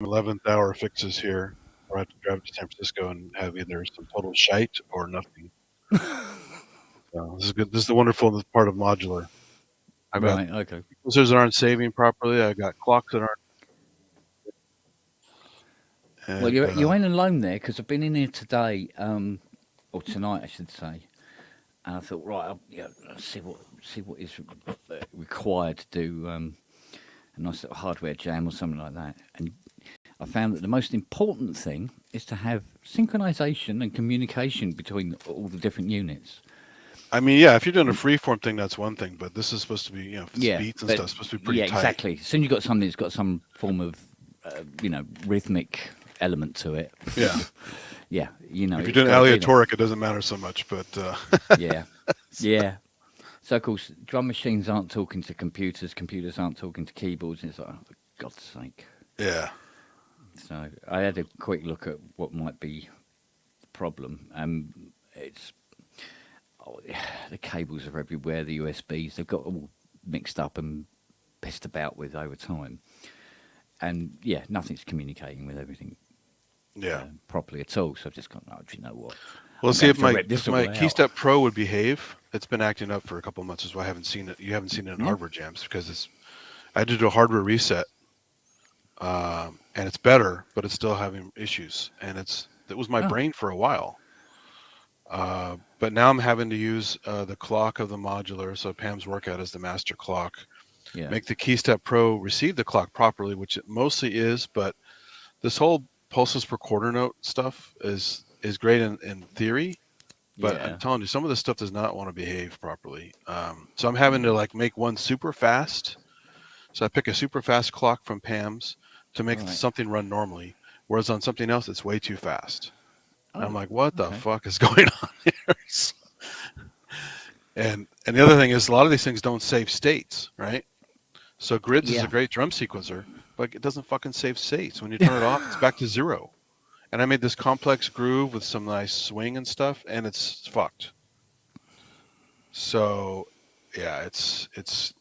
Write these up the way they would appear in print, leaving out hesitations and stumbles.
11th hour fixes here, where I have to drive to San Francisco and have either some total shite or nothing. So this is good. This is the wonderful part of modular. I've got Right. Okay. sequencers that aren't saving properly. I've got clocks that aren't, Well, and you ain't alone there because I've been in here today, or tonight, I should say. And I thought, right, I'll see what is required to do a nice little hardware jam or something like that. And I found that the most important thing is to have synchronization and communication between all the different units. I mean, yeah, if you're doing a freeform thing, that's one thing, but this is supposed to be, if it's Yeah, beats and but stuff, it's supposed to be pretty yeah, tight. exactly. As soon as you've got something that's got some form of, rhythmic element to it, Yeah. yeah, If you're it's doing got to be there. aleatoric, it doesn't matter so much, but Yeah, yeah. So, of course, drum machines aren't talking to computers, computers aren't talking to keyboards. And it's like, oh, for God's sake. yeah. So, I had a quick look at what might be the problem. It's oh, the cables are everywhere, the USBs, they've got all mixed up and pissed about with over time. And yeah, nothing's communicating with everything Yeah. properly at all. So, I've just gone, oh, do you know what? Well, I'm see going to if have to my rip this all out. KeyStep Pro would behave. It's been acting up for a couple of months, is why I haven't seen it. You haven't seen it in Yeah. hardware jams because I had to do a hardware reset, and it's better, but it's still having issues. And it was my Oh, brain for a while, but now I'm having to use the clock of the modular. So Pam's workout is the master clock. yeah. Make the KeyStep Pro receive the clock properly, which it mostly is, but this whole pulses per quarter note stuff is great in theory, but I'm Yeah. telling you, some of this stuff does not want to behave properly. So I'm having to Mm. like make one super fast. So I pick a super fast clock from Pam's to make Right. something run normally, whereas on something else it's way too fast. I'm Oh, like, what the okay. fuck is going on here? And the other thing is a lot of these things don't save states, right? So grids is a Yeah. great drum sequencer, but it doesn't fucking save states. When you turn it off, it's back to zero. And I made this complex groove with some nice swing and stuff, and it's fucked. So yeah, it's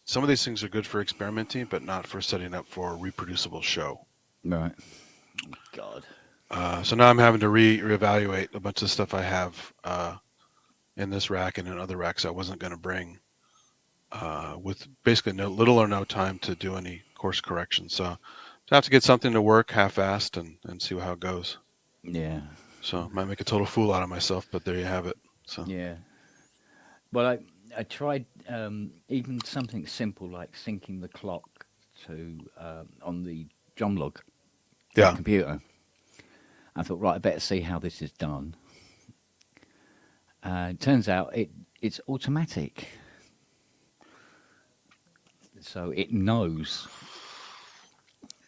some of these things are good for experimenting, but not for setting up for a reproducible show. Right. God. So now I'm having to reevaluate a bunch of stuff I have in this rack and in other racks I wasn't going to bring, with basically no little or no time to do any course correction. So I have to get something to work half-assed and see how it goes. Yeah. So might make a total fool out of myself, but there you have it. So Yeah. Well, I tried even something simple like syncing the clock to on the drum log to the yeah, computer. I thought, right, I better see how this is done. It turns out it's automatic, so it knows.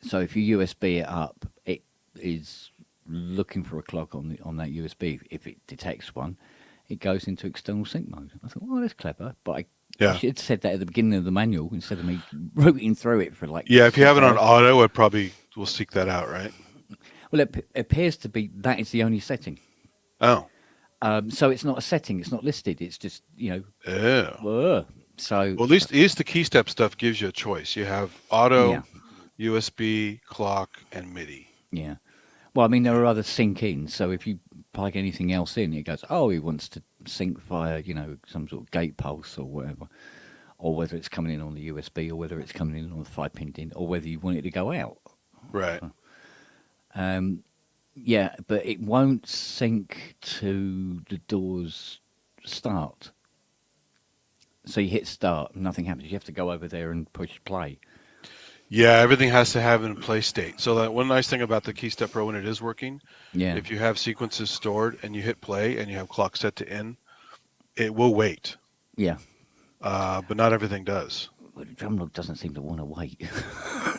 So if you USB it up, it is looking for a clock on that USB. If it detects one, it goes into external sync mode. I thought, well, that's clever, but you yeah, should have said that at the beginning of the manual instead of me rooting through it for like yeah. If you have 6 it on hours. auto, it probably will seek that out, right? Well, it appears to be that is the only setting. Oh, So it's not a setting. It's not listed. It's just yeah. So Well, at least the key step stuff gives you a choice. You have yeah, auto, USB, clock, and MIDI. yeah. Well, I mean, there Yeah. are other sync ins. So if you plug anything else in, it goes, oh, he wants to sync via some sort of gate pulse or whatever, or whether it's coming in on the USB or whether it's coming in on the 5 pin in, or whether you want it to go out. Right. So, yeah, but it won't sync to the doors start. So you hit start, nothing happens. You have to go over there and push play. Yeah, everything has to have an in place state. So that one nice thing about the KeyStep Pro when it is working, Yeah, if you have sequences stored and you hit play and you have clock set to in, it will wait. yeah. But not everything does. Well, the drum log doesn't seem to want to wait.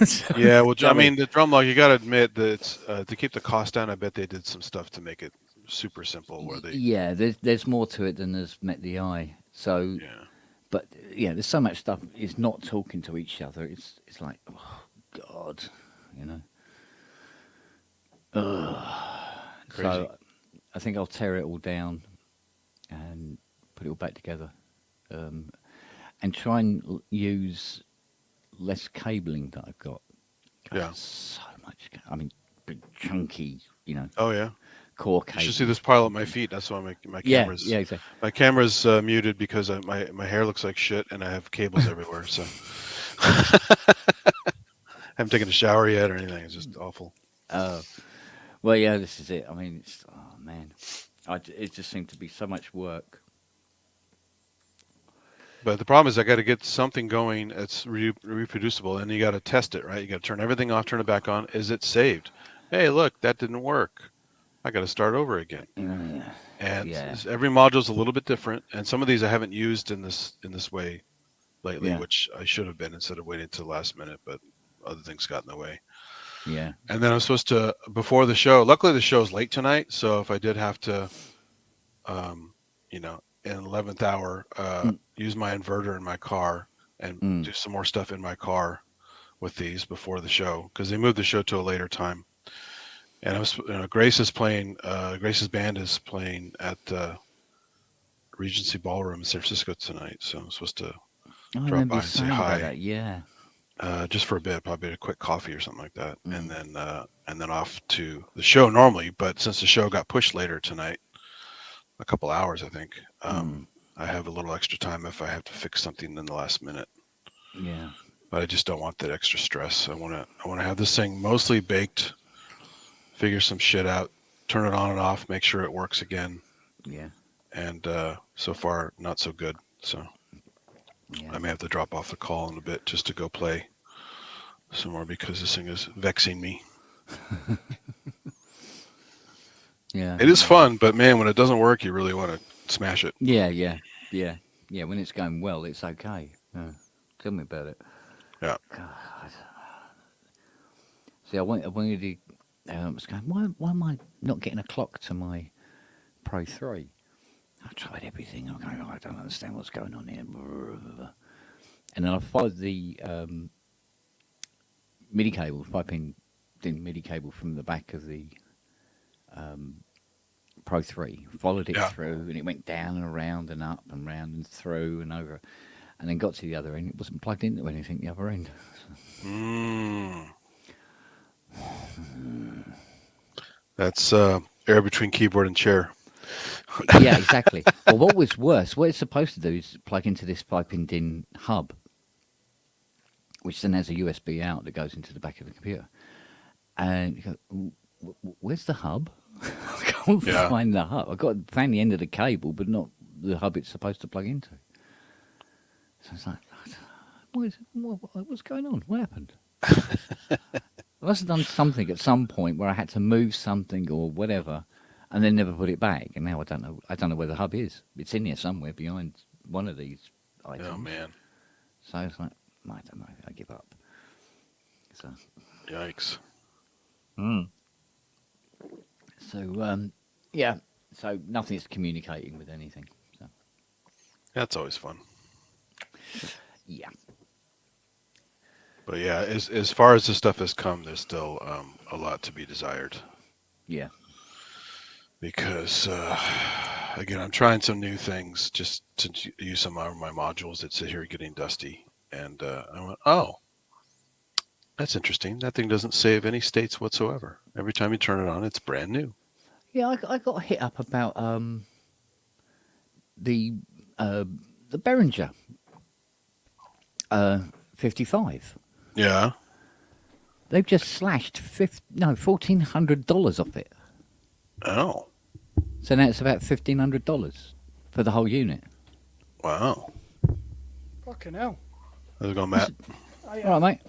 So, Yeah, well, I sorry. mean, the drum log, you got to admit that it's, to keep the cost down, I bet they did some stuff to make it super simple where they, Yeah, there's more to it than has met the eye. So, yeah, but yeah, there's so much stuff is not talking to each other. It's like, oh God, you know. crazy. So I think I'll tear it all down and put it all back together, um, and try and use less cabling that I've got. God, Yeah. there's so much. I mean, chunky, Oh yeah. core You should see this cables. pile at my feet. That's why my Yeah, camera's yeah, exactly. my camera's muted because my hair looks like shit and I have cables everywhere. So haven't taken a shower yet or anything. It's just awful. Uh, well, yeah, this is it. I mean, it's oh man, it just seemed to be so much work. But the problem is I got to get something going that's reproducible, and you got to test it, right? You got to turn everything off, turn it back on. Is it saved? Hey, look, that didn't work. I got to start over again. Yeah, And yeah, every module is a little bit different, and some of these I haven't used in this way lately, yeah, which I should have been instead of waiting to the last minute, but other things got in the way. yeah. And then I'm supposed to before the show. Luckily, the show's late tonight, so if I did have to, um, in 11th hour, Mm, use my inverter in my car and mm, do some more stuff in my car with these before the show because they moved the show to a later time. And Grace is playing. Grace's band is playing at Regency Ballroom in San Francisco tonight, so I'm supposed to I drop remember by you and say saying about hi, that. Yeah. just for a bit, probably a quick coffee or something like that, Mm, and then off to the show normally. But since the show got pushed later tonight, a couple hours, I think, mm, I have a little extra time if I have to fix something in the last minute. yeah, But I just don't want that extra stress. I want to have this thing mostly baked, figure some shit out, turn it on and off, make sure it works again, yeah, and so far not so good. So yeah, I may have to drop off the call in a bit just to go play some more because this thing is vexing me. yeah. It is Well, fun, but man, when it doesn't work, you really want to smash it. yeah, yeah, yeah, yeah. When it's going well, it's okay. Tell me about it. Yeah. God. See, I wanted to. I was going. Why am I not getting a clock to my Pro 3? I tried everything. I'm going. Oh, I don't understand what's going on here. And then I followed the MIDI cable, piping the MIDI cable from the back of the Pro 3, followed it Yeah. through, and it went down and around and up and round and through and over, and then got to the other end. It wasn't plugged into anything the other end. Mm. That's air between keyboard and chair. Yeah, exactly. Well, what was worse, what it's supposed to do is plug into this piping DIN hub, which then has a USB out that goes into the back of the computer. And you go, where's the hub? I can't Yeah. find the hub. I got found the end of the cable, but not the hub it's supposed to plug into. So it's like, what's going on? What happened? I must have done something at some point where I had to move something or whatever, and then never put it back. And now I don't know. I don't know where the hub is. It's in here somewhere behind one of these Oh items. man. So it's like, I don't know. I give up. So, Yikes. mm. so yeah. So nothing's communicating with anything. So That's always fun. yeah, But yeah, as far as the stuff has come, there's still a lot to be desired yeah, because again, I'm trying some new things just to use some of my modules that sit here getting dusty, and I went, oh, that's interesting. That thing doesn't save any states whatsoever. Every time you turn it on, it's brand new. yeah. I got hit up about the uh, the Behringer 55. Yeah. They've just slashed $1,400 off it. Oh, So now it's about $1,500 for the whole unit. wow. Fucking hell. How's it going, Matt? I, All right, mate.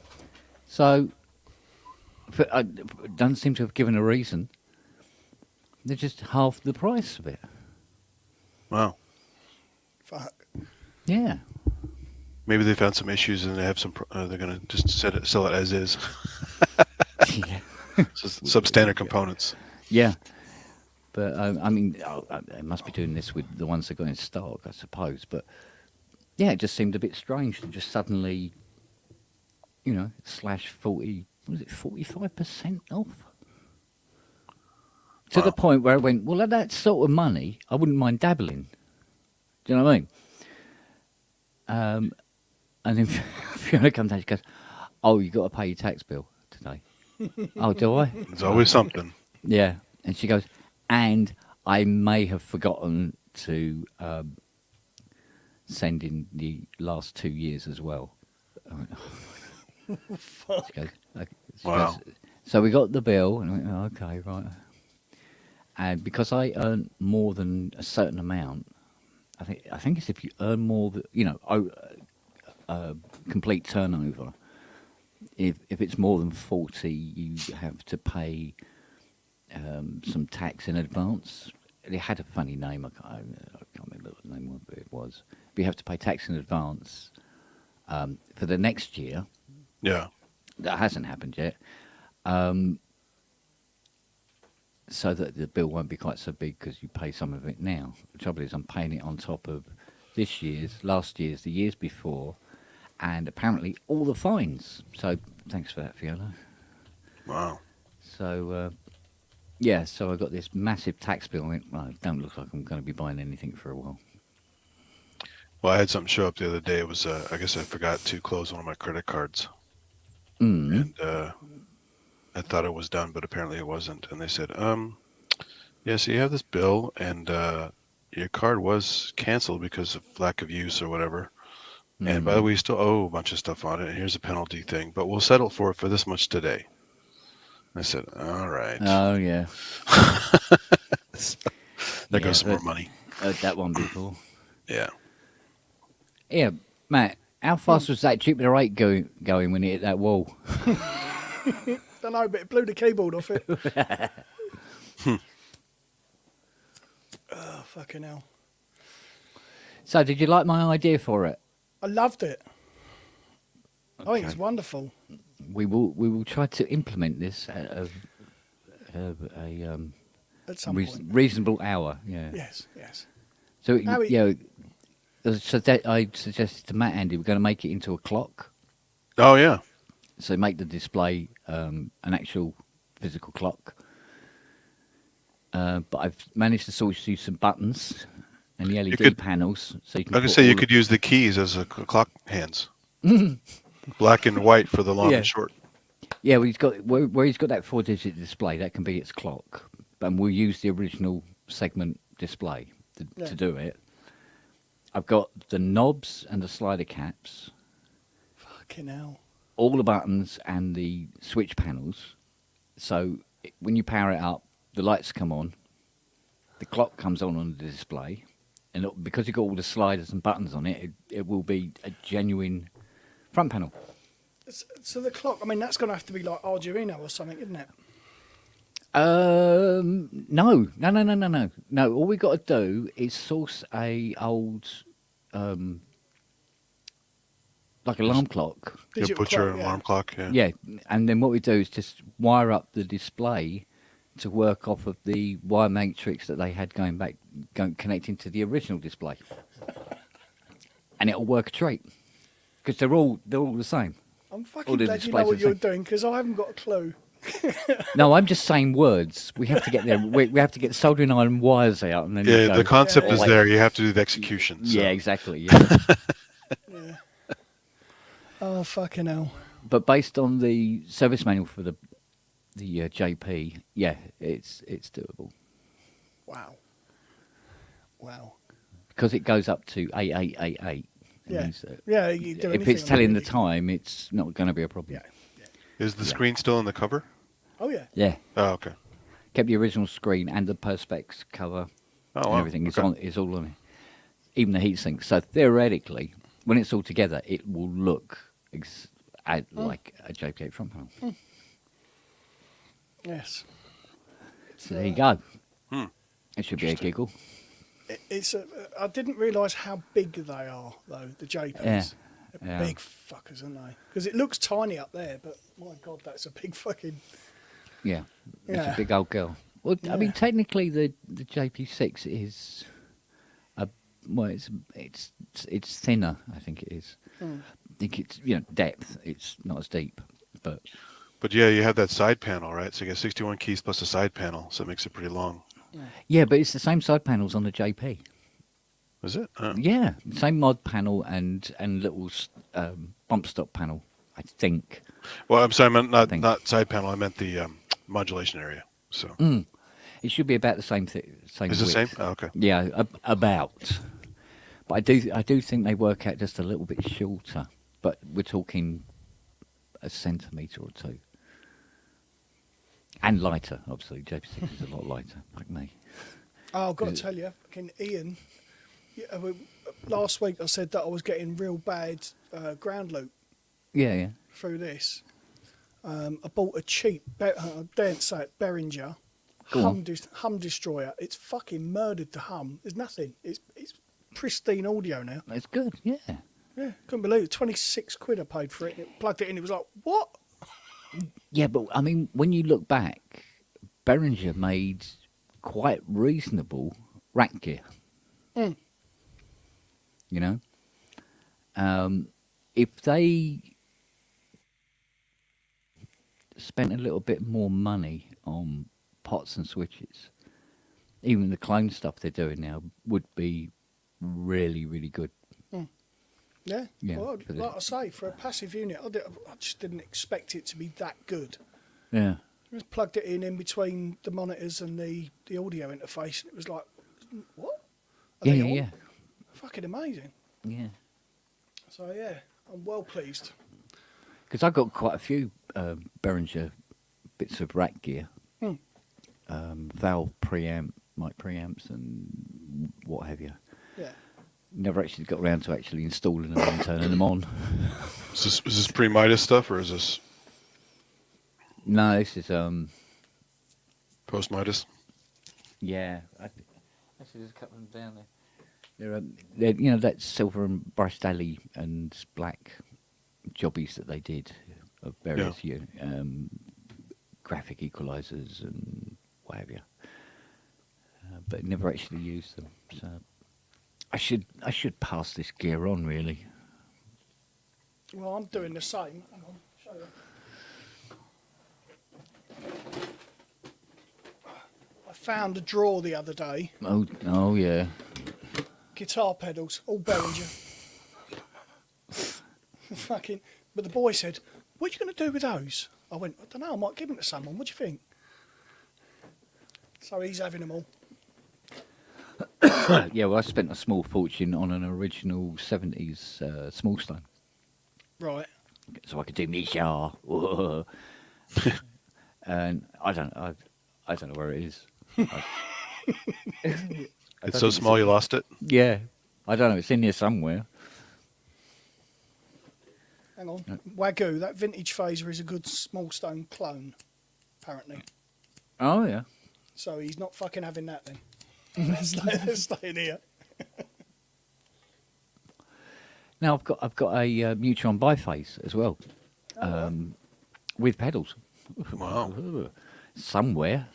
So, doesn't seem to have given a reason. They're just half the price of it. Wow. fuck. Yeah. Maybe they found some issues and they have some. They're gonna just sell it as is. yeah. Substandard components. Yeah. But, I mean, they must be doing this with the ones that got in stock, I suppose. But, yeah, it just seemed a bit strange to just suddenly, slash 40, what was it, 45% off? To the Wow. point where I went, well, at that sort of money, I wouldn't mind dabbling. Do you know what I mean? And then Fiona comes down, she goes, oh, you got to pay your tax bill today. Oh, do I? There's always something. Yeah. And she goes, and I may have forgotten to send in the last 2 years as well. I went, she goes, okay. She Wow. goes, so we got the bill, and I went, oh, okay, right. And because I earn more than a certain amount, I think it's if you earn more, complete turnover. If it's more than 40, you have to pay some tax in advance. It had a funny name. I can't remember what the name of it was. But you have to pay tax in advance for the next year. Yeah. That hasn't happened yet. So that the bill won't be quite so big because you pay some of it now. The trouble is I'm paying it on top of this year's, last year's, the years before, and apparently all the fines. So thanks for that, Fiona. Wow. So yeah, so I got this massive tax bill. I went, well, it don't look like I'm going to be buying anything for a while. Well, I had something show up the other day. It was, I guess I forgot to close one of my credit cards. Mm. And I thought it was done, but apparently it wasn't. And they said, yeah, so you have this bill, and your card was canceled because of lack of use or whatever. And by the way, you still owe a bunch of stuff on it, and here's a penalty thing, but we'll settle for it for this much today. I said, all right. Oh yeah, There goes some more money. Heard that one before. Yeah. Yeah, Matt, how fast was that Jupiter 8 going when it hit that wall? Don't know, but it blew the keyboard off it. Oh, fucking hell. So, did you like my idea for it? I loved it. I think it's Okay. wonderful. We will try to implement this at a At some point. reasonable hour. Yeah. Yes, yes. So How it- yeah, so that I suggested to Matt, Andy, we're going to make it into a clock. Oh, yeah. So make the display an actual physical clock. But I've managed to source you some buttons and the LED could- panels, so you can. I was going to put say you all could use the keys as a clock hands. Black and white for the long Yeah. and short. Yeah, well, he's got where he's got that 4-digit display. That can be its clock, and we'll use the original segment display to do it. I've got the knobs and the slider caps, Fucking hell. all the buttons and the switch panels. So when you power it up, the lights come on, the clock comes on the display, and because you've got all the sliders and buttons on it, it will be a genuine front panel. So the clock, I mean, that's going to have to be like Arduino or something, isn't it? No. No, all we got to do is source a old, like alarm clock. You Digital put your clock, yeah. alarm clock. Yeah. Yeah, and then what we do is just wire up the display to work off of the wire matrix that they had connecting to the original display, and it'll work a treat because they're all the same. I'm All fucking the glad you displays know are what the you're same. doing because I haven't got a clue. No, I'm just saying words. We have to get there. We have to get soldering iron wires out, and then Yeah, go, the concept Yeah, is yeah. there. You have to do the execution. So. Yeah, exactly. Yeah. Yeah. Oh, fucking hell. But based on the service manual for the JP, yeah, it's doable Wow. Wow. because it goes up to 8888. It Yeah. means that Yeah, you do if anything it's on telling it, the really. time, it's not going to be a problem. Yeah. Is the screen still in the cover? Oh, yeah. Yeah, Oh, okay. kept the original screen and the perspex cover Oh, and wow. everything. It's Okay. on. It's all on it. Even the heatsink. So theoretically, when it's all together, it will look like a JP8 front panel. Yes. So there you go. Hmm. It should be a giggle. It's I didn't realise how big they are, though, the JPs. Yeah. They're Yeah. big fuckers, aren't they? Because it looks tiny up there, but my God, that's a big fucking... Yeah, it's Yeah. a big old girl. Well, I mean, Yeah. technically, the JP6 is it's thinner. I think it is. Mm. I think it's depth. It's not as deep, but But yeah, you have that side panel, right? So you get 61 keys plus a side panel, so it makes it pretty long. yeah, but it's the same side panels on the JP. Is it? Oh. Yeah, same mod panel and little bump stop panel. I think. Well, I'm sorry, I meant I not think. not side panel. I meant the modulation area. So Mm. It should be about the is same the same? width. Oh, okay. Yeah, about. But I do think they work out just a little bit shorter. But we're talking a centimetre or two. And lighter, obviously. JP6 is a lot lighter, like me. Oh, I've got 'Cause to tell you, fucking Ian. Yeah, last week I said that I was getting real bad ground loop yeah, yeah. through this. I bought a cheap, I daren't say it, Behringer Go on. hum destroyer. It's fucking murdered the hum. There's nothing. It's pristine audio now. That's good, yeah. Yeah, couldn't believe it. 26 quid I paid for it. And it plugged it in. It was like, what? Yeah, but I mean, when you look back, Behringer made quite reasonable rack gear, Mm. you know? If they spent a little bit more money on pots and switches, even the clone stuff they're doing now would be really, really good. Yeah. Yeah, Well, for the- like I say, for a passive unit, I just didn't expect it to be that good. Yeah. I just plugged it in between the monitors and the audio interface, and it was like, what? Are Yeah, they yeah, on? yeah. Fucking amazing. Yeah. So yeah, I'm well pleased. Because I've got quite a few Behringer bits of rack gear, Hmm. valve preamp, mic preamps, and what have you. Yeah. Never actually got around to actually installing them and turning them on. Is this pre-Midas stuff or is this No, this is post-Midas? yeah. Actually, there's a couple of them down there. They're you know that silver and brushed alley and black jobbies that they did of various graphic equalizers and what have you. But never actually used them. So I should pass this gear on really. Well, I'm doing the same. Hang on, show you. I found a drawer the other day. Oh yeah. Guitar pedals, all Behringer. Fucking. But the boy said, "What are you going to do with those?" I went, "I don't know. I might give them to someone. What do you think?" So he's having them all. Yeah, well, I spent a small fortune on an original 70s small stone. Right. So I could do me jar. And I don't know where it is. It's so small you lost it. Yeah. I don't know, it's in here somewhere. Hang on. Wagyu, that vintage phaser is a good small stone clone, apparently. Oh yeah. So he's not fucking having that then. Let's stay in here. Now I've got a Neutron biphase as well. With pedals. Wow. Somewhere.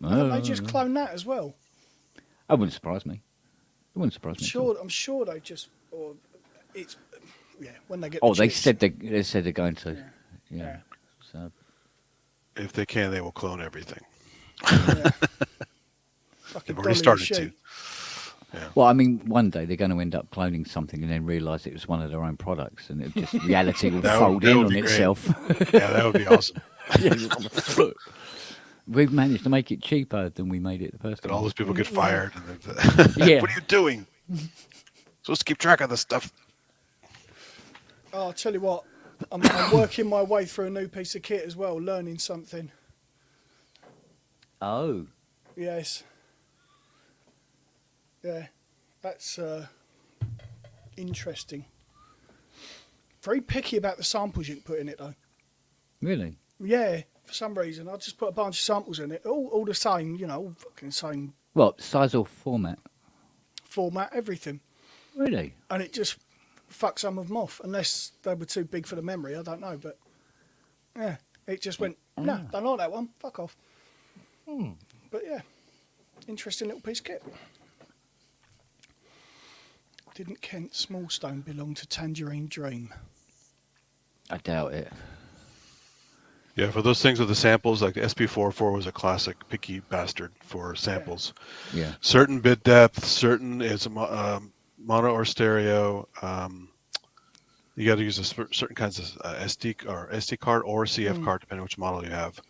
Haven't they just clone that as well? That wouldn't surprise me. It wouldn't surprise me. At all. I'm sure they just, or it's, yeah, when they get. Oh, the they chips. said they said they're going to. Yeah. Yeah. So If they can, they will clone everything. Yeah. Fucking They've already dolly started sheep. to. Yeah. well, I mean, one day they're going to end up cloning something and then realise it was one of their own products, and it just reality will That fold would in on be great. itself. Yeah, that would be awesome. We've managed to make it cheaper than we made it the first And time. all those people get fired. And Yeah. What are you doing? Supposed to keep track of this stuff. Oh, I'll tell you what, I'm working my way through a new piece of kit as well, learning something. Oh, Yes. Yeah, that's interesting. Very picky about the samples you can put in it though. really? Yeah, for some reason I just put a bunch of samples in it, all the same, you know, all fucking same What size or format? format, everything, Really? and it just fucked some of them off. Unless they were too big for the memory, I don't know, but yeah, it just went. No, don't like that one. Fuck off. But yeah, interesting little piece of kit. Didn't Kent Smallstone belong to Tangerine Dream? I doubt it. Yeah, for those things with the samples, like the SP44 was a classic picky bastard for samples. Yeah. Certain bit depth, certain it's mono or stereo. You got to use certain kinds of SD card or CF card, depending which model you have.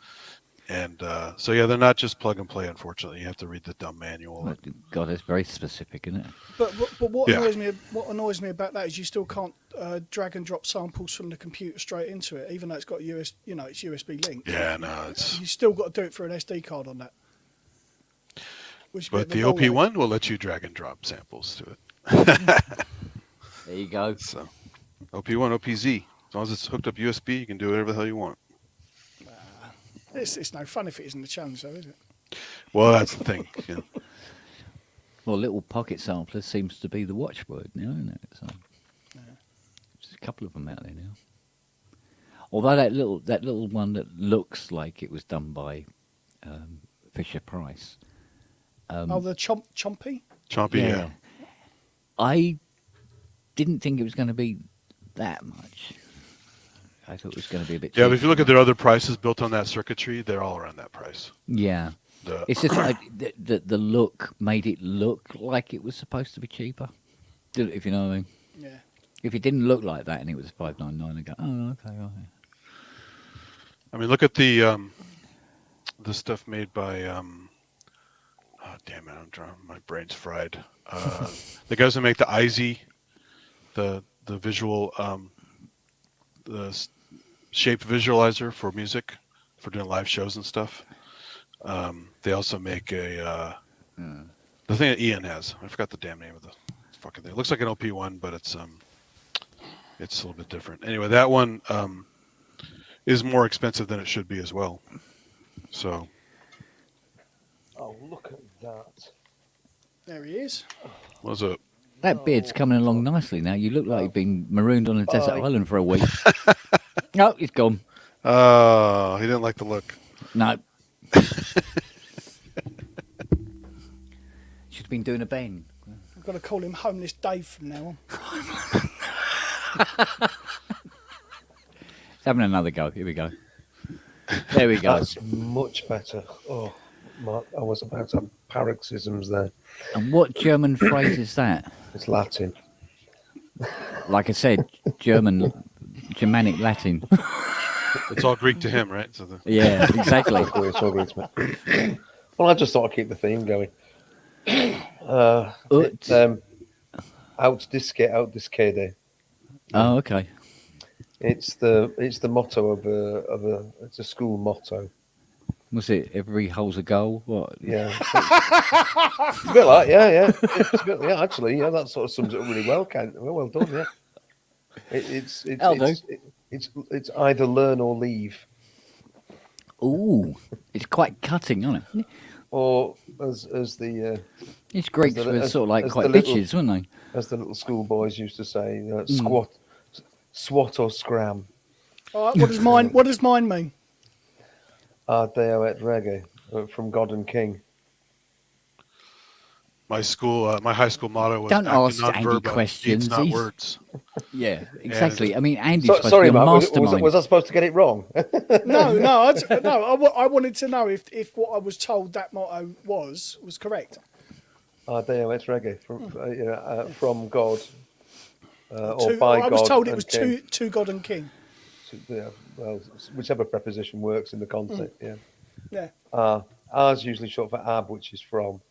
And so yeah, they're not just plug and play. Unfortunately, you have to read the dumb manual. Well, God, it's very specific, isn't it? But what Yeah. annoys me about that is you still can't drag and drop samples from the computer straight into it, even though it's got it's USB linked. Yeah, no, it's. You still got to do it through an SD card on that. But the OP1 will let you drag and drop samples to it. There you go. So OP1, OPZ. As long as it's hooked up USB, you can do whatever the hell you want. It's no fun if it isn't a challenge, though, is it? Well, that's the thing. Yeah. Well, little pocket sampler seems to be the watchword now, isn't it? So, there's a couple of them out there now. Although that little one that looks like it was done by Fisher Price. The Chompy? Chompy, yeah. I didn't think it was going to be that much. I thought it was going to be a bit. Yeah, but if you look at their other prices built on that circuitry, they're all around that price. Yeah. It's just like the look made it look like it was supposed to be cheaper. If you know what I mean. Yeah. If it didn't look like that and it was $599, I go, oh, okay, right. I mean, look at the stuff made by oh damn it, I'm drunk. My brain's fried. The guys who make the IZ, the visual the shape visualizer for music, for doing live shows and stuff. They also make the thing that Ian has. I forgot the damn name of the fucking thing. It looks like an OP1, but it's a little bit different. Anyway, that one is more expensive than it should be as well. So. Oh, look at that. There he is. What's up? That beard's coming along nicely now. You look like you've been marooned on a desert island for a week. No, he's gone. Oh, he didn't like the look. No. Should have been doing a bend. I've got to call him Homeless Dave from now on. He's having another go. Here we go. There we go. That's much better. Oh, I was about to have paroxysms there. And what German phrase is that? It's Latin. Like I said, Germanic Latin. It's all Greek to him, right? So Yeah, exactly. It's all good to me. Well, I just thought I'd keep the theme going. Out discede. Oh, okay. It's the motto of it's a school motto. Was it every hole's a goal? What? Yeah. It's a bit like, yeah. It's a bit, yeah, actually, yeah, that sort of sums it up really well, Ken. Well done, yeah. It's either learn or leave. Ooh, it's quite cutting, isn't it? Or as the These Greeks as the- were as- sort of like as quite the little- bitches, weren't they? as the little schoolboys used to say, swat or scram. All right, what does mine mean? Deo et rege, from God and King. my high school motto was Don't acting ask non Andy verba, questions. deeds, not He's- words. Yeah, exactly. I mean, Andy's So, supposed sorry, to be a Matt. mastermind. Was I supposed to get it wrong? I wanted to know if what I was told that motto was correct. Deo et rege, from God. Or by God. I was told it and was King. to God and King. Yeah, well, whichever preposition works in the context. Yeah. R's usually short for ab, which is from.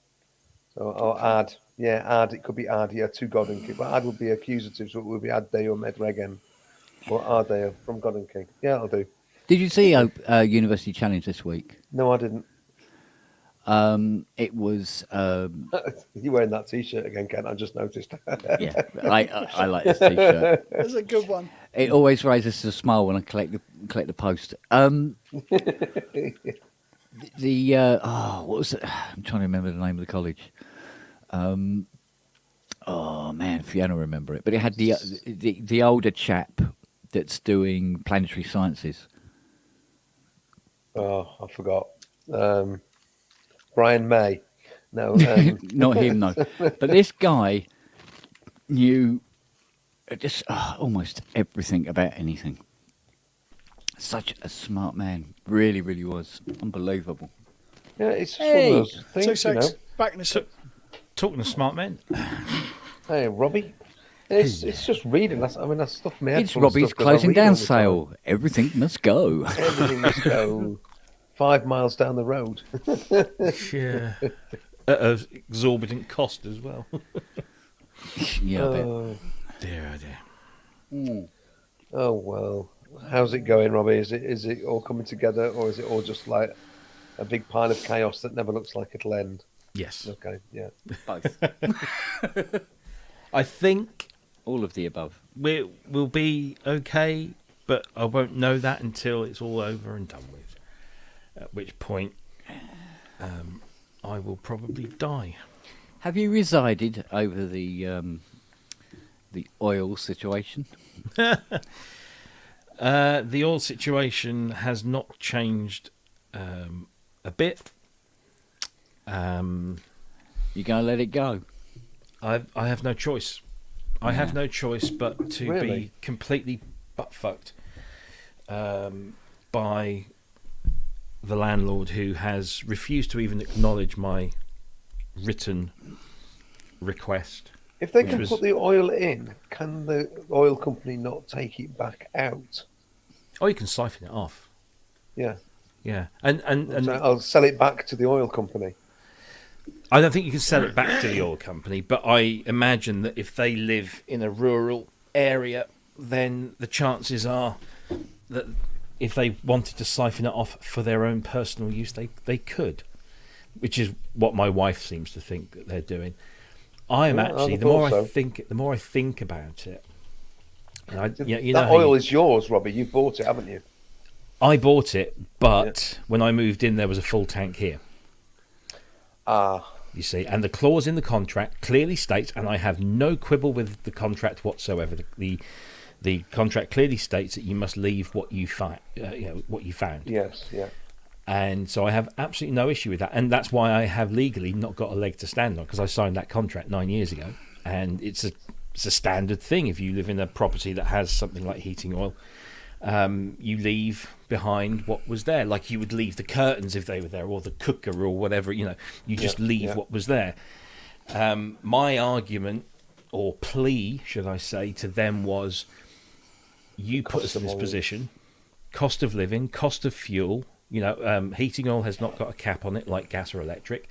So, or ad. Yeah, ad. It could be ad. Yeah, to God and King. But ad would be accusative, so it would be ad deum et regem. Or ad deo, from God and King. Yeah, I'll do. Did you see University Challenge this week? No, I didn't. It was You're wearing that T-shirt again, Ken. I just noticed. yeah. I like this T-shirt. That's a good one. It always raises a smile when I collect the post. What was it? I'm trying to remember the name of the college. Oh man, Fiona will remember it. But it had the older chap that's doing planetary sciences. Oh, I forgot. Brian May. No, Not him, no. But this guy knew just almost everything about anything. Such a smart man. Really, really was. Unbelievable. yeah, it's just Hey. one of those things, Two you know. secs. Back in a sec. Talking to smart men. Hey, Robbie. It's just reading. That's stuff my head It's full of Robbie's stuff 'cause I closing read all down the time. sale. Everything must go. Everything must go 5 miles down the road. Yeah. At an exorbitant cost as well. Yeah, I bet. Dear, oh dear. Oh well. How's it going, Robbie? Is it all coming together, or is it all just like a big pile of chaos that never looks like it'll end? Yes. Okay, yeah. Both. I think All of the above. we'll be okay, but I won't know that until it's all over and done with. At which point, I will probably die. Have you resided over the oil situation? The oil situation has not changed a bit. You gonna let it go? I have no choice. I have no choice but to Really? be completely butt fucked by the landlord, who has refused to even acknowledge my written request. If they Which can was- put the oil in, can the oil company not take it back out? Oh, you can siphon it off. Yeah. Yeah, and So I'll sell it back to the oil company. I don't think you can sell it back to the oil company, but I imagine that if they live in a rural area, then the chances are that if they wanted to siphon it off for their own personal use, they could, which is what my wife seems to think that they're doing. I'm Yeah, actually I'd the more have thought I think about it. And you that know how oil you- is yours, Robbie. You bought it, haven't you? I bought it, but when I moved in, there was a full tank here. Ah, You see, and the clause in the contract clearly states, and I have no quibble with the contract whatsoever. The contract clearly states that you must leave what you find, what you found, yes, yeah. and so I have absolutely no issue with that, and that's why I have legally not got a leg to stand on, because I signed that contract 9 years ago, and it's a standard thing if you live in a property that has something like heating oil. You leave behind what was there, like you would leave the curtains if they were there, or the cooker, or whatever. You just leave what was there. My argument, or plea, should I say, to them was, you put us in this position. Cost of living, cost of fuel. Heating oil has not got a cap on it like gas or electric.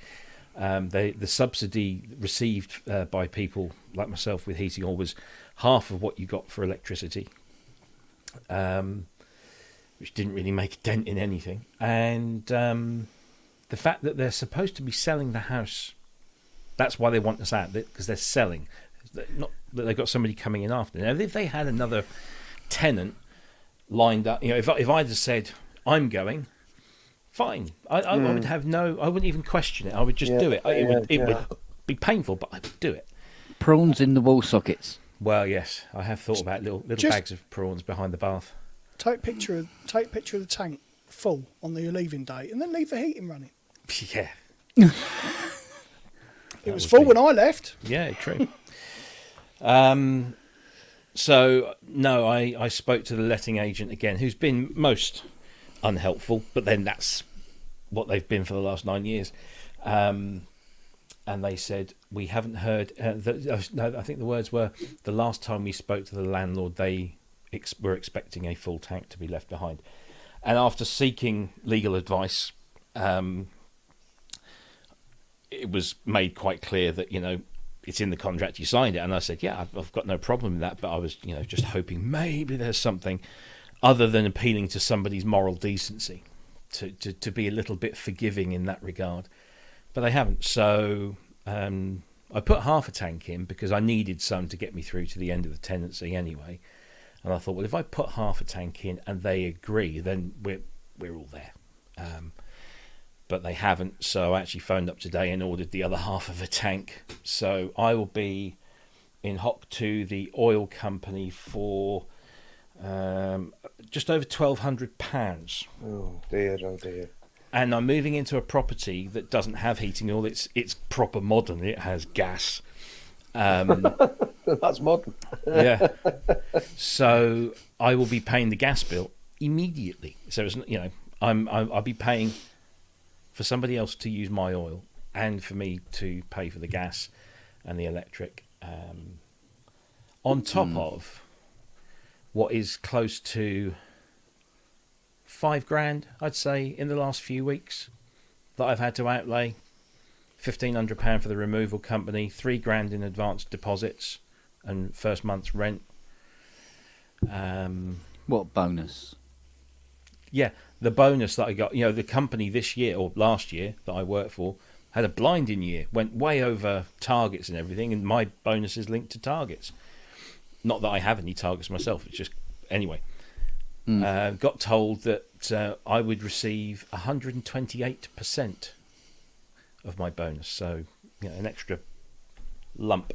The subsidy received by people like myself with heating oil was half of what you got for electricity. Which didn't really make a dent in anything. And the fact that they're supposed to be selling the house, that's why they want us out, because they're selling. Not that they've got somebody coming in after. Now, if they had another tenant lined up, if I'd have said, I'm going, fine. I would have I wouldn't even question it. I would just do it. It would be painful, but I would do it. Prawns in the wall sockets. Well, yes, I have thought about little Just- bags of prawns behind the bath. Take picture of the tank full on the leaving day, and then leave the heating running. Yeah. It was would full be- when I left. Yeah, true. So, no, I spoke to the letting agent again, who's been most unhelpful, but then that's what they've been for the last 9 years. And they said, we haven't heard... no, I think the words were, the last time we spoke to the landlord, they were expecting a full tank to be left behind. And after seeking legal advice, it was made quite clear that, it's in the contract, you signed it. And I said, yeah, I've got no problem with that, but I was, just hoping maybe there's something other than appealing to somebody's moral decency to be a little bit forgiving in that regard. But they haven't. So I put half a tank in because I needed some to get me through to the end of the tenancy anyway. And I thought, well, if I put half a tank in and they agree, then we're all there. But they haven't, so I actually phoned up today and ordered the other half of a tank. So I will be in hock to the oil company for just over £1,200. Oh dear, oh dear. And I'm moving into a property that doesn't have heating oil. It's proper modern. It has gas. That's modern. Yeah. So I will be paying the gas bill immediately. So it's, I'll be paying for somebody else to use my oil and for me to pay for the gas and the electric. on top of what is close to £5,000, I'd say, in the last few weeks that I've had to outlay. £1,500 for the removal company, £3,000 in advance deposits and first month's rent. What bonus? Yeah, the bonus that I got, the company this year or last year that I worked for had a blinding year, went way over targets and everything, and my bonus is linked to targets. Not that I have any targets myself, it's just, anyway. Got told that I would receive 128% of my bonus, so an extra lump.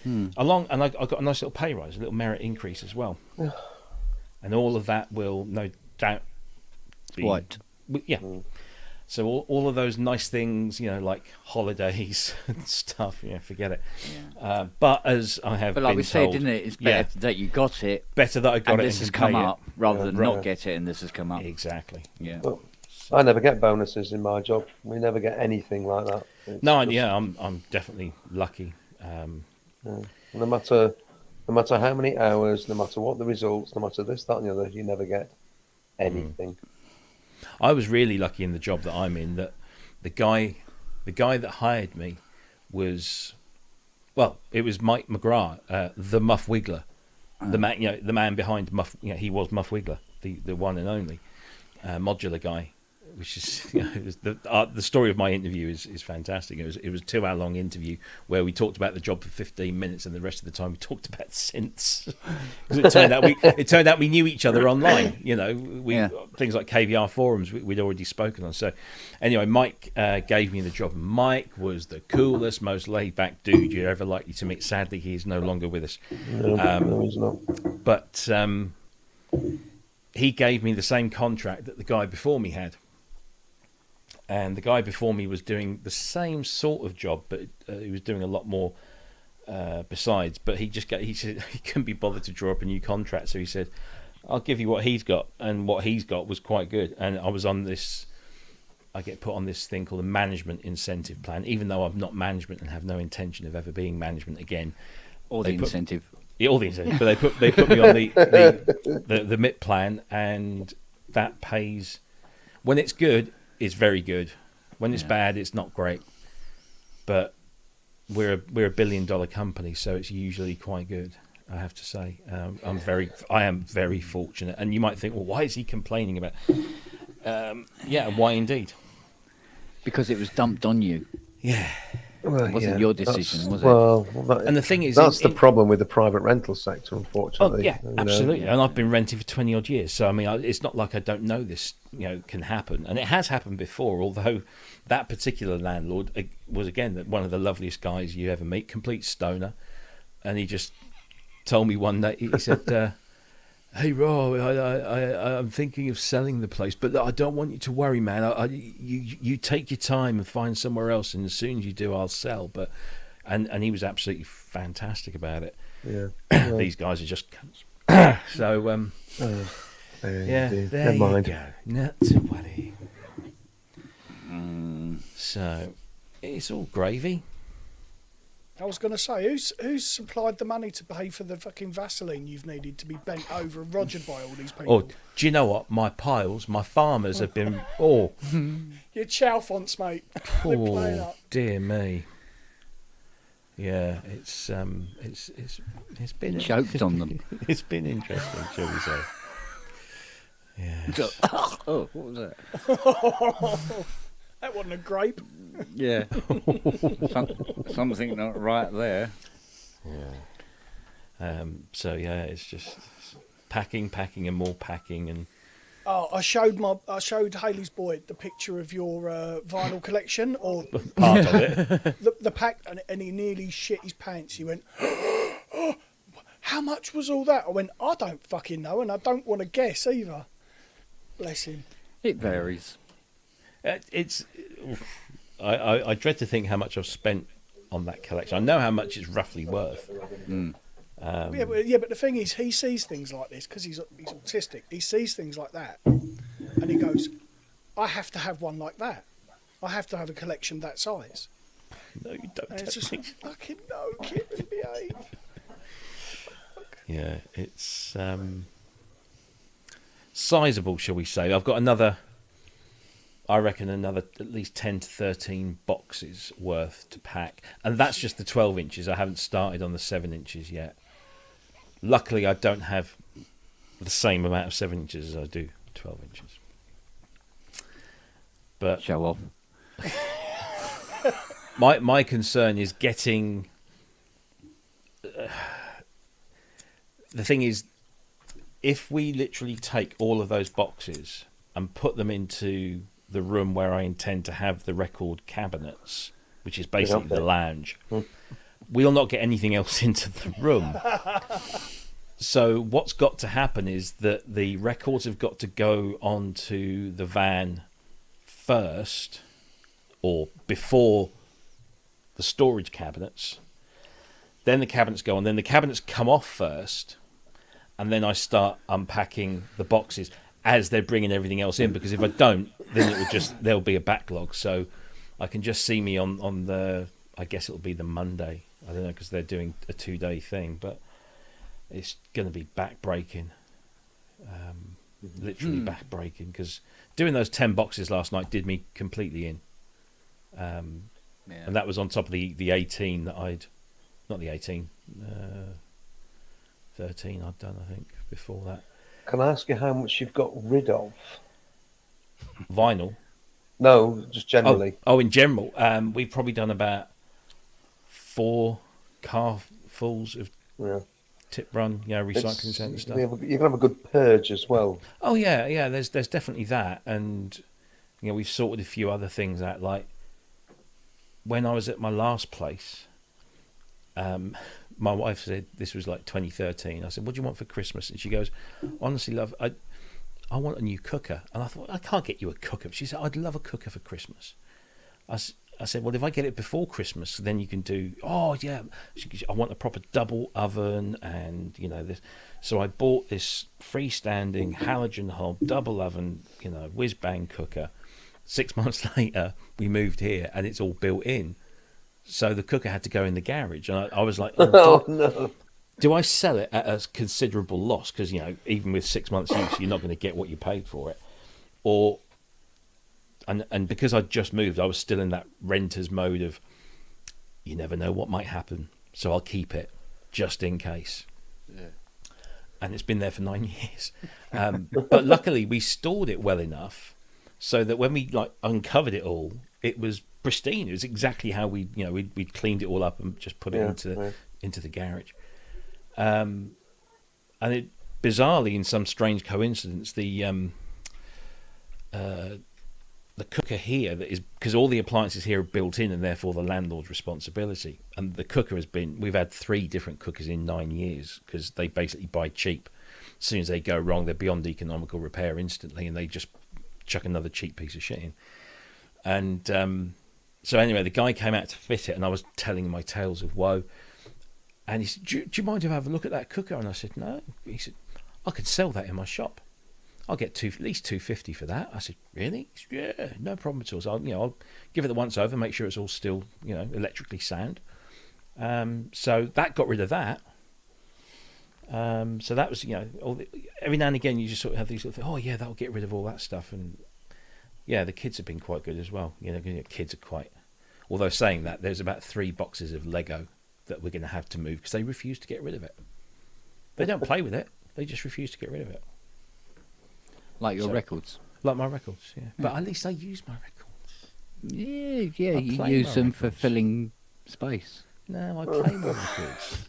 And I got a nice little pay rise, a little merit increase as well. And all of that will no doubt be White. Yeah. So all of those nice things, like holidays and stuff, forget it. Yeah. But as I have But like been we said, told, didn't it? It's better that you got it, better that I got and it this and has can come pay up, rather than right. not get it and this has come up. Exactly. Yeah. Well, I never get bonuses in my job. We never get anything like that. It's No, just- I'm definitely lucky. No matter how many hours, no matter what the results, no matter this, that, and the other, you never get anything. I was really lucky in the job that I'm in that the guy that hired me was, it was Mike McGrath, the Muff Wiggler, the man behind Muff. He was Muff Wiggler, the one and only modular guy. Which is, it was the story of my interview is fantastic. It was a 2-hour long interview where we talked about the job for 15 minutes, and the rest of the time we talked about synths. 'Cause it turned out we knew each other online. Things like KVR forums we'd already spoken on. So anyway, Mike gave me the job. Mike was the coolest, most laid back dude you're ever likely to meet. Sadly, he is no longer with us. No, he's not. But he gave me the same contract that the guy before me had. And the guy before me was doing the same sort of job, but he was doing a lot more besides. But he said he couldn't be bothered to draw up a new contract, so he said, "I'll give you what he's got," and what he's got was quite good. And I was on this. I get put on this thing called a management incentive plan, even though I'm not management and have no intention of ever being management again. Or the incentive. Yeah, all the incentive. But they put me on the MIP plan, and that pays when it's good. It's very good. When it's bad, it's not great. But we're a $1 billion company, so it's usually quite good. I have to say, I am very fortunate. And you might think, well, why is he complaining about? Why indeed? Because it was dumped on you. Yeah. Well, It wasn't your decision, was it? Well, And the thing is, that's the problem with the private rental sector, unfortunately. Oh, yeah, absolutely. And I've been renting for 20 odd years. So, I mean, it's not like I don't know this, can happen. And it has happened before, although that particular landlord was, again, one of the loveliest guys you ever meet, complete stoner. And he just told me one day, he said, "Hey, Rob, I'm thinking of selling the place, but I don't want you to worry, man. You take your time and find somewhere else, and as soon as you do, I'll sell." But and he was absolutely fantastic about it. Yeah. These guys are just cunts. So There there Never you mind. go. Not to worry. So it's all gravy. I was going to say, who's supplied the money to pay for the fucking Vaseline you've needed to be bent over and rogered by all these people? Oh, do you know what? My farmers have been. Oh, Your chow fonts, mate. They're playing up. dear me. Yeah, it's been Choked on them. It's been interesting, shall we say? Yeah. Oh, what was that? That wasn't a grape. Yeah. Something not right there. So yeah, it's just packing, and more packing, and Oh, I showed Hayley's boy the picture of your vinyl collection, or part of it. the pack, and he nearly shit his pants. He went, "Oh, how much was all that?" I went, "I don't fucking know, and I don't want to guess either." Bless him. It varies. It's. I dread to think how much I've spent on that collection. I know how much it's roughly worth. But the thing is, he sees things like this because he's autistic. He sees things like that, and he goes, "I have to have one like that. I have to have a collection that size." No, you don't. And it's just fucking no, kid, behave. Yeah, it's sizable, shall we say. I've got another, I reckon another at least 10 to 13 boxes worth to pack. And that's just the 12 inches. I haven't started on the 7 inches yet. Luckily, I don't have the same amount of 7 inches as I do 12 inches. But Show off. my concern is getting... the thing is, if we literally take all of those boxes and put them into the room where I intend to have the record cabinets, which is basically the lounge, we'll not get anything else into the room. So what's got to happen is that the records have got to go onto the van first, or before the storage cabinets. Then the cabinets go on. Then the cabinets come off first, and then I start unpacking the boxes as they're bringing everything else in. Because if I don't, then there'll be a backlog. So I can just see me on the, I guess it'll be the Monday. I don't know, because they're doing a 2-day thing, but it's going to be back-breaking. Literally back-breaking, because doing those 10 boxes last night did me completely in. And that was on top of the 18 that I'd... Not the 18, 13 I'd done, I think, before that. Can I ask you how much you've got rid of? Vinyl? No, just generally. Oh, in general, we've probably done about 4 carfuls of tip run, recycling centre stuff. You're going to have a good purge as well. Oh, yeah, there's definitely that. And, we've sorted a few other things out. Like, when I was at my last place... my wife said, this was like 2013. I said, what do you want for Christmas? And she goes, honestly, love, I want a new cooker. And I thought, I can't get you a cooker. She said, I'd love a cooker for Christmas. I said, well, if I get it before Christmas, then you can do, I want a proper double oven and, this. So I bought this freestanding halogen hob double oven, whiz bang cooker. 6 months later, we moved here and it's all built in. So the cooker had to go in the garage. And I was like, no. Do I sell it at a considerable loss? Because, even with 6 months use, you're not going to get what you paid for it. And because I'd just moved, I was still in that renter's mode of, you never know what might happen. So I'll keep it just in case. Yeah. And it's been there for 9 years. But luckily we stored it well enough so that when we uncovered it all, it was pristine. It was exactly how we'd cleaned it all up and just put it into the garage. And it bizarrely, in some strange coincidence, the cooker here, that is because all the appliances here are built in and therefore the landlord's responsibility. And the cooker we've had 3 different cookers in 9 years because they basically buy cheap. As soon as they go wrong, they're beyond economical repair instantly, and they just chuck another cheap piece of shit in. And so anyway, the guy came out to fit it, and I was telling him my tales of woe. And he said, do you mind if I have a look at that cooker? And I said, no. He said, I could sell that in my shop. I'll get at least $250 for that. I said, really? He said, yeah, no problem at all. So I'll give it the once over, make sure it's all still, electrically sound. So that got rid of that. So that was, every now and again you just sort of have these little things, oh yeah, that'll get rid of all that stuff. And yeah, the kids have been quite good as well. Kids are quite... Although saying that, there's about 3 boxes of Lego that we're going to have to move because they refuse to get rid of it. They don't play with it. They just refuse to get rid of it. Like your records? Like my records, yeah. But at least I use my records. Yeah, I you play use my them for records. filling space. No, I play my records.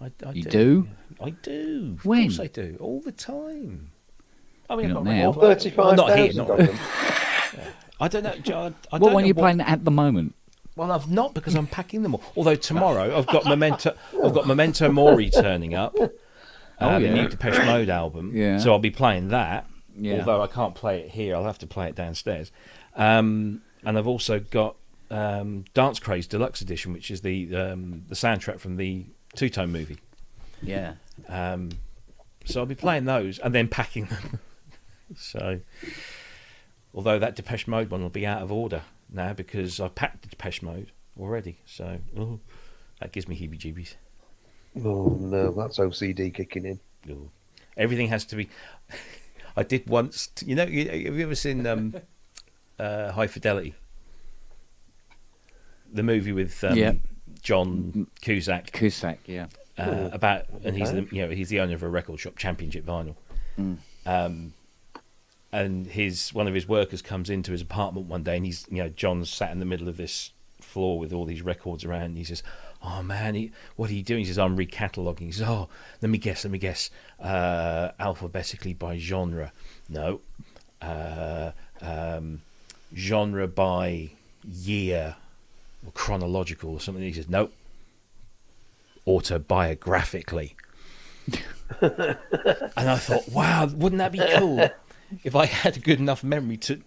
I You do? Yeah. I do. Of When? course I do. All the time. I mean, Not I'm now. not 35,000 not of here. them. I don't know. I What don't one are know you playing at the moment? Well, I've not because I'm packing them all. Although tomorrow I've got Memento Mori turning up. The new Depeche Mode album. Yeah. So I'll be playing that. Yeah. Although I can't play it here, I'll have to play it downstairs. And I've also got Dance Craze Deluxe Edition, which is the soundtrack from the Two-Tone movie. Yeah. So I'll be playing those and then packing them. So, although that Depeche Mode one will be out of order now because I packed the Depeche Mode already. So that gives me heebie-jeebies. Oh no, that's OCD kicking in. Ooh. Everything has to be. I did once. You know, have you ever seen High Fidelity? The movie with Yeah. John Cusack Cusack, yeah. about, and he's okay. he's the owner of a record shop, Championship Vinyl. And one of his workers comes into his apartment one day, and John's sat in the middle of this floor with all these records around. And he says, "Oh man, what are you doing?" He says, "I'm recataloguing." He says, "Oh, let me guess, alphabetically by genre." No, genre by year or chronological or something. He says, "Nope, autobiographically." And I thought, wow, wouldn't that be cool if I had a good enough memory to Put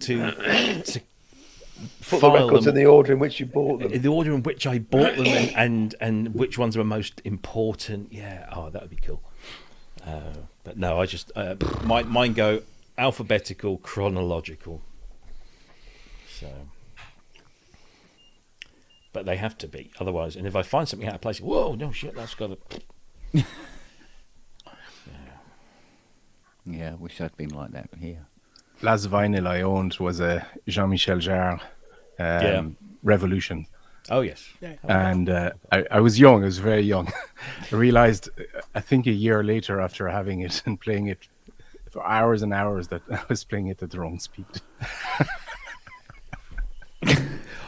the file records them in the order in which you bought them. in the order in which I bought them and which ones were most important. Yeah, oh, that would be cool. But no, I just mine go alphabetical, chronological. So, but they have to be, otherwise. And if I find something out of place, whoa, no shit, that's got to. Yeah, I wish I'd been like that here. Last vinyl I owned was a Jean-Michel Jarre Yeah. Revolution. Oh yes. Yeah. And I was young, I was very young. I realized, I think a year later after having it and playing it for hours and hours, that I was playing it at the wrong speed.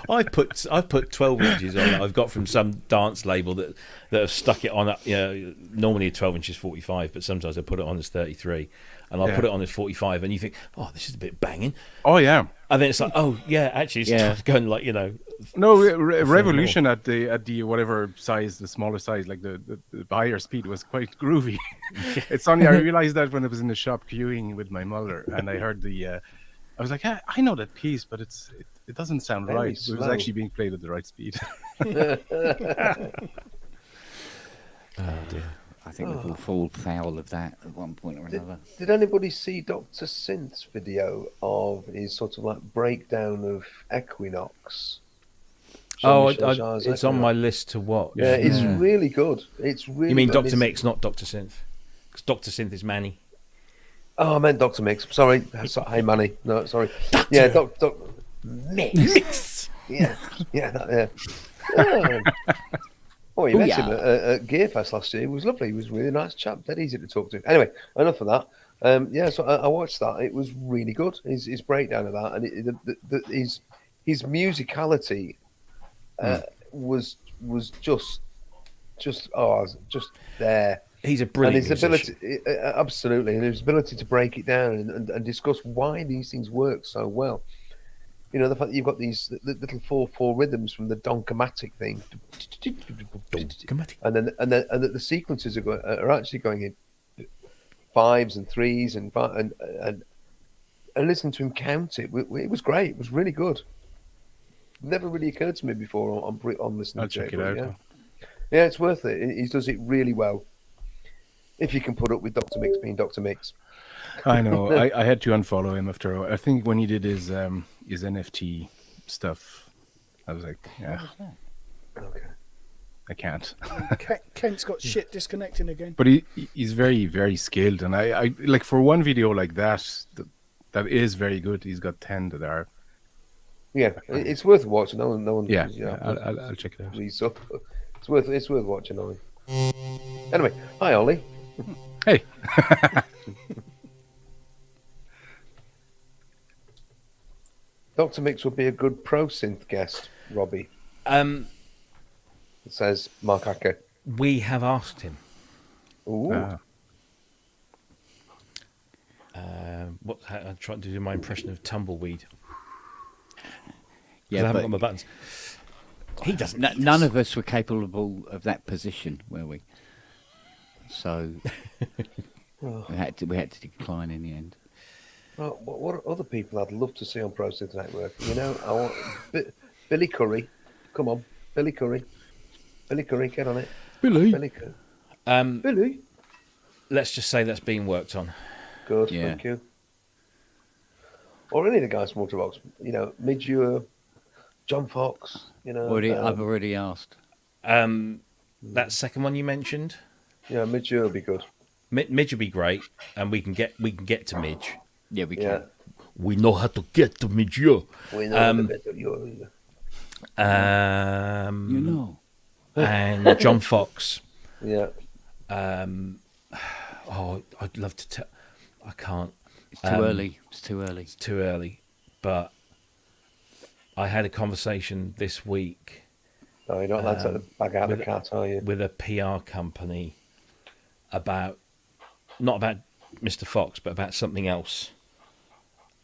I've put 12 inches on it. I've got from some dance label that have stuck it on. Normally a 12 inches 45, but sometimes I put it on as 33, and I'll Yeah. put it on as 45, and you think, oh, this is a bit banging, Oh yeah. and then it's like, oh yeah, actually, it's going like No, Revolution at the whatever size, the smaller size, like the higher speed was quite groovy. It's only I realized that when I was in the shop queuing with my mother, and I heard I was like, yeah, I know that piece, but it doesn't sound Very right. It was slow. actually being played at the right speed. oh dear. I think we've all fallen foul of that at one point or another. Did anybody see Dr. Synth's video of his sort of like breakdown of Equinox? Oh, Jean-Michel Jarre's it's on Equinox. my list to watch. Yeah, it's Yeah. really good. It's really. You mean good. Dr. Mix, not Dr. Synth? Because Dr. Synth is Manny. Oh, I meant Dr. Mix. Sorry. Hey, Manny. No, sorry. Yeah, Dr. Mix. Yeah. Yeah. Oh, you met him at Gear Fest last year. He was lovely. He was a really nice chap. Dead easy to talk to. Anyway, enough of that. So I watched that. It was really good. His breakdown of that, and his musicality was just there. He's a And brilliant his musician. ability, absolutely, and his ability to break it down and discuss why these things work so well. You know, the fact that you've got these little 4/4 rhythms from the donkomatic thing, Donkomatic. and then the sequences are actually going in fives and threes and listen to him count it. It was great. It was really good. Never really occurred to me before on listening I'll to check it but out. Yeah. Yeah, it's worth it. He does it really well. If you can put up with Dr. Mix being Dr. Mix. I know. I had to unfollow him after a while. I think when he did his NFT stuff, I was like, yeah, Okay. I can't. Kent's got shit disconnecting again. But he's very, very skilled, and I like for one video like that is very good. He's got 10 that are. Yeah, it's worth watching. No one. Yeah, yeah, I'll check it out. It's worth watching, Ollie. Anyway, hi Ollie. Hey, Dr. Mix would be a good pro synth guest, Robbie. Um, Says Mark Acker. we have asked him. Ooh. I'm trying to do my impression of Tumbleweed. 'Cause Yeah, I haven't but got my buttons. He doesn't. none of us were capable of that position, were we? So we had to decline in the end. Well, what other people I'd love to see on Pro Synth Network? You know, I want Billy Curry. Come on, Billy Curry. Billy Curry, get on it. Billy. Billy Curry. Billy. Let's just say that's being worked on. Good, Yeah. thank you. Or any of the guys from Waterbox. You know, Midure, John Fox. You know, I've already asked. That second one you mentioned, Yeah, mid-year will be good. Midge would be great, and we can get to Midge. Yeah, we Yeah. can. We know how to get to Midge. We know the bit of your. You know. And John Fox. Yeah. Oh, I'd love to tell. I can't. It's too early. It's too early. It's too early. But I had a conversation this week No, you're not allowed to bag out the cat, are you? with a PR company about, not about Mr. Fox, but about something else.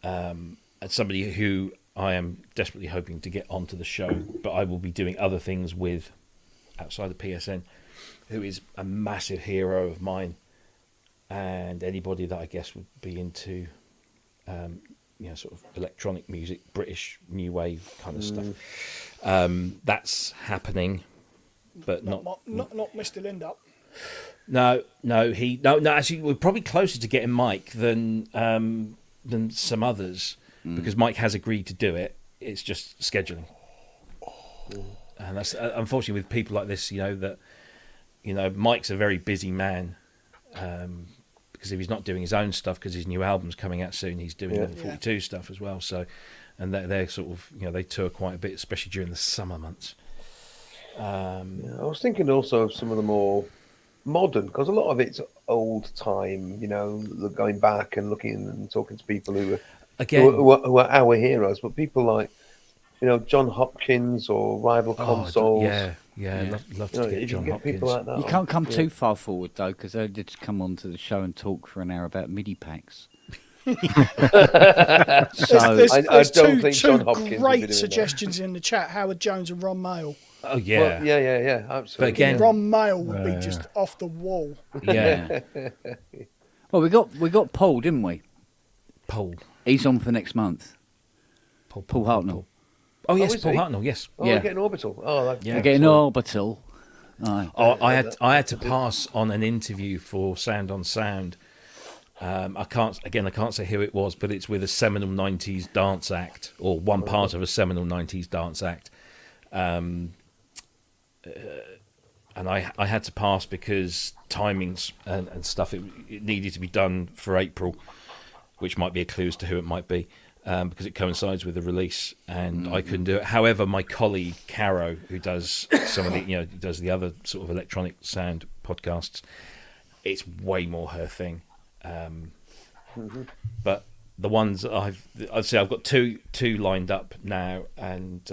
And somebody who I am desperately hoping to get onto the show, but I will be doing other things with outside the PSN, who is a massive hero of mine, and anybody that I guess would be into, sort of electronic music, British new wave kind of stuff. That's happening, but not Mr. Lindup. No. Actually, we're probably closer to getting Mike than some others, because Mike has agreed to do it. It's just scheduling, and that's unfortunately with people like this. Mike's a very busy man, because if he's not doing his own stuff, because his new album's coming out soon, he's doing Level 42 stuff as well. So, and they're sort of they tour quite a bit, especially during the summer months. I was thinking also of some of the more modern, because a lot of it's old time, going back and looking and talking to people who are our heroes, but people like, John Hopkins or Rival Consoles. Yeah. Love to get if you John can get Hopkins. people like that. You can't come too far forward, though, because they did come on to the show and talk for an hour about MIDI packs. So There's don't think two John Hopkins would be great doing suggestions in the chat: Howard Jones and Ron Mayle. Oh yeah, Well, yeah, absolutely. But again- Ron Mayle would be just off the wall. yeah. well, we got Paul, didn't we? Paul He's on for next month. Paul Hartnell. Oh yes, is Paul he? Hartnell. Yes. Oh, Yeah. we're getting Orbital. Oh, that's We're getting Orbital. Aye. Oh, I had to pass on an interview for Sound on Sound. I can't say who it was, but it's with a seminal '90s dance act, or one part of a seminal '90s dance act. And I had to pass because timings and stuff. It needed to be done for April, which might be a clue as to who it might be, because it coincides with the release, and I couldn't do it. However, my colleague Caro, who does some of the does the other sort of electronic sound podcasts, it's way more her thing. But the ones I'd say I've got two lined up now, and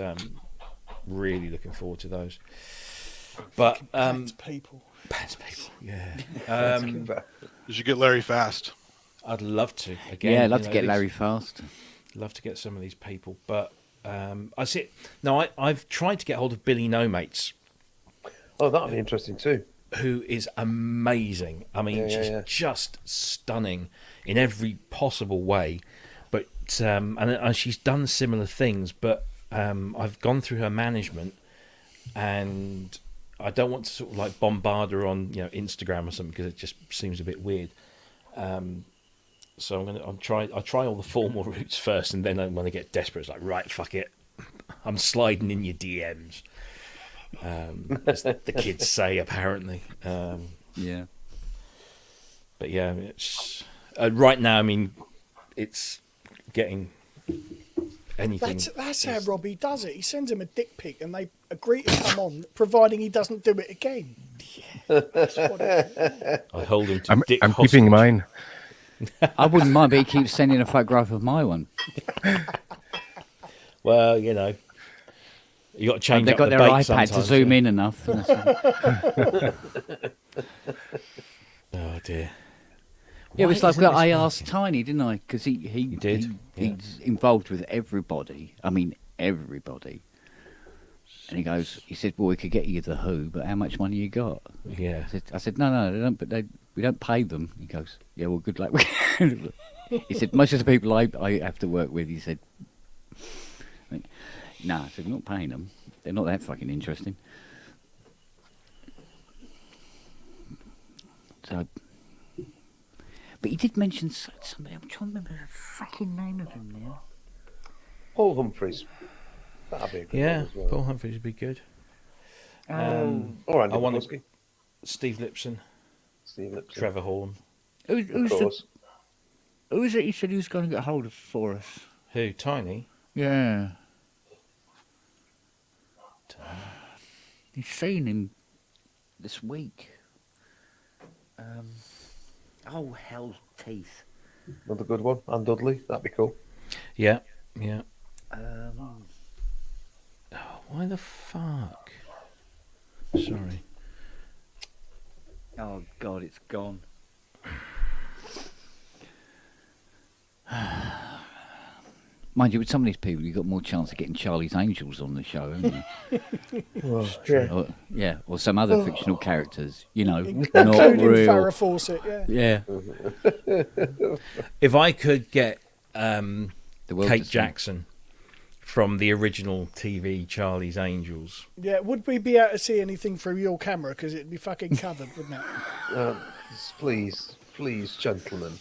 really looking forward to those. But People. Pants people, yeah. You should get Larry Fast. I'd love to again. Yeah, I'd love to get Larry Fast. Love to get some of these people, but I see. No, I've tried to get hold of Billy No Mates, Oh, that'll be interesting too. who is amazing. I mean, she's just stunning in every possible way. But and she's done similar things, but I've gone through her management, and I don't want to sort of like bombard her on Instagram or something, because it just seems a bit weird. So I'll try all the formal routes first, and then when I get desperate, it's like, right, fuck it, I'm sliding in your DMs. As the kids say, apparently. Yeah. But yeah, it's right now. I mean, it's getting anything. That's how Robbie does it. He sends him a dick pic, and they agree to come on, providing he doesn't do it again. That's what it is. I hold him to dick I'm hostage. keeping mine. I wouldn't mind, but he keeps sending a photograph of my one. Well, you got to change They've up got the their bait iPad sometimes, to zoom yeah. in enough. Oh dear. Yeah, it was Why like isn't that. this I working? asked Tiny, didn't I? Because he did, yeah. He's involved with everybody. I mean, everybody. And he said, "Well, we could get you the Who, but how much money you got?" Yeah. I said, "No, they don't. But we don't pay them." He goes, "Yeah, well, good luck." He said, "Most of the people I have to work with," he said, "No," I said, "I'm not paying them. They're not that fucking interesting." So, but he did mention somebody. I'm trying to remember the fucking name of him now. Paul Humphreys. That'd be a good Yeah, one as well. Paul Humphreys would be good. Or Andy I wanna- McCluskey. Steve Lipson. Steve Lipton, Trevor Horn. Who, of who's, the, course. who is it you said he was going to get hold of for us? Who? Tiny? Yeah. He's seen him this week. Oh, hell's teeth. Another good one. And Dudley, that'd be cool. Yeah, yeah. Um, Why the fuck? Sorry. oh, God, it's gone. Mind you, with some of these people, you've got more chance of getting Charlie's Angels on the show, haven't you? Oh, yeah. Or, yeah, or some other fictional characters, you know, not Including real. Farrah Fawcett, yeah. Yeah, If I could get the world Kate to see. Jackson from the original TV Charlie's Angels. Yeah, would we be able to see anything through your camera? Because it'd be fucking covered, wouldn't it? Please, gentlemen.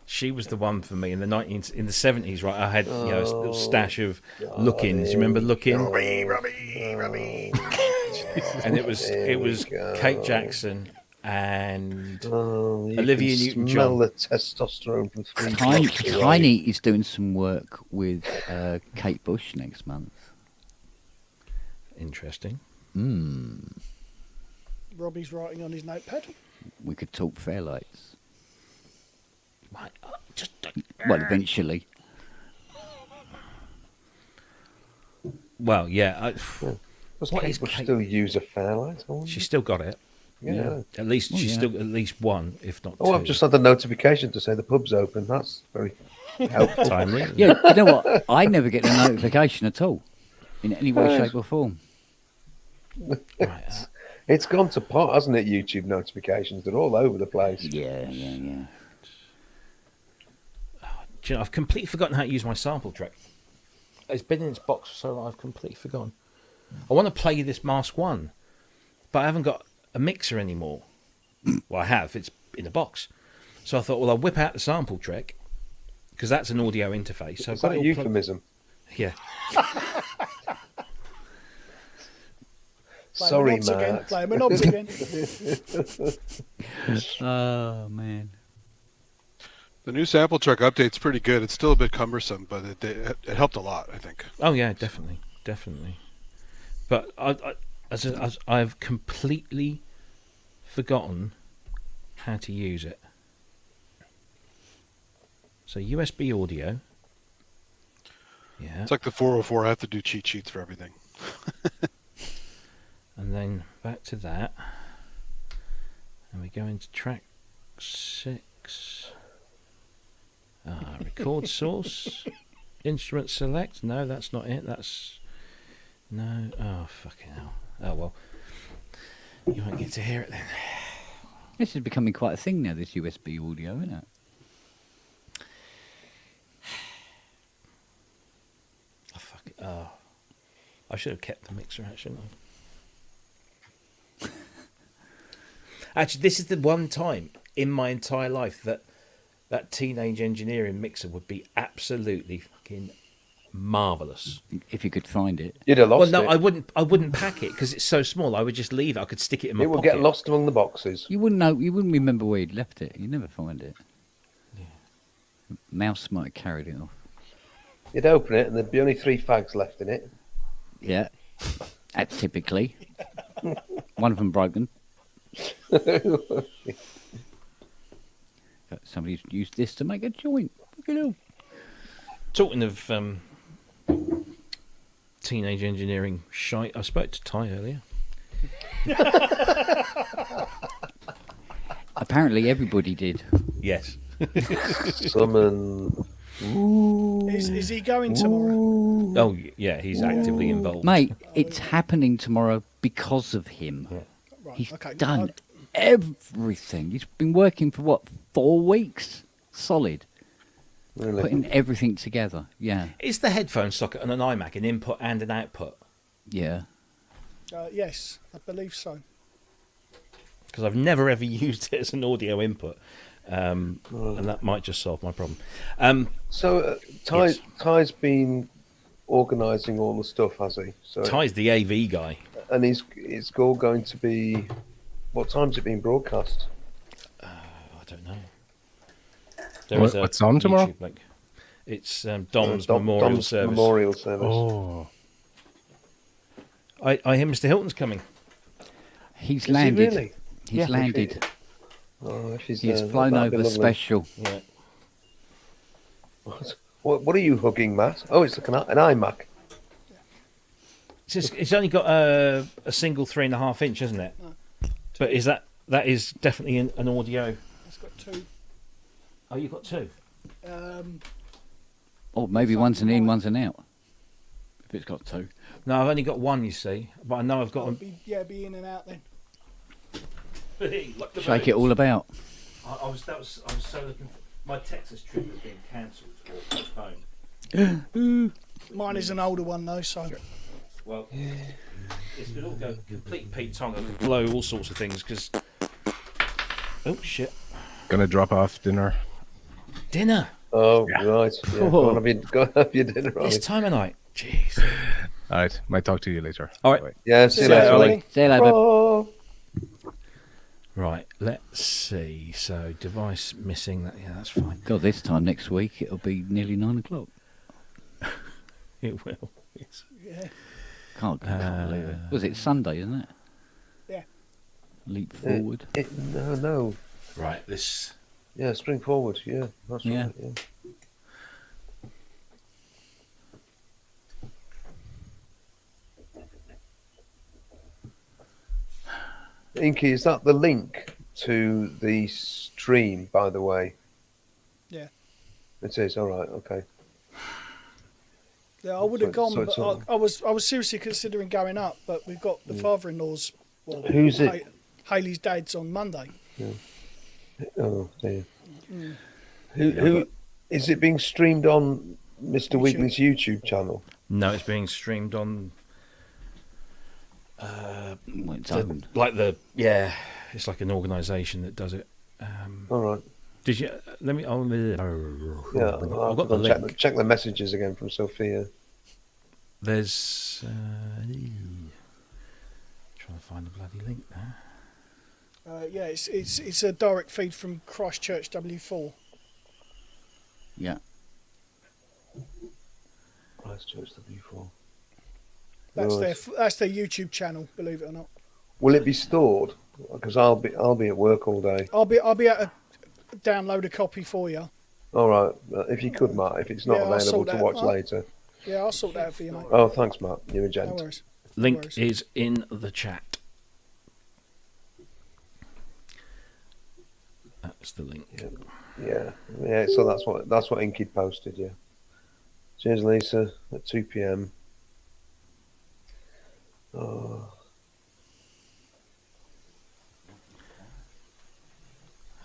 She was the one for me in the 70s, right? I had a little stash of look-ins. You remember look-in? And it was Kate Jackson and Olivia Smell Newton-John. the testosterone from 3 Tiny, blocks away. Tiny is doing some work with Kate Bush next month. Interesting. Robbie's writing on his notepad. We could talk Fairlights. Right, just Well, eventually. well, yeah. Does What Kate is Bush Kate- still use a Fairlight? She's still got it. Yeah. At least she's yeah. still at least one, if not two. Oh, I've just had the notification to say the pub's open. That's very helpful. timely. Yeah, you know what? I never get a notification at all, in any way, shape, or form. Right, It's gone to pot, hasn't it? YouTube notifications. They're all over the place. Yeah. do you know, I've completely forgotten how to use my sample track. It's been in its box for so long, I've completely forgotten. I want to play this Mask 1, but I haven't got a mixer anymore. Well, I have. It's in a box. So I thought, well, I'll whip out the sample track, because that's an audio interface. So Is I've got that a it all euphemism? Yeah. Play Sorry, my knobs again. Matt. Play my knobs again. Oh man. The new sample track update's pretty good. It's still a bit cumbersome, but it helped a lot, I think. Oh, yeah, definitely. But I've completely forgotten how to use it. So USB audio. Yeah. It's like the 404. I have to do cheat sheets for everything. And then back to that. And we go into track 6. Record source. Instrument select. No, that's not it. That's... No. Oh, fucking hell. Oh, well. You won't get to hear it then. This is becoming quite a thing now, this USB audio, isn't it? Oh, fuck it. Oh. I should have kept the mixer, actually. Actually, this is the one time in my entire life that Teenage Engineering mixer would be absolutely fucking marvellous. If you could find it. You'd have lost Well, no, it. I wouldn't pack it because it's so small. I would just leave it. I could stick it in my It will pocket. get lost among the boxes. You wouldn't know. You wouldn't remember where you'd left it. You'd never find it. Yeah. Mouse might have carried it off. You'd open it and there'd be only 3 fags left in it. Yeah. Typically. One of them broken. Somebody's used this to make a joint. Look at them. Talking of Teenage Engineering shite, I spoke to Ty earlier. Apparently, everybody did. Yes. Summon. Is he going tomorrow? Oh, yeah, he's actively involved. Mate, it's happening tomorrow because of him. Right, He's okay. done everything. He's been working for, what, 4 weeks? Solid. Really? Putting everything together. Yeah. Is the headphone socket on an iMac an input and an output? Yeah. Yes, I believe so. Because I've never ever used it as an audio input. And that might just solve my problem. So Yes. Ty's been organising all the stuff, has he? So Ty's the AV guy. and it's all going to be. What time's it being broadcast? don't know. There is a What's on tomorrow? YouTube link. It's Dom's memorial Dom's service. memorial service. Oh, I hear Mr. Hilton's coming. He's Is he landed. really? He's Yeah. landed. Oh, if he's He's there, flown that'd be over lovely. special. Yeah. What are you hugging, Matt? Oh, it's like an iMac. It's only got a single 3.5 inch, isn't it? But that is definitely an audio. It's got two. Oh, you've got two. Or maybe one's an in, one's an out. If it's got two. No, I've only got one, you see. But I know I've got Be in and out then. like the Shake it all about. I was so looking. My Texas trip has been cancelled or postponed. Mine is an older one though, so Well, it could all go complete Pete Tong and blow all sorts of things because. Oh shit! gonna drop off dinner. Dinner Oh, right. Yeah. Go and have your dinner, this Ollie. time of night. Jeez. All right, might talk to you later. All right. Bye. Yeah, see you See you later, later, Ollie. Ollie. See you later. Oh. Right. Let's see. So device missing. Yeah, that's fine. God, this time next week it'll be nearly 9 o'clock. It will. Yes. yeah. Can't believe it. Was it Sunday, isn't it? Yeah. Leap forward. No. Right. This. Yeah, spring forward. Yeah, that's Yeah. right. Yeah. Inky, is that the link to the stream, by the way? Yeah. It is, all right, okay. Yeah, I would have gone, So it's but I was seriously considering going up, but we've got the father-in-law's. Well, Who's it? Haley's dad's on Monday. Oh, dear. Who is it being streamed on Mr. YouTube. Wiggly's YouTube channel? No, it's being streamed on. Well, it's owned. Yeah, it's like an organisation that does it. All right. Did you? Let me. Yeah, I've I'll got the go link. check the messages again from Sophia. There's. Trying to find the bloody link now. Yeah, it's a direct feed from Christchurch W4. Yeah. Christchurch W4. That's Right. that's their YouTube channel. Believe it or not, Will it be stored? Because I'll be at work all day. I'll be able to download a copy for you. All right, if you could, Matt, if it's not Yeah, I'll available sort to that watch out. later. Yeah, I'll sort that out for you, mate. Oh, thanks, Matt. You're a No gent. worries. Link worries. is in the chat. That's the link. Yeah. So that's what Inky posted. Yeah. Cheers, Lisa. At 2 p.m. Oh.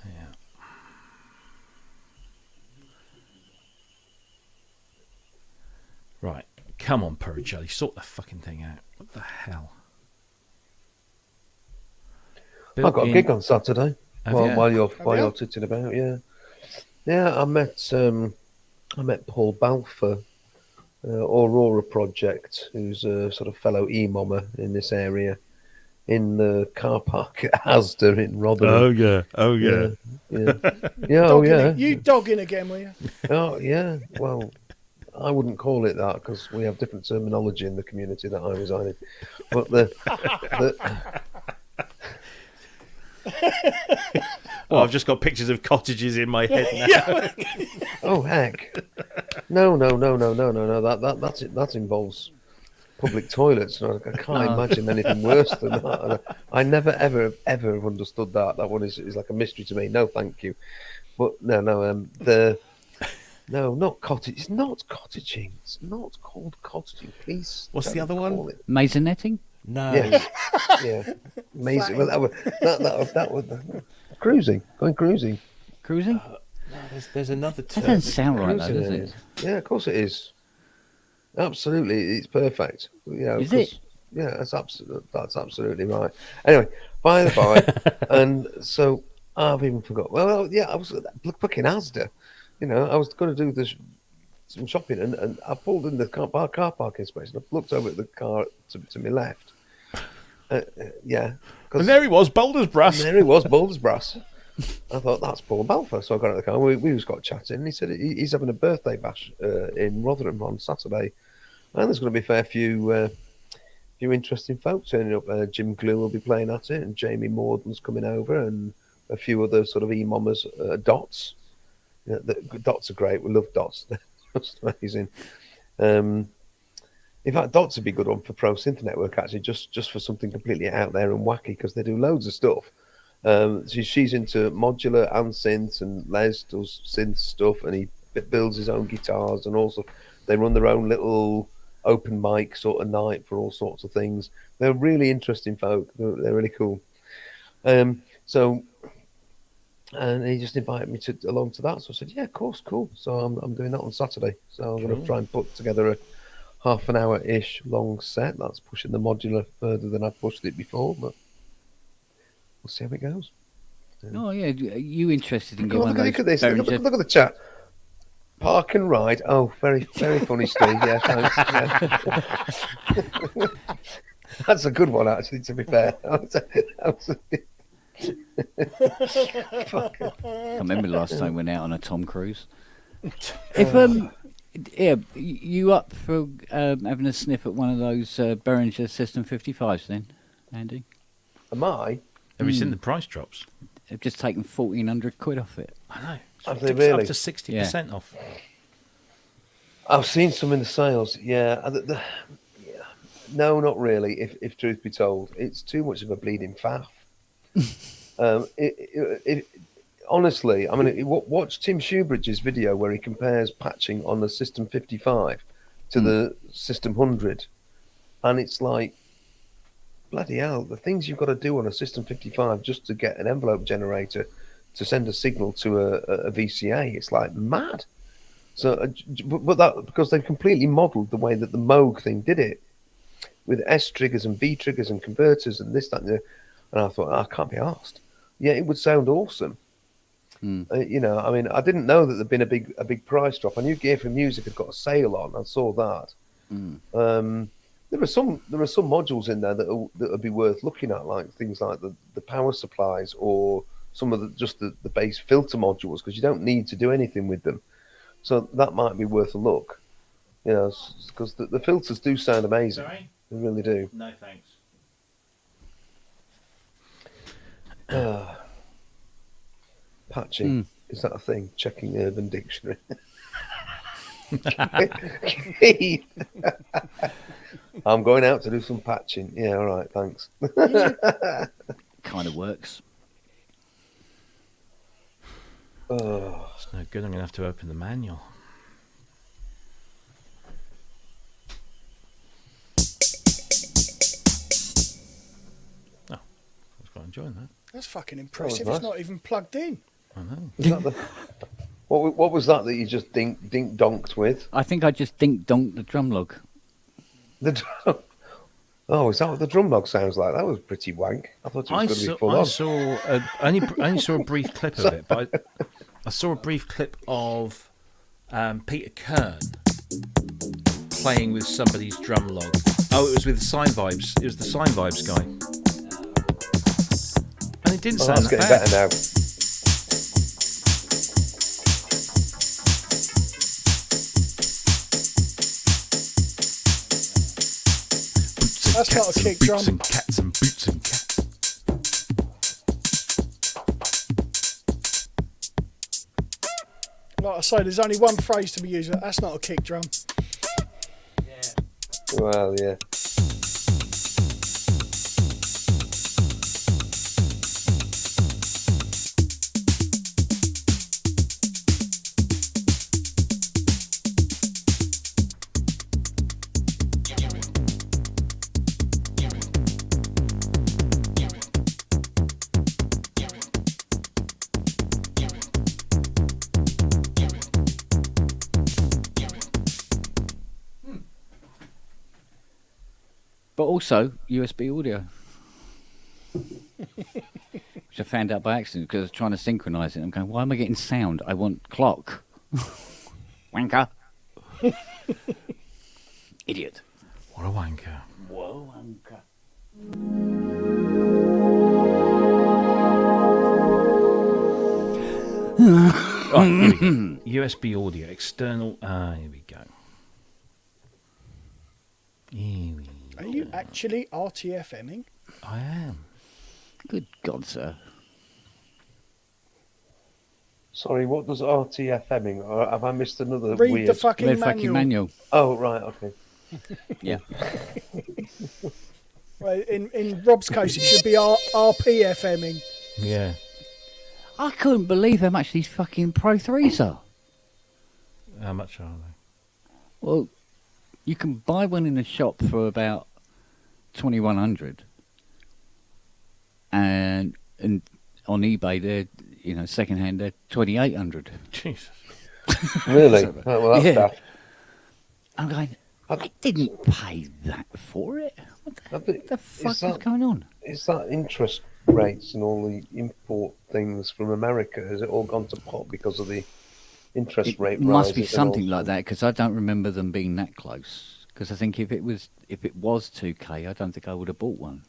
Yeah. Right. Come on, Purricelli. Sort the fucking thing out. What the hell? I've got a gig on Saturday. Have While, you? while you're Have while you? you're titting about, yeah. Yeah, I met Paul Balfour, Aurora Project, who's a sort of fellow e-mommer in this area, in the car park at Asda in Rotherham. yeah. Oh Yeah. Oh Dogging yeah. it- You dogging again, will you? Oh yeah. Well, I wouldn't call it that because we have different terminology in the community that I reside in. But Well, I've just got pictures of cottages in my head now. oh heck, no. That involves public toilets. And I can't imagine anything worse than that. And I never ever have understood that. That one is like a mystery to me. No, thank you. But no, not cottage. It's not cottaging. It's not called cottaging. Please. What's the don't other one? call it- Maisonetting? No. Yes. Yeah. Amazing. Well, that was cruising. Going cruising. Cruising? There's another That term. doesn't sound right, though, Cruising does is. it? Yeah, of course it is. Absolutely, it's perfect. Is 'cause- it? Yeah, that's absolutely right. Anyway, by the by, and so I've even forgot. Well, yeah, I was fucking Asda. I was going to do some shopping, and I pulled in the car parking space, and I looked over at the car to my left. Yeah, And there he was, bold as brass. and there he was, bold as brass. I thought, that's Paul Balfour. So I got out of the car. We just got chatting. And he said he's having a birthday bash in Rotherham on Saturday. And there's going to be a fair few interesting folk turning up. Jim Glue will be playing at it, and Jamie Morden's coming over, and a few other sort of e-mommers, Dots. Yeah, the Dots are great. We love Dots. They're just amazing. In fact, Dots would be a good one for Pro Synth Network, actually, just for something completely out there and wacky, because they do loads of stuff. She's into modular and synths, and Les does synth stuff, and he builds his own guitars, and also they run their own little open mic sort of night for all sorts of things. They're really interesting folk. They're really cool. So, and he just invited me along to that. So I said, yeah, of course, cool. So I'm doing that on Saturday. So I'm going to try and put together a half an hour-ish long set. That's pushing the modular further than I've pushed it before, but we'll see how it goes. Oh yeah, are you interested in Look, getting one look of at those? this. Look at the chat. Park and ride. Oh, very, very funny, Steve. Yeah, thanks. Yeah. That's a good one, actually, to be fair. I remember the last time we went out on a Tom Cruise. If yeah, you up for having a sniff at one of those Behringer System 55s then, Andy? Am I? Have you seen the price drops? They've just taken 1,400 quid off it. I know. Have they Up really? to 60% off. I've seen some in the sales. Yeah. Yeah. No, not really. If truth be told, it's too much of a bleeding faff. Honestly, I mean, watch Tim Shoebridge's video where he compares patching on the System 55 to the System 100, and it's like, bloody hell, the things you've got to do on a System 55 just to get an envelope generator to send a signal to a VCA, it's like mad. So, but that because they've completely modelled the way that the Moog thing did it, with S triggers and V triggers and converters and this, that, and I thought, I can't be asked. Yeah, it would sound awesome. You know, I mean, I didn't know that there'd been a big price drop. I knew Gear for Music had got a sale on. I saw that. There are some modules in there that would be worth looking at, like things like the power supplies or some of the base filter modules, because you don't need to do anything with them. So that might be worth a look. You know, because the filters do sound amazing. Sorry? They really do. No, thanks. Patching. Is that a thing? Checking Urban Dictionary. I'm going out to do some patching. Yeah, all right, thanks. Kind of works. Oh, It's no good. I'm going to have to open the manual. Oh, I was quite enjoying that. That's fucking impressive. nice. It's not even plugged in. I know. is that what was that you just dink donked with? I think I just dink-donked the drum log. The drum. Oh, is that what the drum log sounds like? That was pretty wank. I thought it was going to be full I on. only saw a brief clip of it, but I saw a brief clip of Peter Kern playing with somebody's drum log. Oh, it was with Sign Vibes. It was the Sign Vibes guy, and it didn't sound That's that getting bad. better now. That's not a kick drum. Boots and cats and boots and cats. Like I say, there's only one phrase to be used. That's not a kick drum. Well, yeah. But also USB audio. Which I found out by accident because I was trying to synchronise it. I'm going, why am I getting sound? I want clock. Wanker. Idiot. What a wanker. Whoa, wanker. Right, here we go. USB audio, external. Here we go. Here we Are you actually RTFMing? I am. Good God, sir. Sorry, what does RTFMing? Or have I missed another Read weird? the fucking Red manual. fucking manual. Oh, right, okay. Yeah. Well, in Rob's case, it should be RPFMing. Yeah. I couldn't believe how much these fucking Pro 3s are. How much are they? Well, you can buy one in the shop for about 2,100, and on eBay they're second hand they're 2,800. Jesus. Really? Oh, well, that's Yeah. daft. I'm going. I- I didn't pay that for it. What the fuck is that- going on? Is that interest rates and all the import things from America? Has it all gone to pot because of the interest It rate must be rises and something also- like that because I don't remember them being that close. Because I think if it was 2K, I don't think I would have bought one.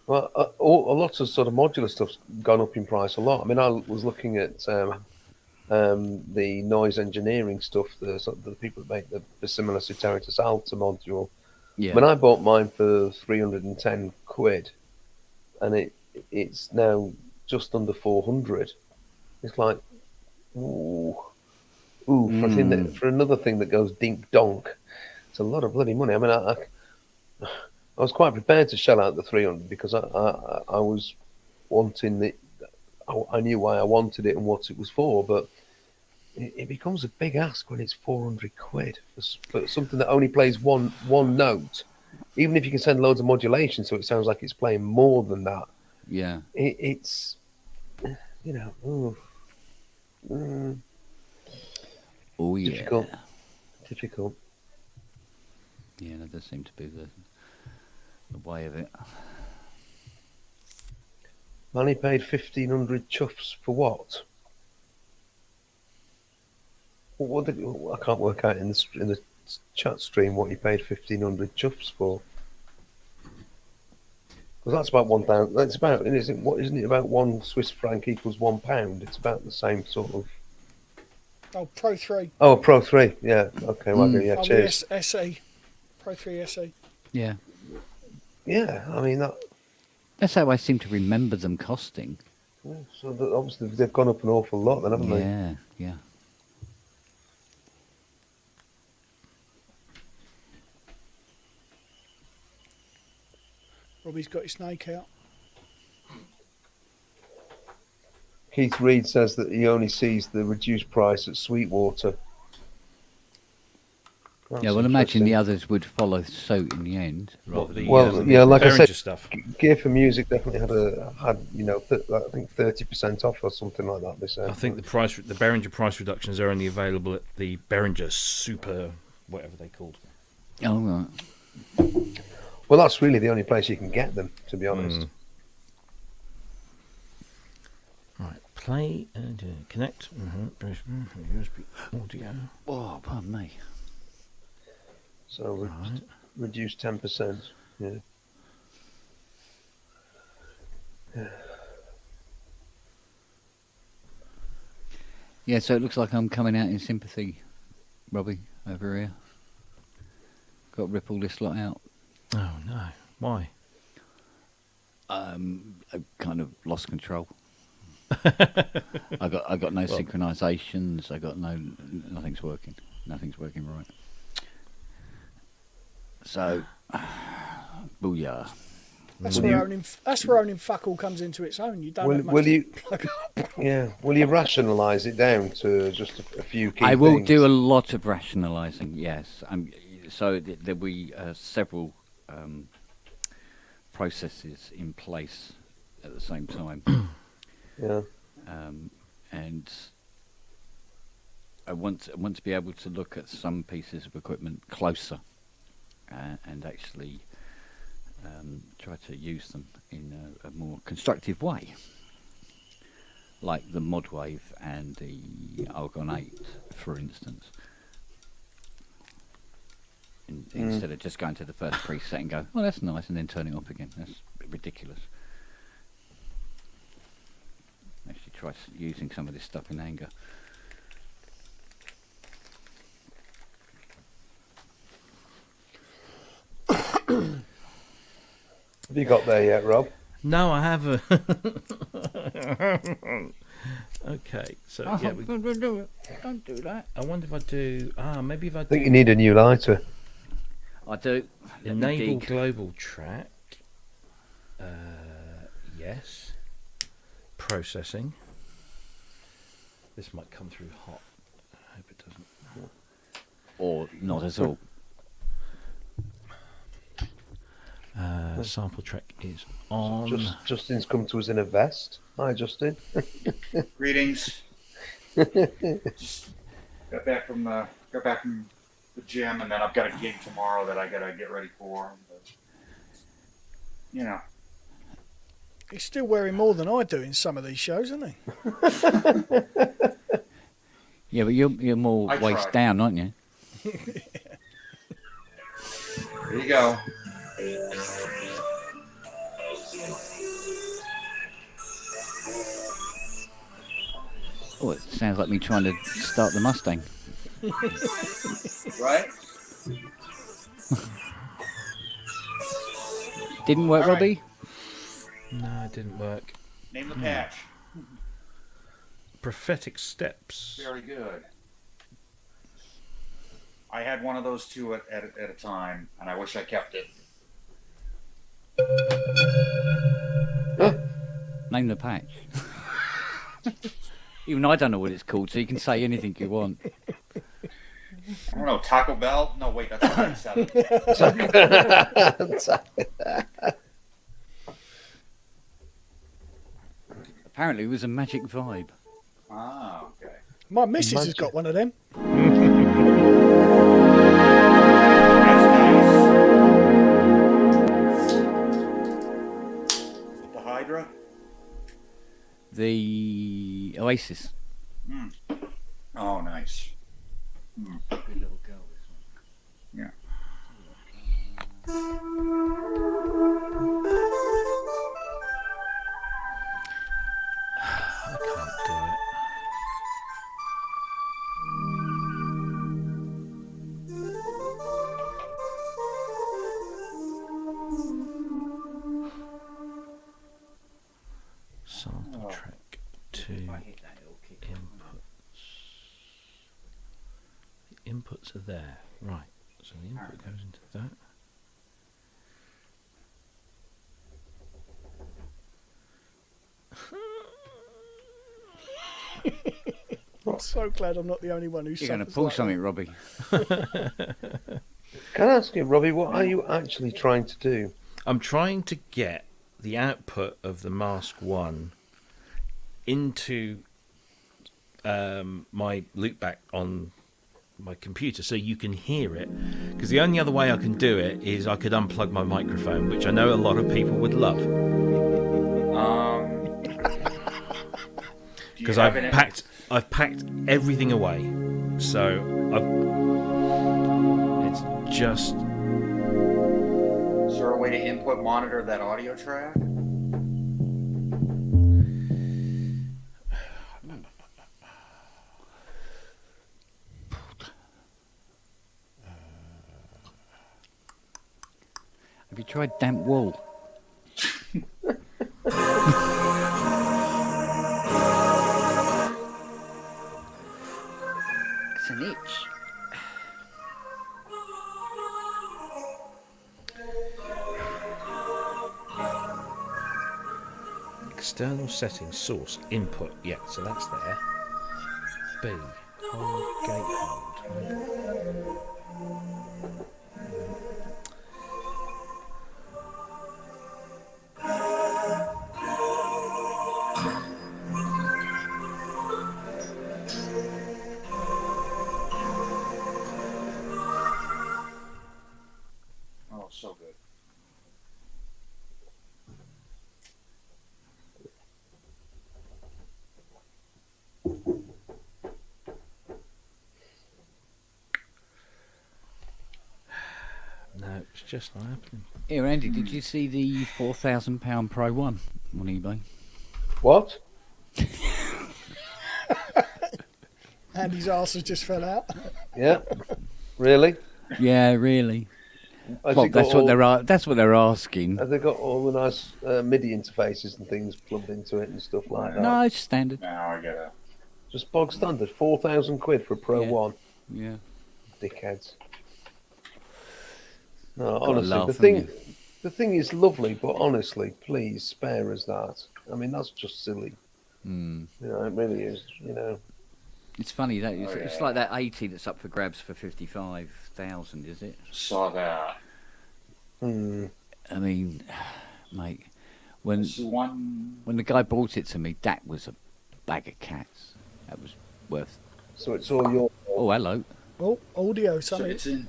Well, a lot of sort of modular stuff's gone up in price a lot. I mean, I was looking at the noise engineering stuff, the people that make the similar to Territus Alta module. Yeah. When I bought mine for 310 quid, and it's now just under 400. It's like, ooh, for another thing that goes dink donk, it's a lot of bloody money. I mean, I was quite prepared to shell out the 300 because I was wanting it. I knew why I wanted it and what it was for, but it becomes a big ask when it's 400 quid for something that only plays one note. Even if you can send loads of modulation, so it sounds like it's playing more than that. Yeah. It's Oh yeah. difficult. Yeah, that does seem to be the way of it. Manny paid 1,500 chuffs for what? I can't work out in the chat stream what he paid 1,500 chuffs for. Because that's about 1,000. That's about isn't it about 1 Swiss franc equals £1? It's about the same sort of. Oh, Pro 3. Oh, Pro 3. Yeah. Okay. Well, yeah. Oh, Cheers. the SE. Pro 3 SE. Yeah. Yeah. I mean that. That's how I seem to remember them costing. Yeah, so obviously they've gone up an awful lot, then, haven't they? Yeah, yeah. Robbie's got his snake out. Keith Reed says that he only sees the reduced price at Sweetwater. That's Yeah, well, imagine the interesting. others would follow suit in the end. What, the, yeah, like I Behringer said, stuff. Gear for Music definitely had I think 30% off or something like that. This I think the Behringer price reductions are only available at the Behringer Super, whatever they called. Oh, right. well, that's really the only place you can get them, to be honest. Right, play and connect. USB audio. Oh, pardon me. So reduce 10%. Yeah. Yeah, so it looks like I'm coming out in sympathy, Robbie, over here. Got to rip all this lot out. Oh no! Why? I kind of lost control. I got no synchronizations. I got nothing's working. Nothing's working right. So, booyah. That's where owning fuck all comes into its own. You don't have much Will to you? plug up. Yeah. Will you rationalise it down to just a few key I will things? do a lot of rationalising. Yes. So there'll be several processes in place at the same time. Yeah. And I want to be able to look at some pieces of equipment closer and actually try to use them in a more constructive way, like the Modwave and the Argon 8, for instance. Instead of just going to the first preset and go, oh, that's nice, and then turning it off again. That's a bit ridiculous. Actually try using some of this stuff in anger. Have you got there yet, Rob? No, I haven't. Okay, so yeah, Don't do that. I wonder if I do. Maybe if I I think do you need a new lighter. I do. Let me enable dig. global track. Yes. Processing. This might come through hot. I hope it doesn't. Or not at all. Sample track is on. Justin's come to us in a vest. Hi, Justin. Greetings. Just got back from the gym, and then I've got a gig tomorrow that I gotta get ready for. But, you know, He's still wearing more than I do in some of these shows, isn't he? Yeah, but you're more I waist tried. down, aren't you? here you go. Oh, it sounds like me trying to start the Mustang. Right? Didn't work, All right. Robbie? No, it didn't work. Name the patch. Prophetic steps. Very good. I had one of those two at a time, and I wish I kept it. Name the patch. Even I don't know what it's called, so you can say anything you want. I don't know, Taco Bell? No, wait, that's 27. Apparently, it was a magic vibe. Ah, okay. My missus has got one of them. That's nice. With the Hydra? The Oasis. Oh, nice. Good little girl, this one. Yeah. I can't do it. Sample track to inputs. The inputs are there. Right. So the input goes into that. I'm so glad I'm not the only one who You're going to suffers pull like something, Robbie. Can I ask you, Robbie, what are you actually trying to do? I'm trying to get the output of the Mask 1 into my loopback on my computer so you can hear it. Because the only other way I can do it is I could unplug my microphone, which I know a lot of people would love. Because I've packed everything away. So it's just... Is there a way to input monitor that audio track? Have you tried damp wool? It's an itch. External settings, source, input. Yeah, so that's there. B, hold, gate hold. Oh, so good. No, it's just not happening. Here, Andy, did you see the £4,000 Pro 1 on eBay? What? Andy's arse has just fell out. Yeah, really? Yeah, really. Has Well, it got that's what they're asking. Have they got all the nice MIDI interfaces and things plugged into it and stuff like that? No, it's standard. Now I gotta. Just bog standard, 4,000 quid for a Pro Yeah. 1. Yeah. Dickheads. No, Gotta honestly, laugh, the thing is lovely, but honestly, please spare us that. I mean, that's just silly. Mm. You know, it really is. You know, It's funny that it's, Oh, it's yeah. like that 80 that's up for grabs for 55,000, is it? Saw that. I mean, mate, when This is one. the guy brought it to me, that was a bag of cats. That was worth. so it's all your. Oh, hello. Oh, audio, So something. it's in.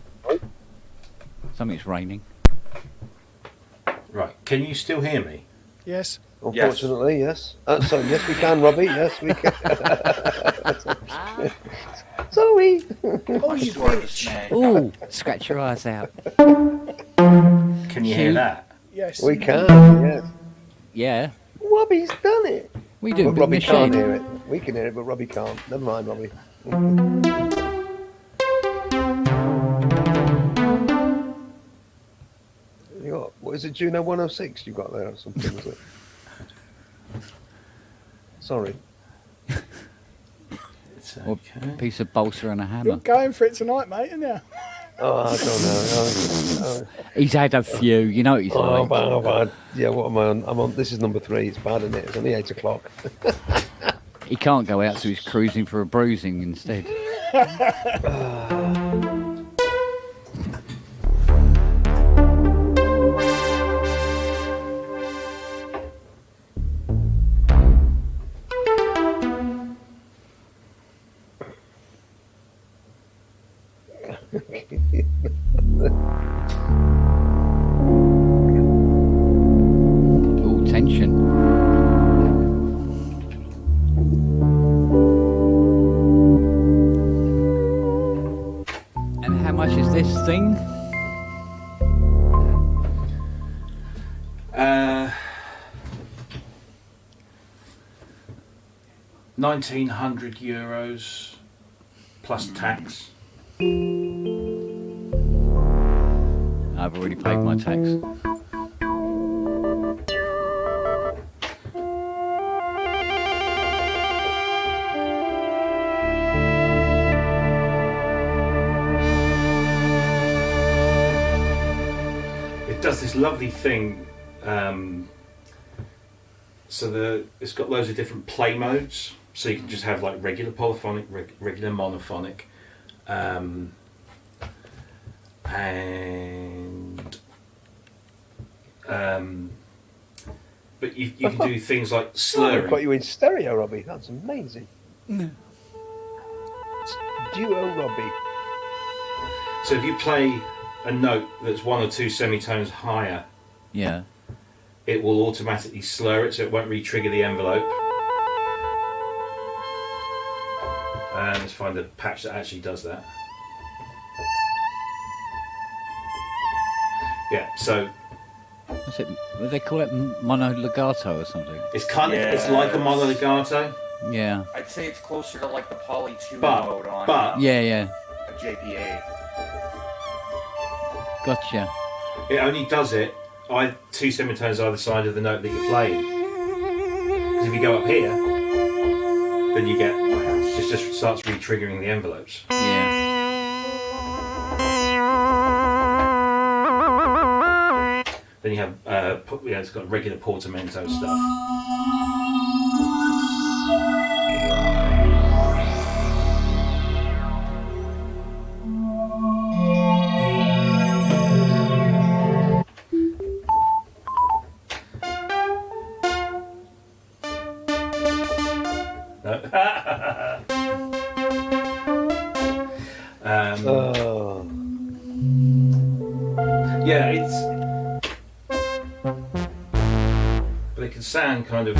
Something's raining. Right. Can you still hear me? Yes. Unfortunately, yes. So yes, we can, Robbie. Yes, we can. Sorry. Oh, you Sort of bitch. snake. Oh, scratch your eyes out. Can you hear See? that? Yes. We can. Yes. Yeah, Robbie's done it. we do. But Big Robbie machine. can't hear it. We can hear it, but Robbie can't. Never mind, Robbie. You got, what is it, Juno 106 you got there or something, is it? Sorry. It's Or a piece of balsa and a You're hammer. going for it tonight, mate, aren't you? Oh, I don't know. He's had a few. You know what he's Oh, like. bad. Yeah, what am I on? I'm on. This is number 3. It's bad, isn't it? It's only 8 o'clock. He can't go out, so he's cruising for a bruising instead. Oh, tension. And how much is this thing? Uh, 1,900 euros plus tax. I've already paid my tax. It does this lovely thing. It's got loads of different play modes, so you can just have like regular polyphonic, regular monophonic, but you can do things like I've got slurring. you in stereo, Robbie. That's amazing. It's duo, Robbie. So if you play a note that's 1 or 2 semitones higher, Yeah. it will automatically slur it, so it won't re-trigger the envelope. Let's find a patch that actually does that. Yeah, so What's it? What do they call it? Mono legato or something? it's kind of it's like a mono legato, Yeah. I'd say it's closer to like the Poly 2 but mode on Yeah, yeah. a JP8. Gotcha. it only does it 2 semitones either side of the note that you're playing. Because if you go up here, then you get it just starts re-triggering the envelopes. Yeah. Then you have it's got regular portamento stuff. Oh. Yeah, but it can sound kind of.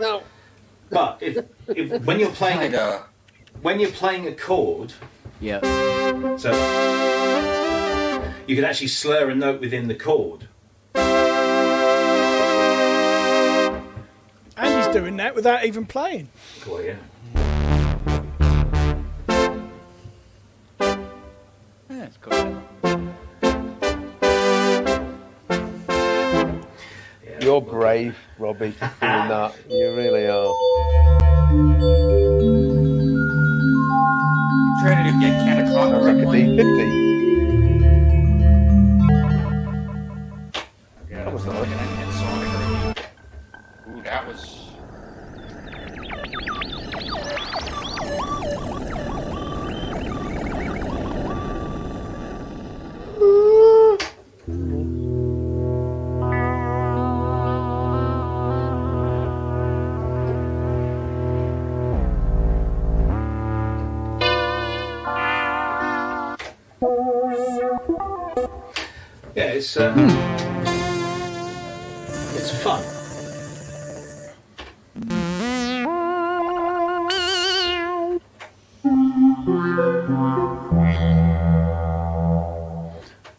No. But if when you're playing Kinda. when you're playing a chord, Yeah. so you could actually slur a note within the chord. Andy's doing that without even playing. Cool, yeah. Yeah, it's got Yeah, You're brave, Robbie, doing that. You really are. Trying to get Ken a Sounds like a clock. D50. Yeah, That was so nice. looking at Sonic early. Ooh, that was. Yeah, it's fun.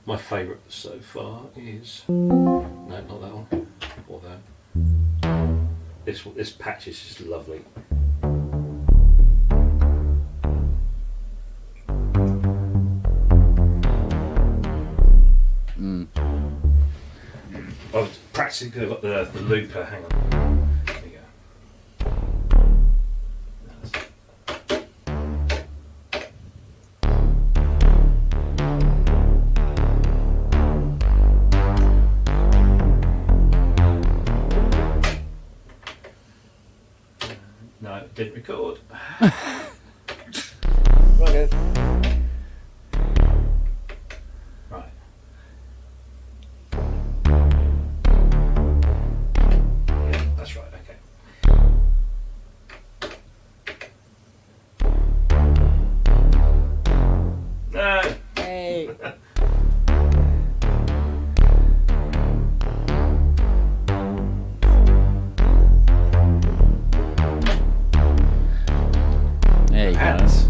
My favourite so far is no, not that one, or that. This patch is just lovely. I was practically got the looper. Hang on. There you go. No, it didn't record. Right, guys. Right. Yeah, that's right. Okay. No. Hey. There you go. Hands.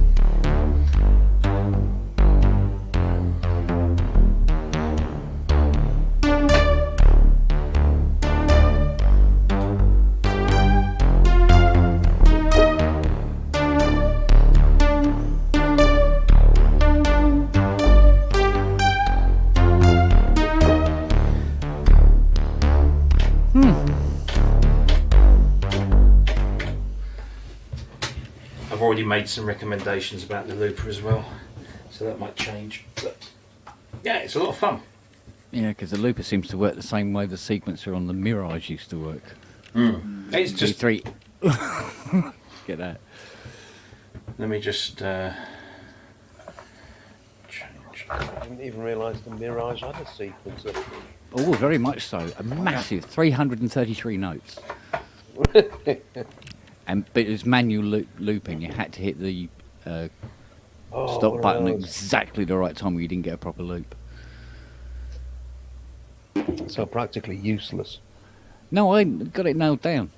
I've already made some recommendations about the looper as well, so that might change. But yeah, it's a lot of fun. Yeah, because the looper seems to work the same way the sequencer on the Mirage used to work. It's just. G3. Get that. Let me just change. I didn't even realise the Mirage had a sequencer. Oh, very much so. A massive 333 notes. But it was manual looping. You had to hit the Oh, stop one of button at those. exactly the right time where you didn't get a proper loop. So practically useless. No, I got it nailed down.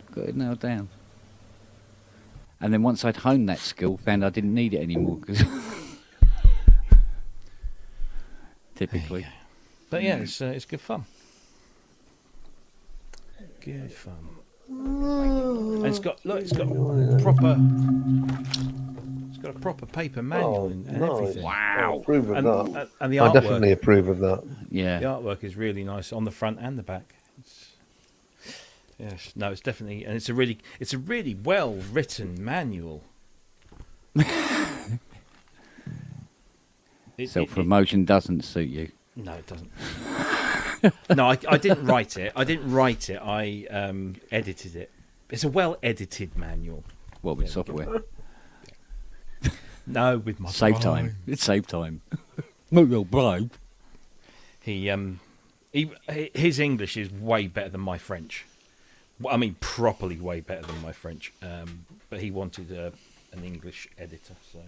And then once I'd honed that skill, found I didn't need it anymore. Cause typically. But yeah, it's good fun. Good fun. And it's got a proper paper manual and nice. everything. I approve of And, that. and the I artwork, definitely approve of that. the Yeah. artwork is really nice on the front and the back. Yes, no, it's definitely, and it's a really well written manual. Self-promotion doesn't suit you. No, it doesn't. No, I didn't write it. I edited it. It's a well edited manual. What with software? No, with my Save brain. time. It saved time. No, your brain. His English is way better than my French. Well, I mean, properly way better than my French. But he wanted an English editor, so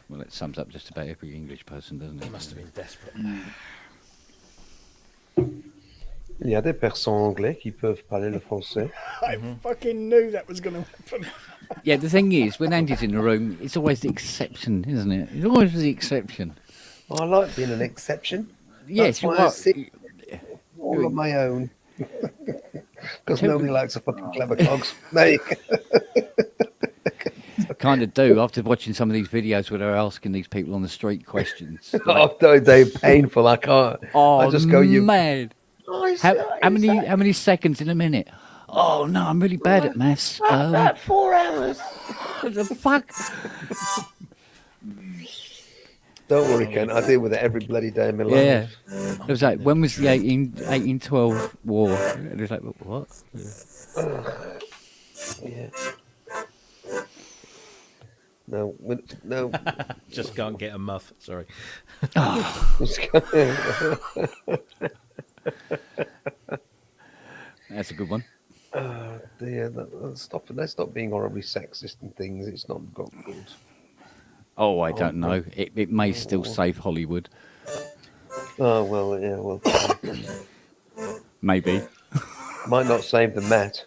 Well, that sums up just about every English person, doesn't it? he must have been desperate. Il y a des personnes anglais qui peuvent parler le français. I fucking knew that was going to happen. Yeah, the thing is, when Andy's in the room, it's always the exception, isn't it? It's always the exception. I like being an exception. yes, That's why I sit all on my own. Because nobody likes a fucking clever cogs. There you go. kind of do after watching some of these videos where they're asking these people on the street questions. Like, Oh, they're painful. I can't. I oh just go, you. man, Nice, how many seconds in a minute? Oh no, I'm really bad at maths. 4 hours. What the fuck? Don't worry, Ken. I deal with it every bloody day in my Yeah. life. It was like, when was the 1812 war? And it was like, what? Yeah. No, no. Just can't get a muff. Sorry. That's a good one. Let's stop being horribly sexist and things. It's not got good. Oh, I don't know. It may still save Hollywood. Oh well, yeah, well, Maybe. might not save the Met.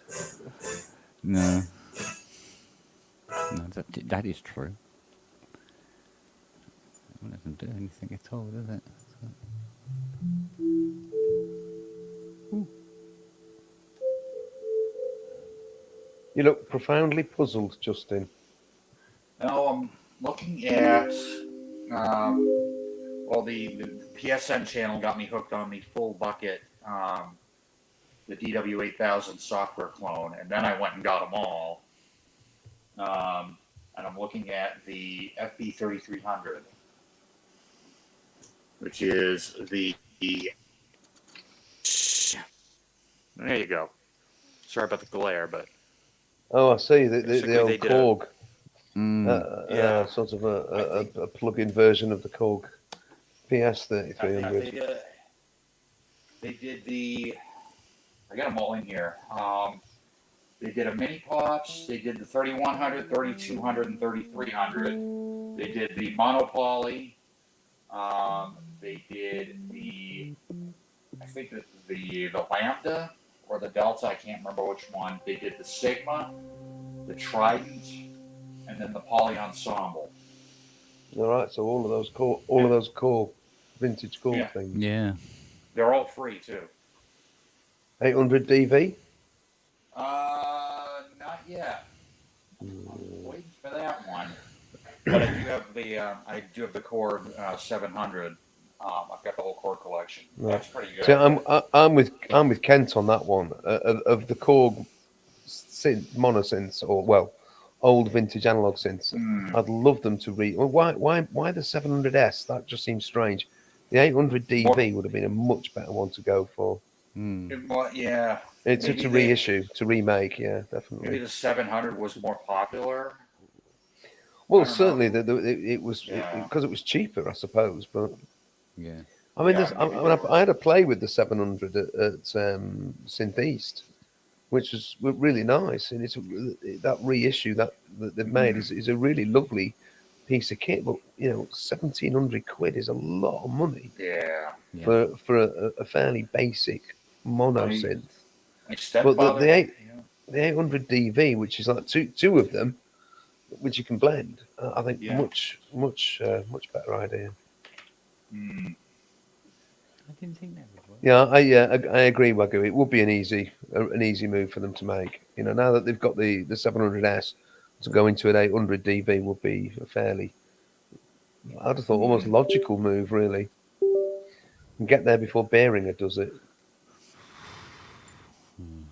No. No, that is true. It doesn't do anything at all, does it? You look profoundly puzzled, Justin. No, I'm looking at. Well, the PSN channel got me hooked on the full bucket, the DW8000 software clone, and then I went and got them all. And I'm looking at the FB3300, which is the. There you go. Sorry about the glare, but. Oh, I see. The Basically, old they did Korg. Yeah. Sort of a plug-in version of the Korg PS3300. They did the. I got them all in here. They did a mini pops. They did the 3100, 3200, and 3300. They did the monopoly. They did the. I think that the Lambda or the Delta. I can't remember which one. They did the Sigma, the Trident, and then the Poly Ensemble. All right, so all of those Korg, vintage Korg Yeah. things. Yeah. They're all free too. 800 DV. Not yet. I'm waiting for that one. But I do have the Core 700. I've got the whole Core collection. That's pretty good. See, I'm with Kent on that one. Of the Korg monosynths, or old vintage analog synths. I'd love them to Well, why the 700S? That just seems strange. The 800 DV would have been a much better one to go for. Yeah. It's a reissue, to remake. Yeah, definitely. Maybe the 700 was more popular. Well, certainly it was because it was cheaper, I suppose. But Yeah. I mean, I had a play with the 700 at Synth East, which was really nice, and that reissue that they've made is a really lovely piece of kit. But 1,700 quid is a lot of money for a fairly basic mono synth. But the 800 DV, which is like two of them, which you can blend, I think much better idea. I didn't think that would work. Yeah, I agree, Wagyu. It would be an easy move for them to make. Now that they've got the 700S, to go into an 800 DV would be a fairly, I'd have thought, almost logical move, really. And get there before Behringer does it.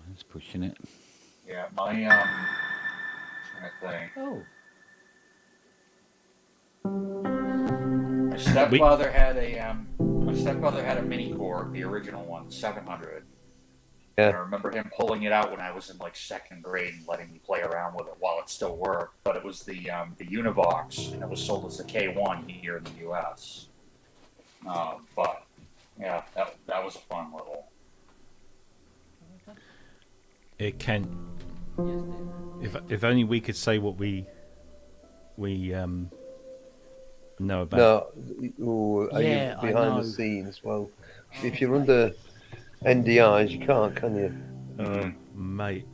That's pushing it. Yeah, my trying to think. Oh. My stepfather had a mini Core, the original one, 700. Yeah. And I remember him pulling it out when I was in like second grade and letting me play around with it while it still worked. But it was the Univox, and it was sold as the K1 here in the U.S. But yeah, that was a fun little. It can. If only we could say what we know about. No, are Yeah, you I behind know. the scenes? Well, if you're under NDIs, you can't, can you? Mate.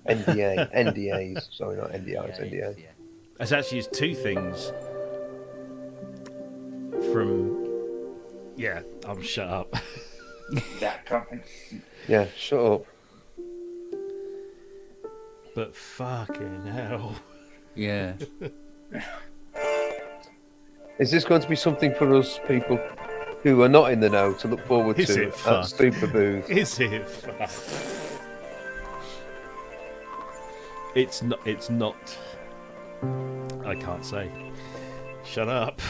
NDAs. Sorry, not NDIs. NDA. Yeah. It's actually two things from Yeah, I'm shut up. That company. Yeah, shut up. But fucking hell. Yeah. Is this going to be something for us people who are not in the know to look forward Is to it at fun? Super Booth? Is it fun? It's not. It's not. I can't say. Shut up.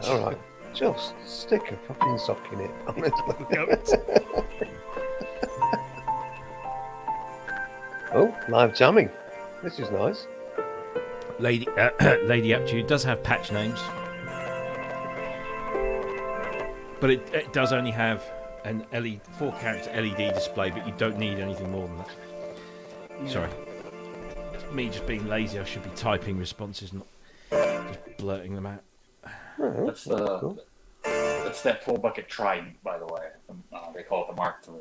All right, just stick a fucking sock in it, honestly. Oh, live jamming. This is nice. Lady Aptitude does have patch names, but it does only have an LED 4-character LED display. But you don't need anything more than that. Sorry, it's me just being lazy. I should be typing responses, not just blurting them out. Oh, That's cool. that's that full bucket trident, by the way. They call it the Mark III.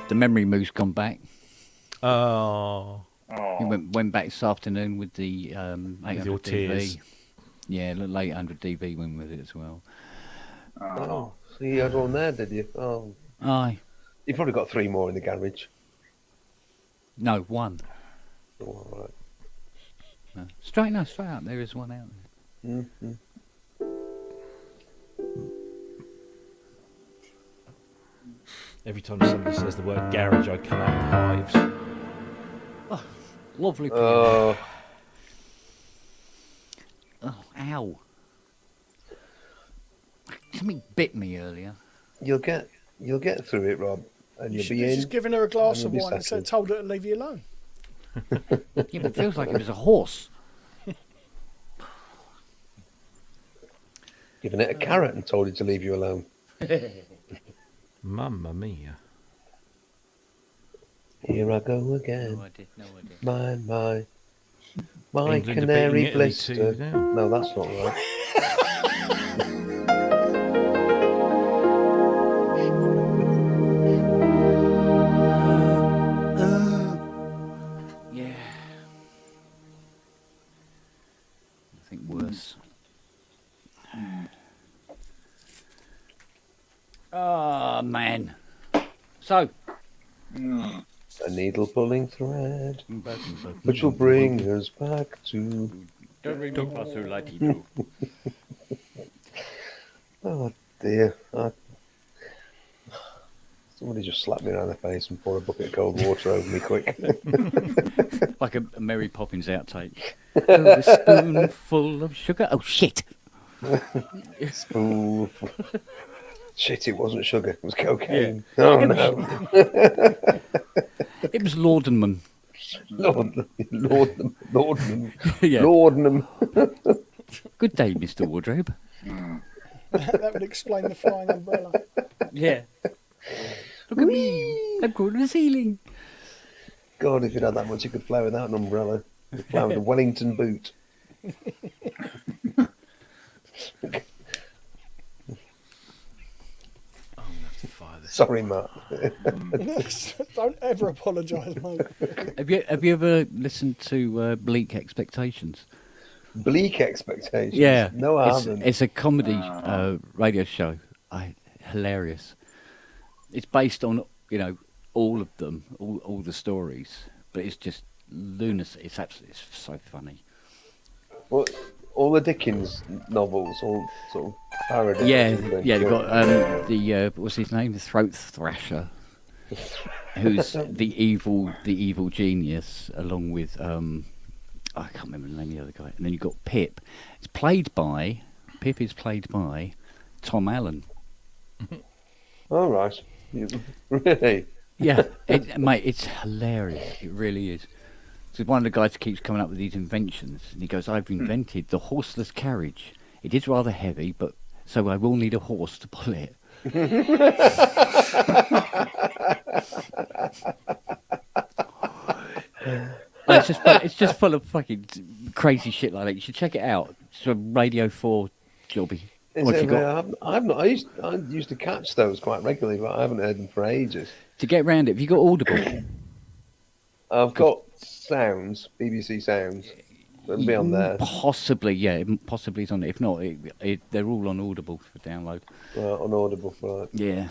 The memory move's gone back. Oh, Oh, He went back this afternoon with the 800 your DV. tears. Yeah, the 800 DV went with it as well. Oh, so you had one there, did you? Oh, Aye. you probably got 3 more in the garage. No, one. Oh, all right. No. Straight up. There is one out there. Mm-hmm. every time somebody says the word garage, I come out in hives. Lovely piano. Oh, Oh, ow. Something bit me earlier. you'll get through it, Rob, and You you'll should be have in. just given her a glass and of you'll be wine and settled. told her to leave you alone. Yeah, but it feels like it was a horse. Given it a carrot and told it to leave you alone. Mamma mia. Here I go again. No, I did. My England are canary beating Italy blister. 2-0. No, that's not right. Yeah. I think worse. Oh, man. So. A needle pulling thread, which will bring us back to. Oh dear! Somebody just slapped me around the face and poured a bucket of cold water over me quick. Like a Mary Poppins outtake. Oh, a spoonful of sugar. Oh, shit. Ooh. Shit! It wasn't sugar; it was cocaine. Oh no! It was Laudanum. Laudanum. Yeah. Laudanum. Good day, Mr. Wardrobe. That would explain the flying umbrella. Yeah. Look at me. I'm going to the ceiling. God, if you'd had that much, you could fly without an umbrella. You could fly with a Wellington boot. Sorry, Matt. Don't ever apologise, mate. Have you ever listened to Bleak Expectations? Bleak expectations. Yeah. No, I it's, haven't. it's a comedy radio show. Hilarious. It's based on, all of them, all the stories, but it's just lunacy. It's so funny. Well, all the Dickens novels, all sort of parodies. Yeah, isn't they? yeah. They've got the what's his name, the Throat Thrasher, who's the evil genius, along with I can't remember the name of the other guy. And then you've got Pip. Pip is played by Tom Allen. All right. Really? Yeah, mate, it's hilarious. It really is. So one of the guys keeps coming up with these inventions, and he goes, "I've invented the horseless carriage. It is rather heavy, but so I will need a horse to pull it." It's just full of fucking crazy shit like that. You should check it out. It's a Radio 4 jobby. Is What it, you got? I've not. I used to catch those quite regularly, but I haven't heard them for ages. To get round it, have you got Audible? I've got Sounds, BBC Sounds. It'll be on there. Possibly, yeah. Possibly it's on it. If not, they're all on Audible for download. On Audible, right. Yeah.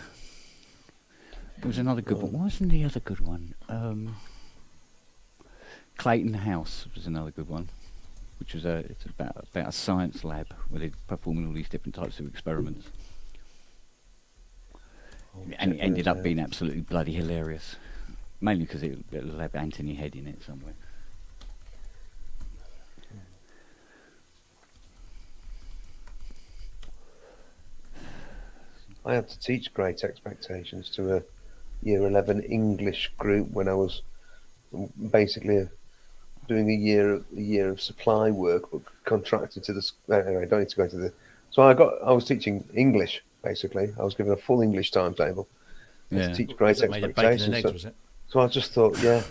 There was another good one. What wasn't the other good one? Clayton House was another good one, which was it's about a science lab where they're performing all these different types of experiments. And it ended up being absolutely bloody hilarious. Mainly because it'll have Anthony Head in it somewhere. I had to teach Great Expectations to a Year 11 English group when I was basically doing a year of supply work, but contracted to the. Anyway, I don't need to go into the. So I was teaching English basically. I was given a full English timetable to teach Great Was it made of bacon and Expectations. eggs, was it? So I just thought, yeah,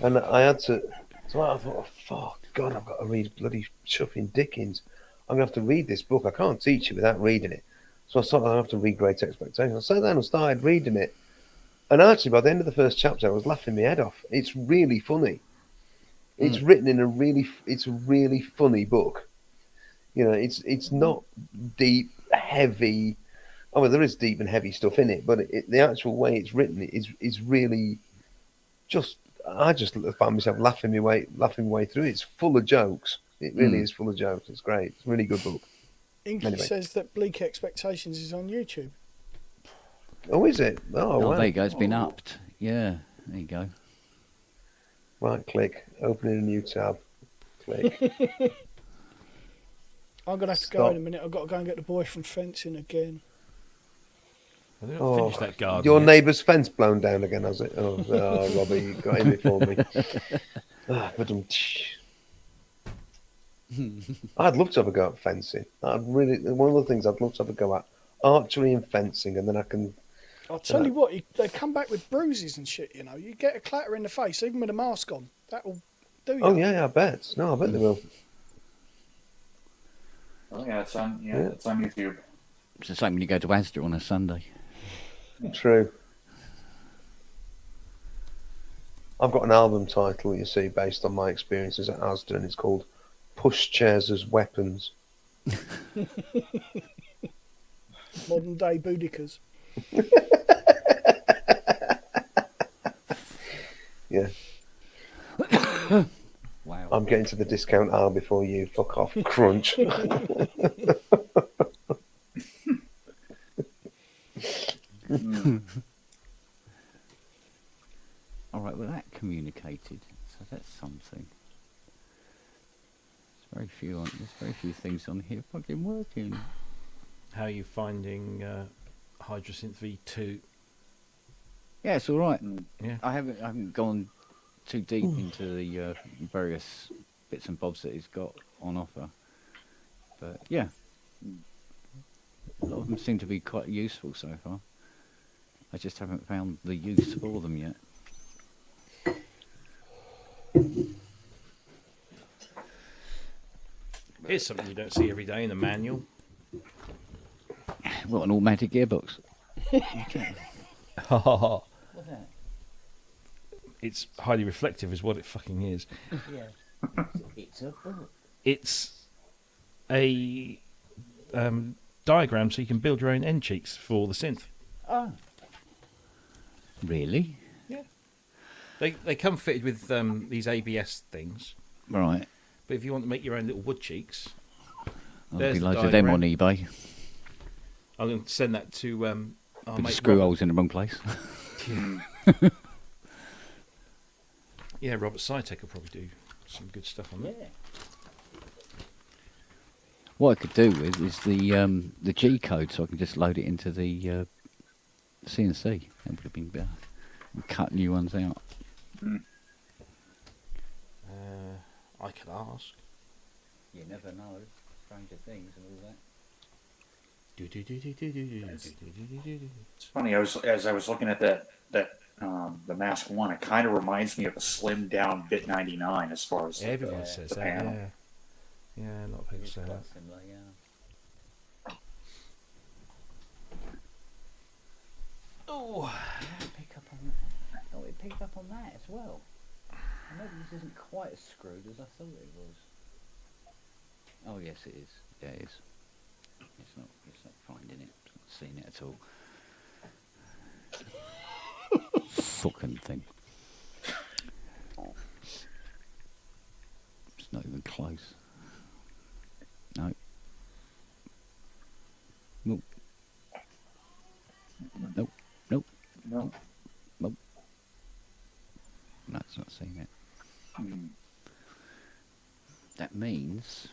and I had to. So I thought, oh, fuck, God, I've got to read bloody chuffing Dickens. I'm gonna have to read this book. I can't teach it without reading it. So I thought I have to read Great Expectations. I sat down and started reading it, and actually by the end of the first chapter, I was laughing my head off. It's really funny. It's written in it's a really funny book. You know, it's not deep, heavy. Oh, well, there is deep and heavy stuff in it, but the actual way it's written is really just. I just found myself laughing my way through it. It's full of jokes. It really is full of jokes. It's great. It's a really good book. Inky Anyway. says that Bleak Expectations is on YouTube. Oh, is it? Oh, wow. There you go. It's been upped. Yeah, there you go. Right, click. Opening a new tab. Click. I'm going to have to go in a minute. I've got to go and get the boy from fencing again. I didn't finish that garden. Your yet. neighbour's fence blown down again, has it? Oh, Robbie, you got in before me. I'd love to have a go at fencing. One of the things I'd love to have a go at archery and fencing, and then I can. I'll tell you what, they come back with bruises and shit, you know. You get a clatter in the face, even with a mask on. That'll do you. Oh yeah, I bet. No, I bet they will. Oh yeah, it's on. Yeah, it's on YouTube. It's the same when you go to Asda on a Sunday. True. I've got an album title, you see, based on my experiences at Asda, and it's called "Pushchairs as Weapons." Modern day Boudikas. Yeah. Wow. I'm getting to the discount aisle before you. Fuck off, crunch. All right, well, that communicated, so that's something. There's very few things on here fucking working. How are you finding Hydrosynth V2? Yeah, it's all right. Yeah. I haven't gone too deep into the various bits and bobs that he's got on offer, but yeah, a lot of them seem to be quite useful so far. I just haven't found the use for them yet. Here's something you don't see every day in the manual. What, an automatic gearbox? What's that? It's highly reflective, is what it fucking is. Yeah. It's a book. It's a diagram so you can build your own end cheeks for the synth. Oh. Really? Yeah. They come fitted with these ABS things. Right. But if you want to make your own little wood cheeks, There'll be the loads of them on diagram. eBay. I'm going to send that to our Put the mate screw Robert. holes in the wrong place. Yeah, Robert Sytek will probably do some good stuff on that. What I could do is the G code, so I can just load it into the CNC. That would have been better. And cut new ones out. I could ask. You never know. Stranger things and all that. It's funny. As I was looking at that the Mask One, it kind of reminds me of a slimmed down Bit 99 as far as Everyone says the that. panel. Yeah. Yeah, a lot of people say that. Similar, yeah. Oh, Pick up on that. Oh, it picked up on that as well. Maybe this isn't quite as screwed as I thought it was. Oh yes, it is. Yeah, it is. It's not. It's not finding it. It's not seeing it at all. Fucking thing. It's not even close. No. Nope. Nope. Nope. No. Nope. No, it's not seeing it. Hmm. That means,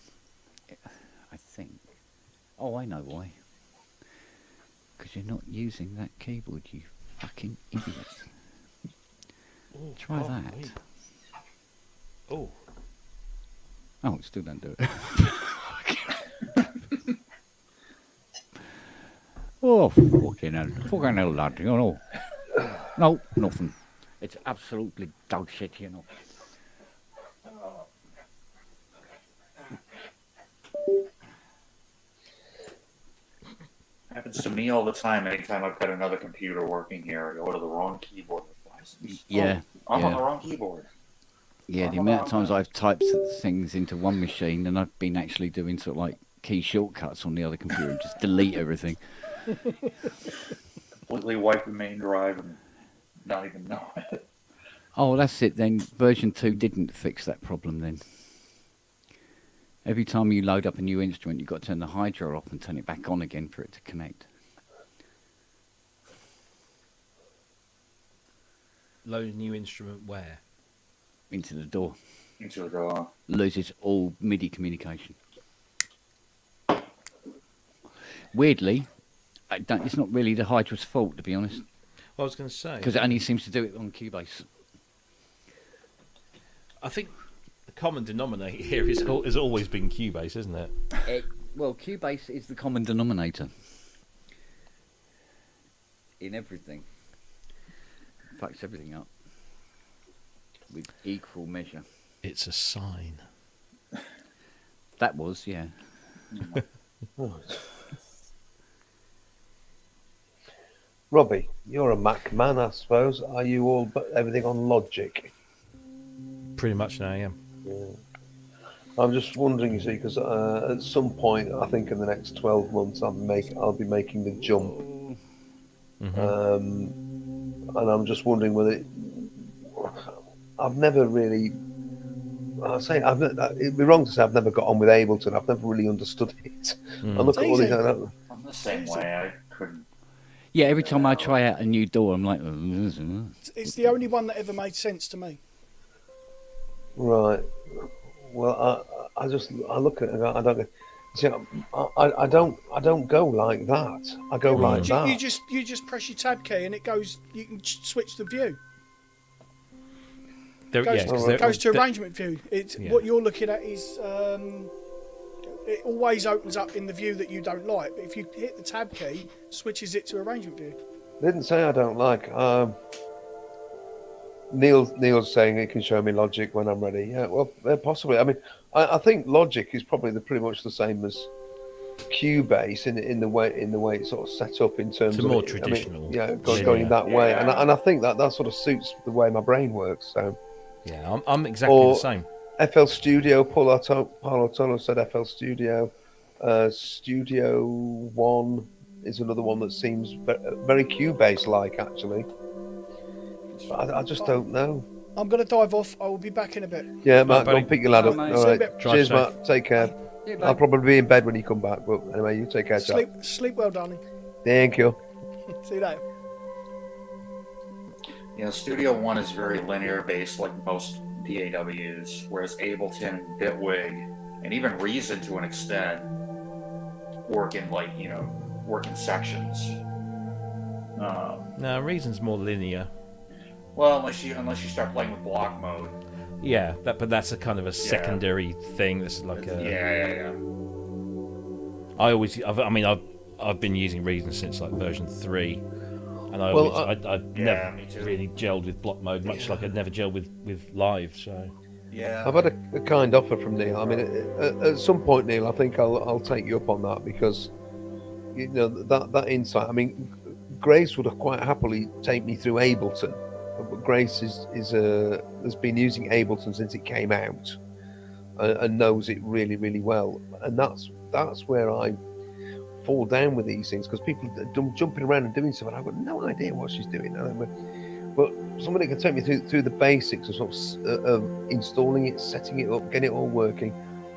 I think. Oh, I know why. Because you're not using that keyboard, you fucking idiot. Ooh, Try oh, that. wait. Oh, Oh, it still don't do it. Oh, fucking hell. Fucking hell, lad. You know. No, nothing. It's absolutely dog shit, you know. Happens to me all the time. Anytime I've got another computer working here, I go to the wrong keyboard. Yeah, Oh, I'm on yeah. the wrong keyboard. Yeah, the amount of times I've typed things into one machine and I've been actually doing sort of like key shortcuts on the other computer and just delete everything. Completely wipe the main drive and not even know it. Oh, that's it then. Version 2 didn't fix that problem then. Every time you load up a new instrument, you've got to turn the hydro off and turn it back on again for it to connect. load a new instrument where? Into the door. Into the door. Loses all MIDI communication. Weirdly, it's not really the Hydra's fault, to be honest, Well, I was going to say. because it only seems to do it on Cubase. I think the common denominator here has always been Cubase, isn't it? Well, Cubase is the common denominator in everything. Fucks everything up with equal measure. It's a sign. That was, yeah. Right. Robbie, you're a Mac man, I suppose. Are you all but everything on Logic? Pretty much now I am. Yeah. I'm just wondering, you see, because at some point, I think in the next 12 months, I'll be making the jump, and I'm just wondering whether I've never really. It'd be wrong to say I've never got on with Ableton. I've never really understood it. I look It's at all these. easy. I'm the same way. I couldn't. Yeah, every time I try out a new door, I'm like, It's the only one that ever made sense to me. Right. Well, I look at it and I don't. See, I don't go like that. I go like that. You just press your tab key and it goes. You can switch the view. Goes to arrangement view. It's Yeah. what you're looking at is it always opens up in the view that you don't like. But if you hit the tab key, switches it to arrangement view. Didn't say I don't like. Neil's saying it can show me Logic when I'm ready. Yeah, well, possibly. I mean, I think Logic is probably pretty much the same as Cubase in the way it's sort of set up in terms It's of more it. traditional. I mean, yeah, linear. going that way, Yeah. and I think that sort of suits the way my brain works. So Yeah, I'm exactly Or- the same. FL Studio, Paolo Tono said FL Studio. Studio One is another one that seems very Cubase like actually. But I just don't know. I'm going to dive off. I will be back in a bit. Yeah, Matt, go buddy. and pick your lad Bye, up. mate. All See you right. in a bit. Drive Cheers, safe. Matt. Take care. yeah, I'll babe. probably be in bed when you come back, but anyway, you take care, chap. Sleep well, darling. Thank you. See you later. Studio One is very linear based, like most DAWs, whereas Ableton, Bitwig, and even Reason to an extent work in work in sections. No, Reason's more linear. Well, unless you start playing with block mode. Yeah, but that's a kind of a secondary thing. That's like a. Yeah. I've been using Reason since like version 3, and I've Yeah, me never too. really gelled with block mode, much like I'd never gelled with live. So Yeah. I've had a kind offer from Neil. I mean, at some point, Neil, I think I'll take you up on that because that insight. I mean, Grace would have quite happily take me through Ableton, but Grace has been using Ableton since it came out, and knows it really, really well. And that's where I fall down with these things, because people are jumping around and doing stuff, and I've got no idea what she's doing. But somebody can take me through the basics of installing it, setting it up, getting it all working.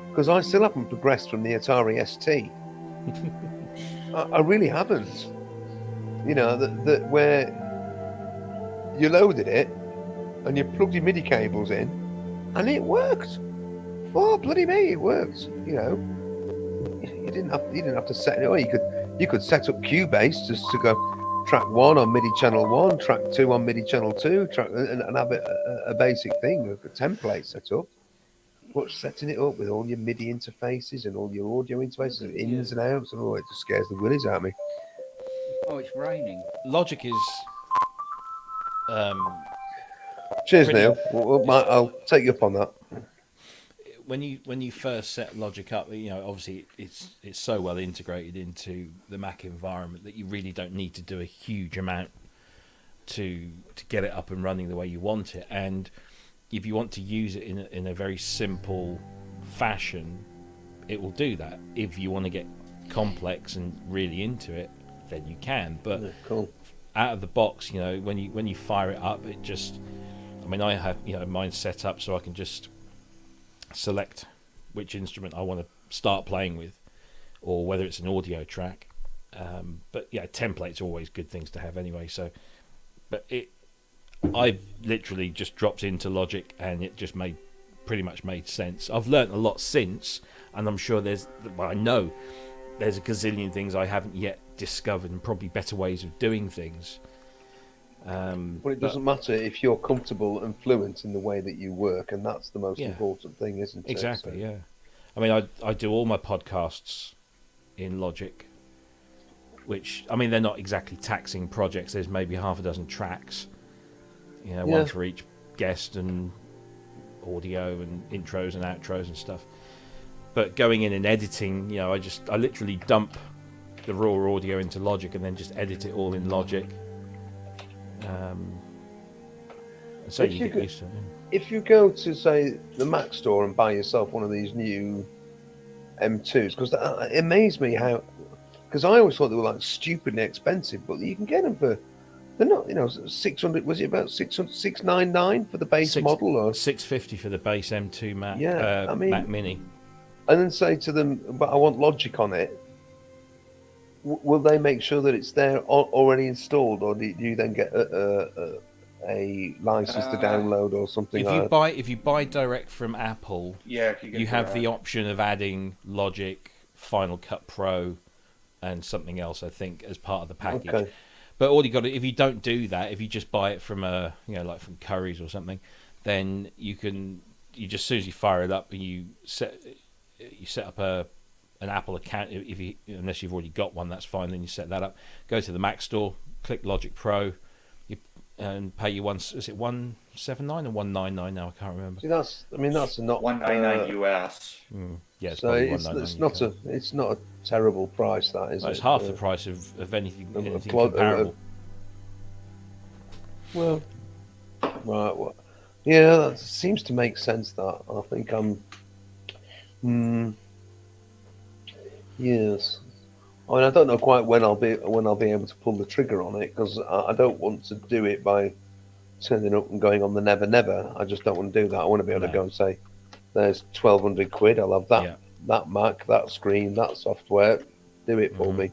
Because I still haven't progressed from the Atari ST. I really haven't. You know, that where you loaded it and you plugged your MIDI cables in, and it worked. Oh bloody me, it worked. You know, you didn't have to set it. Or you could set up Cubase just to go track 1 on MIDI channel 1, track 2 on MIDI channel 2, and have a basic thing, a template set up. But setting it up with all your MIDI interfaces and all your audio interfaces, and ins and outs, and all, it just scares the willies out of me. Oh, it's raining. Logic is. Cheers, Pretty- Neil. I'll take you up on that. When you first set Logic up, you know, obviously it's so well integrated into the Mac environment that you really don't need to do a huge amount to get it up and running the way you want it. And if you want to use it in a very simple fashion, it will do that. If you want to get complex and really into it, then you can. But Cool. out of the box, you know, when you fire it up, it just, I mean, I have, you know, mine set up so I can just select which instrument I want to start playing with, or whether it's an audio track. But yeah, templates are always good things to have anyway. So, but I literally just dropped into Logic and it just pretty much made sense. I've learnt a lot since, and I'm sure I know there's a gazillion things I haven't yet discovered, and probably better ways of doing things. But it doesn't matter if you're comfortable and fluent in the way that you work, and that's the most Yeah. important thing, isn't it? Exactly, So- yeah. I mean, I do all my podcasts in Logic, which, I mean, they're not exactly taxing projects. There's maybe half a dozen tracks, you know, Yeah. one for each guest, and audio and intros and outros and stuff. But going in and editing, you know, I literally dump the raw audio into Logic and then just edit it all in Logic. So If you you get could- used to it. If you go to, say, the Mac store and buy yourself one of these new M2s, because it amazed me how, because I always thought they were like stupidly expensive, but you can get them for, they're not, you know, 600, was it about 600, 699 for the base model? Or $650 for the base M2 Mac, Yeah, I mean- Mac Mini. and then say to them, but I want Logic on it. Will they make sure that it's there already installed, or do you then get a license to download or something? If you buy direct from Apple, Yeah, if you, get you have the option of adding Logic, Final Cut Pro, and something else, I think, as part of the package. Okay. But all you got to, if you don't do that, if you just buy it from like from Curry's or something, then you just, as soon as you fire it up and you set up an Apple account, unless you've already got one, that's fine. Then you set that up. Go to the Mac store, click Logic Pro, and pay you is it $179 or $199 now? I can't remember. See, that's not $199 US. Yeah, it's So probably it's $199. it's not a terrible price, that is. Well, it? it's half the price of anything Of comparable. Well, right. Well, yeah, that seems to make sense. That I think yes. I mean, I don't know quite when I'll be able to pull the trigger on it, because I don't want to do it by turning up and going on the never never. I just don't want to do that. I want to be able to go and say, "There's £1,200. I'll have that Mac, that screen, that software. Do it for me."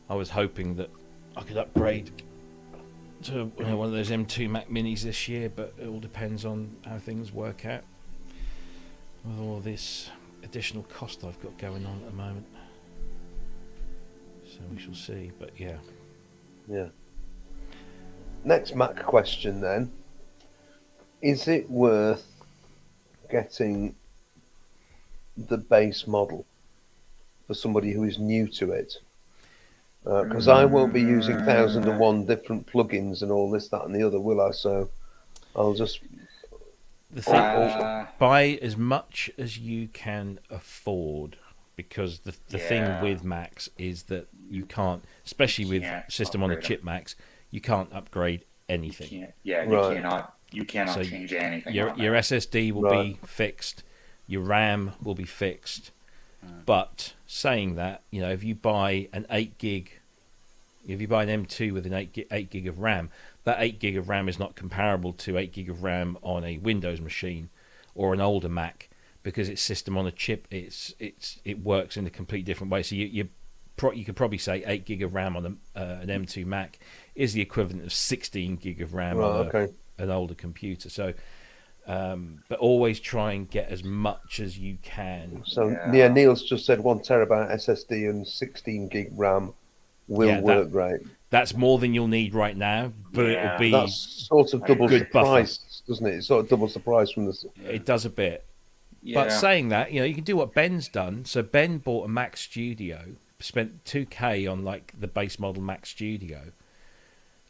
I was hoping that I could upgrade to one of those M2 Mac Minis this year, but it all depends on how things work out with all this additional cost I've got going on at the moment. So we shall see. But yeah, Yeah. Next Mac question then. Is it worth getting the base model for somebody who is new to it? Because I won't be using 1001 different plugins and all this, that, and the other, will I? So I'll just the thing, buy as much as you can afford, because the thing with Macs is that you can't, especially with Can't system on a upgrade chip Macs, you can't upgrade anything. Right. You cannot So change anything. Your on your that. SSD will Right. be fixed, your RAM will be fixed. But saying that, if you buy an 8 gig, if you buy an M2 with an 8 gig of RAM, that 8 gig of RAM is not comparable to 8 gig of RAM on a Windows machine or an older Mac, because it's system on a chip. It works in a completely different way. So you could probably say 8 gig of RAM on an M2 Mac is the equivalent of 16 gig of RAM Right. on Okay. an older computer. So, but always try and get as much as you can. So Yeah. Neil's just said 1 terabyte SSD and 16 gig RAM will Yeah, work great. That's more than you'll need right now, but Yeah. it'll be That's sort of doubles good the buffer. price, doesn't it? It sort of doubles the price from the. It does a bit. Yeah. But saying that, you can do what Ben's done. So Ben bought a Mac Studio, spent 2K on like the base model Mac Studio,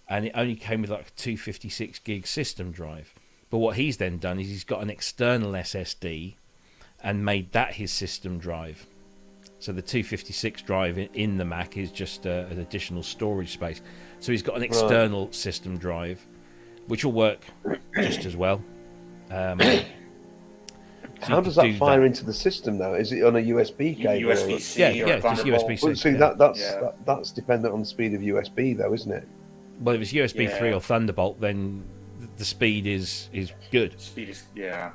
and it only came with like a 256 gig system drive. But what he's then done is he's got an external SSD and made that his system drive. So the 256 drive in the Mac is just an additional storage space. So he's got an external system drive, which will work just as well. So How you does could that do fire into the system now? Is it on a USB cable? USB-C Yeah, or yeah, just Thunderbolt. USB-C. Well, see, Yeah. that's dependent on the speed of USB, though, isn't it? Well, if it's USB 3 Yeah. or Thunderbolt, then the speed is good. Speed is, yeah.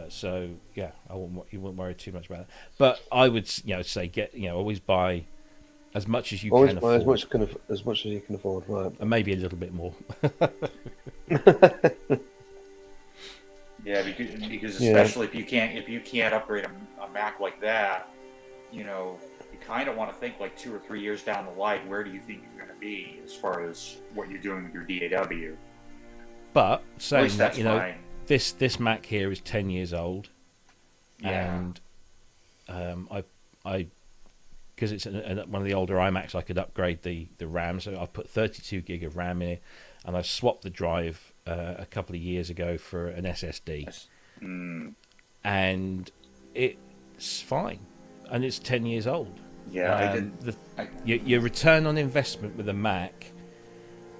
So yeah, you wouldn't worry too much about it. But I would say always buy as much as you Always can buy afford, as much as you can afford, right? and maybe a little bit more. Yeah, because Yeah. especially if you can't upgrade a Mac like that, you kind of want to think like 2 or 3 years down the line, where do you think you're going to be as far as what you're doing with your DAW? But At saying least that, that's fine. this Mac here is 10 years old, Yeah. and I because it's one of the older iMacs, I could upgrade the RAM. So I put 32 gig of RAM in, and I swapped the drive a couple of years ago for an SSD, Mm, and it's fine, and it's 10 years old. yeah, I did. Your return on investment with a Mac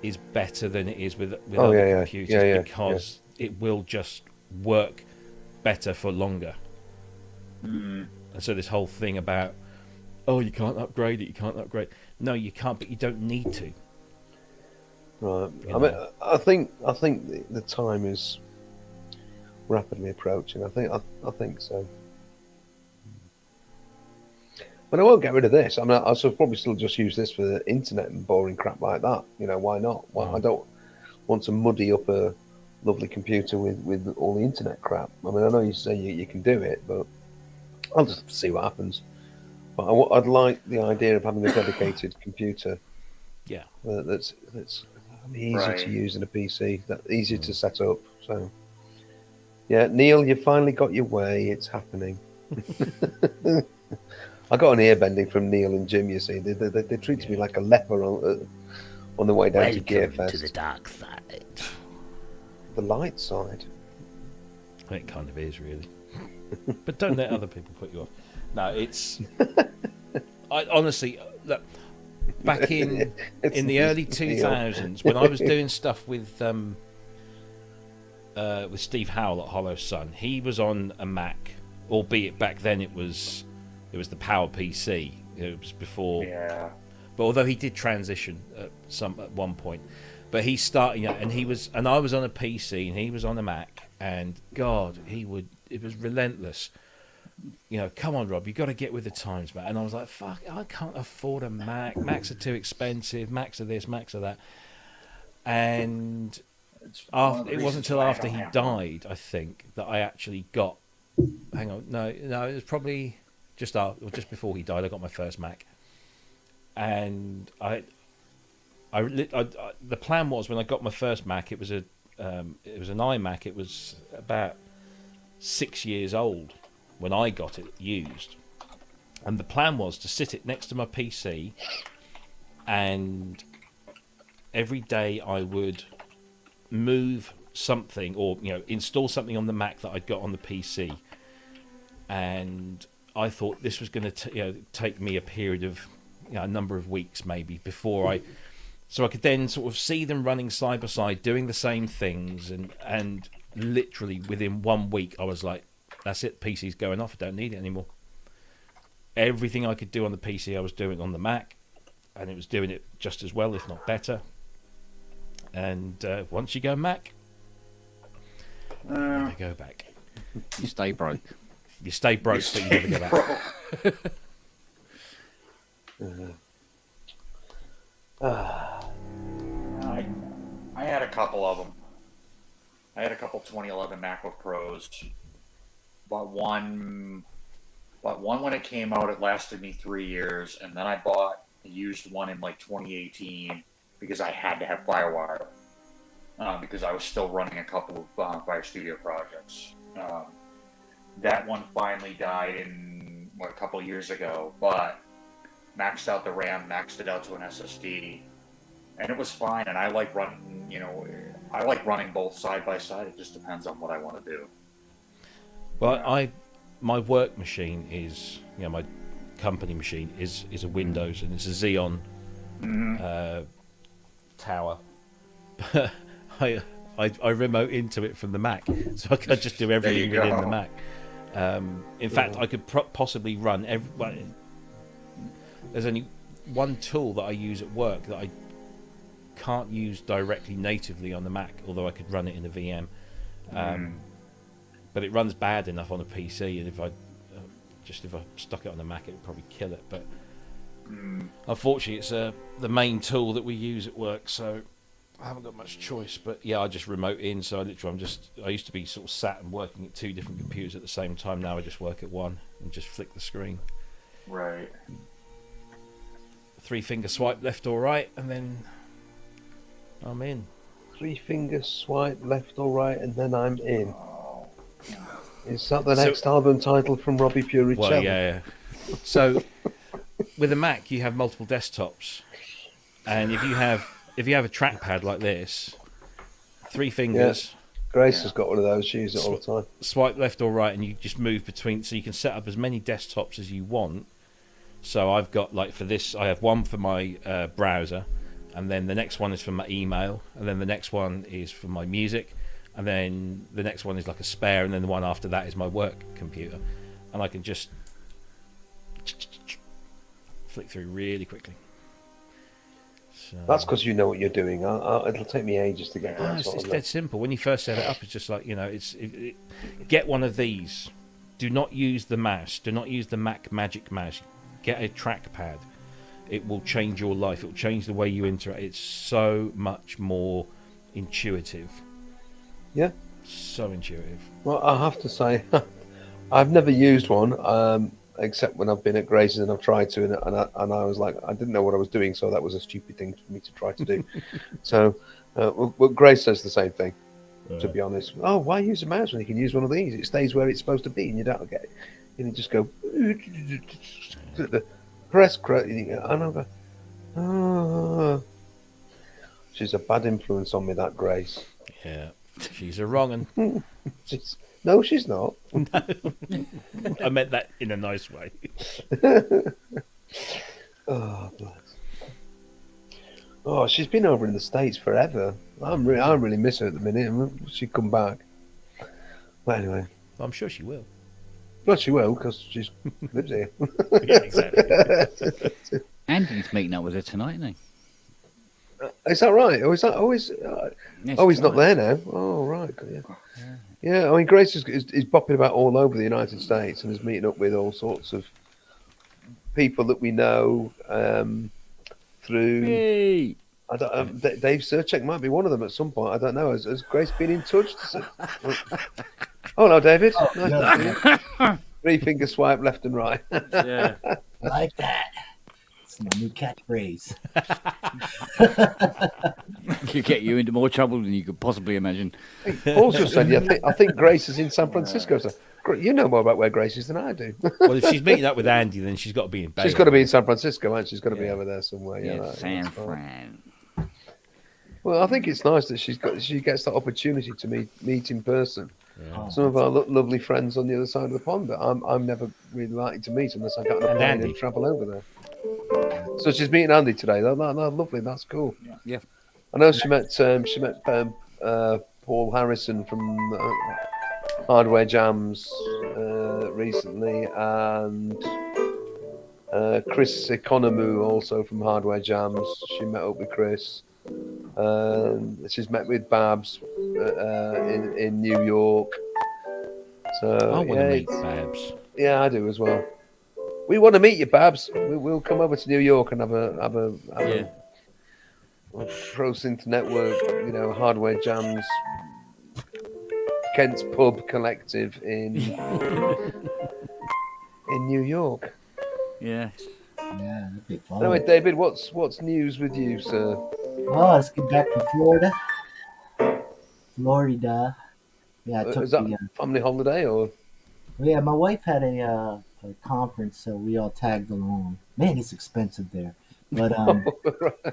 is better than it is with Oh, other yeah, computers, yeah, because it will just work better for longer. Mm, And so this whole thing about, oh, you can't upgrade it, you can't upgrade. No, you can't, but you don't need to. Right. You I mean, know. I think the time is rapidly approaching. I think so. But I won't get rid of this. I mean, I'll probably still just use this for the internet and boring crap like that. Why not? Well, I don't want to muddy up a lovely computer with all the internet crap. I mean, I know you say you can do it, but I'll just see what happens. But I'd like the idea of having a dedicated computer Yeah. that's easier Right. to use in a PC, that easier to set up. So, yeah, Neil, you finally got your way. It's happening. I got an ear bending from Neil and Jim. You see, they treated me like a leper on the way down to Gearfest. to the dark side. The light side. It kind of is, really. But don't let other people put you off. No, it's. I honestly look back in the early 2000s when I was doing stuff with Steve Howell at Hollow Sun. He was on a Mac, albeit back then it was the Power PC. It was before. yeah. But although he did transition at one point, but he started, and I was on a PC and he was on a Mac, and God, it was relentless. Come on, Rob, you got to get with the times, man. And I was like, fuck, I can't afford a Mac. Macs are too expensive. Macs are this, Macs are that. And It's one of the it wasn't reasons until why I after don't he have one. died, I think, that I actually got. Hang on, no, it was probably just before he died. I got my first Mac, and the plan was, when I got my first Mac, it was an iMac. It was about 6 years old when I got it used, and the plan was to sit it next to my PC, and every day I would move something or install something on the Mac that I'd got on the PC, and I thought this was going to take me a period of a number of weeks maybe before So I could then sort of see them running side by side, doing the same things, and literally within 1 week, I was like, "That's it. PC's going off. I don't need it anymore." Everything I could do on the PC, I was doing on the Mac, and it was doing it just as well, if not better. And once you go Mac, you never go back. You stay broke. You stay broke, but you never go back. I had a couple of them. I had a couple 2011 MacBook Pros. Bought one when it came out. It lasted me 3 years, and then I bought a used one in like 2018 because I had to have FireWire because I was still running a couple of Fire Studio projects. That one finally died in a couple of years ago, but maxed out the RAM, maxed it out to an SSD, and it was fine. And I like running, I like running both side by side. It just depends on what I want to do. Well, my work machine is, my company machine is a Windows, and it's a Xeon tower. But I remote into it from the Mac, so I can just do everything within the Mac. In fact, I could possibly run there's only one tool that I use at work that I can't use directly natively on the Mac, although I could run it in a VM. But it runs bad enough on a PC, and if I stuck it on the Mac, it would probably kill it. But unfortunately, it's the main tool that we use at work, so I haven't got much choice. But yeah, I just remote in. So I used to be sort of sat and working at 2 different computers at the same time. Now I just work at one and just flick the screen. Right. 3-finger swipe left or right, and then I'm in. 3-finger swipe left or right, and then I'm in. Is that the next album title from Robbie Puricelli? Well, yeah. So with a Mac, you have multiple desktops, and if you have a trackpad like this, 3 fingers. Yeah. Grace has got one of those. She uses it all the time. Swipe left or right, and you just move between, so you can set up as many desktops as you want. So I've got, like, for this, I have one for my browser, and then the next one is for my email, and then the next one is for my music, and then the next one is like a spare, and then the one after that is my work computer, and I can just flick through really quickly. So, that's because you know what you're doing. It'll take me ages to get to that. It's dead simple. When you first set it up, it's just like, get one of these. Do not use the mouse. Do not use the Mac Magic Mouse. Get a trackpad. It will change your life. It will change the way you interact. It's so much more intuitive. Yeah. So intuitive. Well, I have to say, I've never used one, except when I've been at Grace's and I've tried to, and I was like, I didn't know what I was doing, so that was a stupid thing for me to try to do. So, well, Grace says the same thing, to be honest. Oh, why use a mouse when you can use one of these? It stays where it's supposed to be, and you don't get it. And you just go, press, and I'll go, oh. She's a bad influence on me, that Grace. Yeah, she's a wrong un. No, she's not. No. I meant that in a nice way. Oh, bless. Oh, she's been over in the States forever. I really miss her at the minute. She'd come back. But anyway. I'm sure she will. Well, she will, because she lives here. Yeah, exactly. Andy's meeting up with her tonight, isn't he? Is that right? Or is that always? Yes, He's not tonight. there now. Oh, right. Yeah. I mean, Grace is bopping about all over the United States and is meeting up with all sorts of people that we know through. Hey. I don't. Dave Surchek might be one of them at some point. I don't know. Has Grace been in touch? Oh, hello, David. Nice to see you. 3-finger swipe left and right. Yeah. Like that. It's my new catchphrase. Could get you into more trouble than you could possibly imagine. Paul's just said, I think Grace is in San Francisco. So, you know more about where Grace is than I do. Well, if she's meeting up with Andy, then she's got to be in Bay. She's got to be in San Francisco, and she's got to be over there somewhere. Yeah, Right, San that's fine. Fran. Well, I think it's nice that she gets that opportunity to meet in person. Oh, Some of our lovely friends on the other side of the pond that I'm never really likely to meet unless I get on a And plane Andy. and travel over there. So she's meeting Andy today. No, lovely. That's cool. Yeah. I know she met Paul Harrison from Hardware Jams recently, and Chris Economou also from Hardware Jams. She met up with Chris. She's met with Babs in New York. So I want to yeah, meet Babs. yeah, I do as well. We want to meet you, Babs. We'll come over to New York and have a Pro Synth Network, Hardware Jams, Kent's Pub Collective in New York. Yeah. Yeah, that'd be fun. Anyway, David, what's news with you, sir? Oh, let's get back from Florida. Florida. Yeah, I took Is that family holiday or? yeah, my wife had a conference, so we all tagged along. Man, it's expensive there. But I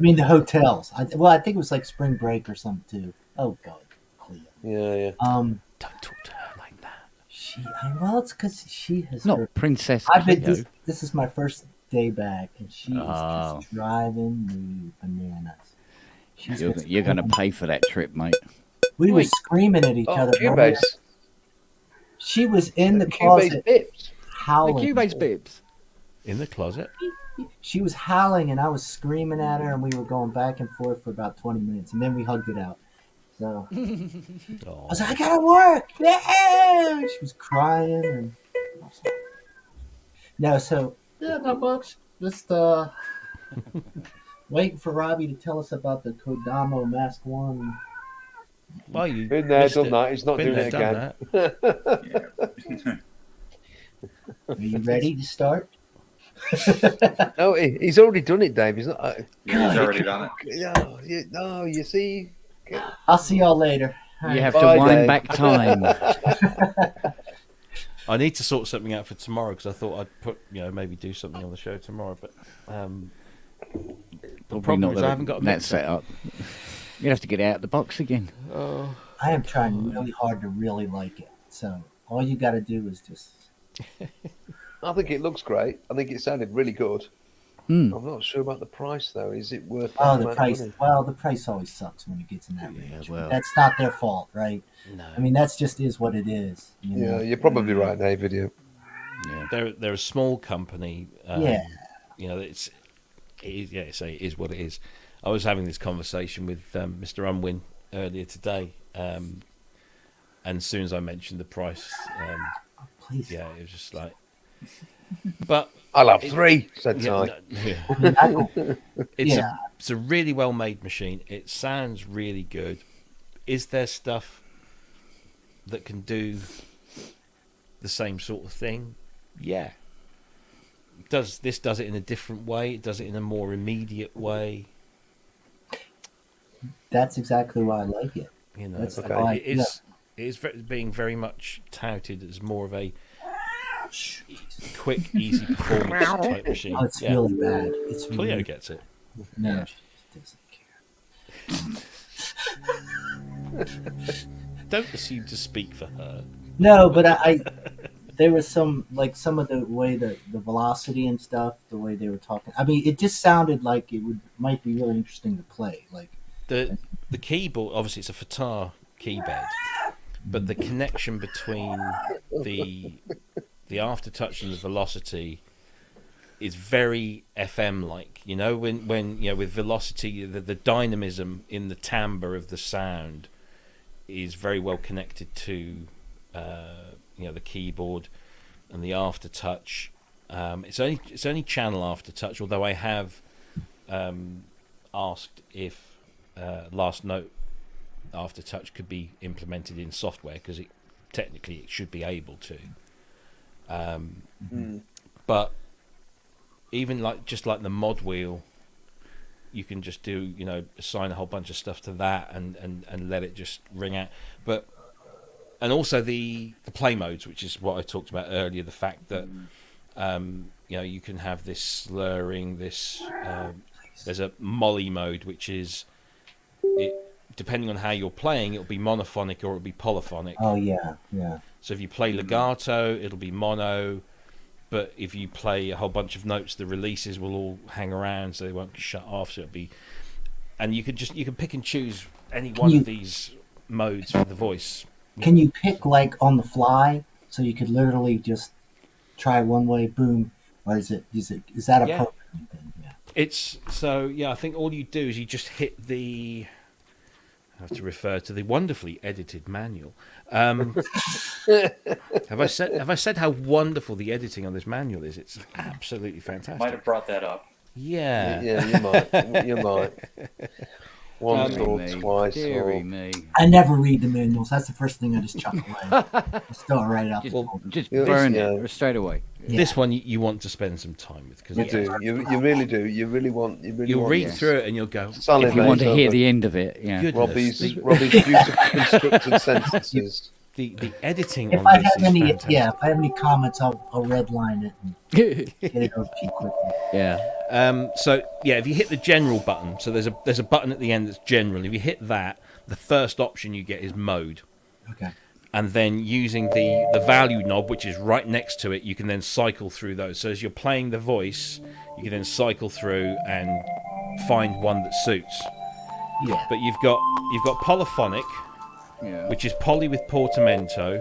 mean the hotels. I think it was like spring break or something too. Oh God, Cleo. Yeah. Don't talk to her like that. Well, it's because she has Not Princess I've been Cleo. this is my first day back, and she is Oh. just driving me bananas. You're going to pay for that trip, mate. We were screaming at each other. Cubase. She was in the Cubase closet Bips. howling. The Cubase bibs. In the closet. She was howling, and I was screaming at her, and we were going back and forth for about 20 minutes, and then we hugged it out. So I was like, I gotta work. Yeah! She was crying, and no, so yeah, not much. Just waiting for Robbie to tell us about the Kodamo Mask One. Well, you Been there, missed done it. that. He's not Been doing there, it done again. that. Are you ready to start? No, he's already done it, Dave. He's not. Yeah, he's already done it. No, you see. I'll see y'all later. You have Bye, to wind Dave. back time. I need to sort something out for tomorrow because I thought I'd put, maybe do something on the show tomorrow. But the problem is I haven't got a that mixer. set up. You have to get it out of the box again. I am trying really hard to really like it. So all you got to do is just. I think it looks great. I think it sounded really good. Hmm. I'm not sure about the price though. Is it worth? Oh, that the amount of price. money? Well, the price always sucks when it gets in that Yeah, range. well. That's not their fault, right? No, I mean, that's just is what it is. You Yeah, know? you're probably right, David. Yeah. Yeah. they're a small company. Yeah. It is what it is. I was having this conversation with Mr. Unwin earlier today, and as soon as I mentioned the price, Please. it was just like. But I'll have three, said yeah, Ty. it's a really well made machine. It sounds really good. Is there stuff that can do the same sort of thing? Yeah. Does it in a different way? It does it in a more immediate way. That's exactly why I like it. That's Okay. why- It is being very much touted as more of a quick, easy performance type machine. Oh, it's really bad. It's Cleo really gets it. no. She doesn't care. Don't assume to speak for her. No, but I there was some of the way the velocity and stuff, the way they were talking. I mean, it just sounded like might be really interesting to play. Like The keyboard, obviously, it's a Fatar keybed, but the connection between the aftertouch and the velocity is very FM like. When with velocity, the dynamism in the timbre of the sound is very well connected to the keyboard and the aftertouch. It's only channel aftertouch, although I have asked if last note aftertouch could be implemented in software because technically it should be able to. But even like the mod wheel, you can just do assign a whole bunch of stuff to that and let it just ring out. And also the play modes, which is what I talked about earlier, the fact that you can have this slurring, there's a molly mode, which is depending on how you're playing, it'll be monophonic or it'll be polyphonic. oh yeah. So if you play legato, it'll be mono. but if you play a whole bunch of notes, the releases will all hang around, so they won't shut off. So it'll be, and you can pick and choose any one of these modes for the voice. Can you pick like on the fly, so you could literally just try one way, boom, or is that a Yeah. programming thing? Yeah. It's so yeah. I think all you do is you just hit the. I have to refer to the wonderfully edited manual. Have I said how wonderful the editing on this manual is? It's absolutely fantastic. Might have brought that up. Yeah. Yeah, you might. You might. Once Deary or me, twice. deary Or... me. I never read the manuals. That's the first thing I just chuck away. Just throw it right out. Just Yeah, burn yeah. it straight away. Yeah. This one you want to spend some time with because You do. You really do. You really want. you'll want read through it and you'll go. solid If you want to notes hear over the end of it, yeah. Goodness, Robbie's beautifully constructed sentences. the editing If on I this have is any, fantastic. if I have any comments, I'll redline it and get it over to you quickly. Yeah. So yeah, if you hit the general button, so there's a button at the end that's general. If you hit that, the first option you get is mode, Okay. and then using the value knob, which is right next to it, you can then cycle through those. So as you're playing the voice, you can then cycle through and find one that suits. Yeah. But you've got polyphonic, Yeah. which is poly with portamento.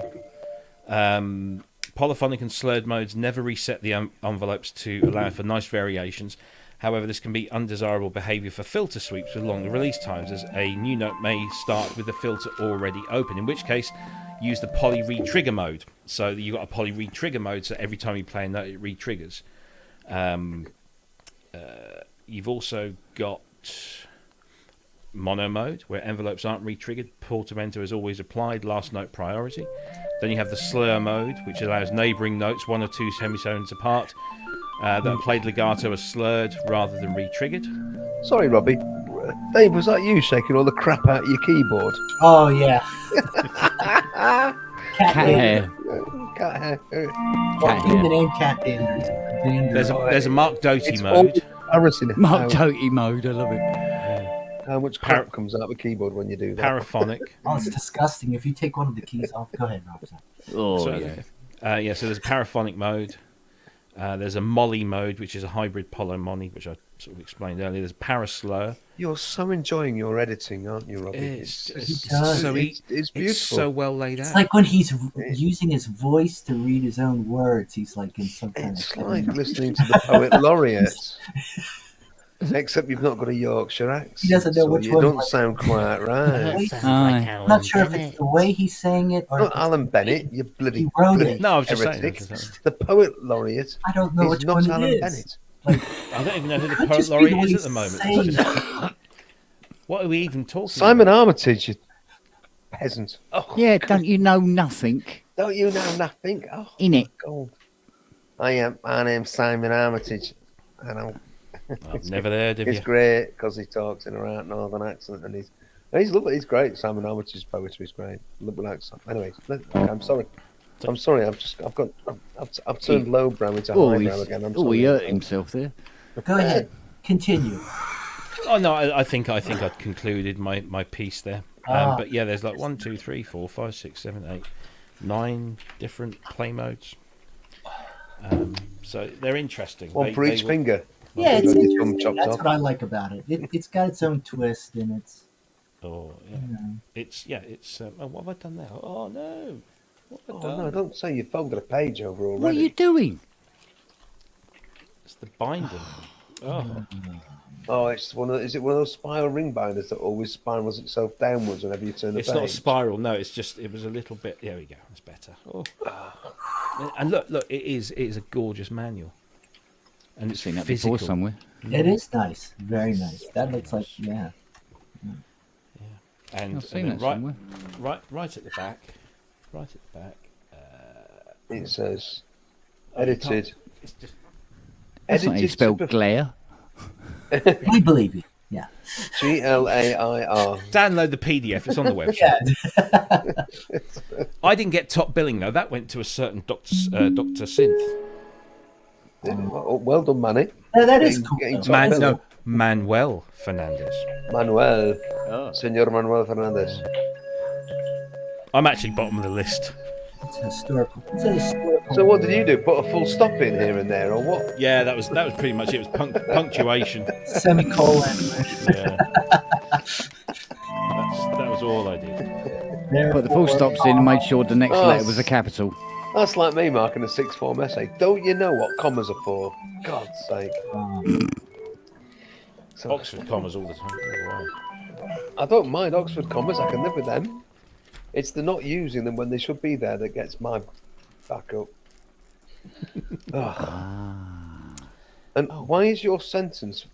Polyphonic and slurred modes never reset the envelopes to allow for nice variations. However, this can be undesirable behavior for filter sweeps with longer release times, as a new note may start with the filter already open, in which case use the poly re-trigger mode. So you've got a poly re-trigger mode, so every time you play a note, it re-triggers. You've also got mono mode, where envelopes aren't re-triggered. Portamento is always applied, last note priority. Then you have the slur mode, which allows neighbouring notes, one or two semitones apart, that are played legato as slurred rather than re-triggered. Sorry, Robbie. Dave, was that you shaking all the crap out of your keyboard? Oh yeah. Cat Hair. Cat hair. Cat Even hair. the name Cat Danders. There's a Mark Doty It's mode. always embarrassing Mark how, Doty mode. I love it. how much crap comes out of a keyboard when you do that. Paraphonic. Oh, it's disgusting. If you take one of the keys off, go ahead, Rob. Oh So, yeah. so there's a paraphonic mode. There's a molly mode, which is a hybrid polymoly, which I sort of explained earlier. There's paraslur. You're so enjoying your editing, aren't you, Robbie? It's does. so it's beautiful. it's so well laid It's out. like when he's using his voice to read his own words. He's like in some kind It's of. like listening to the poet laureate. Except you've not got a Yorkshire accent. He doesn't know so which you one, don't like- sound quite right. I'm not sure if it's the way he's saying it or. Not if it's- Alan Bennett, you bloody, He wrote bloody it. No, I was just saying. heretic. That's- The poet laureate I don't know is which not one Alan it is. Bennett. Like, I don't even know who the could poet just be laureate the way is at he's the moment. saying It's just- what are we even talking Simon about? Armitage, you peasant. Oh, Yeah, don't you know nothing don't you know nothing? Oh, in it? God. My name's Simon Armitage, and I've never heard of it's you. great because he talks in a right northern accent, and he's lovely. He's great. Simon Armitage's poetry is great. Lovely accent. Anyway, I'm sorry. I've turned lowbrow into highbrow again. I'm sorry. he hurt himself there. go ahead, continue. Oh no, I think I'd concluded my piece there. Ah. But yeah, there's like 1, 2, 3, 4, 5, 6, 7, 8, 9 different play modes. So they're interesting. One for each will- finger. Yeah, You it's got your thumb interesting. chopped That's off. what I like about it. It's got its own twist, and it's. Oh yeah, You know, it's. Oh, what have I done now? Oh no, what have I Oh done? no! Don't say you folded a page over already. What are you doing? It's the binding. Oh, Oh, it's one of. Is it one of those spiral ring binders that always spirals itself downwards whenever you turn the it's page? not a spiral. No, it's just. It was a little bit. There we go. That's better. Oh. And look, it is a gorgeous manual, and it's Seen that physical. before somewhere. it is nice, very nice. That looks like yeah. And, I've seen then that somewhere. right at the back, It says edited. It's just That's not how you spell super- glare. We believe you. Yeah. GLAIR. download the PDF. It's on the website. Yeah. I didn't get top billing though. That went to a certain Doctor Synth. Well done, Manny. That is Getting- cool. getting though. top That is billing. Manuel Fernandez. Manuel. Senor Manuel Fernandez. I'm actually bottom of the list. It's historical. It's a historical. So what did you do? Put a full stop in here and there, or what? Yeah, that was pretty much it. It was punctuation. Semicolon. Yeah, that was all I did. Put the full stops in and made sure the next Oh, letter was a capital. That's like me marking a sixth form essay. Don't you know what commas are for? God's sake. So, Oxford commas all the time. Oh, wow. I don't mind Oxford commas. I can live with them. It's the not using them when they should be there that gets my back up. Ugh. And why is your sentence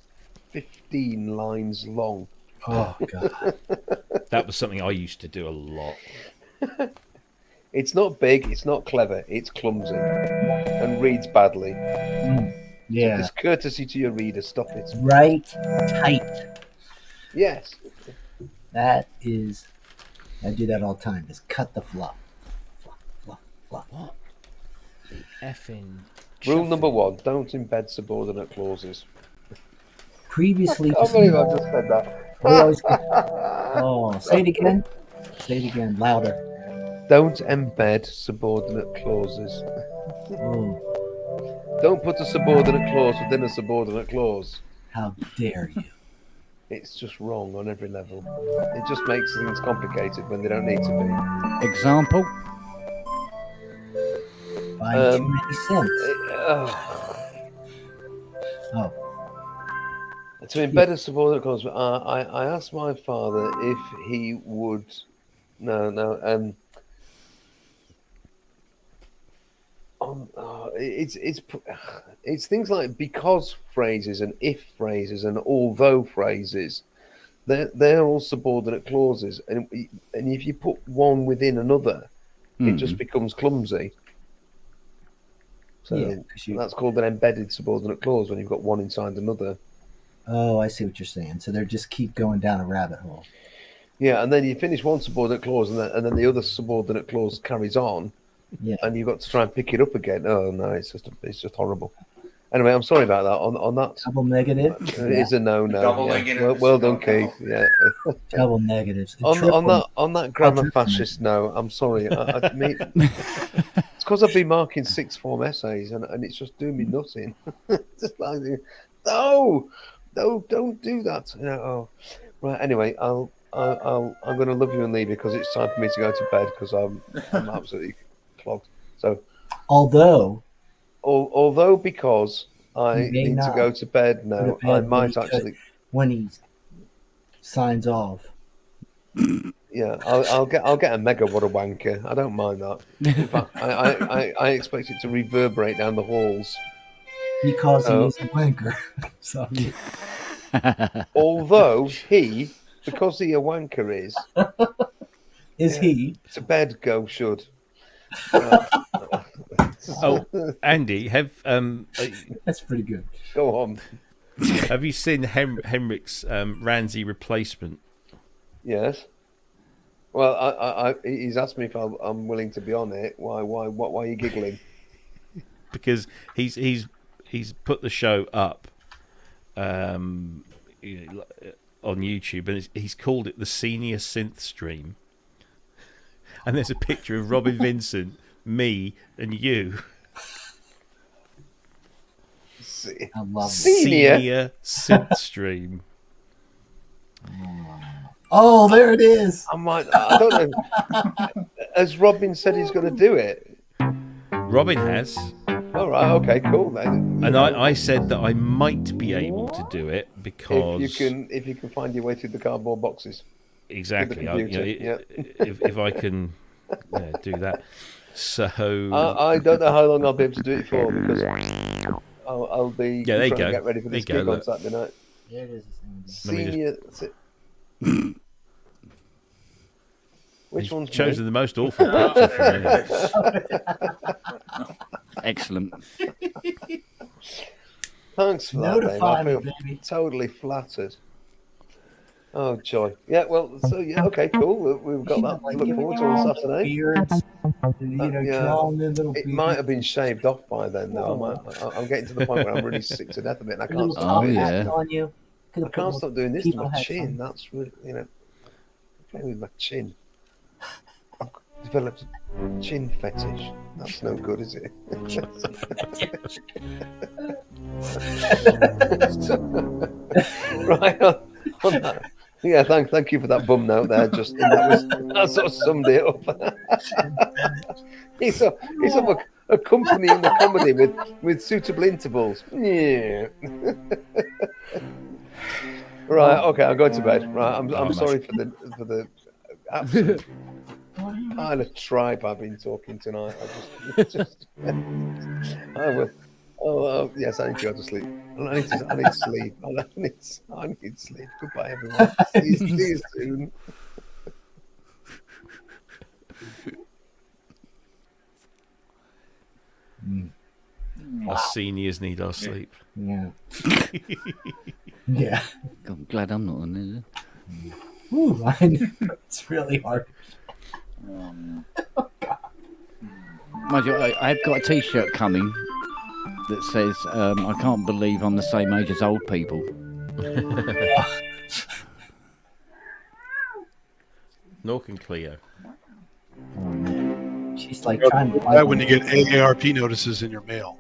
15 lines long? Oh God. That was something I used to do a lot. It's not big, it's not clever, it's clumsy and reads badly. Yeah. Just courtesy to your reader, stop it. Right. Tight. Yes. That is. I do that all the time. Just cut the fluff. Fluff. What? Effing. Rule number 1, don't embed subordinate clauses. Previously. I can't believe I just said that. We always get- Oh, say it again. Say it again, louder. Don't embed subordinate clauses. Oh, Don't put a subordinate clause within a subordinate clause. how dare you? It's just wrong on every level. It just makes things complicated when they don't need to Example. Buying too many cents. be. Oh, To embed a subordinate clause, I asked my father if he would. It's things like because phrases and if phrases and although phrases. They're all subordinate clauses, and if you put one within another, it just becomes clumsy. So yeah. 'Cause you- that's called an embedded subordinate clause when you've got one inside another. Oh, I see what you're saying. So they just keep going down a rabbit hole. Yeah, and then you finish one subordinate clause, and then the other subordinate clause carries on, Yeah. and you've got to try and pick it up again. Oh no, it's just horrible. Anyway, I'm sorry about that. On that, Double negative. it is a no. Double Yeah. negative. Well done, Keith. Yeah. Double negatives. On that grammar triple fascist no, I'm sorry. I mean, it's because I've been marking sixth form essays, and it's just doing me nothing. Just like, no, don't do that. You know. Oh. Right. Anyway, I'm going to love you and leave you because it's time for me to go to bed because I'm absolutely clogged. So, Although although because I You may need to not go to bed go to now, bed I when might you could. actually. when he signs off. Yeah, I'll get a mega what a wanker. I don't mind that. In fact, I expect it to reverberate down the halls. Because he Oh. is a wanker. So Although because he a wanker is, is he? to bed go should. Oh, Andy, That's pretty good. Go on. have you seen Henrik's Ramsey replacement? Yes. Well, he's asked me if I'm willing to be on it. Why are you giggling? Because he's put the show up on YouTube, and he's called it the Senior Synth Stream. And there's a picture of Robin Vincent, me, and you. I love it. Senior? Synth Stream. Oh, there it is. I don't know. Has Robin said he's going to do it? Robin has. All right. Okay. Cool. Then. And I said that I might be able to do it because if you can find your way through the cardboard boxes. exactly, computer, if I can do that. So I don't know how long I'll be able to do it for because I'll be Yeah, there you trying to go. get ready for this There you gig go, on look. Saturday night. There it is. Let me Senior. Which you've one's chosen me? the most awful picture for me. Excellent. Thanks for that, Dave. Notify I me, feel baby. totally flattered. Oh, joy. Yeah, well, so yeah, okay, cool. We've got that to look forward to on Saturday. Beards, Yeah. drawing the little It beards. might have been shaved off by then, though. I'm getting to the point where I'm really sick to death of it, and I Little can't stop Oh, top doing hats yeah. on you. this. I can't stop doing this to people my hats chin. on. That's really, playing with my chin. developed a chin fetish. That's no good, is it? Right on that. Yeah, thank you for that bum note there, Justin. That sort of summed it up. he's accompanying the comedy with suitable intervals. Yeah. Right. Okay. I'll go to bed. Right. I'm sorry for the absolute pile of tripe I've been talking tonight. I will. Oh, yes, I need to go to sleep. I need sleep. I need sleep. Goodbye, everyone. See you soon. Us seniors need our sleep. Yeah. Yeah. I'm glad I'm not on there. Ooh, I know. It's really hard. Mind you, I've got a T-shirt coming that says, "I can't believe I'm the same age as old people." Nor can Cleo. She's like trying to That when you get AARP notices in your mail.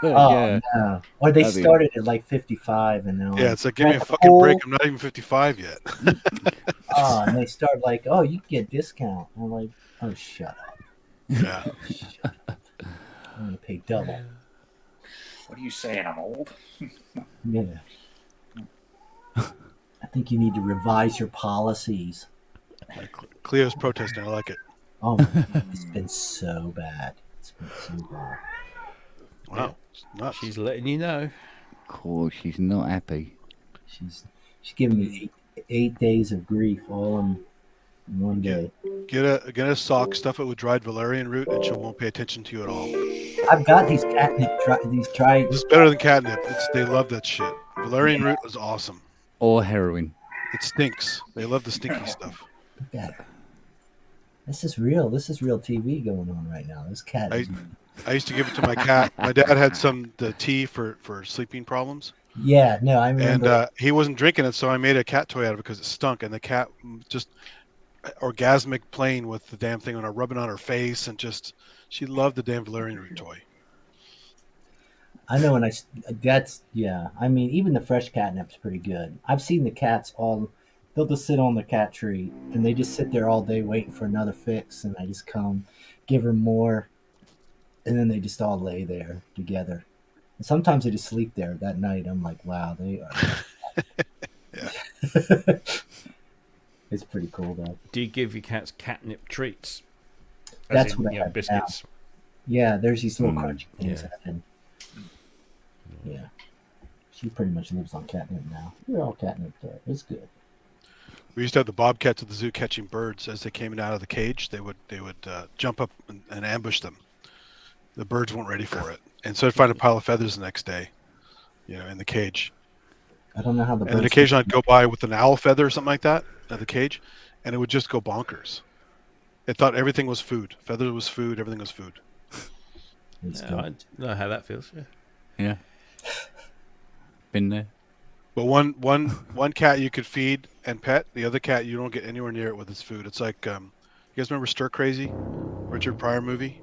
Oh no! Or they started at like 55, and now Yeah, it's like, give me a fucking break. I'm not even 55 yet. Oh, and they start like, oh, you can get a discount. I'm like, oh, shut up. Yeah. Shut up. I'm gonna pay double. What are you saying? I'm old? Yeah. I think you need to revise your policies. Cleo's protesting. I like it. Oh, it's been so bad. It's been so bad. Wow. Nuts. She's letting you know. Of course, she's not happy. She's giving me eight days of grief all in one day. Get a sock, stuff it with dried valerian root, and she won't pay attention to you at all. I've got these catnip, these dried. This is better than catnip. They love that shit. Valerian root is awesome. Or heroin. It stinks. They love the stinky stuff. Look at it. This is real. This is real TV going on right now. This cat is. I used to give it to my cat. My dad had the tea for sleeping problems. Yeah, no, I remember. And he wasn't drinking it, so I made a cat toy out of it because it stunk. And the cat just orgasmic playing with the damn thing on her, rubbing on her face, and she loved the damn valerian root toy. I know yeah. I mean, even the fresh catnip's pretty good. I've seen the cats they'll just sit on the cat tree and they just sit there all day waiting for another fix, and I just come, give her more, and then they just all lay there together. And sometimes they just sleep there that night. I'm like, wow, they are. Yeah. It's pretty cool though. Do you give your cats catnip treats? That's what I have biscuits. now. Yeah, there's these little crunchy things. Yeah. Yeah. She pretty much lives on catnip now. We're all catnip there. It's good. We used to have the bobcats at the zoo catching birds as they came out of the cage. They would jump up and ambush them. The birds weren't ready for it, and so I'd find a pile of feathers the next day, in the cage. I don't know how the. And then occasionally I'd go by with an owl feather or something like that at the cage, and it would just go bonkers. It thought everything was food. Feather was food. Everything was food. I know how that feels. Yeah. Been there. But one cat you could feed and pet. The other cat you don't get anywhere near it with its food. It's like, you guys remember Stir Crazy, Richard Pryor movie?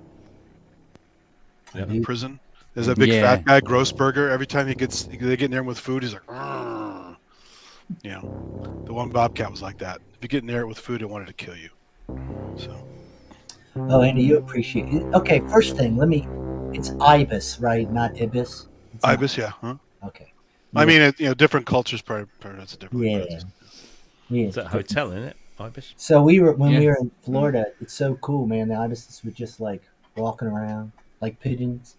Yeah. In prison. There's that big fat guy, Grossberger. Every time they get near him with food, he's like, "Argh." The one bobcat was like that. If you get near it with food, it wanted to kill you. So. Oh, Andy, you appreciate it. Okay, first thing, it's ibis, right? Not ibis. It's Ibis, yeah. Huh? Okay. I mean, different cultures pronounce it differently. Yeah. Yeah. It's a hotel, isn't it? Ibis. So when we were in Florida, it's so cool, man. The ibises were just like walking around like pigeons,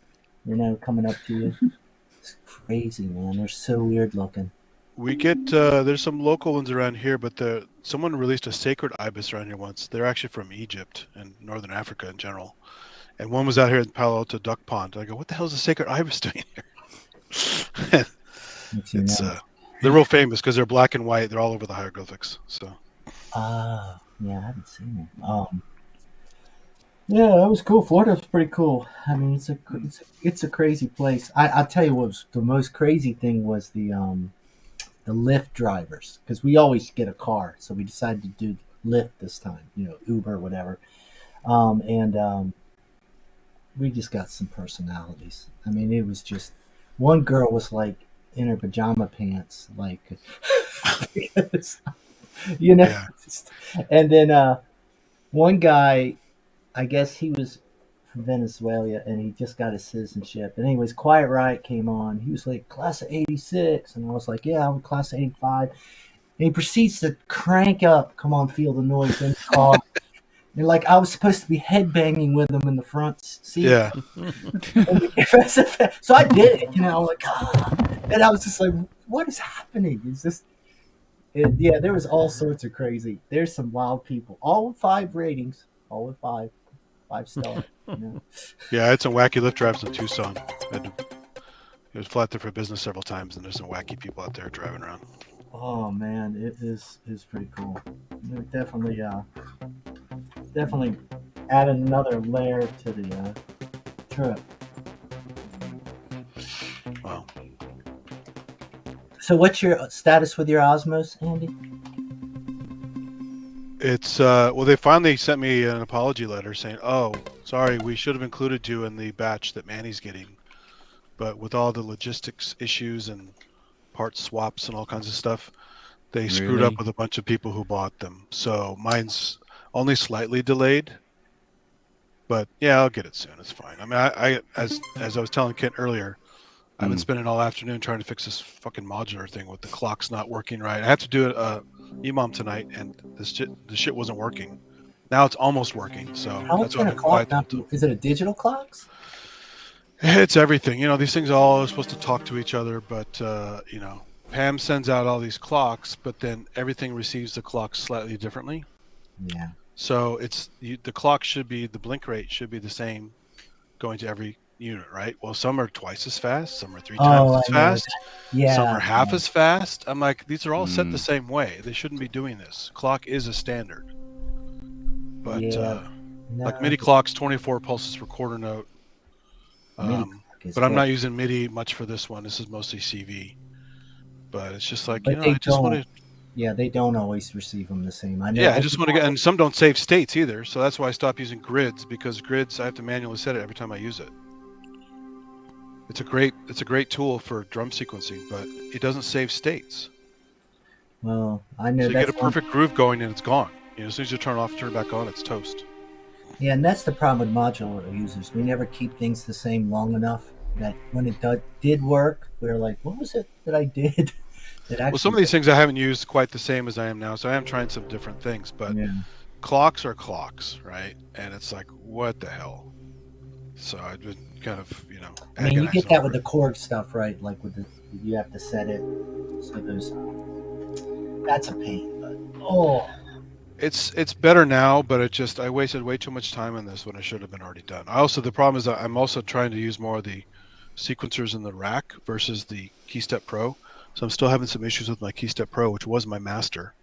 coming up to you. It's crazy, man. They're so weird looking. We get there's some local ones around here, but someone released a sacred ibis around here once. They're actually from Egypt and Northern Africa in general, and one was out here in Palo Alto Duck Pond. I go, what the hell is a sacred ibis doing here? They're real famous because they're black and white. They're all over the hieroglyphics. So. Yeah, I haven't seen it. Yeah, that was cool. Florida was pretty cool. I mean, it's a crazy place. I'll tell you what was the most crazy thing was the Lyft drivers, because we always get a car, so we decided to do Lyft this time, Uber, whatever. And we just got some personalities. I mean, it was just one girl was like in her pajama pants, like, because, you know, Yeah. and then one guy, I guess he was from Venezuela and he just got his citizenship. And anyways, Quiet Riot came on. He was like, class of 86. And I was like, yeah, I'm class of 85. And he proceeds to crank up, come on, feel the noise in the car. And like I was supposed to be headbanging with him in the front seat. Yeah. So I did it, like, and I was just like, what is happening? Is this? Yeah, there was all sorts of crazy. There's some wild people. All with 5 ratings. All with 5 stars. Yeah, I had some wacky Lyft drives in Tucson. It was flat there for business several times, and there's some wacky people out there driving around. Oh man, it is pretty cool. It definitely added another layer to the trip. Wow. So, what's your status with your Osmos, Andy? It's well, they finally sent me an apology letter saying, "Oh, sorry, we should have included you in the batch that Manny's getting, but with all the logistics issues and part swaps and all kinds of stuff, they screwed Really? up with a bunch of people who bought them. So mine's only slightly delayed, but yeah, I'll get it soon. It's fine. I mean, I as I was telling Kent earlier, I've been spending all afternoon trying to fix this fucking modular thing with the clocks not working right. I had to do it EMOM tonight, and the shit wasn't working. Now it's almost working, so How that's why can I've a been clock quiet the whole not be? time. Is it a digital clocks? It's everything. These things all are supposed to talk to each other, but Pam sends out all these clocks, but then everything receives the clocks slightly differently. Yeah. So the clock should be, the blink rate should be the same going to every unit, right? Well, some are twice as fast, some are 3 times Oh, as I know fast, that. Yeah. some are half as fast. I'm like, these are all set the Mm. same way. They shouldn't be doing this. Clock is a standard. But Yeah. like No, MIDI clocks, 24 pulses per quarter note. MIDI clock is But I'm great. not using MIDI much for this one. This is mostly CV. But it's just like, But I just want to, they don't always receive them the same. I know. yeah, I just want to get, and some don't save states either. So that's why I stopped using grids, because grids, I have to manually set it every time I use it. It's a great tool for drum sequencing, but it doesn't save states. Well, I know So you that's get a perfect groove going and it's gone. As soon as you turn it off, turn it back on, it's toast. Yeah, and that's the problem with modular users. We never keep things the same long enough that when it did work, we were like, what was it that I did? That actually Well, some of these things I haven't used quite the same as I am now, so I am trying some different things. But Yeah. clocks are clocks, right? And it's like, what the hell? So I've been kind of, I mean, you get agonizing that over with it. the chord stuff, right? Like you have to set it. So that's a pain. But It's better now, but I wasted way too much time on this when I should have been already done. The problem is that I'm also trying to use more of the sequencers in the rack versus the KeyStep Pro. So I'm still having some issues with my KeyStep Pro, which was my master.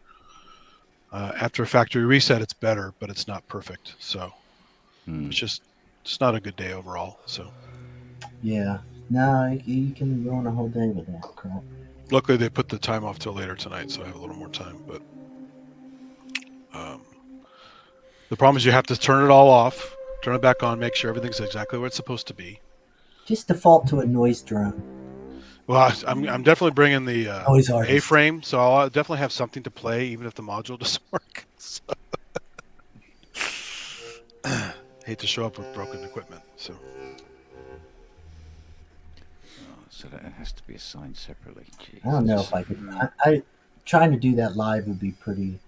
After a factory reset, it's better, but it's not perfect. So it's not a good day overall. So yeah, no, you can ruin a whole day with that crap. luckily they put the time off till later tonight, so I have a little more time. But the problem is you have to turn it all off, turn it back on, make sure everything's exactly where it's supposed to be. Just default to a noise drone. Well, I'm definitely bringing the Noise artist. A-frame, so I'll definitely have something to play, even if the module doesn't work. So hate to show up with broken equipment. So So that has to be assigned separately. Jesus. I don't know if I could. I trying to do that live would be pretty.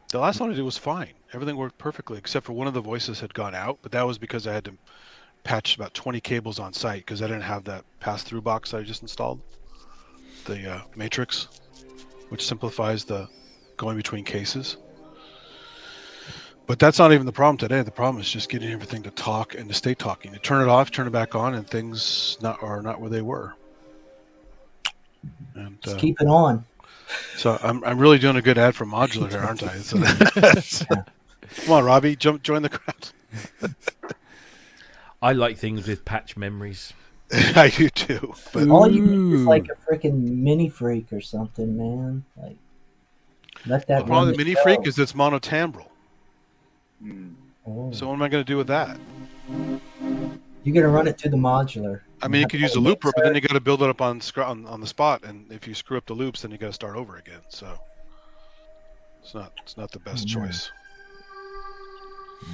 the last one I did was fine. Everything worked perfectly, except for one of the voices had gone out, but that was because I had to patch about 20 cables on site because I didn't have that pass-through box I just installed, the Matrix, which simplifies the going between cases. But that's not even the problem today. The problem is just getting everything to talk and to stay talking. You turn it off, turn it back on, and things are not where they were. And Just keep it on. so I'm really doing a good ad for modular here, aren't I? So, come on, Robbie, join the crowd. I like things with patch memories. I do too. But All you need is like a freaking mini freak or something, man. Like, Let The that problem run with the Mini show. Freak is it's monotimbral. Oh. So what am I going to do with that? You're gonna run it through the modular. I and mean, you have could to use a have looper, but then mixer. you got to build it up on the spot, and if you screw up the loops, then you got to start over again. So it's not the best Oh, no. choice.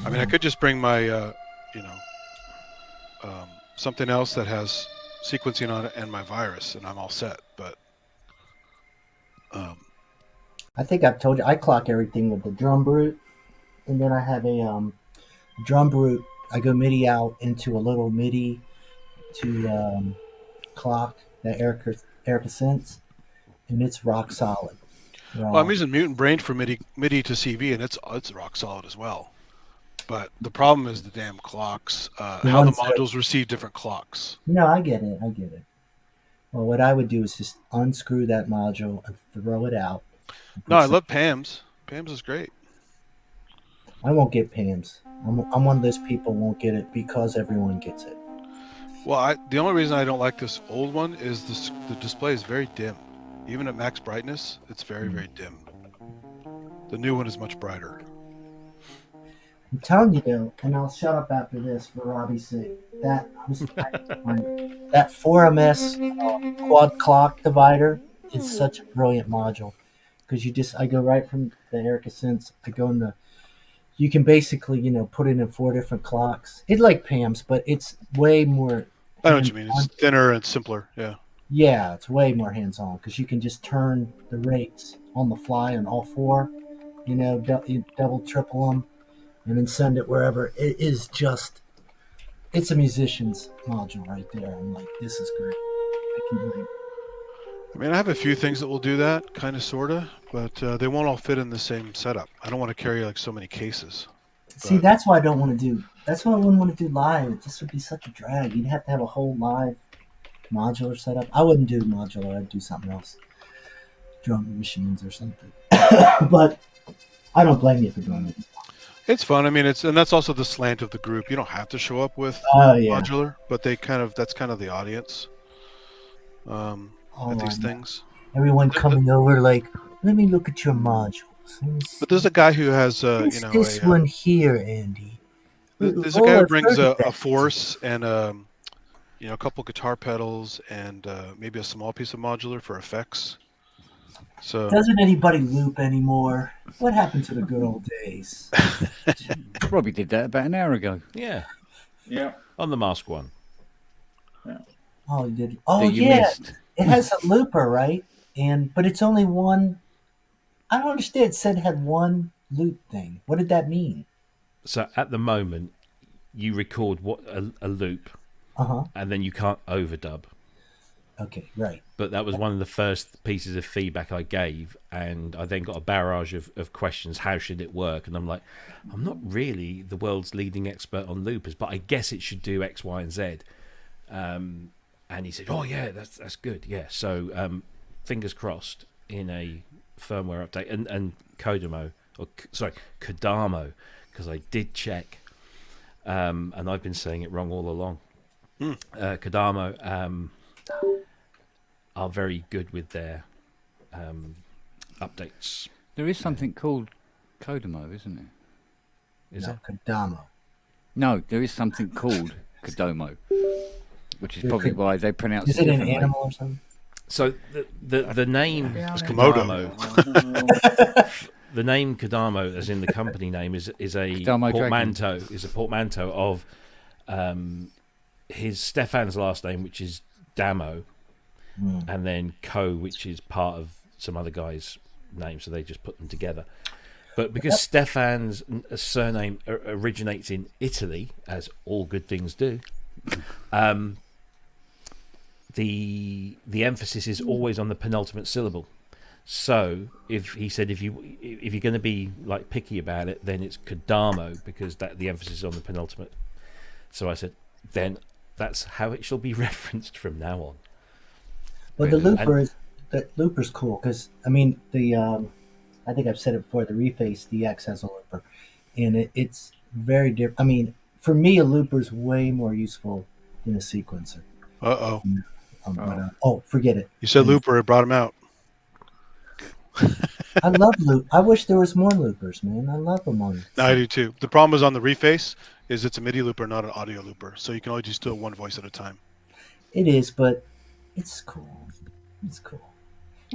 I mean, I could just bring my you know something else that has sequencing on it and my virus, and I'm all set. But I think I've told you I clock everything with the drum brute, and then I have a drum brute. I go MIDI out into a little MIDI to clock that Erica Sense, and it's rock solid. well, I'm Raw. using Mutant Brain for MIDI to CV, and it's rock solid as well. But the problem is the damn clocks. The How the ones that are, modules receive different clocks. no, I get it. I get it. Well, what I would do is just unscrew that module and throw it out. And No, put I some, love Pam's. Pam's is great. I won't get PAMs. I'm one of those people who won't get it because everyone gets it. Well, the only reason I don't like this old one is the display is very dim. Even at max brightness, it's very, very dim. The new one is much brighter. I'm telling you though, and I'll shut up after this for Robbie's sake. That that 4MS quad clock divider is such a brilliant module because I go right from the Erica Sense. I go in the. You can basically put it in 4 different clocks. It's like Pam's, but it's way more. I know what you mean. hands-on. It's thinner and simpler. Yeah. Yeah, it's way more hands-on because you can just turn the rates on the fly on all four. You double, triple them, and then send it wherever. It is just, it's a musician's module right there. I'm like, this is great. I can do it. I mean, I have a few things that will do that, kind of, sorta, but they won't all fit in the same setup. I don't want to carry like so many cases. See, But that's why I don't want to do. That's why I wouldn't want to do live. This would be such a drag. You'd have to have a whole live modular setup. I wouldn't do modular. I'd do something else, drum machines or something. But I don't blame you for doing it. it's fun. I mean, and that's also the slant of the group. You don't have to show up with Oh yeah. modular, but that's kind of the audience at these I know. things. Everyone coming over like, let me look at your modules. Let me see. But there's a guy who has What's this one here, Andy? there's a Oh, guy who I've brings heard of a that. force and a couple guitar pedals and maybe a small piece of modular for effects. So Doesn't anybody loop anymore? What happened to the good old days? Robbie did that about an hour ago. Yeah, Yeah. on the Mask one. Oh, you did. Oh, that you yeah. missed. It has a looper, right? But it's only one. I don't understand. It said it had one loop thing. What did that mean? So at the moment, you record a loop, Uh-huh. and then you can't overdub. Okay, right. But that was one of the first pieces of feedback I gave, and I then got a barrage of questions. How should it work? And I'm like, I'm not really the world's leading expert on loopers, but I guess it should do X, Y, and Z. And he said, "Oh yeah, that's good. Yeah." So fingers crossed in a firmware update and Kodamo Kodamo, because I did check, and I've been saying it wrong all along. Kodamo are very good with their updates. There is something called Kodamo, isn't there? Is no, it? Kodama. No, there is something called Kodomo, which is probably why they pronounce Is it it an differently. animal or something? So the name It's Komodo. the name Kodamo, as in the company name, is a Kodamo portmanteau. Is a portmanteau of his Stefan's last name, which is Damo, and then Co, which is part of some other guy's name. So they just put them together. But because Stefan's surname originates in Italy, as all good things do, the emphasis is always on the penultimate syllable. So if you're going to be like picky about it, then it's Kodamo, because the emphasis is on the penultimate. So I said, then that's how it shall be referenced from now on. Well, the looper's cool because I mean I think I've said it before. The Reface DX has a looper, and it's very different. I mean, for me, a looper's way more useful than a sequencer. Uh-oh. Forget it. You said looper, it brought him out. I love loop. I wish there was more loopers, man. I love them on. I do too. The problem is on the reface is it's a MIDI looper, not an audio looper, so you can only just do one voice at a time. It is, but it's cool. It's cool.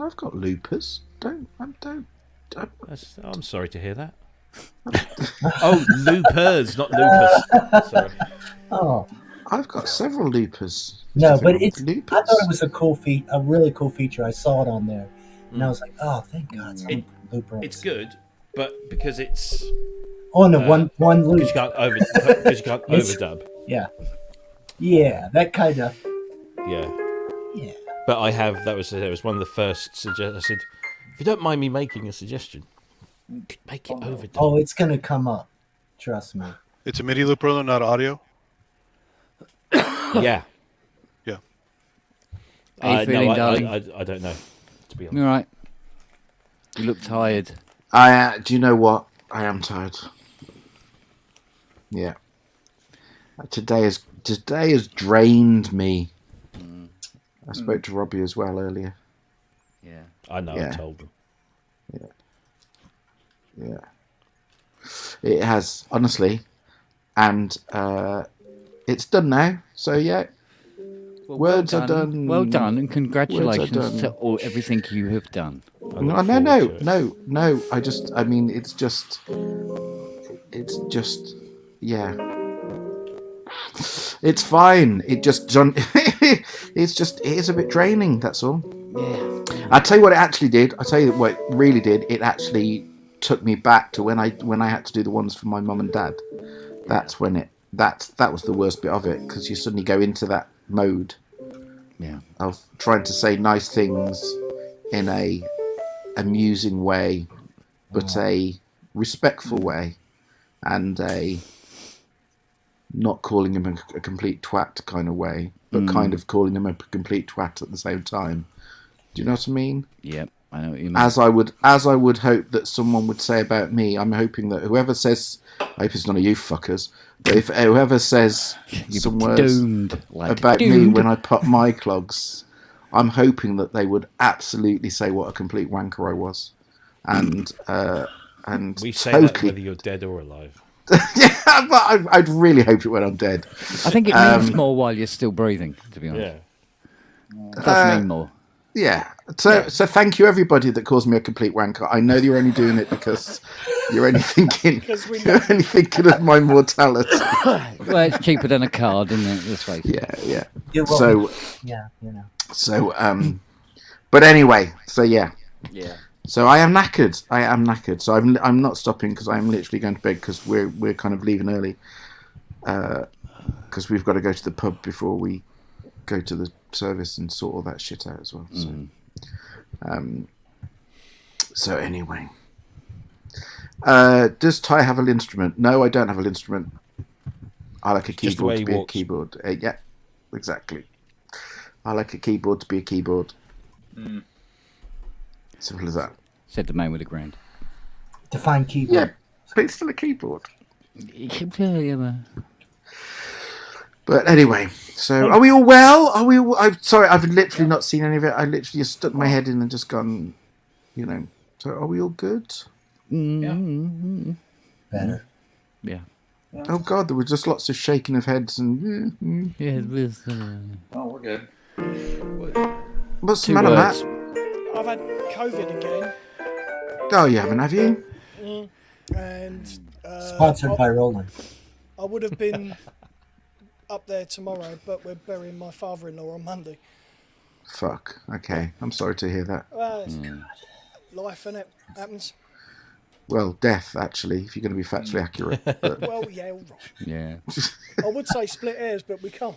I've got loopers. Don't. I'm sorry to hear that. Oh, loopers, not loopers. Sorry. Oh I've got several loopers. no, but Several it's. loopers. I thought it was a really cool feature. I saw it on there, and I was like, oh, thank God, it's It- looper. on It's this. good, but because it's On the uh, one loop. because you can't It's- overdub. Yeah, that kind of. Yeah. Yeah. But that was one of the first I said, if you don't mind me making a suggestion, make it overdub. Oh, it's gonna come up. Trust me. It's a MIDI looper, not audio. Yeah. Yeah. How you feeling, no, darling? I don't know, to be honest. You all right? You look tired. Do you know what? I am tired. Yeah. Today has drained me. I spoke to Robbie as well earlier. Yeah. I know, Yeah. I told them. Yeah. It has, honestly. And it's done now. So yeah. Well, Words well are done. Well done, and congratulations done. to everything you have done. I look No, forward to it. no. I mean, it's just, yeah. It's fine. It is a bit draining. That's all. Yeah. I'll tell you what it actually did. I'll tell you what it really did. It actually took me back to when I had to do the ones for my mum and dad. That's when that was the worst bit of it, because you suddenly go into that mode of trying to say nice things in a amusing way, but a respectful way, and a not calling him a complete twat kind of way, but kind of calling him a complete twat at the same time. Do you know what I mean? Yep, I know what you mean. As I would hope that someone would say about me, I'm hoping that whoever says, I hope it's none of you fuckers, but if whoever says some words Doomed, like, about me doomed. when I pop my clogs, I'm hoping that they would absolutely say what a complete wanker I was, and We say totally. that whether you're dead or alive. Yeah, but I'd really hope it when I'm dead. I think it means more while you're still breathing, to be honest. Yeah. It does mean more. Yeah. So thank you everybody that calls me a complete wanker. I know you're only doing it because you're only thinking of my mortality. Well, it's cheaper than a card, isn't it? Let's face it. Yeah. Yeah, well, So yeah, you know. but anyway, so yeah. Yeah. So I am knackered. So I'm not stopping because I'm literally going to bed because we're kind of leaving early. Because we've got to go to the pub before we go to the service and sort all that shit out as well. So anyway, does Ty have an instrument? No, I don't have an instrument. I like a Just the way keyboard he to be walks. a keyboard. Yeah, exactly. I like a keyboard to be a keyboard. Simple as that. Said the man with the grand. Define keyboard. Yeah, but it's still a keyboard. But anyway, so are we all well? Are we all, I'm sorry, I've literally not seen any of it. I literally just stuck my head in and just gone, So are we all good? Better. Yeah. Oh God, there was just lots of shaking of heads and. Yeah, it was, Oh, we're good. What's the two matter, words. Matt? I've had COVID again, Oh, you haven't, have you? and Sponsored by Roland. I would have been up there tomorrow, but we're burying my father-in-law on Monday. Fuck. Okay, I'm sorry to hear that. Well, it's life, innit? Happens. Well, death, actually, if you're going to be factually accurate. But, Well, yeah, all right. Yeah. I would say split hairs, but we can't.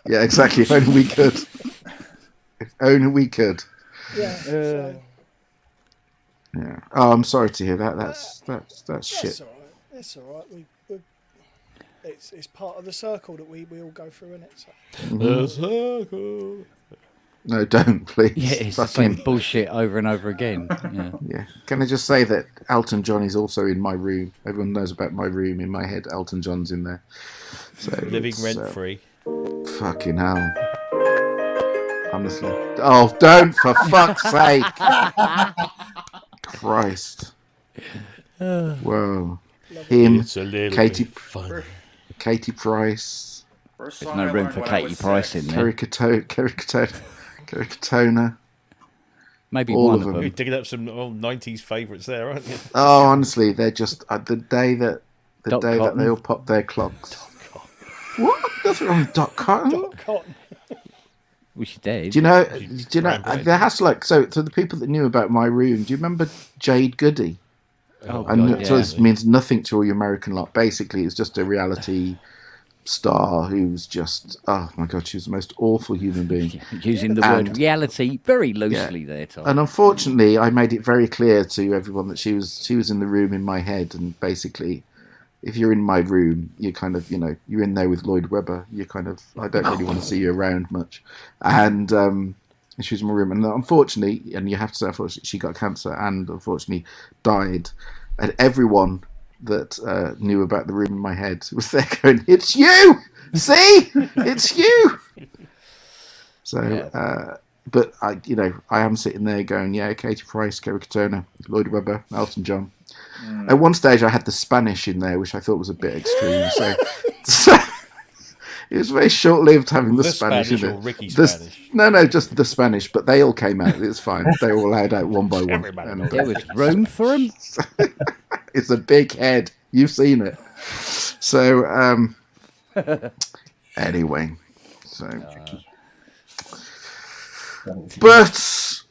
yeah, exactly. If only we could. If only we could. Yeah. So, Yeah. Oh, I'm sorry to hear that. That's shit. that's all right. It's all right. It's part of the circle that we all go through, innit? So. The circle. No, don't, please. Yeah, it's the same bullshit over and over again. Yeah. Yeah. Can I just say that Elton John is also in my room? Everyone knows about my room. In my head, Elton John's in there. So Living it's, rent free. Fucking hell. Honestly. Oh, don't, for fuck's sake. Christ. Whoa. Him, It's a little Katie, bit funny. Katie Price, First There's song no I room learned for when I Katie was Price 6. in there. Kerikatona. Maybe all one of of them. You're them. digging up some old 90s favourites there, aren't you? Oh, honestly, they're just the day that Doc they Cotton. all pop their clogs. What? Nothing wrong with Doc Cotton. Cotton. Which is dead. Do you know? She's Do you know? brown bread. There has to so to the people that knew about my room. Do you remember Jade Goody? Oh, And God, so yeah. this means nothing to all you American lot. Basically, it's just a reality star who's just, oh my God, she was the most awful human being. Using the word And- reality very loosely there, Tom. And unfortunately, I made it very clear to everyone that she was in the room in my head. And basically, if you're in my room, you kind of, you're in there with Lloyd Webber. You kind of, I don't really want to see you around much. And she was in my room. And unfortunately, and you have to say, unfortunately, she got cancer and unfortunately died. And everyone that knew about the room in my head was there going, "It's you! See? It's you!" So, but I am sitting there going, yeah, Katie Price, Kerry Katona, Lloyd Webber, Elton John. At one stage, I had the Spanish in there, which I thought was a bit extreme. So it was very short-lived having the Spanish in or it. Ricky The- Spanish? No, just the Spanish. But they all came out. It was fine. They were all allowed out one by one. Everybody And, knows. There was room for him. it's a big head. You've seen it. So anyway, but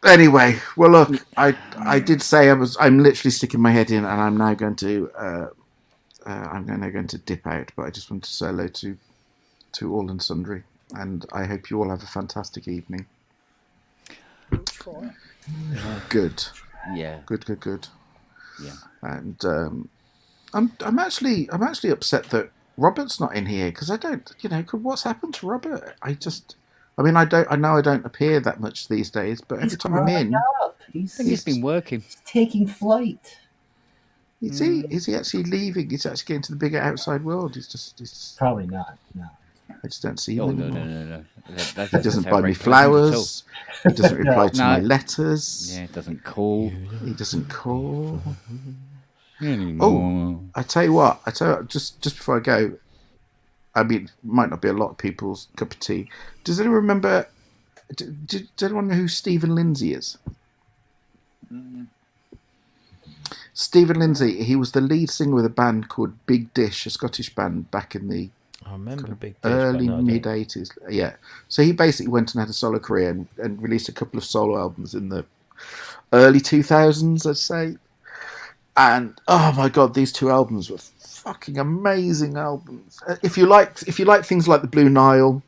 anyway, well, look, I did say I'm literally sticking my head in, and I'm now going to going to dip out. But I just wanted to say hello to all and sundry, and I hope you all have a fantastic evening. We'll try. Good. Yeah. Good. Yeah. And I'm actually upset that Robert's not in here because I don't, what's happened to Robert? I know I don't appear that much these days, but every He's time I'm growing in, up. I think he's been working. He's taking flight. is he actually leaving? He's actually getting to the bigger outside world. He's just Probably not. No. I just don't see him Oh, anymore. no. That He doesn't sound buy me very pleasant at all. flowers. He doesn't reply to No. my letters. Yeah, it doesn't call He doesn't call. anymore. I tell you what, just before I go, I mean, it might not be a lot of people's cup of tea. Does anyone remember? Does anyone know who Stephen Lindsay is? Stephen Lindsay, he was the lead singer with a band called Big Dish, a Scottish band back in the I remember Big Dish, early but no, I don't. mid 80s. Yeah, so he basically went and had a solo career and released a couple of solo albums in the early 2000s, I'd say. And oh my God, these two albums were fucking amazing albums. If you like things like the Blue Nile,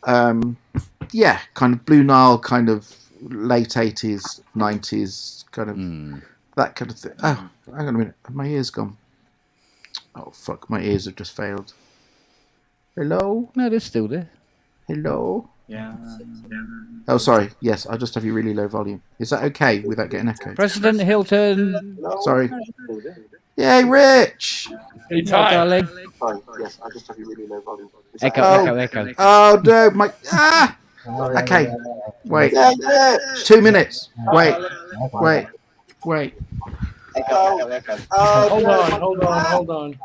yeah, kind of Blue Nile, kind of late 80s, 90s, kind of that kind of thing. Oh, hang on a minute, have my ears gone? Oh fuck, my ears have just failed. Hello, No, they're still there. hello. Yeah. Oh, sorry. Yes, I'll just have you really low volume. Is that okay without getting echoed? President Hilton. Sorry. Yay, Rich! Hey, Hi, Ty. darling. Sorry, yes, I'll just have you really low volume. Echo. Oh, no, my... Ah! Okay, wait. 2 minutes. Wait. Hold on.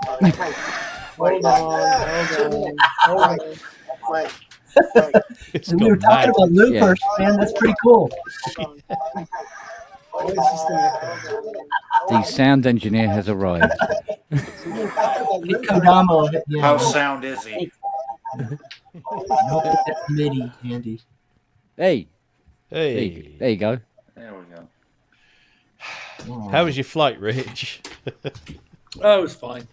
It's We were gone talking mad. about loopers, man. That's pretty cool. The sound engineer has arrived. Kodama, yeah. How sound is he? Nope, that's MIDI, Andy. Hey, Hey, there you go. There we go. how was your flight, Rich? Oh, it was fine.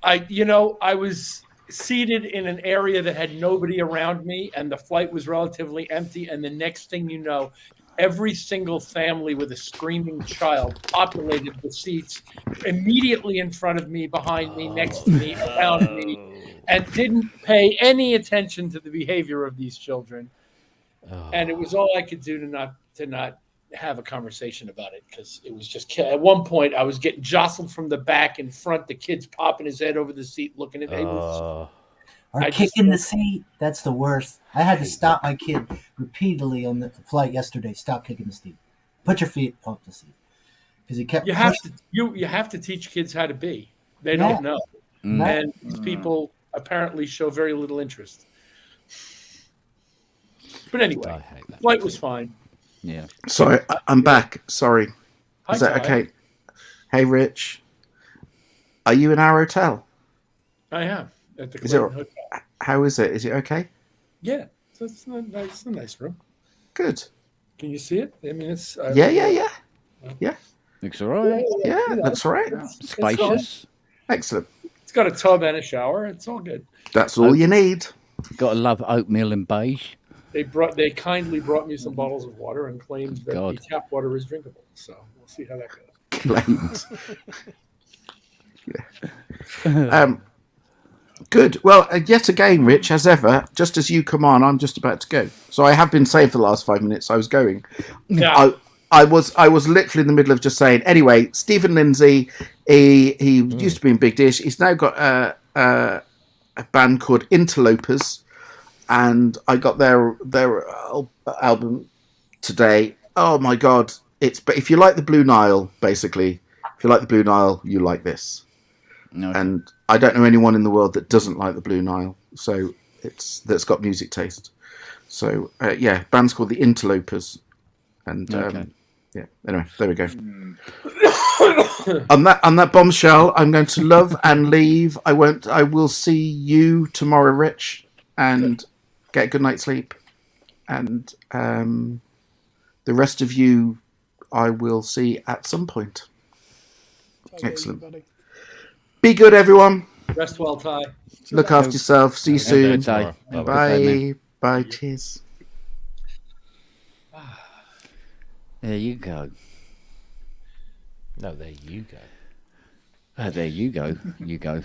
I was seated in an area that had nobody around me, and the flight was relatively empty. And the next thing you know, every single family with a screaming child populated the seats immediately in front of me, behind me, next to me, around me, and didn't pay any attention to the behavior of these children. And it was all I could do to not have a conversation about it, because it was just, at one point I was getting jostled from the back in front, the kid's popping his head over the seat looking at me. Or I kicking just- the seat. That's the worst. I had to stop my kid repeatedly on the flight yesterday. Stop kicking the seat. Put your feet off the seat. Because he kept You have to you have to teach kids how to be. They Yeah. don't know, and these people apparently show very little interest. But I anyway, hate that. flight was fine. Yeah. Sorry, I'm back. Sorry. Hi, Is that Ty. okay? Hey, Rich. Are you in our hotel? I am at the Is it- Clayton Hotel. How is it? Is it okay? Yeah, so it's a nice room. Good. Can you see it? I mean, it's Yeah. Looks all right. Yeah, You know, that's all right. it's Spacious. Excellent. It's got a tub and a shower. It's all good. That's all you need. Got to love oatmeal and beige. They kindly brought me some bottles of water and claimed that God. the tap water is drinkable. So we'll see how that goes. Claimed. Good. Well, yet again, Rich, as ever, just as you come on, I'm just about to go. So I have been saved for the last 5 minutes. I was going. Yeah. I was literally in the middle of just saying. Anyway, Stephen Lindsay, he used to be in Big Dish. He's now got a band called Interlopers, and I got their album today. Oh my God! But if you like the Blue Nile, basically, if you like the Blue Nile, you like this. No. And I don't know anyone in the world that doesn't like the Blue Nile. So that's got music taste. So yeah, band's called the Interlopers, and yeah. Anyway, there we go. on that bombshell, I'm going to love and leave. I will see you tomorrow, Rich, and get a good night's sleep. And the rest of you, I will see at some point. Excellent. Buddy. Be good, everyone. Rest well, Ty. Look after yourself. See you soon. Tomorrow. Bye. Bye. Cheers. There you go. No, there you go. There you go. You go.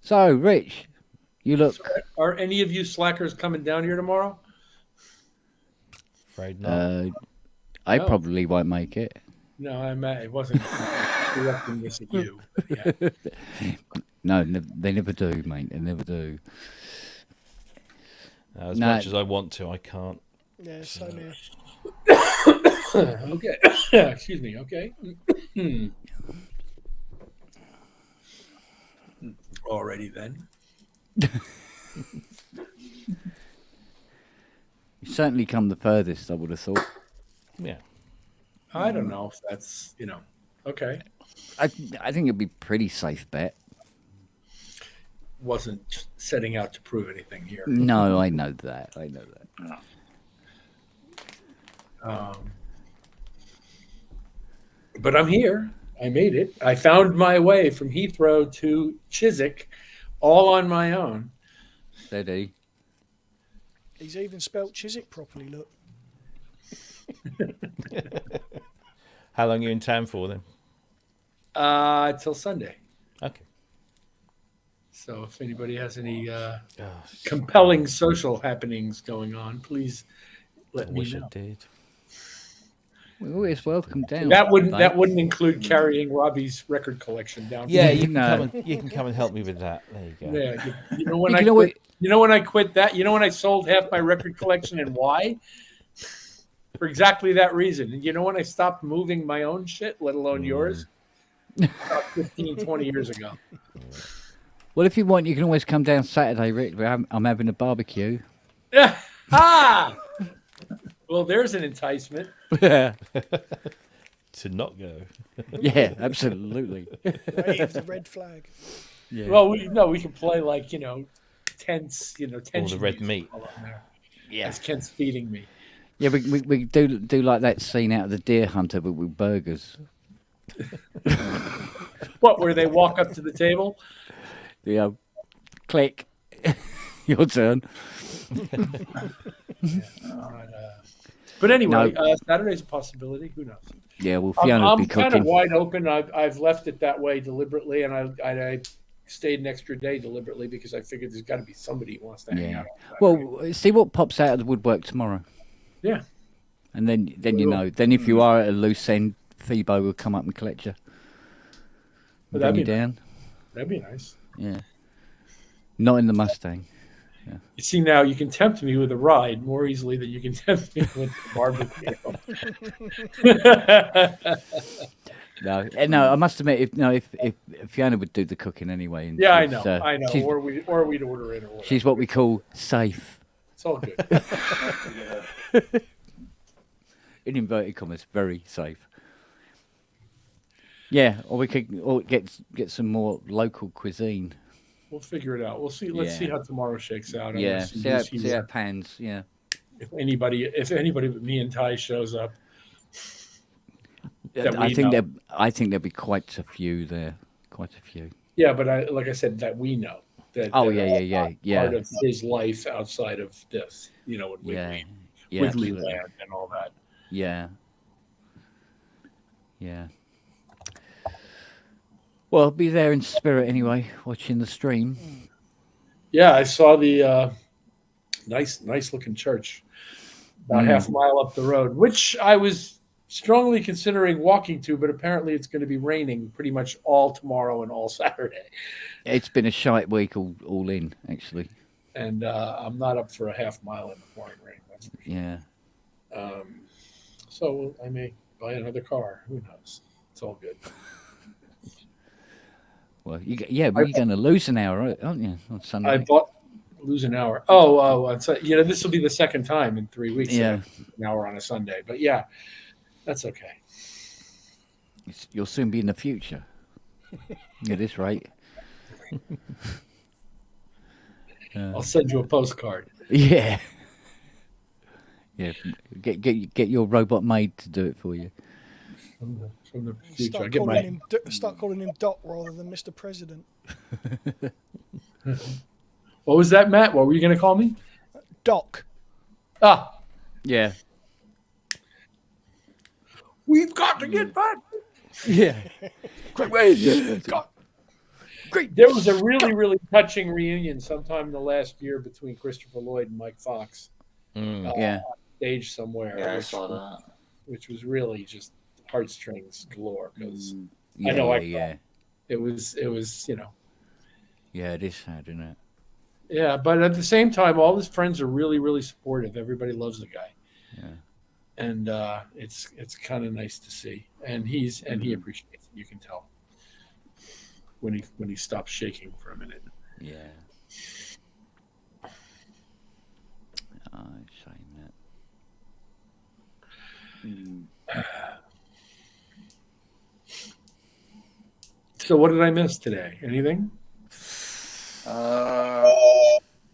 So, Rich, you look. Are any of you slackers coming down here tomorrow? Afraid not. I No. probably won't make it. No, it wasn't directing this at you. But yeah. No, they never do, mate. They never do. As No. much as I want to, I can't. Yeah, same here. Okay. Excuse me. Okay. Alrighty then. You certainly come the furthest, I would have thought. Yeah. I don't know if that's okay. I think it'd be a pretty safe bet. Wasn't setting out to prove anything here. No, I know that. But I'm here. I made it. I found my way from Heathrow to Chiswick, all on my own. Steady. He's even spelt Chiswick properly, look. How long are you in town for then? Till Sunday. Okay. So if anybody has any compelling social happenings going on, please let I me wish know. I did. We're always welcome down. That wouldn't include carrying Robbie's record collection down. Yeah, you you know. can come and help me with that. There you go. Yeah. You know when You I know quit, you know when I quit that? You know when I sold half my record collection and why? For exactly that reason. And you know when I stopped moving my own shit, let alone yours? About 15, 20 years ago. Well, if you want, you can always come down Saturday, Rick. I'm having a barbecue. Yeah. Ah! Well, there's an enticement. Yeah. To not go. Yeah, absolutely. Wave the red flag. Yeah. Well, we can play like, tense, All tension the red music meat. all on there. Yeah. As Kent's feeding me. Yeah, we do like that scene out of The Deer Hunter, but with burgers. What, where they walk up to the table? Yeah. Click. Your turn. But anyway, No. Saturday's a possibility. Who knows? Yeah, well, Fiona will I'm be kind of cooking. wide open. I've left it that way deliberately, and I stayed an extra day deliberately because I figured there's got to be somebody who wants to hang Yeah. out. on Saturday. Well, see what pops out of the woodwork tomorrow. Yeah. And then you know. Then if you are at a loose end, Thebo will come up and collect you. Well, Bring that'd you be down. That'd be nice. Yeah. Not in the Mustang. You see, now you can tempt me with a ride more easily than you can tempt me with the barbecue. No. I must admit, if Fiona would do the cooking anyway, and Yeah, I she's, know, I know. she's, Or we'd order in or whatever. she's what we call safe. It's all good. In inverted commas, very safe. Yeah, or we could get some more local cuisine. We'll figure it out. We'll see. Let's see how tomorrow shakes out. I Yeah, wanna see see how who's here. it pans. Yeah. If anybody but me and Ty shows up, that I we think know. there'll be quite a few there. Quite a few. Yeah, but like I said, that we know that. Oh, that yeah. are Part of his life outside of this, with Wiggly, Wiggly absolutely. Land and all that. Yeah. Yeah. Well, I'll be there in spirit anyway, watching the stream. Yeah, I saw the nice looking church about half a mile up the road, which I was strongly considering walking to, but apparently it's going to be raining pretty much all tomorrow and all Saturday. It's been a shite week all in, actually. And I'm not up for a half mile in the pouring rain. That's for sure. Yeah. So I may buy another car. Who knows? It's all good. Well, but you're going to lose an hour, aren't you, on Sunday? I lose an hour. This will be the second time in 3 weeks. Yeah. That I lose an hour on a Sunday, but yeah, that's okay. You'll soon be in the future. At this rate. I'll send you a postcard. Yeah. Yeah. Get your robot maid to do it for you. From the future. Start calling him Doc rather than Mr. President. What was that, Matt? What were you going to call me? Doc. Ah. Yeah. We've got to get back. Yeah. Great way. Great. There was a really touching reunion sometime in the last year between Christopher Lloyd and Mike Fox. Yeah. On stage somewhere. Yeah, I saw that. Which was really just heartstrings galore because Yeah, I know it was Yeah, it is sad, isn't it? Yeah, but at the same time, all his friends are really supportive. Everybody loves the guy. Yeah. And it's kind of nice to see, and he appreciates it. You can tell when he stops shaking for a minute. Yeah. Oh, shame that. So what did I miss today? Anything?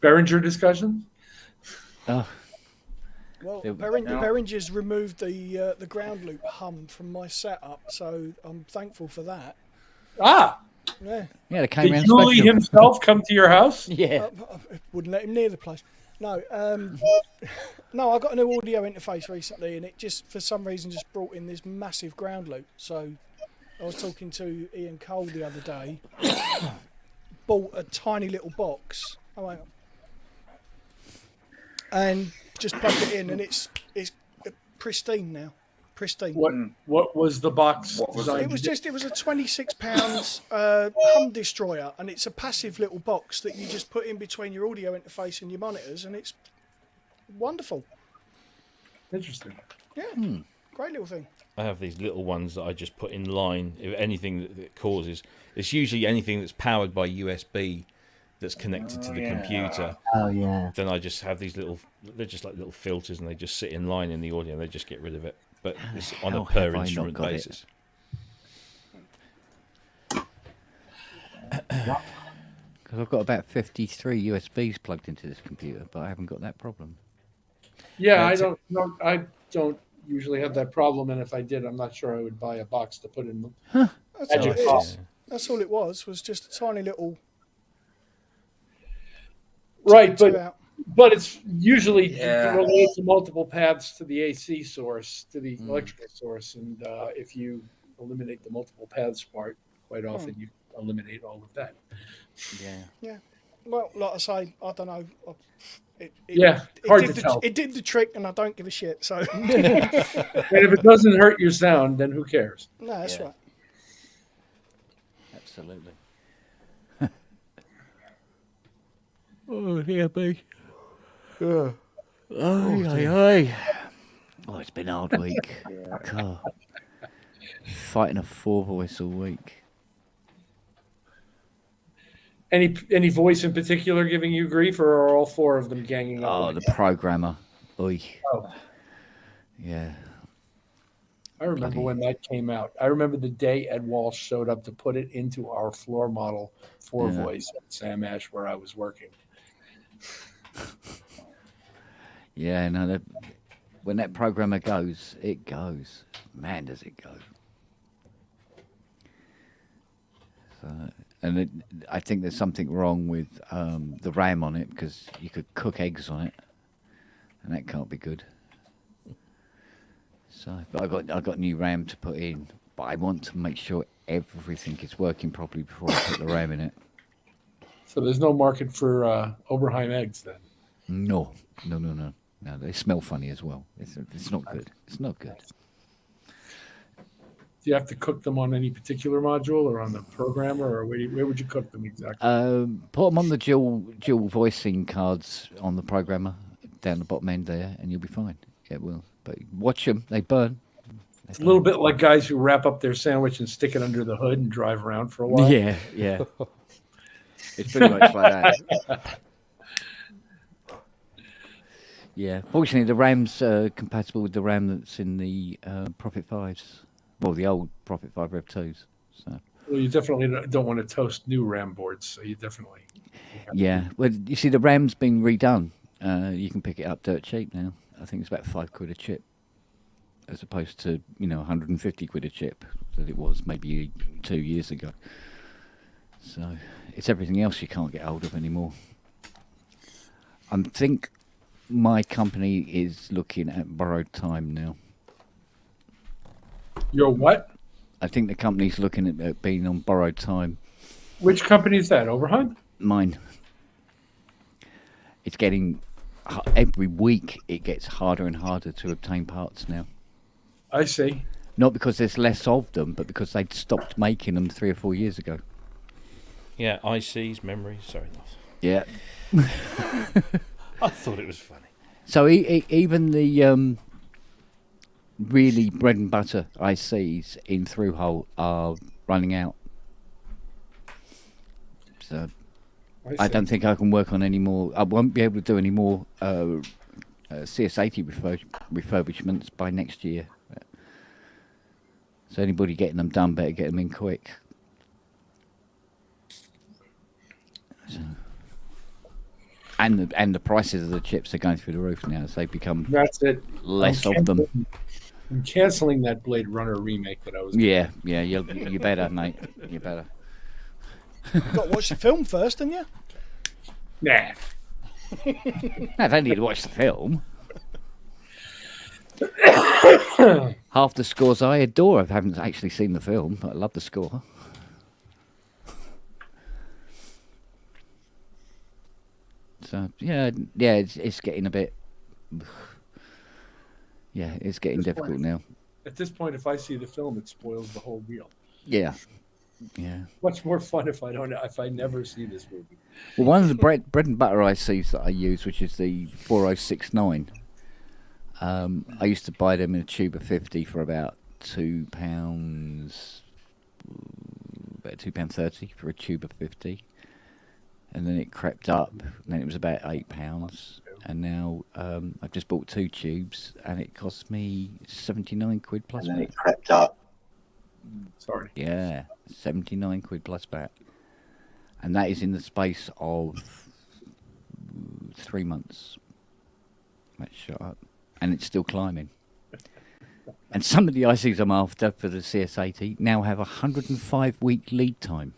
Behringer discussion? Oh. Well, Behringer's removed the ground loop hum from my setup, so I'm thankful for that. Ah. Yeah. Yeah, they came Did Julie himself come to your house? Yeah. Wouldn't let him near the place. No, no, I got a new audio interface recently, and it just, for some reason, just brought in this massive ground loop. So I was talking to Ian Cole the other day, bought a tiny little box. Oh, hang on. And just plugged it in, and it's pristine now. Pristine. What was the box? It was a £26 hum destroyer, and it's a passive little box that you just put in between your audio interface and your monitors, and it's wonderful. Interesting. Yeah, great little thing. I have these little ones that I just put in line. If anything that it causes, it's usually anything that's powered by USB that's connected to the computer. Oh yeah. Then I just have these little. They're just like little filters, and they just sit in line in the audio. And they just get rid of it. But it's on a per instrument basis. Because I've got about 53 USBs plugged into this computer, but I haven't got that problem. Yeah, I don't usually have that problem, and if I did, I'm not sure I would buy a box to put in them. That's all it is. That's all it was just a tiny little. Right, but it's usually related to multiple paths to the AC source, to the electrical source, and if you eliminate the multiple paths part, quite often you eliminate all of that. Yeah. Well, like I say, I don't know. Hard to tell. It did the trick, and I don't give a shit. So, and if it doesn't hurt your sound, then who cares? No, that's right. Absolutely. Oh, yeah, me. Yeah. Ay. Oh, it's been a hard week. God. Fighting a four voice all week. Any voice in particular giving you grief, or are all four of them ganging up? Oh, on the you? programmer. Oy. Oh, Yeah. I remember Bloody- when that came out. I remember the day Ed Walsh showed up to put it into our floor model four Yeah. voice at Sam Ash where I was working. Yeah, no, when that programmer goes, it goes. Man, does it go. So, I think there's something wrong with the RAM on it because you could cook eggs on it, and that can't be good. So, but I got new RAM to put in, but I want to make sure everything is working properly before I put the RAM in it. So there's no market for Oberheim eggs then. No, they smell funny as well. It's not good. It's not good. Do you have to cook them on any particular module or on the programmer, or where would you cook them exactly? Put them on the dual voicing cards on the programmer down the bottom end there, and you'll be fine. It will. But watch them; they burn. It's a little bit like guys who wrap up their sandwich and stick it under the hood and drive around for a while. Yeah. It's pretty much like that. Yeah. Fortunately, the RAM's compatible with the RAM that's in the Prophet 5s. Well, the old Prophet 5 Rev 2s. So. Well, you definitely don't want to toast new RAM boards, so you definitely. Yeah. Well, you see, the RAM's been redone. You can pick it up dirt cheap now. I think it's about £5 a chip, as opposed to 150 quid a chip that it was maybe 2 years ago. So it's everything else you can't get hold of anymore. I think my company is looking at borrowed time now. Your what? I think the company's looking at being on borrowed time. Which company is that? Oberheim? Mine. It's getting every week. It gets harder and harder to obtain parts now. I see. Not because there's less of them, but because they'd stopped making them 3 or 4 years ago. Yeah, ICs, memories. Sorry, Loss. Yeah. I thought it was funny. So even the really bread and butter ICs in through-hole are running out. So I don't think I can work on any more. I won't be able to do any more CS80 refurbishments by next year. So anybody getting them done better get them in quick. So. And the prices of the chips are going through the roof now as they become That's it. less of them. I'm canceling that Blade Runner remake that I was. Yeah, you better, mate. You better. You've got to watch the film first, haven't you? Nah. I don't need to watch the film. Half the scores I adore. I haven't actually seen the film, but I love the score. So yeah, it's getting a bit. Yeah, it's getting difficult now. At this point, if I see the film, it spoils the whole deal. Yeah. Much more fun if I never see this movie. Well, one of the bread and butter ICs that I use, which is the 4069, I used to buy them in a tube of 50 for about £2, about £2.30 for a tube of 50, and then it crept up, and then it was about £8, and now I've just bought 2 tubes, and it cost me 79 quid plus VAT. It crept up. Sorry. Yeah, 79 quid plus VAT, and that is in the space of 3 months. That's shot up, and it's still climbing. And some of the ICs I'm after for the CS80 now have a 105-week lead time.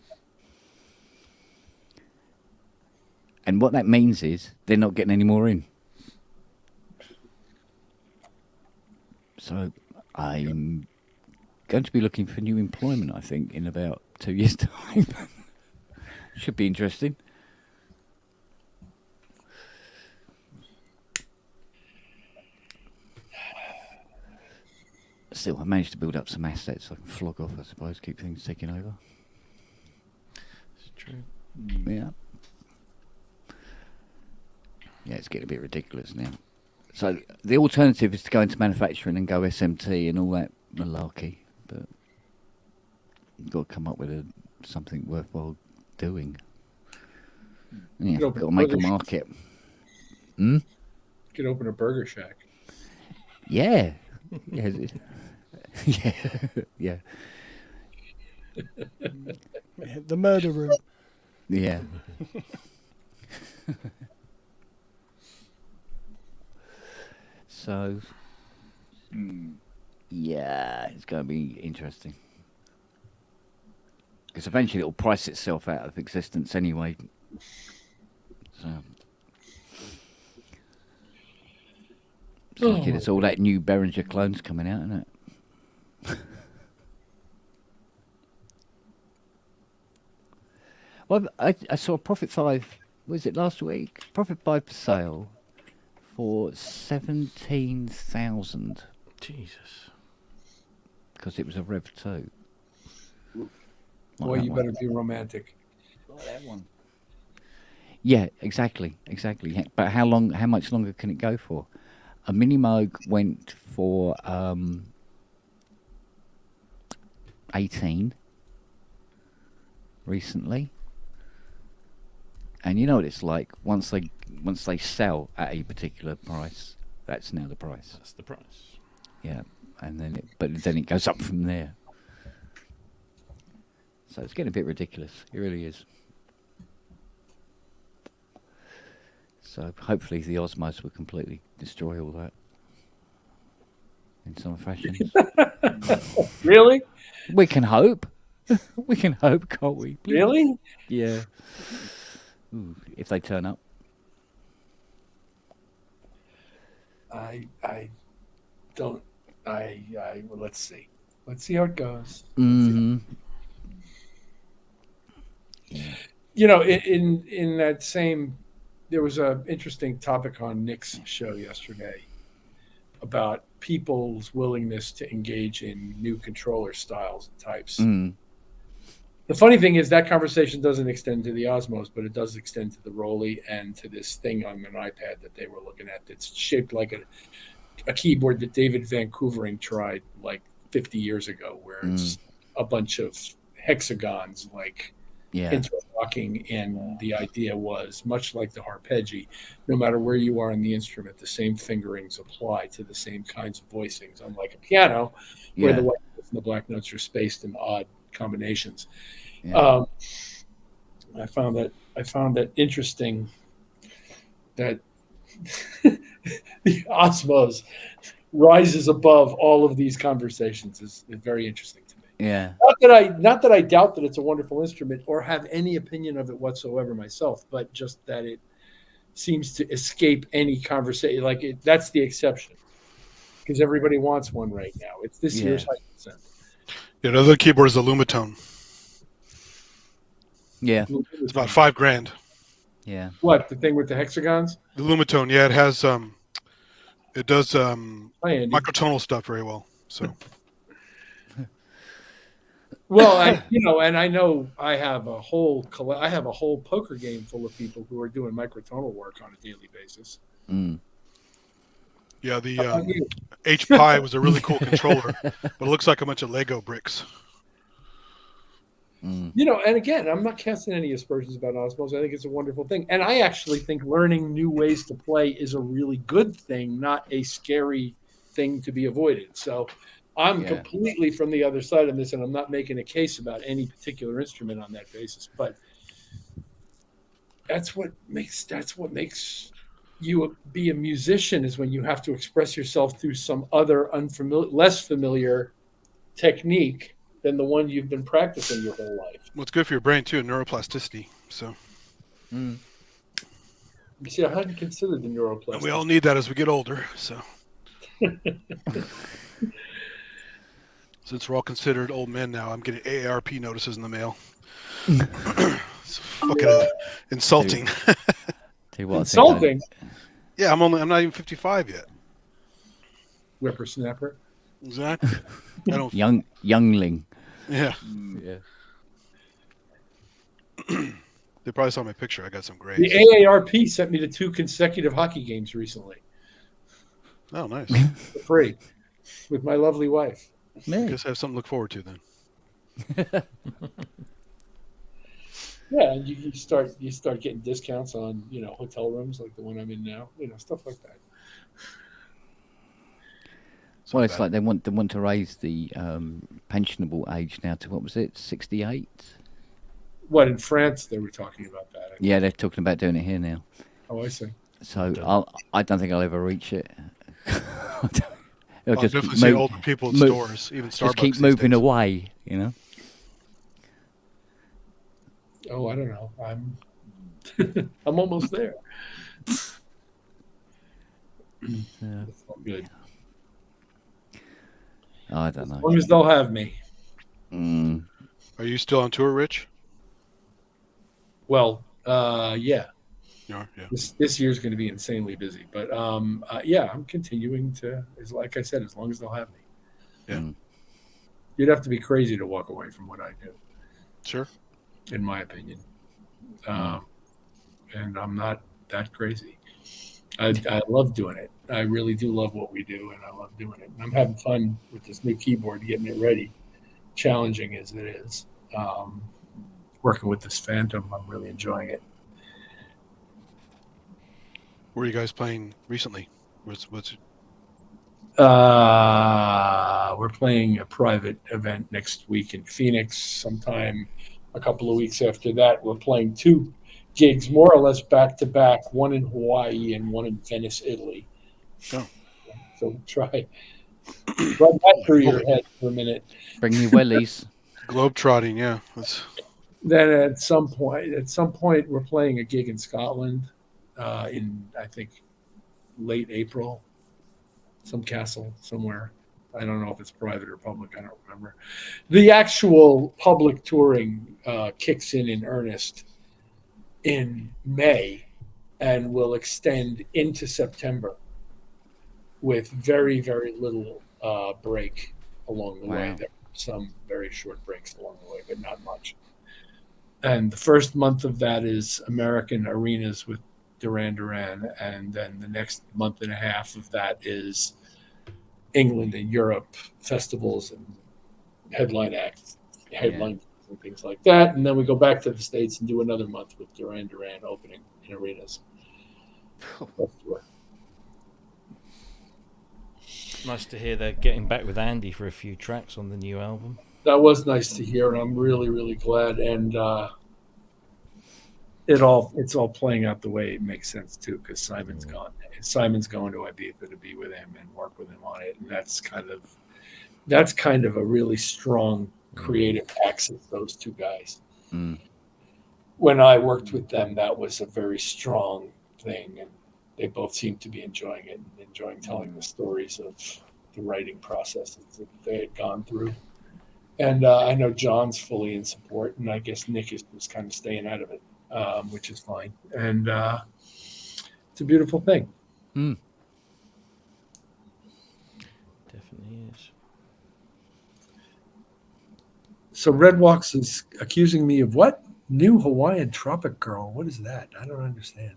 And what that means is they're not getting any more in. So I'm going to be looking for new employment, I think, in about 2 years' time. Should be interesting. Still, I managed to build up some assets so I can flog off, I suppose, keep things ticking over. It's true. Yeah. Yeah, it's getting a bit ridiculous now. So the alternative is to go into manufacturing and go SMT and all that malarkey, but you've got to come up with something worthwhile doing. Yeah, Could got open to make a burger shack. market. Hmm? Could open a burger shack. Yeah. Yeah. Yeah. Yeah. Yeah, the murder room. Yeah. So, yeah, it's going to be interesting. Because eventually it'll price itself out of existence anyway. So, it's lucky there's all that new Behringer clones coming out, isn't it? Well, I saw a Profit 5, was it last week? Profit 5 for sale for 17,000 Jesus. because it was a Rev 2. Boy, you better be romantic. Like that one. Yeah, exactly. Yeah, but how much longer can it go for? A Mini Moog went for 18 recently. And you know what it's like, once they sell at a particular price, that's now the price. That's the price. Yeah. And then it goes up from there. So it's getting a bit ridiculous. It really is. So hopefully the Osmos will completely destroy all that in some fashion. Really? We can hope. We can hope, can't we? Please? Really? Yeah. Ooh, if they turn up. I don't. Well, let's see. Let's see how it goes. Mm-hmm. You know, in that same, there was a interesting topic on Nick's show yesterday about people's willingness to engage in new controller styles and types. Mm. The funny thing is that conversation doesn't extend to the Osmos, but it does extend to the Roly and to this thing on an iPad that they were looking at that's shaped like a keyboard that David Vancouvering tried like 50 years ago, where it's a bunch of hexagons like interlocking, and the idea was much like the Harpeggi, no matter where you are in the instrument, the same fingerings apply to the same kinds of voicings, unlike a piano where the white notes and the black notes are spaced in odd combinations. Yeah. I found that interesting that the Osmos rises above all of these conversations is very interesting to me. Yeah. Not that I doubt that it's a wonderful instrument or have any opinion of it whatsoever myself, but just that it seems to escape any conversation. Like that's the exception, because everybody wants one right now. It's this year's high percent. Yeah, another keyboard is the Lumitone. Yeah. It's about $5,000. Yeah. What, the thing with the hexagons? The Lumitone, yeah, it has it does Hi, Andy. microtonal stuff very well. So well, and I know I have a whole poker game full of people who are doing microtonal work on a daily basis. Mm. Yeah, the H-Pi was a really cool controller, but it looks like a bunch of Lego bricks. Mm. You know, and again, I'm not casting any aspersions about Osmos. I think it's a wonderful thing. And I actually think learning new ways to play is a really good thing, not a scary thing to be avoided. So I'm completely from the other side of this, and I'm not making a case about any particular instrument on that basis. But that's what makes you be a musician, is when you have to express yourself through some other less familiar technique than the one you've been practicing your whole life. Well, it's good for your brain too, neuroplasticity. So you see, I hadn't considered the neuroplasticity. And we all need that as we get older. So since we're all considered old men now, I'm getting AARP notices in the mail. It's fucking insulting. Insulting? Yeah, I'm not even 55 yet. Whippersnapper. Exactly. I don't. Youngling. Yeah. Yeah. They probably saw my picture. I got some The grades. AARP sent me to 2 consecutive hockey games recently Oh, nice. for free with my lovely wife. I Me. guess I have something to look forward to then. Yeah, and you start getting discounts on hotel rooms like the one I'm in now, stuff like that. Well, not it's bad. like they want to raise the pensionable age now to, what was it, 68? What, in France they were talking about that? I think. Yeah, they're talking about doing it here now. Oh, I see. So I don't think I'll ever reach it. It'll I've just definitely keep seen move- older people in mo- stores, even Starbucks. just keep these moving days. away, you know. Oh, I don't know. I'm I'm almost there. Yeah. That's all good. I don't As know. long as they'll have me. Mm. Are you still on tour, Rich? Well, yeah. You are? Yeah. This year's going to be insanely busy, but yeah, I'm continuing to. Like I said, as long as they'll have me. Yeah. Mm. You'd have to be crazy to walk away from what I do, Sure. in my opinion. And I'm not that crazy. I love doing it. I really do love what we do, and I love doing it. And I'm having fun with this new keyboard, getting it ready, challenging as it is. Working with this Phantom, I'm really enjoying it. Where are you guys playing recently? What's We're playing a private event next week in Phoenix. Sometime a couple of weeks after that, we're playing 2 gigs, more or less back to back. One in Hawaii and one in Venice, Italy. Oh. So try run that through your head for a minute. Bring your wellies. globetrotting? Yeah. That's Then at some point, we're playing a gig in Scotland in, I think, late April. Some castle somewhere. I don't know if it's private or public. I don't remember. The actual public touring kicks in earnest in May and will extend into September with very, very little break along the way. Wow. There are some very short breaks along the way, but not much. And the first month of that is American arenas with Duran Duran, and then the next month and a half of that is England and Europe festivals and headline acts, and things like that. And then we go back to the States and do another month with Duran Duran opening in arenas. That's tour. Nice to hear they're getting back with Andy for a few tracks on the new album. That was nice to hear, and I'm really, really glad. And it's all playing out the way it makes sense too, because Simon's gone. Simon's going to Ibiza to be with him and work with him on it, and that's kind of a really strong creative axis. Those 2 guys. Mm. When I worked with them, that was a very strong thing, and they both seemed to be enjoying it and enjoying telling the stories of the writing processes that they had gone through. And I know John's fully in support, and I guess Nick is just kind of staying out of it, which is fine. And it's a beautiful thing. Mm. Definitely is. So Red Walks is accusing me of what? New Hawaiian Tropic Girl. What is that? I don't understand.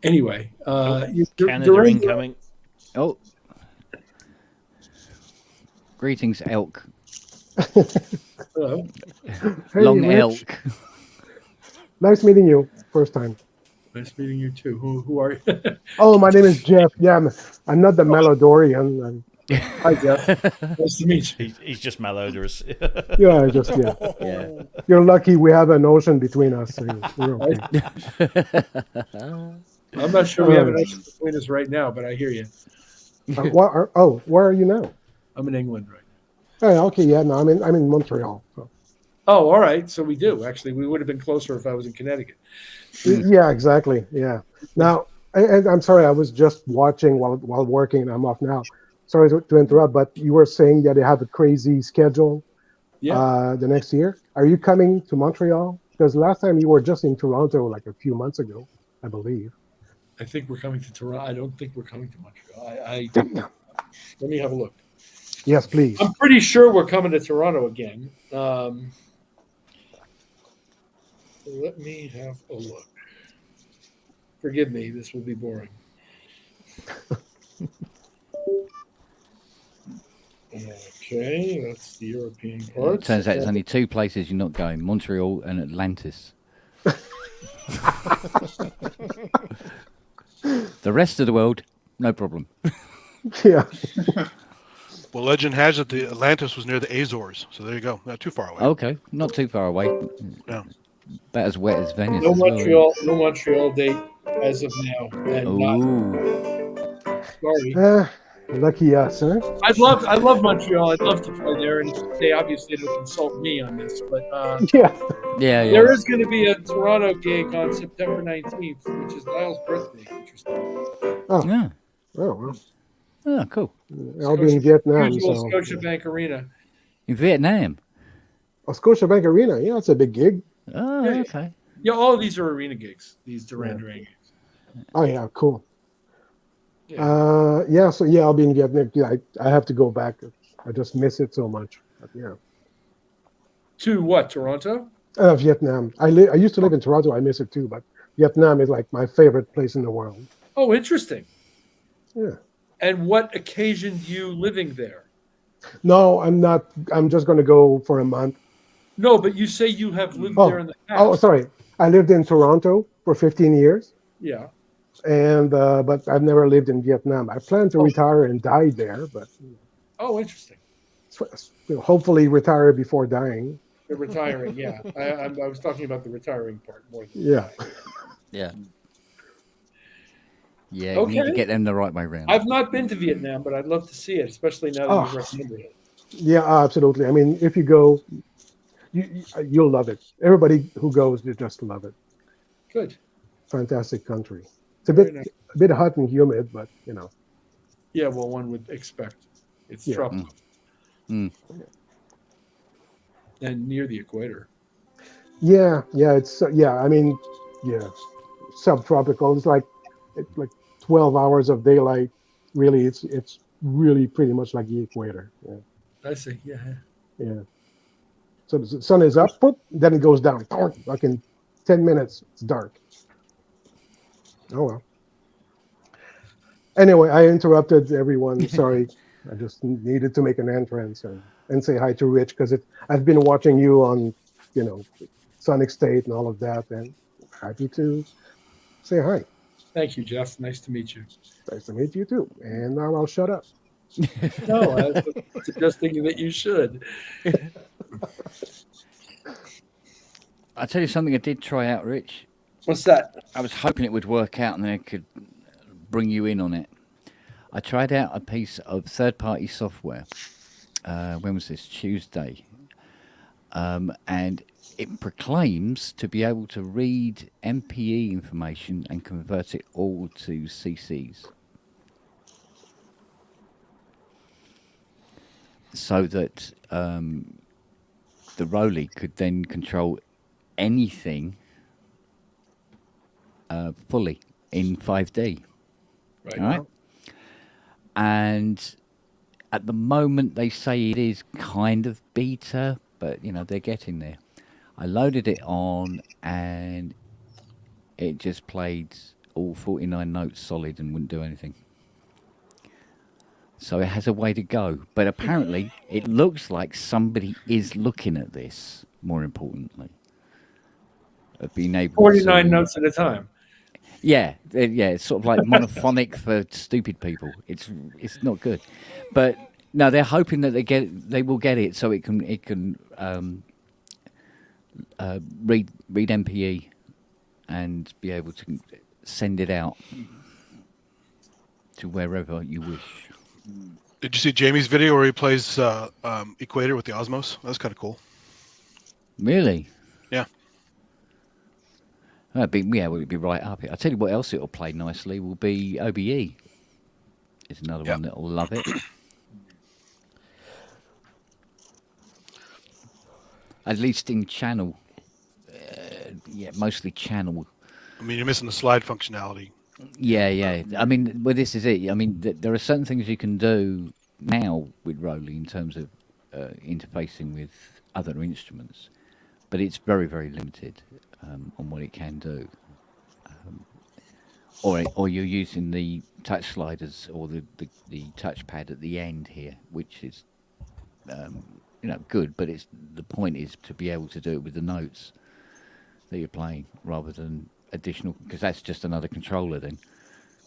Anyway, Canada incoming. Oh. Greetings, elk. Hello. Hey, Long Rich. elk. Nice meeting you. First time. Nice meeting you too. Who are you? Oh, my name is Jeff. Yeah, I'm not the Melodorian. Hi, Jeff. Nice to meet you. He's just malodorous. Yeah. You're lucky we have an ocean between us. So we're okay. I'm not sure we have an ocean between us right now, but I hear you. Where are you now? I'm in England right Oh, okay, yeah, no, I'm in Montreal. So. Oh, all right. So we do actually. We would have been closer if I was in Connecticut. Yeah, exactly. Yeah. Now, and I'm sorry, I was just watching while working, and I'm off now. Sorry to interrupt, but you were saying that they have a crazy schedule. Yeah. The next year. Are you coming to Montreal? Because last time you were just in Toronto, like a few months ago, I believe. I think we're coming to Toronto. I don't think we're coming to Montreal. Let me have a look. Yes, please. I'm pretty sure we're coming to Toronto again. Let me have a look. Forgive me, this will be boring. Okay, that's the European It part. turns out there's only two places you're not going: Montreal and Atlantis. The rest of the world, no problem. Yeah. Well, legend has it the Atlantis was near the Azores, so there you go. Not too far away. Okay, not too far away. Yeah. About as wet as Venice No as well. Montreal date as of now. And Ooh. sorry. Lucky us, huh? I love Montreal. I'd love to play there, and they obviously don't consult me on this, but Yeah. Yeah, yeah. there is going to be a Toronto gig on September 19th, which is Niall's birthday. Interesting. Oh. Yeah. Oh, well. Oh, cool. I'll be in Vietnam, Usual so. Scotiabank Arena. In Vietnam. Oh, Scotiabank Arena. Yeah, it's a big gig. Oh, Yeah, okay. Yeah, all of these are arena gigs. These Duran Duran gigs. Oh, yeah, cool. Yeah. Yeah, so yeah, I'll be in Vietnam. Yeah, I have to go back. I just miss it so much. But, yeah. To what? Toronto? Vietnam. I used to live in Toronto. I miss it too, but Vietnam is like my favorite place in the world. Oh, interesting. Yeah. And what occasioned you living there? No, I'm not. I'm just going to go for a month. No, but you say you have lived there in the past. Oh, sorry. I lived in Toronto for 15 years. Yeah. And but I've never lived in Vietnam. I plan to retire and die there, but Oh, interesting. hopefully retire before dying. The retiring, yeah. I was talking about the retiring part more than Yeah. Yeah. Yeah, Okay. you need to get them the right way round. I've not been to Vietnam, but I'd love to see it, especially now that you've recommended it. Yeah, absolutely. I mean, if you go, you'll love it. Everybody who goes, you just love it. Good. Fantastic country. It's a bit hot and humid, but you know. Yeah, well, one would expect. It's tropical. Mm. And near the equator. Yeah, it's I mean, yeah, subtropical. It's like 12 hours of daylight. Really, it's really pretty much like the equator. Yeah. I see. Yeah. Yeah. So the sun is up, boop, then it goes down. Like in 10 minutes, it's dark. Oh well. Anyway, I interrupted everyone. Sorry. I just needed to make an entrance and say hi to Rich because I've been watching you on, Sonic State and all of that, and happy to say hi. Thank you, Jeff. Nice to meet you. Nice to meet you too. And now I'll shut up. No, I was suggesting that you should. I'll tell you something I did try out, Rich. What's that? I was hoping it would work out and I could bring you in on it. I tried out a piece of third-party software. When was this? Tuesday. And it proclaims to be able to read MPE information and convert it all to CCs. So that the Rolly could then control anything fully in 5D. Right. All right. And at the moment, they say it is kind of beta, but they're getting there. I loaded it on, and it just played all 49 notes solid and wouldn't do anything. So it has a way to go, but apparently it looks like somebody is looking at this. More importantly, of being able 49 to, notes at a time. Yeah, it's sort of like monophonic for stupid people. It's not good, but no, they're hoping that they will get it so it can read MPE and be able to send it out to wherever you wish. Did you see Jamie's video where he plays Equator with the Osmos? That's kind of cool. Really? Yeah. It'd be right up it. I'll tell you what else it'll play nicely will be OBE. It's another one that'll love it. At least in channel. Mostly channel. I mean, you're missing the slide functionality. Yeah. I mean, well, this is it. I mean, there are certain things you can do now with Rolly in terms of interfacing with other instruments, but it's very, very limited on what it can do. Or you're using the touch sliders or the touchpad at the end here, which is good, but the point is to be able to do it with the notes that you're playing rather than additional, because that's just another controller then.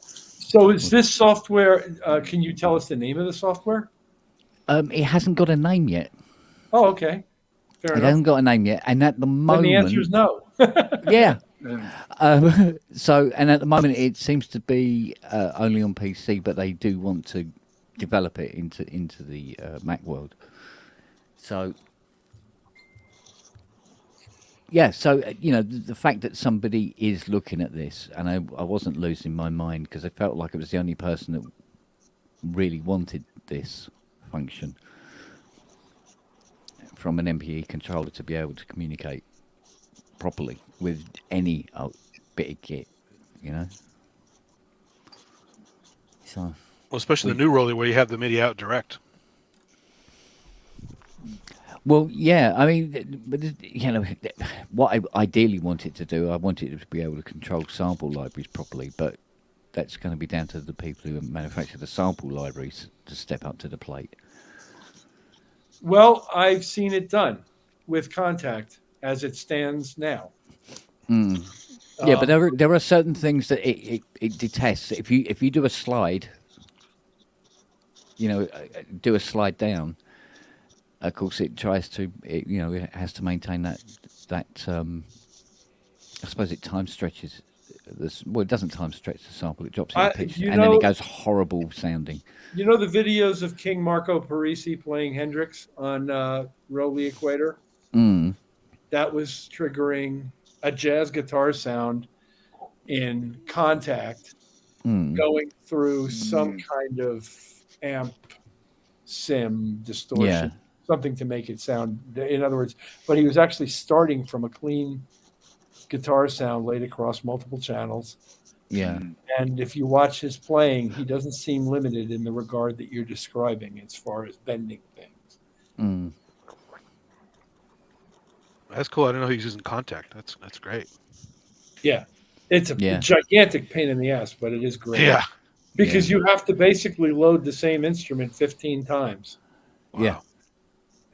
So is this software? Can you tell us the name of the software? It hasn't got a name yet. Oh, okay, fair It enough. hasn't got a name yet, and at the Then moment, the answer is no. yeah. And at the moment, it seems to be only on PC, but they do want to develop it into the Mac world. So, yeah. So the fact that somebody is looking at this, and I wasn't losing my mind because I felt like it was the only person that really wanted this function from an MPE controller to be able to communicate properly with any bit of kit, So, Well, especially the new Rolly where you have the MIDI out direct. well, yeah. I mean, but what I ideally want it to do, I want it to be able to control sample libraries properly, but that's going to be down to the people who manufacture the sample libraries to step up to the plate. Well, I've seen it done with Contact as it stands now. Yeah, but there are certain things that it detests. If you do a slide, do a slide down. Of course, it tries to. It has to maintain that. I suppose it time stretches. Well, it doesn't time stretch the sample. It drops it in pitch, and then it goes horrible sounding. You know the videos of King Marco Parisi playing Hendrix on Rolly Equator? That was triggering a jazz guitar sound in Contact going through some kind of amp sim distortion, something to make it sound, in other words, but he was actually starting from a clean guitar sound laid across multiple channels. Yeah. And if you watch his playing, he doesn't seem limited in the regard that you're describing as far as bending things. That's cool. I didn't know he was using Contact. That's great. Yeah. It's a gigantic pain in the ass, but it is great. Yeah. Because you have to basically load the same instrument 15 times. Wow. Yeah.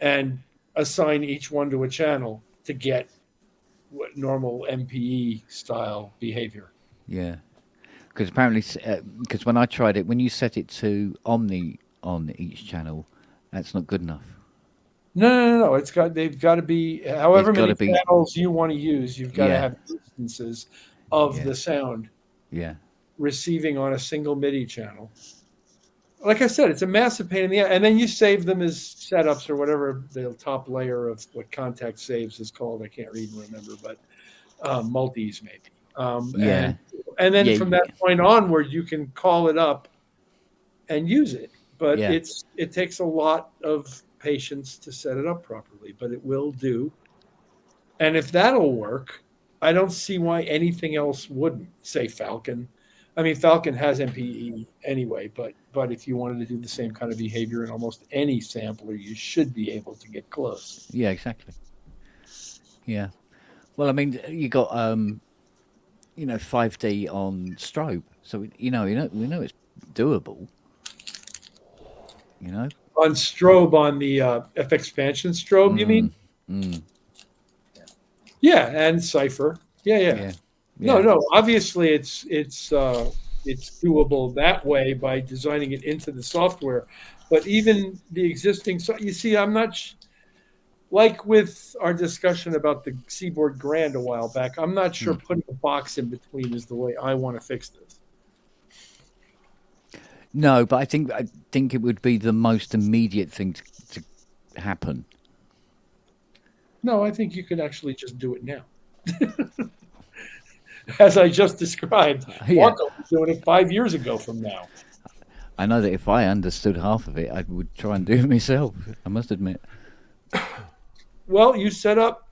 And assign each one to a channel to get what normal MPE style behavior. Yeah. Because apparently, because when I tried it, when you set it to Omni on each channel, that's not good enough. No. They've got to be however many channels you want to use. You've got to have instances of the sound. Yeah. Receiving on a single MIDI channel. Like I said, it's a massive pain in the ass. And then you save them as setups or whatever the top layer of what Contact saves is called. I can't read and remember, but multis maybe. And then from that point onward, you can call it up and use it. But it takes a lot of patience to set it up properly, but it will do. And if that'll work, I don't see why anything else wouldn't. Say Falcon. I mean, Falcon has MPE anyway, but if you wanted to do the same kind of behavior in almost any sampler, you should be able to get close. Yeah, exactly. Yeah. Well, I mean, you got 5D on strobe, so we know it's doable. On strobe, on the FX expansion strobe, you mean? Yeah, and Cypher. Yeah. No. Obviously, it's doable that way by designing it into the software. But even the existing, you see, I'm not like with our discussion about the Seaboard Grand a while back. I'm not sure putting a box in between is the way I want to fix this. No, but I think it would be the most immediate thing to happen. No, I think you could actually just do it now. As I just described, Marco was doing it 5 years ago from now. I know that if I understood half of it, I would try and do it myself, I must admit. Well, you set up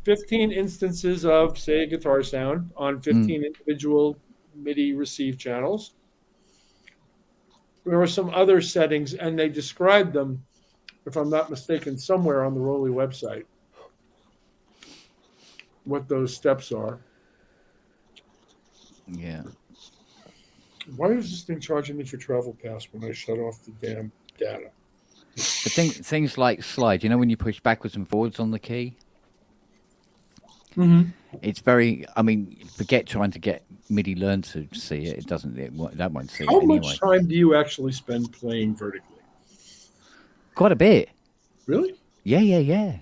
15 instances of, say, a guitar sound on 15 individual MIDI receive channels. there were some other settings, and they described them, if I'm not mistaken, somewhere on the Rolly website, what those steps are. Yeah. Why is this thing charging me for travel pass when I shut off the damn data? But things like slide, when you push backwards and forwards on the key, Mm-hmm. it's very. I mean, forget trying to get MIDI learn to see it. It doesn't. That won't see How it anyway. much time do you actually spend playing vertically? Quite a bit. Really? Yeah.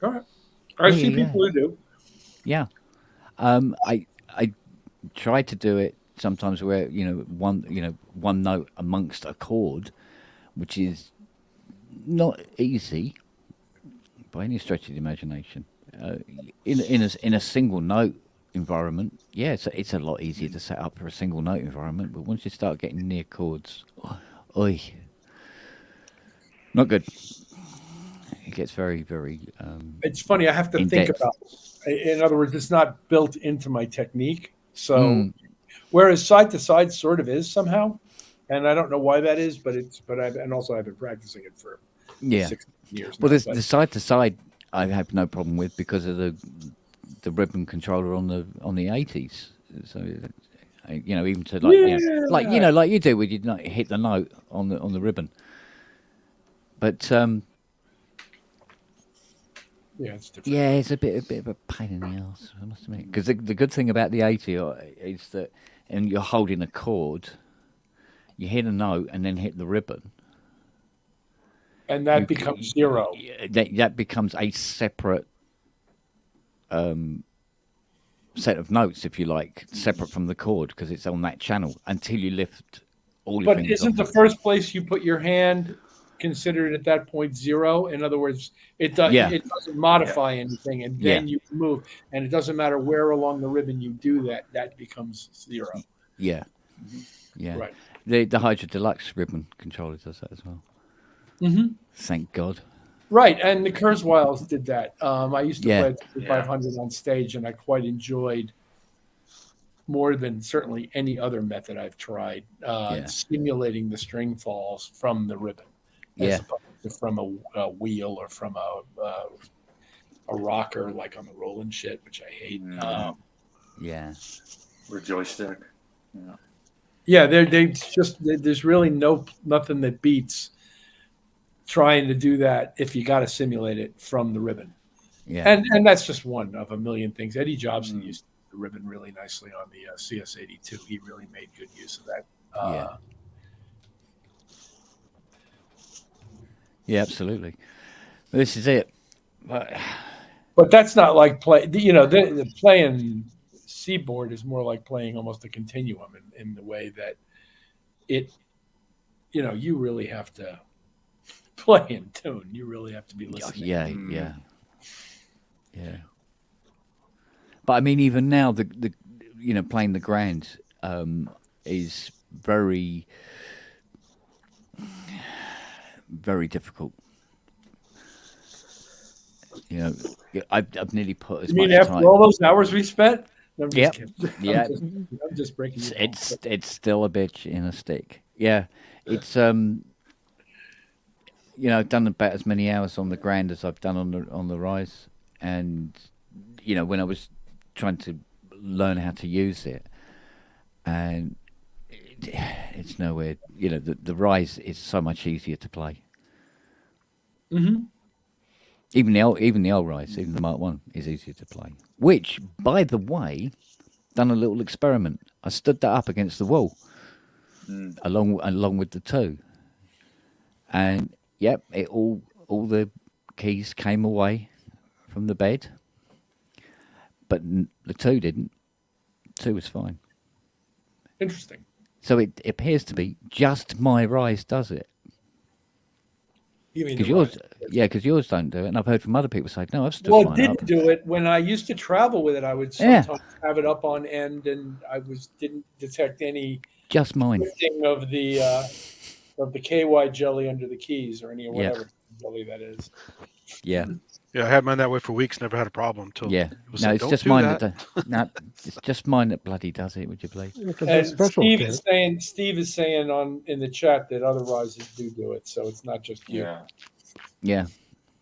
All right. I Yeah, see yeah. people who do. Yeah. I try to do it sometimes where one note amongst a chord, which is not easy by any stretch of the imagination. In a single note environment, yeah, it's a lot easier to set up for a single note environment. But once you start getting near chords, oi, not good. It gets very, very. It's funny. I have to think in-depth. about it. In other words, it's not built into my technique. So, Mm. whereas side to side sort of is somehow, and I don't know why that is, but I've been practicing it for Yeah. 16 years. Well, now, the side to side, I have no problem with because of the ribbon controller on the 80s. So, even to like you do when you hit the note on the ribbon. But yeah, it's different. yeah, it's a bit of a pain in the ass, I must admit. Because the good thing about the 80 is that, and you're holding a chord, you hit a note and then hit the ribbon. And that becomes zero. That becomes a separate set of notes, if you like, separate from the chord because it's on that channel until you lift all your But fingers isn't off the first place you put your hand considered at that point zero? In other words, it doesn't modify anything, and then you move, and it doesn't matter where along the ribbon you do that. That becomes zero. Yeah, yeah. Right. The Hydra Deluxe ribbon controller does that as well. Mm-hmm. Thank God. Right, and the Kurzweils did that. I used to Yeah. play at 500 on stage, and I quite enjoyed more than certainly any other method I've tried simulating the string falls from the ribbon, as opposed to from a wheel or from a rocker like on the Roland shit, which I hate. Yeah. Or joystick. Yeah. Yeah, there's really nothing that beats trying to do that if you got to simulate it from the ribbon. Yeah. And that's just one of a million things. Eddie Jobson used the ribbon really nicely on the CS82. He really made good use of that. Yeah, absolutely. This is it. But that's not like play. The playing Seaboard is more like playing almost a continuum in the way that it. You really have to play in tune. You really have to be listening. Yeah. But I mean, even now, the playing the grand is very, very difficult. I've nearly put as You mean much after time. all those hours we spent? No, I'm just kidding. Yeah. I'm just breaking. It's still a bitch in a stick. Yeah, it's I've done about as many hours on the grand as I've done on the rise, and when I was trying to learn how to use it, and it's nowhere. The rise is so much easier to play. Mm-hmm. Even the old rise, even the Mark 1 is easier to play. Which, by the way, done a little experiment. I stood that up against the wall, along with the 2, and yep, all the keys came away from the bed, but the 2 didn't. 2 was fine. Interesting. So it appears to be just my rise does it. You mean because yours don't do it, and I've heard from other people say, "No, I've stood Well, it mine didn't up." do it when I used to travel with it. I would sometimes have it up on end, and I didn't detect any just mine shifting of the KY jelly under the keys or any whatever jelly that is. Yeah. Yeah, I had mine that way for weeks. Never had a problem until Yeah. it was No, like, it's don't just do mine that. that. No, it's just mine that bloody does it. Would you believe? Because they're And special, Steve is saying in the chat that otherwise you do it, so it's not just you. Yeah. Yeah.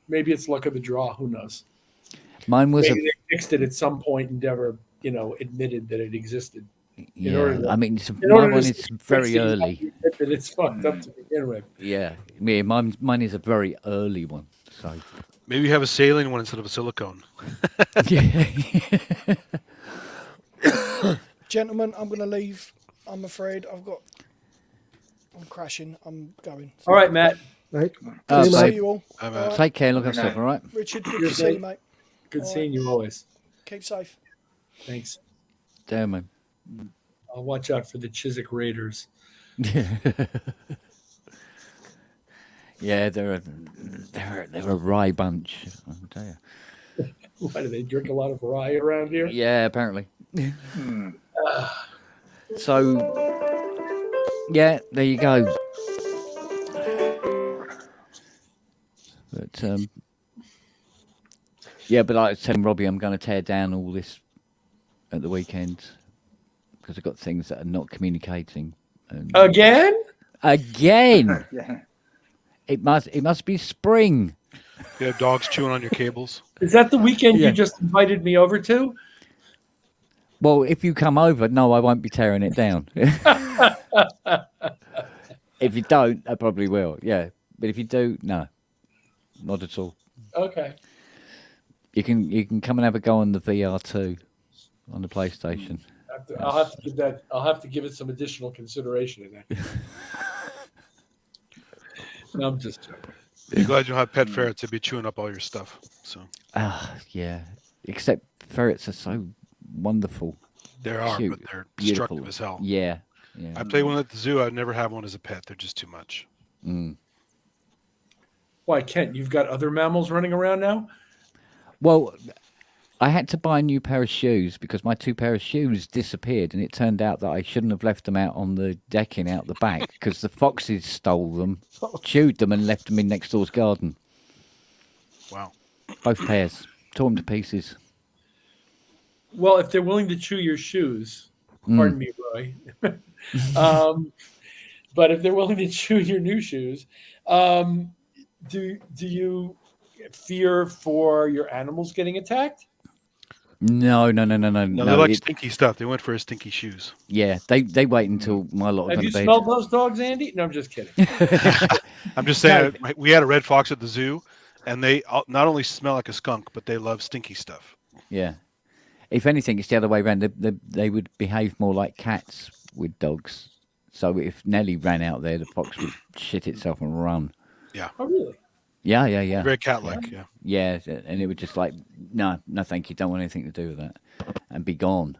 Maybe it's luck of the draw. Who knows? Mine was Maybe they fixed it at some point and never, admitted that it existed. yeah. I mean, In my order one to is fix very it, you have early. to admit that it's fucked up to begin with. Yeah. Yeah. Mine is a very early one. So. Maybe you have a saline one instead of a silicone. Yeah. Gentlemen, I'm going to leave. I'm afraid I'm crashing. I'm going. All right, Matt. right? Good to see babe. you all. I'm All right. Take care. Look Good after yourself. night. All right. Richard, good You're to see you, safe. mate. Good All seeing you always. Keep safe. Thanks. Damn man. I'll watch out for the Chiswick Raiders. Yeah, they're a rye bunch. I'll tell you. Why do they drink a lot of rye around here? Yeah, apparently. Hmm. So, yeah, there you go. But yeah, but like I was telling Robbie, I'm going to tear down all this at the weekend because I've got things that are not communicating. And Again? again, Yeah. it must be spring. You have dogs chewing on your cables. Is that the weekend Yeah. you just invited me over to? Well, if you come over, no, I won't be tearing it down. If you don't, I probably will. Yeah, but if you do, no, not at all. Okay. You can come and have a go on the VR2 on the PlayStation. I'll have to give that. I'll have to give it some additional consideration in that. No, I'm just joking. Be glad you don't have pet ferrets to be chewing up all your stuff. So Ah, yeah. Except ferrets are so wonderful. there are, Cute, but they're beautiful. destructive as hell. Yeah, yeah. I play one at the zoo. I'd never have one as a pet. They're just too much. Mm. Why, Kent? You've got other mammals running around now? Well, I had to buy a new pair of shoes because my two pair of shoes disappeared, and it turned out that I shouldn't have left them out on the decking out the back because the foxes stole them, chewed them, and left them in next door's garden. Wow. Both pairs. Tore them to pieces. Well, if they're willing to chew your shoes, Mm. pardon me, Roy. But if they're willing to chew your new shoes, do you fear for your animals getting attacked? No. No, they like it- stinky stuff. They went for his stinky shoes. yeah, they wait until my lot are Have going you to bed. smelled those dogs, Andy? No, I'm just kidding. I'm just saying, we had a red fox at the zoo, and they not only smell like a skunk, but they love stinky stuff. Yeah. If anything, it's the other way around. They would behave more like cats with dogs. So if Nelly ran out there, the fox would shit itself and run. Oh, really? Yeah. Very cat-like, yeah. Yeah, and it would just like, no, thank you, don't want anything to do with that, and be gone.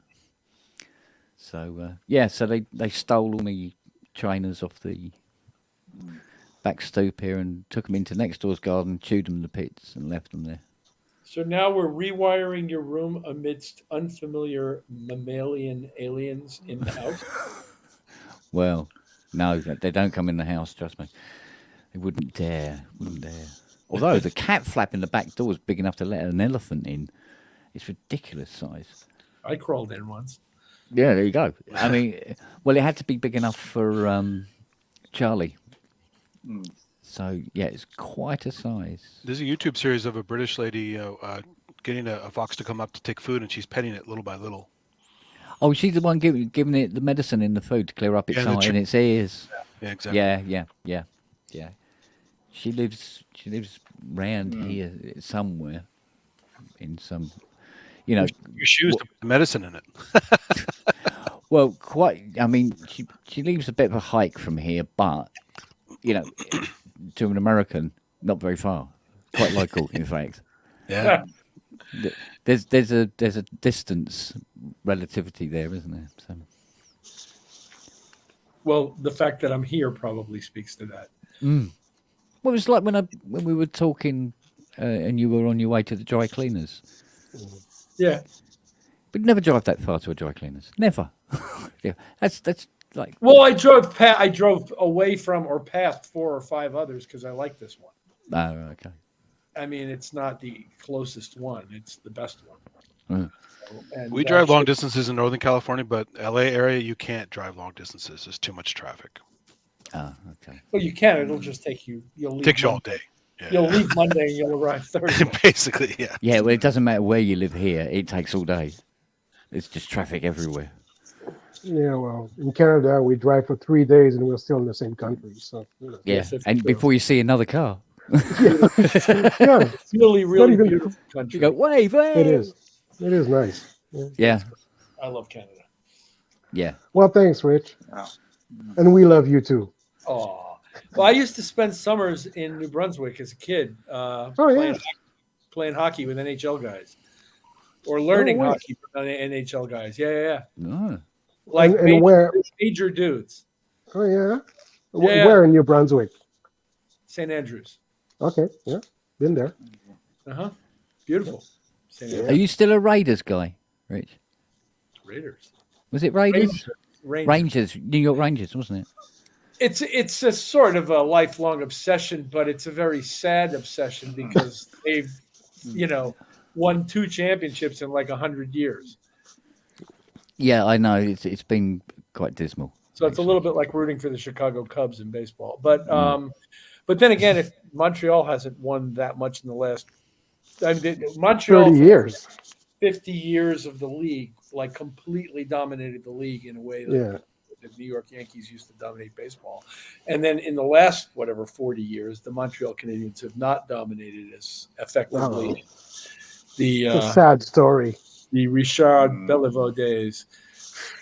So so they stole all my trainers off the back stoop here and took them into next door's garden, chewed them in the pits, and left them there. So now we're rewiring your room amidst unfamiliar mammalian aliens in the house. Well, no, they don't come in the house. Trust me, they wouldn't dare. Although the cat flap in the back door is big enough to let an elephant in. It's ridiculous size. I crawled in once. Yeah, there you go. I mean, well, it had to be big enough for Charlie. So yeah, it's quite a size. There's a YouTube series of a British lady getting a fox to come up to take food, and she's petting it little by little. Oh, she's the one giving it the medicine in the food to clear up its Yeah, the eye and its ears. Yeah, exactly. Yeah. She lives round here somewhere in some, Your shoes to put the medicine in it. Well, quite. I mean, she leaves a bit of a hike from here, but to an American, not very far. Quite local, in fact. Yeah. There's a distance relativity there, isn't there? So. Well, the fact that I'm here probably speaks to that. Mm. Well, it was like when we were talking, and you were on your way to the dry cleaners. Yeah. But never drive that far to a dry cleaners. Never. Yeah, that's like. Well, I drove away from or past 4 or 5 others because I like this one. Oh, okay. I mean, it's not the closest one; it's the best one. Mm. So, and We that drive long shit- distances in Northern California, but LA area you can't drive long distances. There's too much traffic. Ah, okay. Well, you can. It'll just take you. You'll leave. Takes you all Monday. day. Yeah. You'll leave Monday and you'll arrive Thursday. Basically, yeah. Yeah, well, it doesn't matter where you live here. It takes all day. It's just traffic everywhere. Yeah, well, in Canada, we drive for 3 days and we're still in the same country. So, Yeah, Yes, it's and true. before you see another car, yeah, It's really, really even- beautiful country. you go, wave, wave. it is. It is nice. Yeah. Yeah, I love Canada. yeah. Well, thanks, Rich. Oh. And we love you too. Oh, well, I used to spend summers in New Brunswick as a kid, playing hockey with NHL guys, or learning way. hockey from NHL guys. Yeah. Oh. Like And where? major dudes. Oh, yeah. Yeah. Where in New Brunswick? St. Andrews. Okay, yeah, been there. Beautiful. St. Are Andrews. you still a Raiders guy, Rich? Raiders. Was it Raiders? Rangers. Rangers, New York Rangers, wasn't it? It's a sort of a lifelong obsession, but it's a very sad obsession because they've, won 2 championships in like 100 years. Yeah, I know. It's been quite dismal. So it's a little bit like rooting for the Chicago Cubs in baseball. But then again, if Montreal hasn't won that much in the last, Montreal 30 years. 50 years of the league, like completely dominated the league in a way that Yeah. the New York Yankees used to dominate baseball. And then in the last, 40 years, the Montreal Canadiens have not dominated as effectively. It's a sad story. The Richard Beliveau days.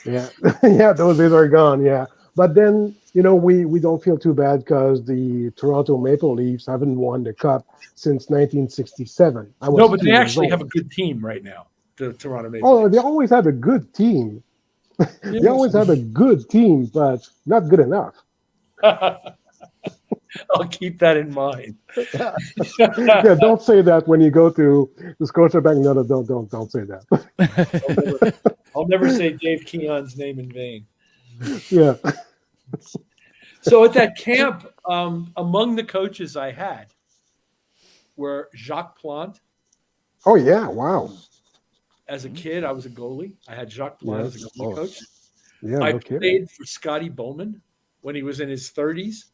Yeah, yeah, those days are gone. Yeah, but then we don't feel too bad because the Toronto Maple Leafs haven't won the cup since 1967. No, but they actually have a good team right now. The Toronto Maple Oh, Leafs. they always have a good team. They always have a good team, but not good enough. I'll keep that in mind. Yeah, don't say that when you go to the Scotiabank. No, don't say that. I'll never say Dave Keon's name in vain. Yeah. So at that camp, among the coaches I had were Jacques Plante. Oh yeah! Wow. As a kid, I was a goalie. I had Jacques Plante as a goalie coach. Yeah, I no kidding. played for Scotty Bowman when he was in his 30s.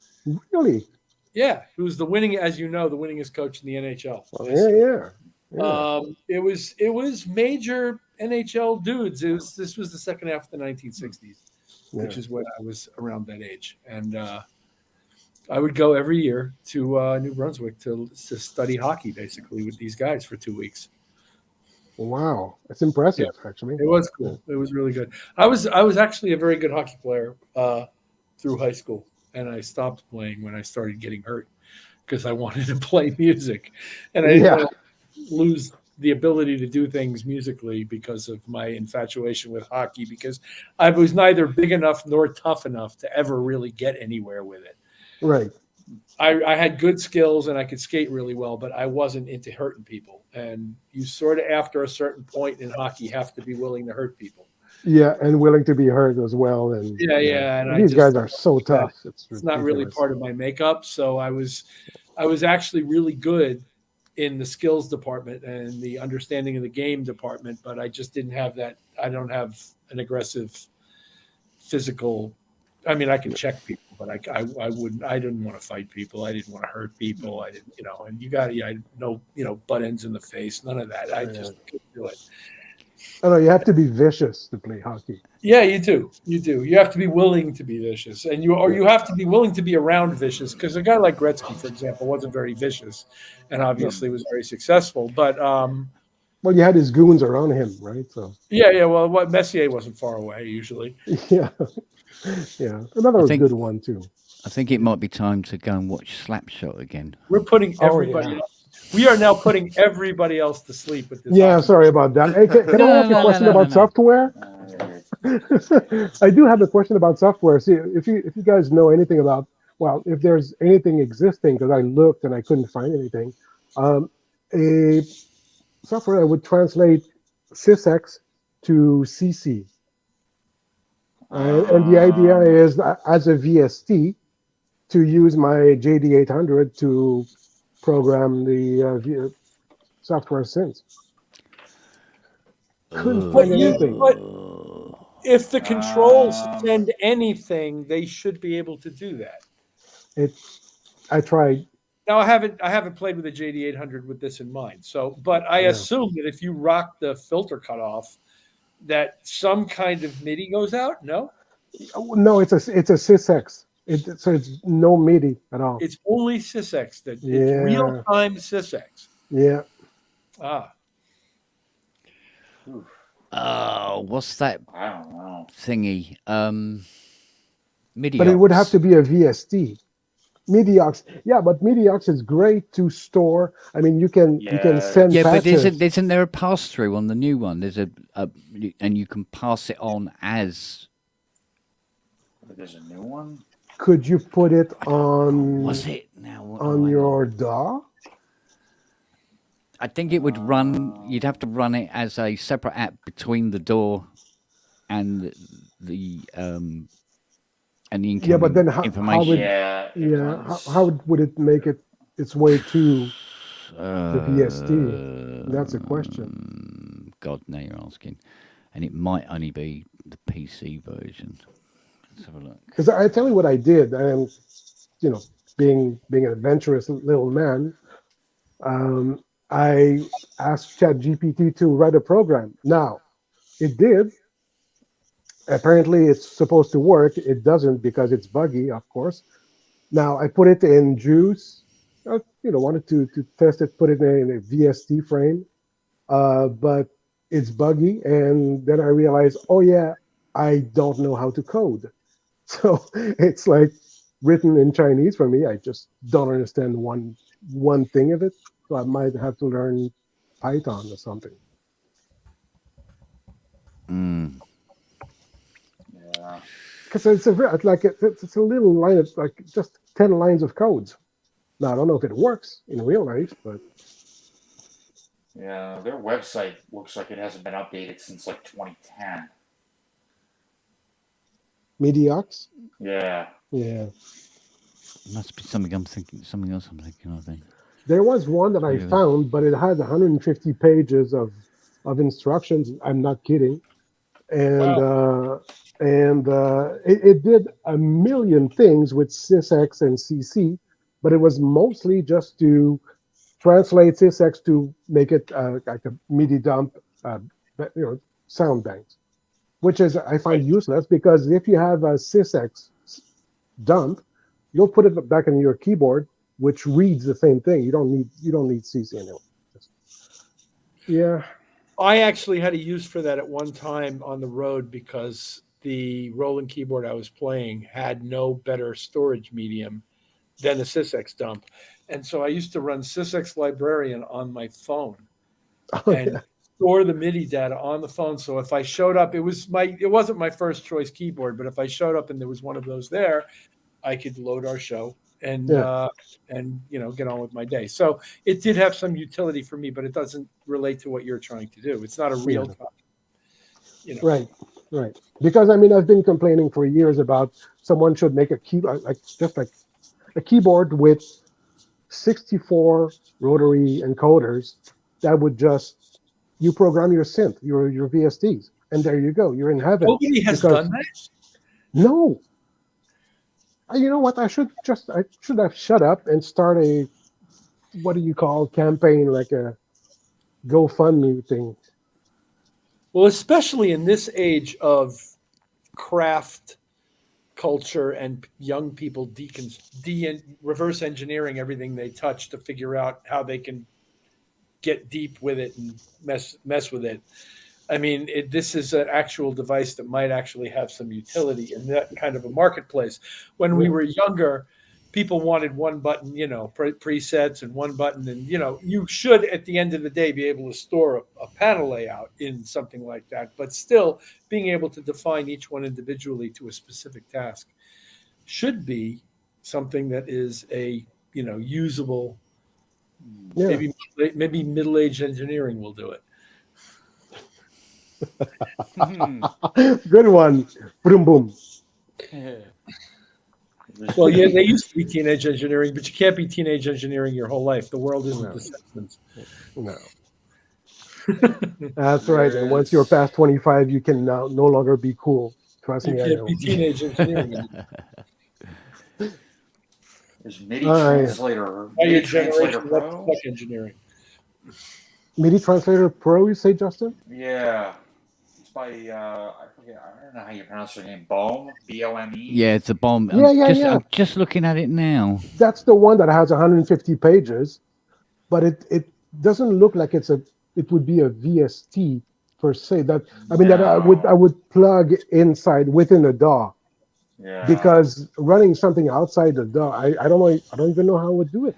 Really? Yeah, he was the winningest coach in the NHL. Oh, yeah. It was major NHL dudes. This was the second half of the 1960s, which is when I was around that age, and I would go every year to New Brunswick to study hockey, basically with these guys for 2 weeks. Wow, that's impressive. Actually, It was cool. It was really good. I was actually a very good hockey player through high school, and I stopped playing when I started getting hurt because I wanted to play music, and I didn't want to lose the ability to do things musically because of my infatuation with hockey, because I was neither big enough nor tough enough to ever really get anywhere with it. Right. I had good skills and I could skate really well, but I wasn't into hurting people. And you sort of, after a certain point in hockey, have to be willing to hurt people. Yeah, and willing to be hurt as well. And And these guys are so tough. It's not really part of my makeup. So I was actually really good in the skills department and the understanding of the game department, but I just didn't have that. I don't have an aggressive physical. I mean, I can check people, but I wouldn't. I didn't want to fight people. I didn't want to hurt people. I didn't, and you got no butt ends in the face. None of that. I just couldn't do it. I know you have to be vicious to play hockey. Yeah, you do. You do. You have to be willing to be vicious, and you have to be willing to be around vicious. Because a guy like Gretzky, for example, wasn't very vicious, and obviously was very successful. But well, you had his goons around him, right? So yeah. Well, Messier wasn't far away usually. Yeah. Another good one too. I think it might be time to go and watch Slapshot again. We're putting everybody. We are now putting everybody else to sleep with this. Yeah, sorry about that. Hey, can I ask a question about software? I do have a question about software. See, if you guys know anything about, well, if there's anything existing, because I looked and I couldn't find anything, a software that would translate sysx to CC. And the idea is, as a VST, to use my JD800 to program the software since. Couldn't But find anything. if the controls Um, send anything, they should be able to do that. I tried. Now I haven't played with a JD800 with this in mind. So, but I Yeah. assume that if you rock the filter cutoff, that some kind of MIDI goes out. No, Oh, no, it's a SysX. So it's no MIDI at all. it's only SysX. That it's Yeah. real time SysX. Yeah. Ah, What's that I don't know. thingy? MIDI. But it would have to be a VST. MIDIOX, yeah, but MIDIOX is great to store. I mean, you can send Yeah, but patches. isn't there a pass through on the new one? There's and you can pass it on as. There's a new one. Could you put it on? Was it now on your DAW? I think it would run. You'd have to run it as a separate app between the door and the incoming Yeah, but then information. how would it make its way to the VST? That's a question. God, now you're asking, and it might only be the PC version. Let's have a look. Because I tell you what I did, and being an adventurous little man, I asked ChatGPT to write a program. Now, it did. Apparently, it's supposed to work. It doesn't because it's buggy, of course. Now, I put it in Juice. Wanted to test it, put it in a VST frame, but it's buggy. And then I realized, oh yeah, I don't know how to code. So it's like written in Chinese for me. I just don't understand one thing of it. So I might have to learn Python or something. Yeah. Because it's a little line of like just 10 lines of codes. Now I don't know if it works in real life, but Yeah, their website looks like it hasn't been updated since like 2010. Mediox. Yeah. Yeah. Must be something I'm thinking. Something else I'm thinking. I think. There was one that I found, but it had 150 pages of instructions. I'm not kidding, and it did a million things with SysX and CC, but it was mostly just to translate SysX to make it like a MIDI dump, sound banks, which is I find useless because if you have a SysX dump, you'll put it back in your keyboard, which reads the same thing. You don't need CC anymore. Yeah. I actually had a use for that at one time on the road because the Roland keyboard I was playing had no better storage medium than the SysX dump. And so I used to run SysX Librarian on my phone and store the MIDI data on the phone. So if I showed up, it wasn't my first choice keyboard, but if I showed up and there was one of those there, I could load our show and get on with my day. So it did have some utility for me, but it doesn't relate to what you're trying to do. It's not a real time. Right. Because I mean, I've been complaining for years about someone should make a keyboard, like a keyboard with 64 rotary encoders that would just you program your synth, your VSTs, and there you go. You're in heaven. Nobody has done that. No. You know what? I should have shut up and start a campaign, like a GoFundMe thing. Well, especially in this age of craft culture and young people reverse engineering everything they touch to figure out how they can get deep with it and mess with it. I mean, this is an actual device that might actually have some utility in that kind of a marketplace. When we were younger, people wanted one button, presets and one button. And, you should, at the end of the day, be able to store a panel layout in something like that. But still, being able to define each one individually to a specific task should be something that is a, usable. Yeah. Maybe middle-aged engineering will do it. Good one. Boom, boom. Well, yeah, they used to be teenage engineering, but you can't be teenage engineering your whole life. The world isn't No. The Simpsons. No. That's right. And once you're past 25, you can now no longer be cool. Trust You me, I can't know. be teenage engineering anymore. There's MIDI All right. translator. Now MIDI your translator generation left pro. fuck engineering. MIDI Translator Pro, you say, Justin? Yeah, it's by I forget. I don't know how you pronounce her name. Bome. BOME. Yeah, it's a bomb. Yeah. I'm just looking at it now. That's the one that has 150 pages, but it doesn't look like it would be a VST per se. That I would plug inside within a DAW. Yeah. Because running something outside the DAW, I don't know. I don't even know how I would do it.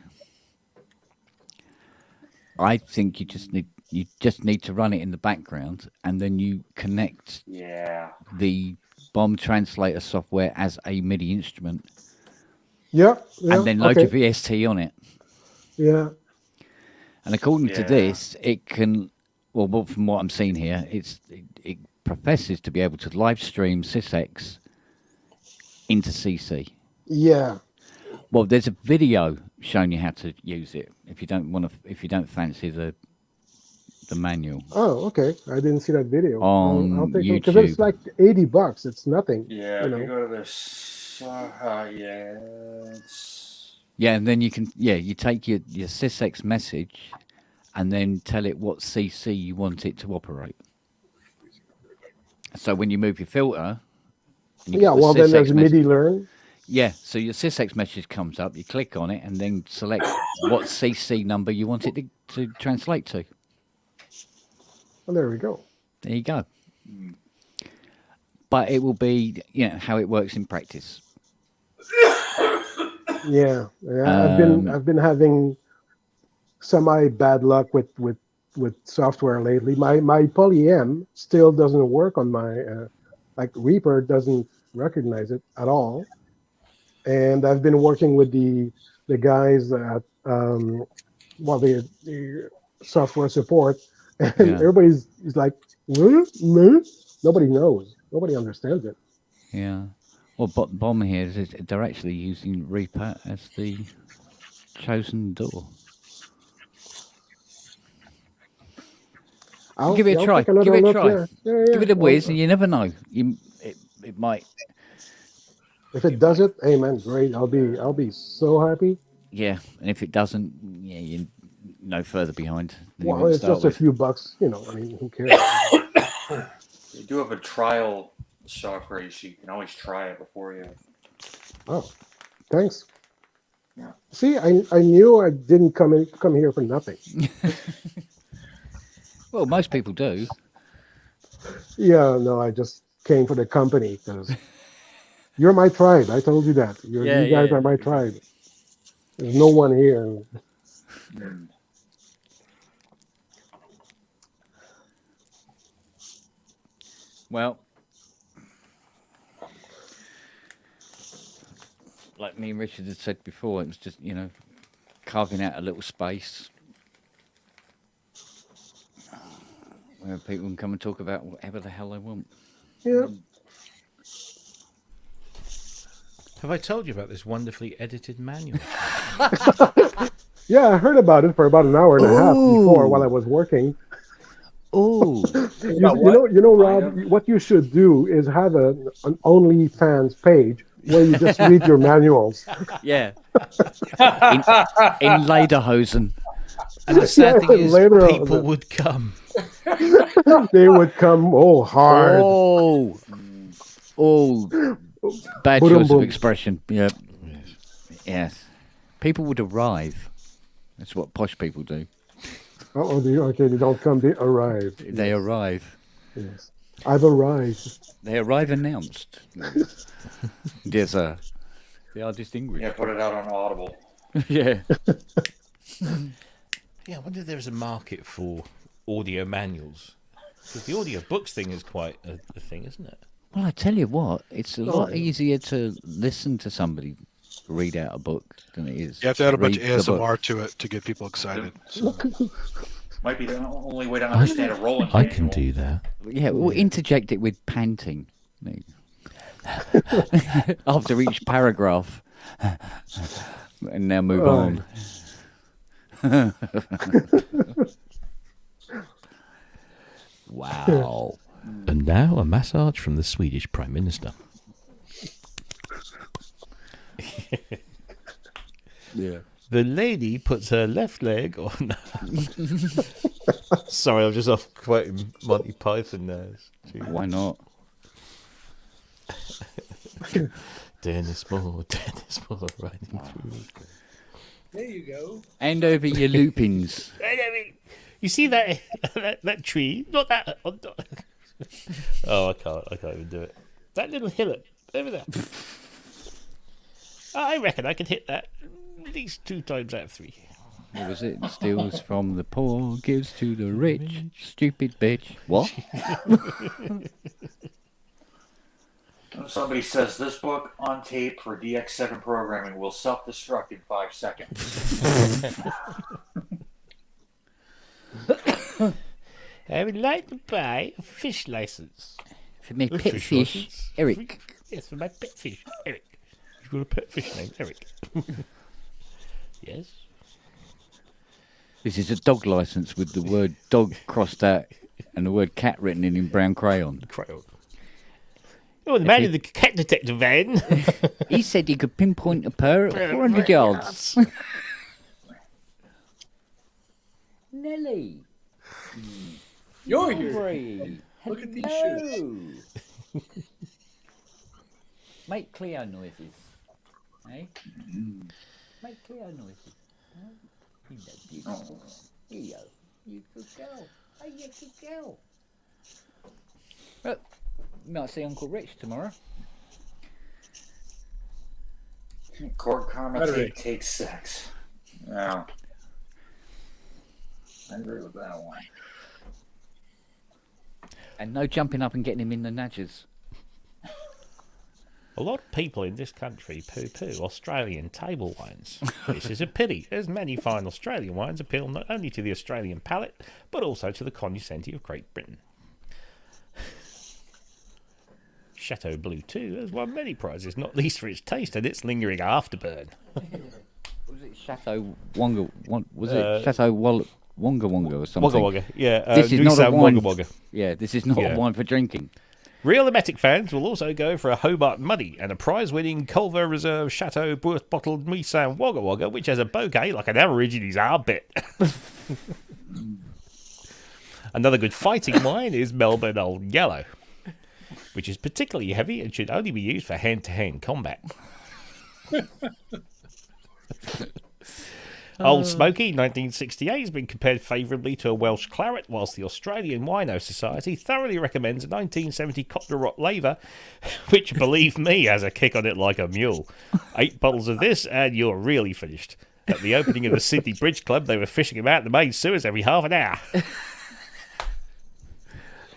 I think you just need to run it in the background, and then you connect the bomb translator software as a MIDI instrument. Yeah. And then load your VST on it. Yeah. And according to this, it can. Well, from what I'm seeing here, it professes to be able to live stream SysX into CC. Yeah. Well, there's a video showing you how to use it if you don't fancy the manual. Oh, okay. I didn't see that video. On I'll take it because YouTube. it's like $80. It's nothing. Yeah, you if you know. go to this, it's... Yeah, and then you can you take your SysX message and then tell it what CC you want it to operate. So when you move your filter, and you get the Well, then there's SysX MIDI learn. Yeah, so your SysX message comes up, you click on it, and then select what CC number you want it to translate to. Well, there we go. There you go. But it will be, how it works in practice. Yeah. I've been having semi bad luck with software lately. My Poly-M still doesn't work on my like Reaper doesn't recognize it at all. And I've been working with the guys at the software support, and everybody's like, nobody knows, nobody understands it. Yeah. Well, Bomb here they're actually using Reaper as the chosen door. Give it a try. Give it a try. Give it a whiz, and you never know. It might. If it does it, hey man, great. I'll be so happy. Yeah, and if it doesn't, you're no further behind. Well, it's just a few bucks, I mean, who cares? You do have a trial software, so you can always try it before you. Oh, thanks. Yeah. See, I knew I didn't come here for nothing. Well, most people do. Yeah, no, I just came for the company because you're my tribe. I told you that. You guys are my tribe. There's no one here. Well, like me and Richard had said before, it was just, carving out a little space where people can come and talk about whatever the hell they want. Yeah. Have I told you about this wonderfully edited manual? Yeah, I heard about it for about an hour and a half before while I was working. Oh, you know, Rob, what you should do is have an OnlyFans page where you just read your manuals. Yeah. in Lederhosen. And the sad thing is, people would come. They would come hard. Bad choice of expression. Yeah. Yes. People would arrive. That's what posh people do. They don't come, they arrive. They arrive. Yes. I've arrived. They arrive announced. Dear sir. They are distinguished. Yeah, put it out on Audible. Yeah. Yeah, I wonder if there's a market for audio manuals. Because the audio books thing is quite a thing, isn't it? Well, I tell you what, it's a lot easier to listen to somebody read out a book than it is. You have to add a bunch of read the book. ASMR to it to get people excited. So. Might be the only way to understand a rolling I can do that. Yeah, we'll interject it with panting. After each paragraph. And now move Oh. on. Wow. And now a massage from the Swedish Prime Minister. Yeah. The lady puts her left leg on. Sorry, I'm just off quoting Monty Python now. Why not? Dennis Moore, riding through. There you go. Hand over your loopings. You see that that tree? Not that. Oh, I can't even do it. That little hillock over there. I reckon I can hit that at least 2 times out of 3. What was it? Steals from the poor, gives to the rich. Stupid bitch. What? Somebody says this book on tape for DX7 programming will self-destruct in 5 seconds. I would like to buy a fish license. For me, A pet fish fish, license? Eric. Yes, for my pet fish, Eric. You've got a pet fish named Eric. Yes. This is a dog license with the word dog crossed out and the word cat written in brown crayon. Crayon. Oh, the man in the cat detective van. He said he could pinpoint a pair at 400 yards. Nelly. You're here. Sorry. Look at these Hello. Make Cleo noises. Hey? Make Cleo noises. You know, beautiful. Here you go. You good girl. Hey, you good girl. Well, you might see Uncle Rich tomorrow. Cord karma Saturday. takes 6. Yeah. I agree with that one. And no jumping up and getting him in the nudges. A lot of people in this country poo-poo Australian table wines. This is a pity, as many fine Australian wines appeal not only to the Australian palate, but also to the cognoscenti of Great Britain. Chateau Blue 2 has won many prizes, not least for its taste and its lingering afterburn. Was it Chateau Wonga? Was it Chateau Wonga Wonga or something? Wagga Wagga, yeah. This is not a Nissan wine. Wagga Wagga. Yeah, this is not Yeah. a wine for drinking. Real Emetic fans will also go for a Hobart Muddy and a prize-winning Culver Reserve Chateau Bourth bottled Nissan Wagga Wagga, which has a bouquet like an Aborigines arbit. Another good fighting wine is Melbourne Old Yellow, which is particularly heavy and should only be used for hand-to-hand combat. Old Smoky 1968 has been compared favourably to a Welsh claret, whilst the Australian Wino Society thoroughly recommends a 1970 Côte de Rot laver, which, believe me, has a kick on it like a mule. 8 bottles of this and you're really finished. At the opening of the Sydney Bridge Club, they were fishing him out the main sewers every half an hour.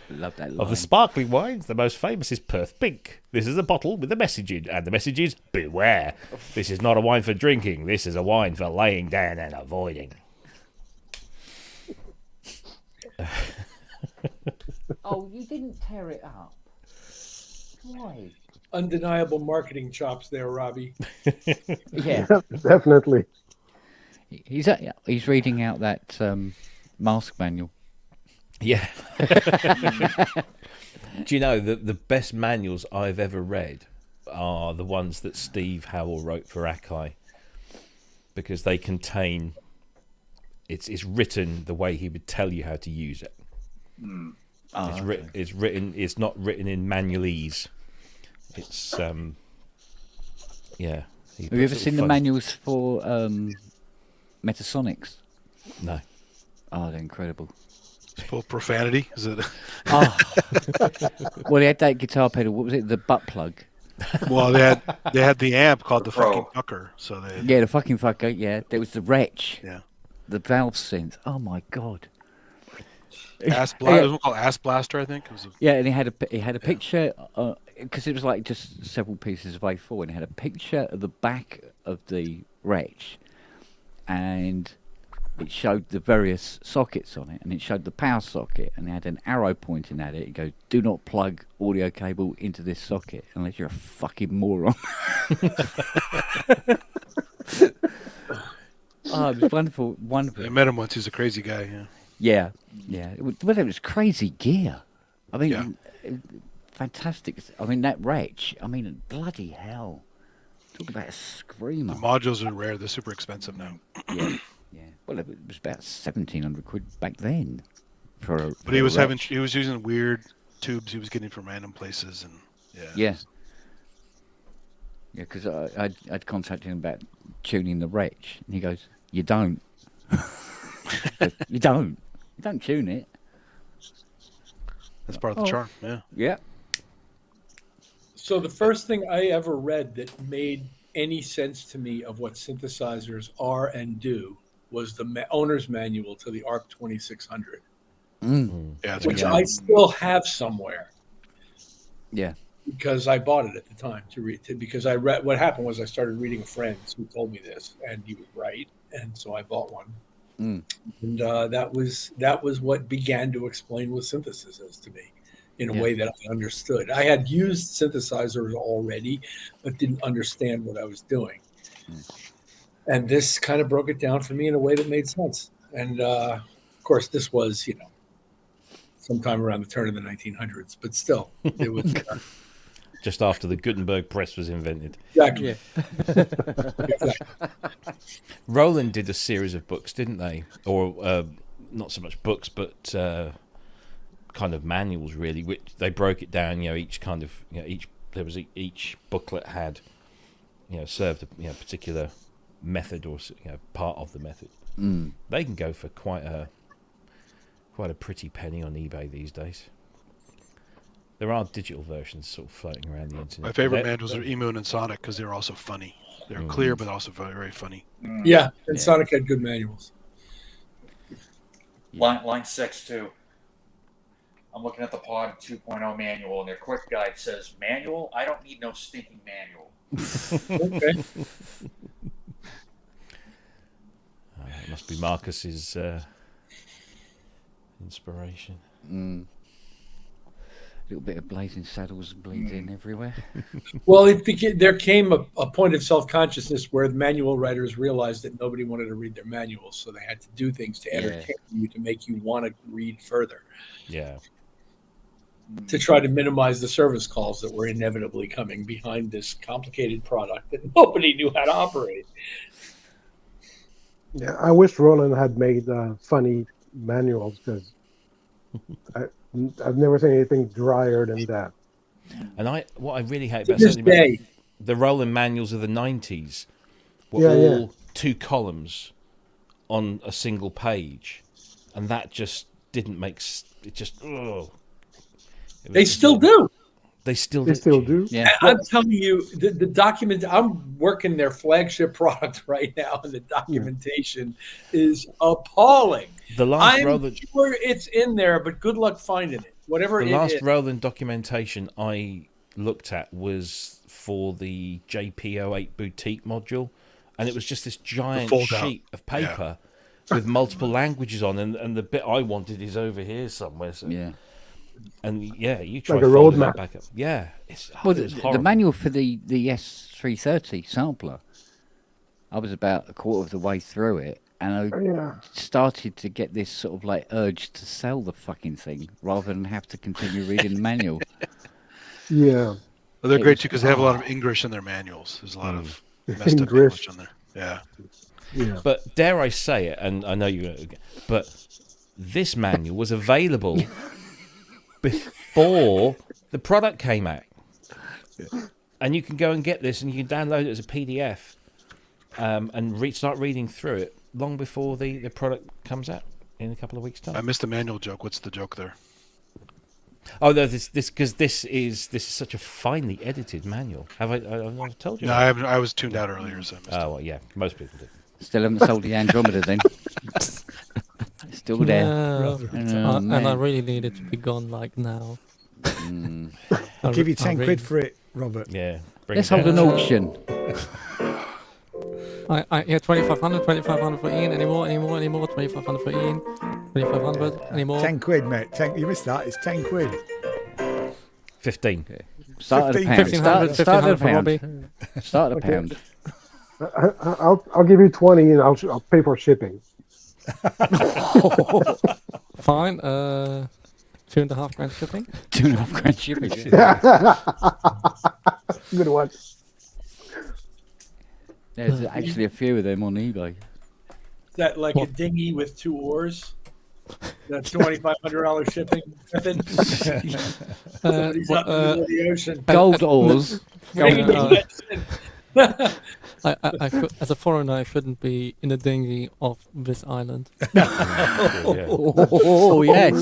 Love that line. Of the sparkling wines, the most famous is Perth Pink. This is a bottle with a message in, and the message is, beware. This is not a wine for drinking. This is a wine for laying down and avoiding. Oh, you didn't tear it up. Why? Undeniable marketing chops there, Robbie. Yeah, Definitely. he's reading out that mask manual. Yeah. Do you know that the best manuals I've ever read are the ones that Steve Howell wrote for Akai, because they contain it's written the way he would tell you how to use it. It's not written in manualese. It's yeah. Have you ever seen the manuals for Metasonics? No. Oh, they're incredible. It's full of profanity. Is it? Oh. Well, he had that guitar pedal. What was it? The butt plug. Well, they had the amp called the Pro. fucking fucker. So they Yeah, the fucking fucker. Yeah, there was the wretch. yeah. The valve synth. Oh my god. Ass Blaster. It was one called Ass Blaster, I think. It was Yeah, and he had a picture because it was like just several pieces of A4, and it had a picture of the back of the wretch, and it showed the various sockets on it, and it showed the power socket, and it had an arrow pointing at it. It goes, "Do not plug audio cable into this socket unless you're a fucking moron." Oh, it was wonderful, wonderful. I met him once. He's a crazy guy. Yeah. Yeah, yeah. But it was crazy gear. I mean, Yeah. fantastic. I mean, that wretch. I mean, bloody hell. Talk about a The screamer. modules are rare. They're super expensive now. Yeah, yeah. Well, it was about 1,700 quid back then. But he was using weird tubes he was getting from random places, and yeah. Yeah. Yeah, because I'd contacted him about tuning the wretch, and he goes, "You don't. You don't. You don't tune it." That's part of the charm. Yeah. Yeah. So the first thing I ever read that made any sense to me of what synthesizers are and do was the owner's manual to the ARC 2600, Yeah. It's a which good I still have somewhere Yeah. because I bought it at the time to read. Because I read what happened was I started reading a friend who told me this, and he was right, and so I bought one. Mm. And that was what began to explain what synthesis is to me in a Yeah. way that I understood. I had used synthesizers already, but didn't understand what I was doing. And this kind of broke it down for me in a way that made sense. And of course, this was, sometime around the turn of the 1900s, but still, it was Just after the Gutenberg press was invented. exactly. Yeah. Roland did a series of books, didn't they? Or not so much books, but kind of manuals, really. Which they broke it down. Each kind of each booklet had served a particular method or part of the method. Mm. They can go for quite a pretty penny on eBay these days. There are digital versions sort of floating around the internet. My favorite manuals are Emu and Sonic because they're also funny. They're clear, but also very, very funny. Yeah, and Sonic had good manuals. Line 6 too. I'm looking at the Pod 2.0 manual, and their quick guide says, "Manual? I don't need no stinking manual." Okay. It must be Marcus's inspiration. Mm. A little bit of Blazing Saddles bleeds in everywhere. Well, there came a point of self-consciousness where the manual writers realized that nobody wanted to read their manuals, so they had to do things to entertain you, to make you want to read further, Yeah. to try to minimize the service calls that were inevitably coming behind this complicated product that nobody knew how to operate. Yeah, I wish Roland had made funny manuals because I've never seen anything drier than that. And what I really hate To about, this certainly about day, the Roland manuals of the 90s were Yeah, yeah. all 2 columns on a single page, and that just didn't make it just. Ugh. It was they just still like- do. They still They do. still do. Yeah. I'm telling you, the document. I'm working their flagship product right now, and the documentation is appalling. The last I'm Roland, sure it's in there, but good luck finding it. Whatever the it last is. Roland documentation I looked at was for the JP08 boutique module, and it was just this giant fold-out. sheet of paper with multiple languages on, and the bit I wanted is over here somewhere. So. Yeah. And you try Like a folding that roadmap. back up. Yeah, Well, it was the horrible. manual for the S330 sampler, I was about a quarter of the way through it, and I Yeah. started to get this sort of like urge to sell the fucking thing rather than have to continue reading the manual. Yeah. Well, they're It great was- too because they have a lot of English in their manuals. There's a lot of messed up English. English in there. Yeah. Yeah. But dare I say it, and I know you, but this manual was available before the product came out, and you can go and get this, and you can download it as a PDF, and start reading through it long before the product comes out in a couple of weeks' time. I missed the manual joke. What's the joke there? Oh no, this because this is such a finely edited manual. I've told you? No, I haven't. I was tuned out earlier, so I missed it. Oh well, yeah, most people do. Still haven't sold the Andromeda then. Still there. No. Oh, And I man. really need it to be gone like now. Mm. I'll give you I 10 really- quid for it, Robert. Yeah, bring Let's it hold down. an auction. Yeah, 2500 for Ian. Any more? 2500 for Ian. 2500. Any more? 10 quid, mate. You missed that. It's 10 quid. 15. Start at a pound. 1500 Start at a for pound. Robbie. Start at a Okay. pound. I'll give you 20 and I'll pay for shipping. Fine. 2.5 grand shipping. 2.5 grand shipping. Good one. There's actually a few of them on eBay. Is that like a dinghy with 2 oars? That's $2,500 shipping method. Somebody's up in the middle of the ocean. Gold oars. As a foreigner, I shouldn't be in a dinghy off this island. Oh, yes.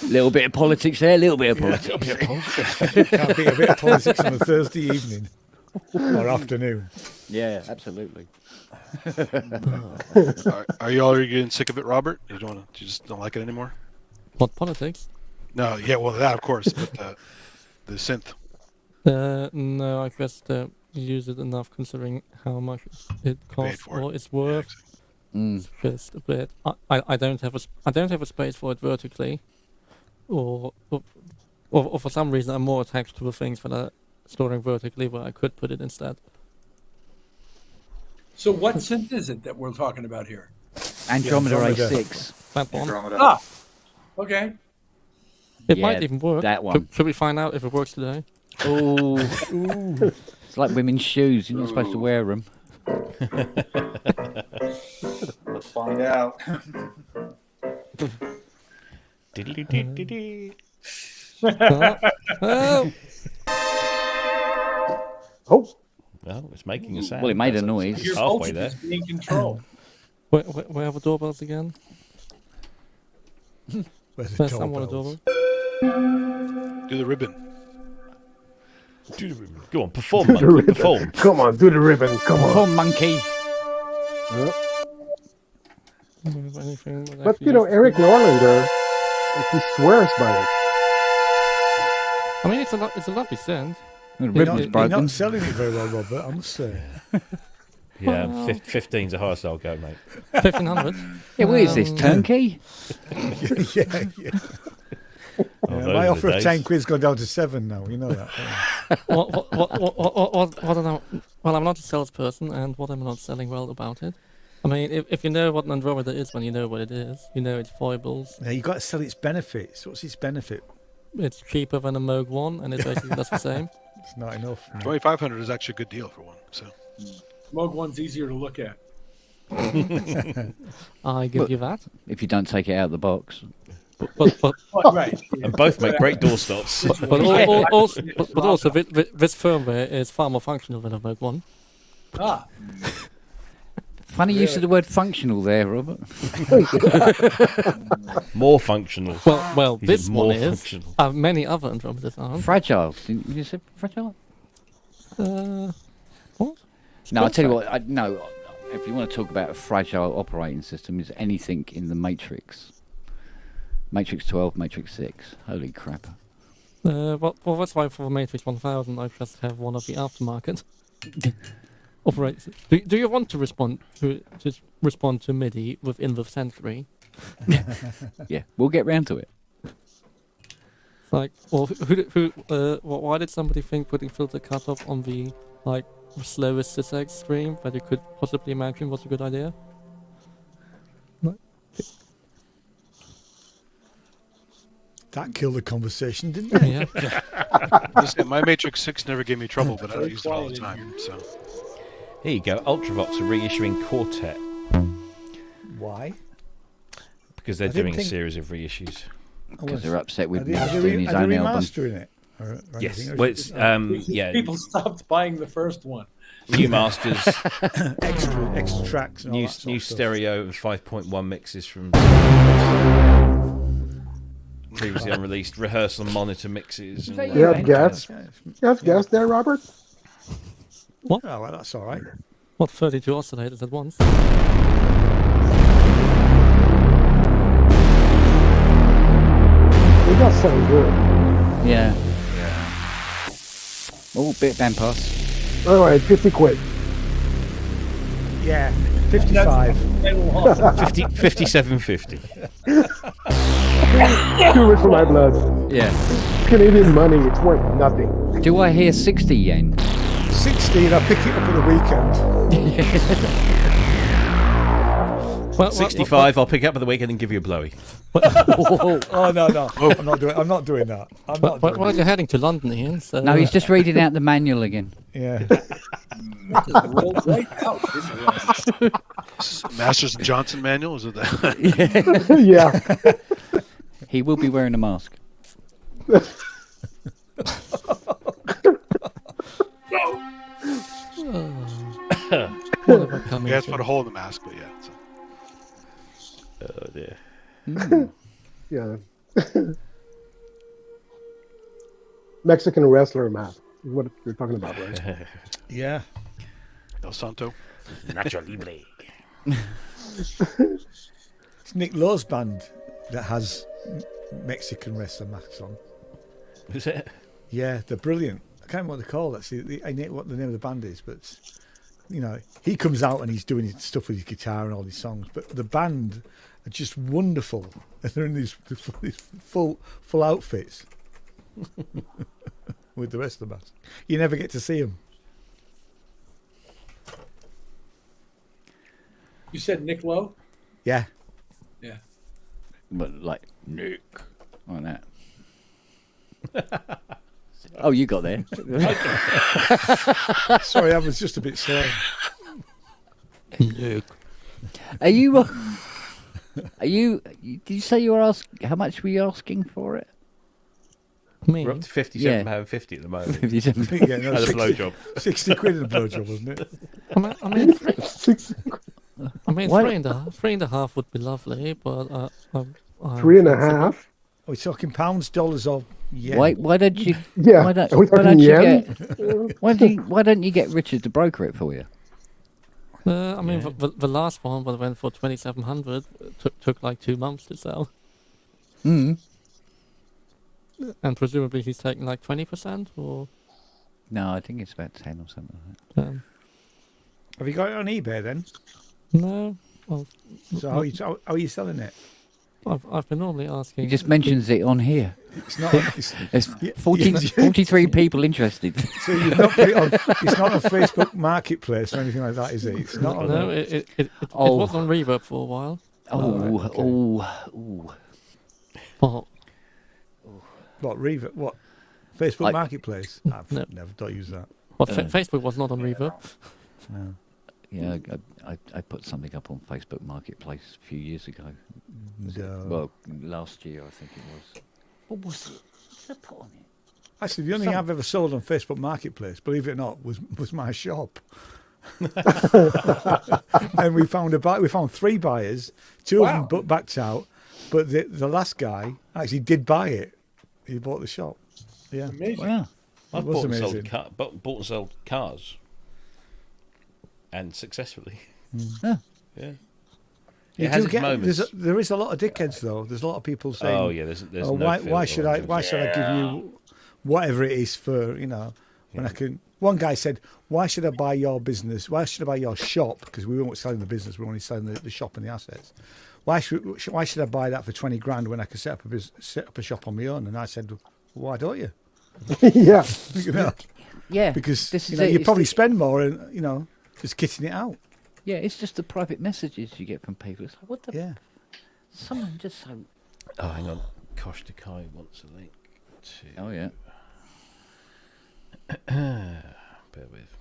Little bit of politics there, little bit of politics. Can't be a bit of politics on a Thursday evening or afternoon. Yeah, absolutely. Are you already getting sick of it, Robert? You just don't like it anymore? What, politics? No, yeah, well, that of course, but the synth. No, I just use it enough considering how much it costs or it's worth. It's just a bit. I don't have a space for it vertically, or for some reason I'm more attached to the things that are storing vertically where I could put it instead. So what synth is it that we're talking about here? Andromeda Andromeda. A6. That one. Ah, okay. It Yeah, might even work. that one. Should we find out if it works today? Oh, it's like women's shoes. You're not supposed to wear them. Let's find out. Oh, Well, it's making a sound. Well, it made a noise. It's Your halfway voltage there. is being controlled. Where are the doorbells again? Where's the There's someone a doorbells? doorbell. Do the ribbon. Go on, perform, do the monkey, ribbon. perform. Come on, do the ribbon. Come on. Come on, monkey. Anything that But actually you know, is- Eric Norlander, like, he swears by it. I mean, it's a lovely scent. The You're ribbon's not broken. selling it very well, Robert, I must say. Yeah, Well. 15's the highest I'll go, mate. 1500. Yeah, what is this, turnkey? yeah. Oh, those My are offer the of 10 days. quid's gone down to 7 now, you know that. What am I? Well, I'm not a salesperson, and what am I not selling well about it? I mean, if you know what an Andromeda is when you know what it is, you know its foibles. Now, you've got to sell its benefits. What's its benefit? It's cheaper than a Moog 1, and it basically does the same. It's not enough. 2,500 is actually a good deal for one. So Moog one's easier to look at. I give you that. If you don't take it out of the box. But Right. yeah. And both make great doorstops. also, this firmware is far more functional than a Moog 1. Ah, Funny use of the word functional there, Robert. More functional. Well, Is it this more one is. functional? Many other Andromedas aren't. Fragile. Didn't you say fragile? What? No, I'll tell you what. No, if you want to talk about a fragile operating system, is anything in the Matrix. Matrix 12, Matrix 6. Holy crap. Well, that's why for the Matrix 1000 I just have one of the aftermarket. Operates. Do you want to respond to MIDI within the century? Yeah, we'll get round to it. Like, or why did somebody think putting filter cutoff on the slowest sysax stream that you could possibly imagine was a good idea? That killed the conversation, didn't it? Yeah. listen, my Matrix 6 never gave me trouble, but I don't use it all the time. So Here you go. Ultravox are reissuing Quartet Why? because they're I didn't doing a think- series of reissues. Because they're upset Are with they, Mr. are they, doing his are they own album. remastering it? Or Yes. anything? Or Well, is it's, it- yeah, people stopped buying the first one. new masters, extra tracks and all new that sort new of stuff. stereo of 5.1 mixes from previously unreleased rehearsal and monitor mixes. And, You have gas? You have gas there, Robert? Oh, well, that's all right. What, 32 oscillators at once? It does sound good. Yeah. Oh, bit band pass. All right, 50 quid. Yeah, 55. 57.50. Too rich for my blood. Yeah. Canadian money, it's worth nothing. Do I hear 60 yen? 60, and I'll pick it up at the weekend. Well, 65. I'll pick it up at the weekend and give you a blowy. Oh no, I'm not doing that. Well, you're heading to London, Ian. So No, he's just reading out the manual again. Yeah. Masters and Johnson manual, is it that? Yeah. He will be wearing a mask. what have I come Yeah, it's into? put a hole in the mask, but yeah. So. Oh dear. Yeah. Mexican wrestler math is what you're talking about, right? Yeah. El Santo. Nacho Libre. It's Nick Lowe's band that has Mexican wrestler masks on. Is it? Yeah, they're brilliant. I can't remember what they're called actually. I know what the name of the band is, but you know, he comes out and he's doing his stuff with his guitar and all these songs. But the band are just wonderful, and they're in these full outfits with the rest of the band. You never get to see them. You said Nick Lowe? Yeah. Yeah. But like Nick, like that. Oh, you got there. Sorry, I was just a bit slow. Luke. Are you? Are you? Did you say you were asking? How much were you asking for it? Me? We're up to £57.50 at the moment. 57. Yeah, no, As a 60 blowjob. 60 quid in a blowjob, wasn't it? I mean, What? 3.5 would be lovely, but 3.5. Are we talking pounds, dollars, or yen? Why don't you? Yeah. Why don't, Are we why talking don't you yen? get? Why don't you get Richard to broker it for you? I mean, the last one, but went for 2,700. Took like 2 months to sell, Mm. and presumably he's taking like 20%, or No, I think it's about 10 or something like that. Have you got it on eBay then? no. Well, So how are you selling it? I've been normally asking. He just mentions it on here. It's not. There's 43 people interested. So you've not put it on. It's not on Facebook Marketplace or anything like that, is it? It's not on. No, it Oh. was on Reverb for a while. But What Reverb? What Facebook Marketplace? I've No. never don't use that. Facebook was not on Reverb. No. Yeah, I put something up on Facebook Marketplace a few years ago. No. Well, last year I think it was. What was it? What did I put on it? Actually, the only thing I've ever sold on Facebook Marketplace, believe it or not, was my shop. And we found 3 buyers. 2 of them backed out, but the last guy actually did buy it. He bought the shop. Yeah. Amazing. Wow. I've was bought and, amazing. bought and sold cars. And successfully. Yeah. Yeah. You It has do its get, moments. there is a lot of dickheads though. There's a lot of people saying, Oh yeah, there's oh, no why should I give Yeah. you whatever it is for, you know, when I can. One guy said, why should I buy your business? Why should I buy your shop? Because we weren't selling the business, we were only selling the shop and the assets. Why should I buy that for 20 grand when I can set up a shop on my own? And I said, why don't you? Yeah. You know, Yeah. because this you is know, it. you It's probably the- spend more and, you know, just kitting it out. Yeah, it's just the private messages you get from people. It's like, what the? Yeah. Someone just so. Oh, hang on. Kosh Takai wants a link to. Oh yeah. Bear with.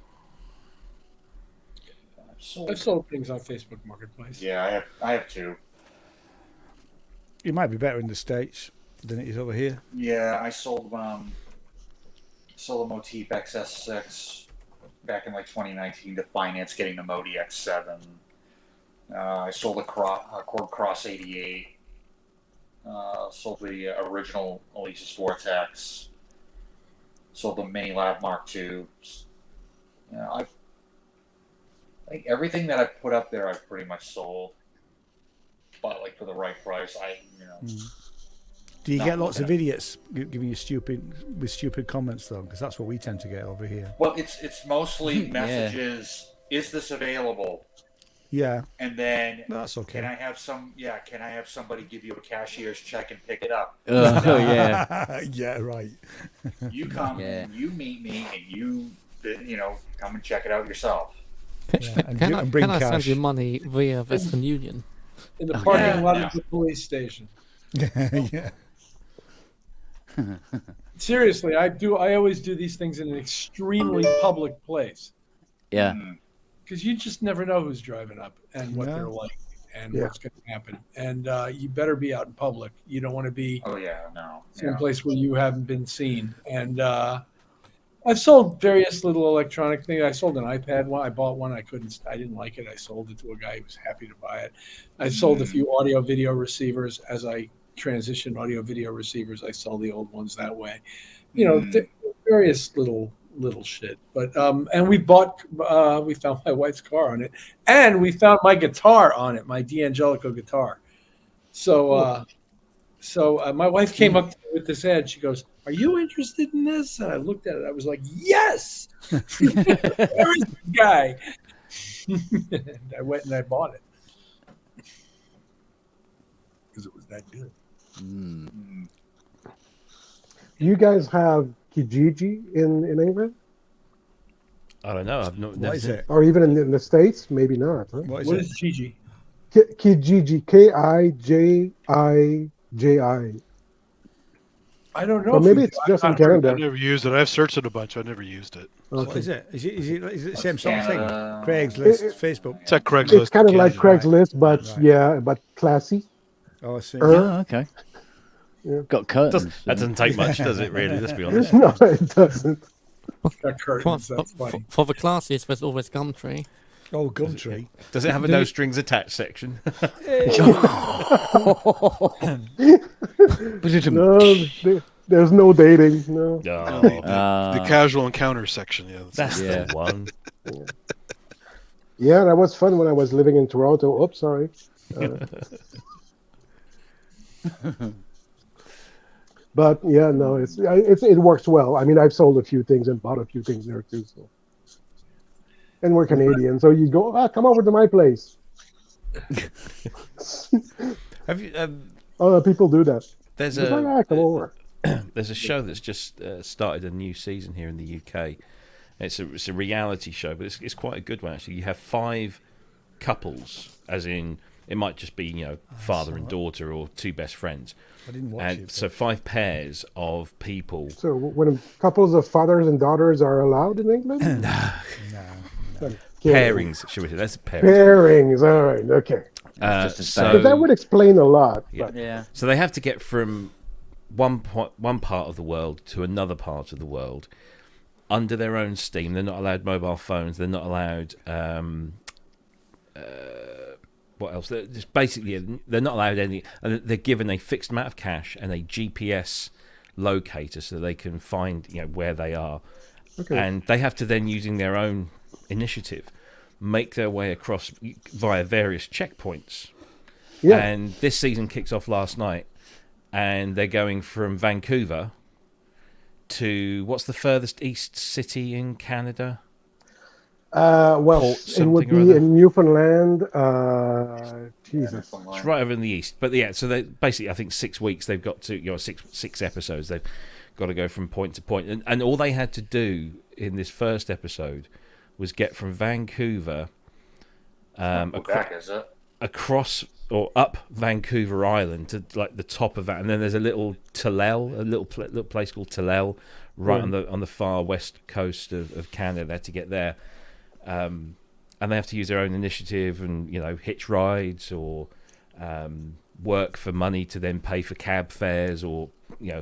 I've sold things on Facebook Marketplace. Yeah, I have 2. It might be better in the States than it is over here. Yeah, I sold a Motif XS6 back in like 2019 to finance getting the Modi X7. I sold a Cord Cross 88. Sold the original Elisa Sportex. Sold the Mini Lab Mark II. I think everything that I've put up there, I've pretty much sold. But like for the right price, Do you Not get lots of looking idiots giving you stupid comments though? Because that's what we tend to get over here. Well, it's mostly Yeah. messages. Is this available? Yeah. And then That's okay. Can I have somebody give you a cashier's check and pick it up? Oh yeah. Yeah, right. You come Yeah. and you meet me and you come and check it out yourself. Bring Can I send cash. you money via Western Union? In the Oh, parking yeah. lot No. of the police station. Yeah. Seriously, I always do these things in an extremely public place Yeah. because you just never know who's driving up and what No. they're like and Yeah. what's going to happen. And you better be out in public. You don't want to be Oh yeah, no. someplace where you haven't been seen. And I've sold various little electronic things. I sold an iPad one. I bought one. I didn't like it. I sold it to a guy who was happy to buy it. I sold a few audio video receivers. As I transition audio video receivers, I sell the old ones that way. Various little shit. But and we found my wife's car on it, and we found my guitar on it, my D'Angelico guitar. So my wife came up to me with this ad. She goes, "Are you interested in this?" And I looked at it. I was like, "Yes!" Where is the guy? And I went and I bought it because it was that good. You guys have Kijiji in England, I don't know. I've not. What never is seen- it? or even in the States? Maybe not. Huh? What is What it? is Gigi? Kijiji, Kijiji. I don't know. Or if maybe we- it's just in I've Canada. never used it. I've searched it a bunch. I've never used it. What Okay. is it? Is it the same sort of thing? Canada. Craigslist, It- Facebook. It's like Craigslist. It's kind of in like Canada. Craigslist, but Right. yeah, but classy. Oh, I see. Oh, okay. Yeah. Got curtains. That doesn't take much, does it? Really? Let's be honest. No, it doesn't. Got curtains. That's funny. For the classiest, there's always Gumtree. Oh, Gumtree. Does it have a no strings attached section? No, there's no dating. No. No, The casual encounter section. Yeah. that's Yeah. the one. Yeah, that was fun when I was living in Toronto. Oops, sorry. But yeah, no, it works well. I mean, I've sold a few things and bought a few things there too. So, and we're Canadian, so you go, come over to my place. Have you? People do that. There's It's like, come over. there's a show that's just started a new season here in the UK. It's a reality show, but it's quite a good one actually. You have 5 couples, as in it might just be father and daughter or 2 best friends, I didn't watch and it. so 5 pairs of people. So when couples of fathers and daughters are allowed in England, Pairings, should we say? That's pairings. Pairings, all right, okay. Just a So But that would explain a lot. Yeah. But Yeah. So they have to get from one part of the world to another part of the world under their own steam. They're not allowed mobile phones. They're not allowed. What else? They're just basically they're not allowed any. And they're given a fixed amount of cash and a GPS locator so they can find where they are. Okay. And they have to then, using their own initiative, make their way across via various checkpoints. Yeah. And this season kicks off last night, and they're going from Vancouver to what's the furthest east city in Canada? well, Port it would something or be other. in Newfoundland. Jesus. It's right over in the east. But yeah, so they basically, I think 6 weeks they've got to, six episodes. They've got to go from point to point, and all they had to do in this first episode was get from Vancouver Quebec, is it? across or up Vancouver Island to like the top of that, and then there's a little Tallel, a little place called Tallel, right on the far west coast of Canada. They had to get there, and they have to use their own initiative and hitch rides or work for money to then pay for cab fares or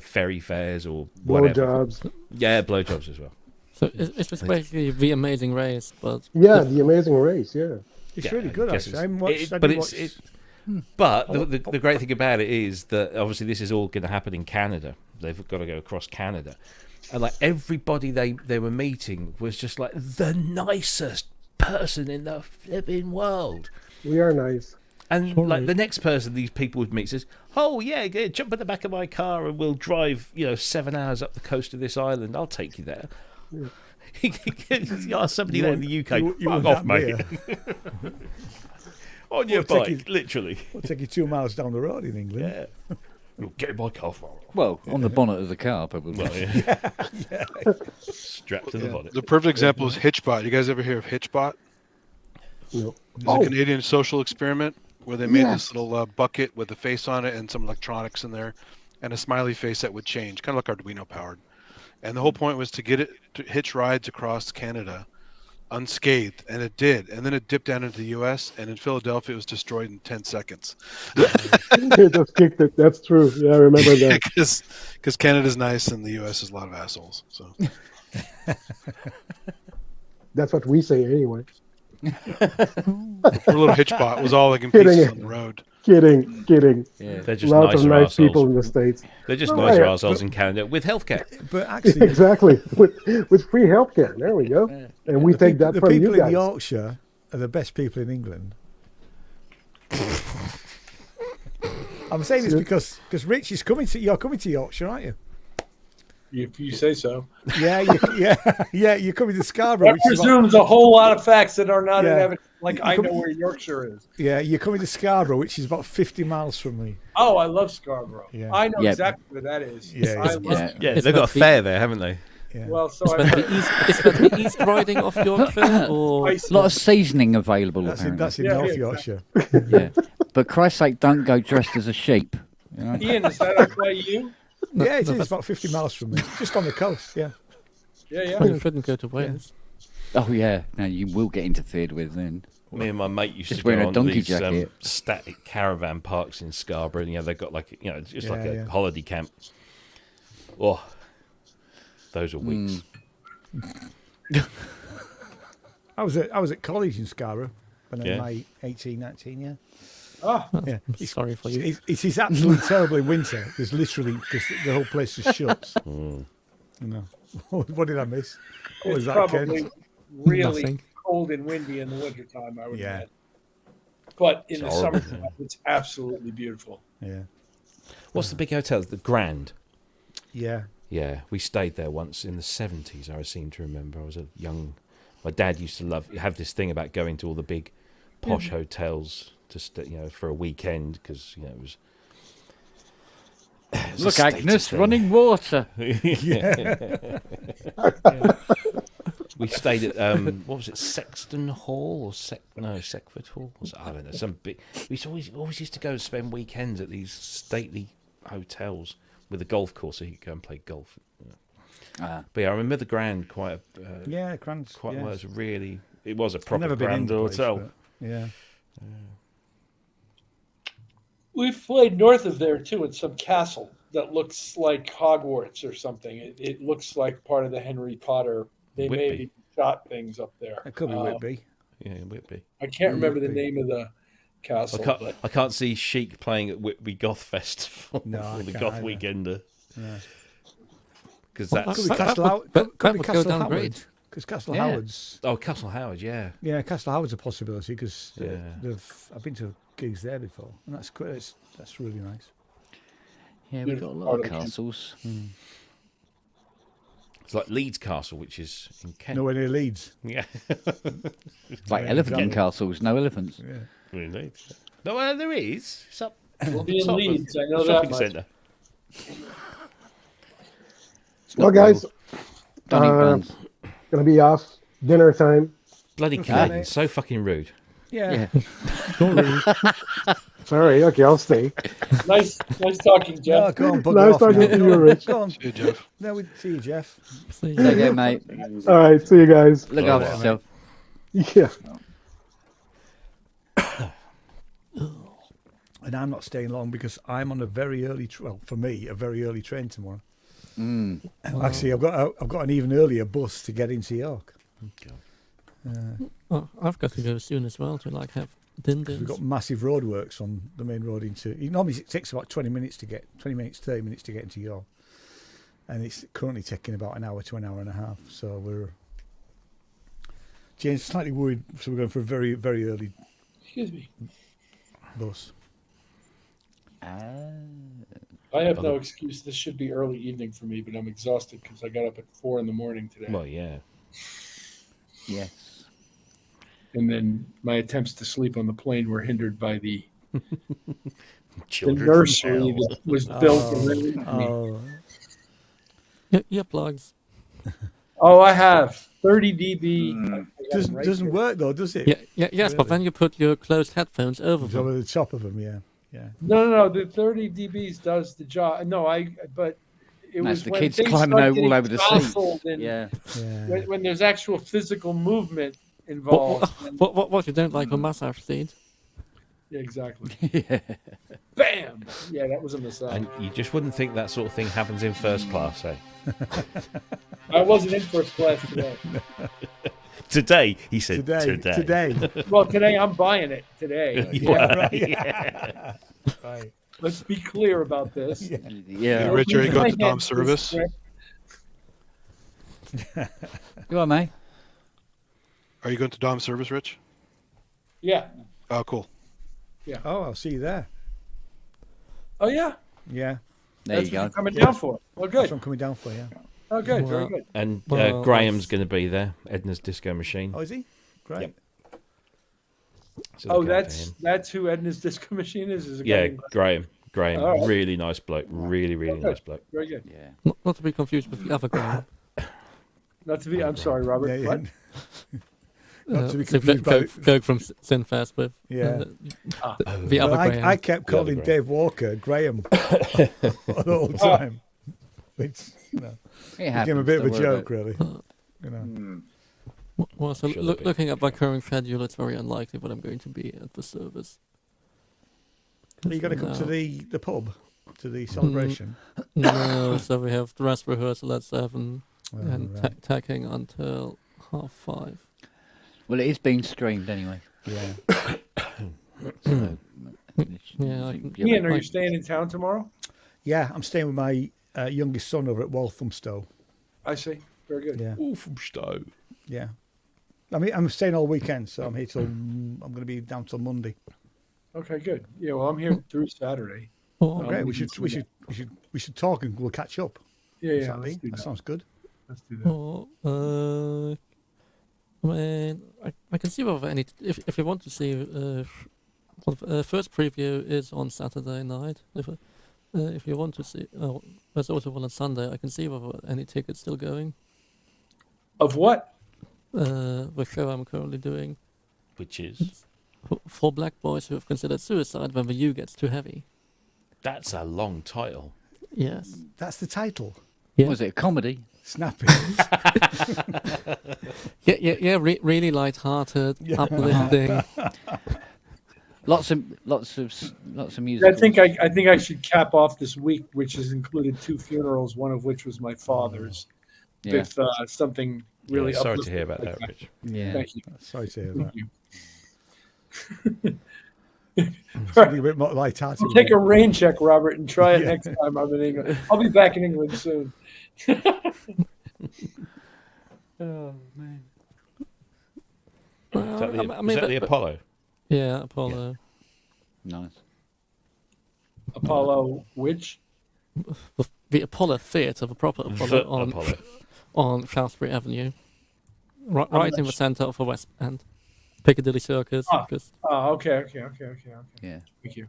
ferry fares or whatever. Blowjobs. Yeah, blowjobs as well. So it's just basically The Amazing Race, but Yeah, The Amazing Race. Yeah. It's Yeah, really good, I guess actually. I it's- haven't watched. it- I but didn't it's- watch- it- But the great thing about it is that obviously this is all going to happen in Canada. They've got to go across Canada, and like everybody they were meeting was just like the nicest person in the flipping world. We are nice. And like the next person these people would meet says, "Oh yeah, jump in the back of my car and we'll drive 7 hours up the coast of this island. I'll take you there." Yeah. Somebody there in the UK, you fuck want off, that mate. On your It'll bike, take you- literally. It'll take you 2 miles down the road in England. Yeah. You'll get in my car. Well, on the bonnet of the car, probably. Well, yeah. Strapped to the bonnet. The perfect example is Hitchbot. You guys ever hear of Hitchbot? No. It's a Canadian social experiment where they made Yes. this little bucket with a face on it and some electronics in there and a smiley face that would change, kind of like Arduino powered. And the whole point was to get it to hitch rides across Canada unscathed, and it did. And then it dipped down into the U.S., and in Philadelphia it was destroyed in 10 seconds. They just kicked it. That's true. Yeah, I remember that. Because Canada's nice and the U.S. is a lot of assholes. So That's what we say anyway. our little Hitchbot was all like in pieces on the road. Kidding. Yeah. They're just Lots of nicer nice arseholes. people in the States. They're just No, nicer yeah, arseholes in Canada with healthcare. But actually, Exactly. With free healthcare. There we go. And we take that the from people you guys. in Yorkshire are the best people in England. I'm saying this because Rich is coming to you're coming to Yorkshire, aren't you? If you say so. Yeah, you're coming to Scarborough. That which is about- presumes a whole lot of facts that are not in Yeah. evidence. Like I know where Yorkshire is. Yeah, you're coming to Scarborough, which is about 50 miles from me. Oh, I love Scarborough. Yeah. I know Yeah. exactly where that is. Yeah, I it's- love Yeah, It's they've got a about the- fair there, haven't they? Yeah. Well, so Is I that the east? Is that the east riding of Yorkshire, or I A lot of seasoning available, That's in, apparently. that's in Yeah, North yeah. Yorkshire. Yeah. But Christ's sake, don't go dressed as a sheep. You know? Ian, is that okay you? Yeah, it is. It's about 50 miles from me. Just on the coast, yeah. Yeah. you shouldn't go to Wales? Oh, yeah. No, you will get interfered with then. Me and my mate used Just to go wearing a on donkey these jacket. static caravan parks in Scarborough. And, they've got like just like Yeah, a yeah. holiday camp. Oh, those are weeks. I was at college in Scarborough when Yeah. I was 18, 19, yeah. Oh, Yeah. I'm sorry for you. It is absolutely terrible in winter. There's literally, because the whole place just shuts. You know. What did I miss? What was it's that, probably Ken? really Nothing. cold and windy in the wintertime, I would Yeah. imagine. But in It's the horrible, summertime, it's absolutely beautiful. Yeah. What's the big hotel? The Grand. Yeah. Yeah, we stayed there once in the 70s, I seem to remember. I was a young... My dad used to have this thing about going to all the big posh hotels to stay, for a weekend, because, it was... it was a Look, status Agnes, thing. running water. We stayed at what was it, Sexton Hall or Seckford Hall? I don't know, some big. We always used to go and spend weekends at these stately hotels with a golf course, so you could go and play golf. But yeah, I remember the Grand quite. Yeah, Grand's quite yeah. well. It was a I've proper never been in Grand the place, hotel. but yeah. We've played north of there too in some castle that looks like Hogwarts or something. It looks like part of the Henry Potter. They Whitby. maybe shot things up there. It could be Whitby. Yeah, Whitby. I can't remember the Whitby. name of the castle. but I can't see Chic playing at Whitby Goth Festival No, I or the can't Goth either. Weekender. Yeah. Because Well, that's Could be That Castle would- Howard. that Could be would go Castle down Howard. great. Because Castle Yeah. Howard's. Castle Howard, yeah. Yeah, Castle Howard's a possibility because Yeah. I've been to gigs there before, and that's quite. That's really nice. Yeah, we've got a lot of castles. It's like Leeds Castle, which is in Kent. Nowhere near Leeds. Yeah. Like elephant castles, no elephants. Yeah. Really? No, there is. It's up. We'll be in top of Leeds, I know the that shopping much. centre. Well, guys, Don't eat buns. gonna be off dinner time. Bloody Canadians, so fucking rude. Yeah. Sorry. Okay, I'll stay. Nice talking, No, Jeff. go on, bugger Nice off talking now. to you, Rich. Go on. See you, Jeff. No, we see you, Jeff. See, Take care, mate. All right. See you guys. Look All after right. yourself. Yeah. And I'm not staying long because I'm on a very early. For me, a very early train tomorrow. Actually, I've got an even earlier bus to get into York. Oh, I've got to go soon as well to have din We've dins. got massive roadworks on the main road into. Normally, it takes about 20 minutes, 30 minutes to get into York, and it's currently taking about an hour to an hour and a half. So we're Jane's slightly worried. So we're going for a very, very early Excuse me. bus. I have no excuse. This should be early evening for me, but I'm exhausted because I got up at 4 a.m. today. Well, yeah. Yes. and then my attempts to sleep on the plane were hindered by the Children from nursery hell. that was built around me. Oh, Earplugs. Oh, I have 30 dB. I got 'em right doesn't here. work though, does it? Yes, but then you put your closed headphones over It's them. over the top of them, yeah. No. The 30 dBs does the job. No, but it That's was the when kids things climbing start all getting over the jostled seats. and Yeah. when there's actual physical movement involved. then- What you don't like a massage seat? Yeah, exactly. Yeah. Bam! Yeah, that was a massage. And you just wouldn't think that sort of thing happens in first class, eh? I wasn't in first class today. Today, he said. Today. Well, today I'm buying it today. Well, right. yeah. Right. Let's be clear about this. Yeah. Hey, Rich, are you going to Dom's service? You are, mate? Are you going to Dom's service, Rich? Yeah. Oh, cool. Oh, I'll see you there. Oh yeah. Yeah. There That's you what go. you're coming down for. Well, That's good. what I'm coming down for, yeah. Oh, good. Well, Very good. And Well, Graham's going to be there, Edna's Disco Machine. Oh, is he? Great. Yep. So Oh, look out for him. that's who Edna's Disco Machine is. Is a Yeah, guy named- Graham. All right. Really nice bloke. Really nice bloke. Very good. Yeah. Not to be confused with the other Graham. Not to be. I'm sorry, Robert. Yeah, yeah. What? Not to be So confused by go from Sinfast with Yeah. the other Well, Graham. I kept The other calling Graham. Dave Walker Graham all the time. Which, It became a happens, bit of a don't worry joke, about really. You know. Well, so Sure, there'll be. looking at my current schedule, it's very unlikely that I'm going to be at the service. Are you going to come to the pub, to the celebration? No, so we have dress rehearsal at 7 Oh, and right. tacking until 5:30. Well, it is being streamed anyway. Yeah. So, Yeah, I can- Ian, are I- you staying in town tomorrow? Yeah, I'm staying with my youngest son over at Walthamstow. I see. Very good. Yeah. All from Stowe. Yeah. I mean, I'm staying all weekend, so I'm here till I'm going to be down till Monday. Okay, good. Yeah, well, I'm here through Saturday. Oh, Great. We we can should see we should talk and we'll catch up. Yeah, Saturday. let's do That that. sounds good. Let's do that. Oh, I mean, I can see whether any if you want to see first preview is on Saturday night. If you want to see, oh, there's also one on Sunday. I can see whether any tickets still going. Of what? The show I'm currently doing Which is for black boys who have considered suicide when the U gets too heavy. that's a long title. Yes. That's the title. Yeah. Was it a comedy? Snappy. Yeah. Really light-hearted, uplifting. Lots of music. I think I should cap off this week, which has included 2 funerals, one of which was my father's, Yeah. with something really. Yeah, sorry to uplifting hear about like that, Rich. Yeah. Thank you. Sorry to hear Thank that. you. Something a bit more light-hearted. I'll take a rain check, Robert, and try it next time I'm in England. I'll be back in England soon. Oh man. Is that the, I mean, is that the but- Apollo? Yeah, Apollo. Nice. Apollo, which? The Apollo Theatre, the proper Apollo The on Apollo. on Shaftesbury Avenue, right I'm in not the centre of the West End, Piccadilly Circus. Ah. Just, Oh, okay. Yeah. Thank you.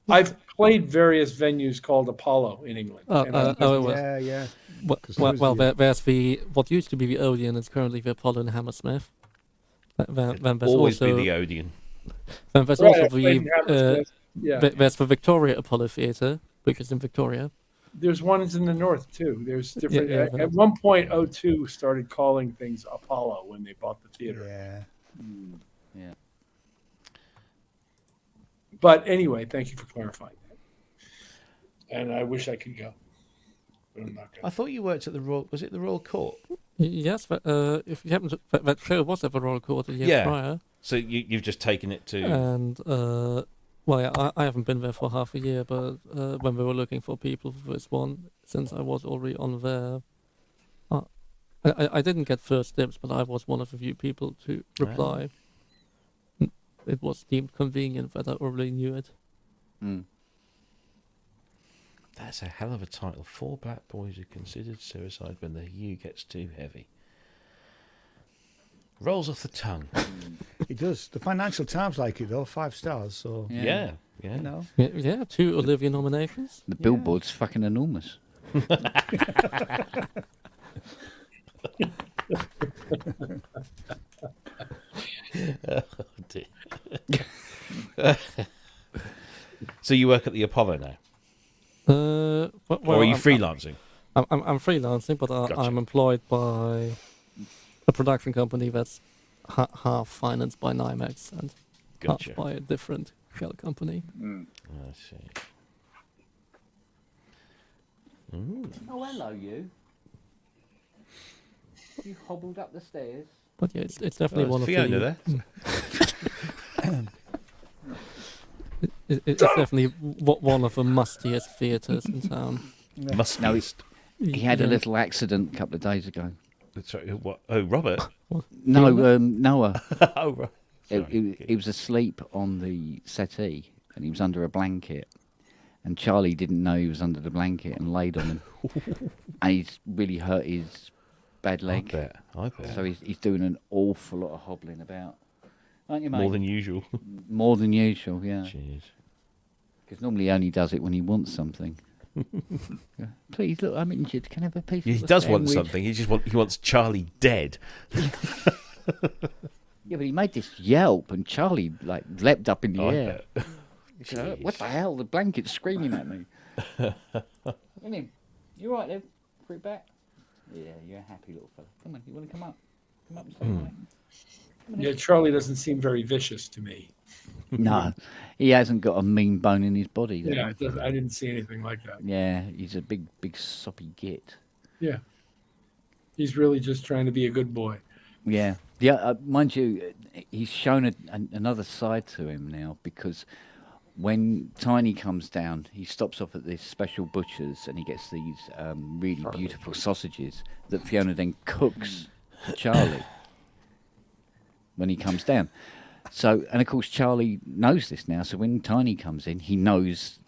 I've played various venues called Apollo in England. and I- Yeah, yeah. well, 'Cause there was well the- there's the what used to be the Odeon is currently the Apollo in Hammersmith. Then there's Always also be the Odeon. then there's Right, also I played in Hammersmith. Yeah. there's the Victoria Apollo Theatre, which is in Victoria. There's ones in the north too. There's different. Yeah, at one point, O2 started calling things Apollo when they bought the theater. Yeah. Yeah. But anyway, thank you for clarifying that. And I wish I could go, but I'm not I going. thought you worked at the Royal. Was it the Royal Court? Yes, but if you happen to, that show was at the Royal Court a year Yeah. prior. So you've just taken it to. And well, yeah, I haven't been there for half a year, but when we were looking for people for this one, since I was already on there, I didn't get first dibs, but I was one of the few people to reply. It was deemed convenient that I already knew it. Mm. That's a hell of a title. 4 black boys who considered suicide when the U gets too heavy. Rolls off the tongue. He does. The Financial Times like it though, 5 stars. So Yeah. you know. Yeah, 2 Olivia nominations. The billboard's fucking enormous. Oh, dear. So you work at the Apollo now, Well, or are you I'm- freelancing? I'm freelancing, but Gotcha. I'm employed by a production company that's half financed by NYMEX and Gotcha. half by a different shell company. I see. Oh, hello, you. You hobbled up the stairs. But yeah, it's definitely one of Fiona the. there. It's definitely one of the mustiest theatres in town. Must No, he had a Yeah. little accident a couple of days ago. Sorry, what? Oh, Robert. No, Noah. Oh, right. He was asleep on the settee and he was under a blanket. And Charlie didn't know he was under the blanket and laid on him. And he's really hurt his bad leg. I bet. So he's doing an awful lot of hobbling about. Aren't you, mate? More than usual. More than usual, yeah. Jeez. Because normally he only does it when he wants something. Yeah. Please, look, I'm injured. Can I have a piece Yeah, of he the does want sandwich?" something. He wants Charlie dead. Yeah, but he made this yelp and Charlie like leapt up in the I air. bet. He said, "What the hell? The blanket's screaming at me." William, you right there? Put it back. Yeah, you're a happy little fella. Come on, you want to come up? Come up and say hi. Yeah, Charlie doesn't seem very vicious to me. No, he hasn't got a mean bone in his body. Yeah, I didn't see anything like that. Yeah, he's a big soppy git. Yeah. He's really just trying to be a good boy. Yeah, yeah. Mind you, he's shown another side to him now because when Tiny comes down, he stops off at this special butcher's and he gets these really beautiful sausages that Fiona then cooks for Charlie when he comes down. So, and of course, Charlie knows this now. So when Tiny comes in, he knows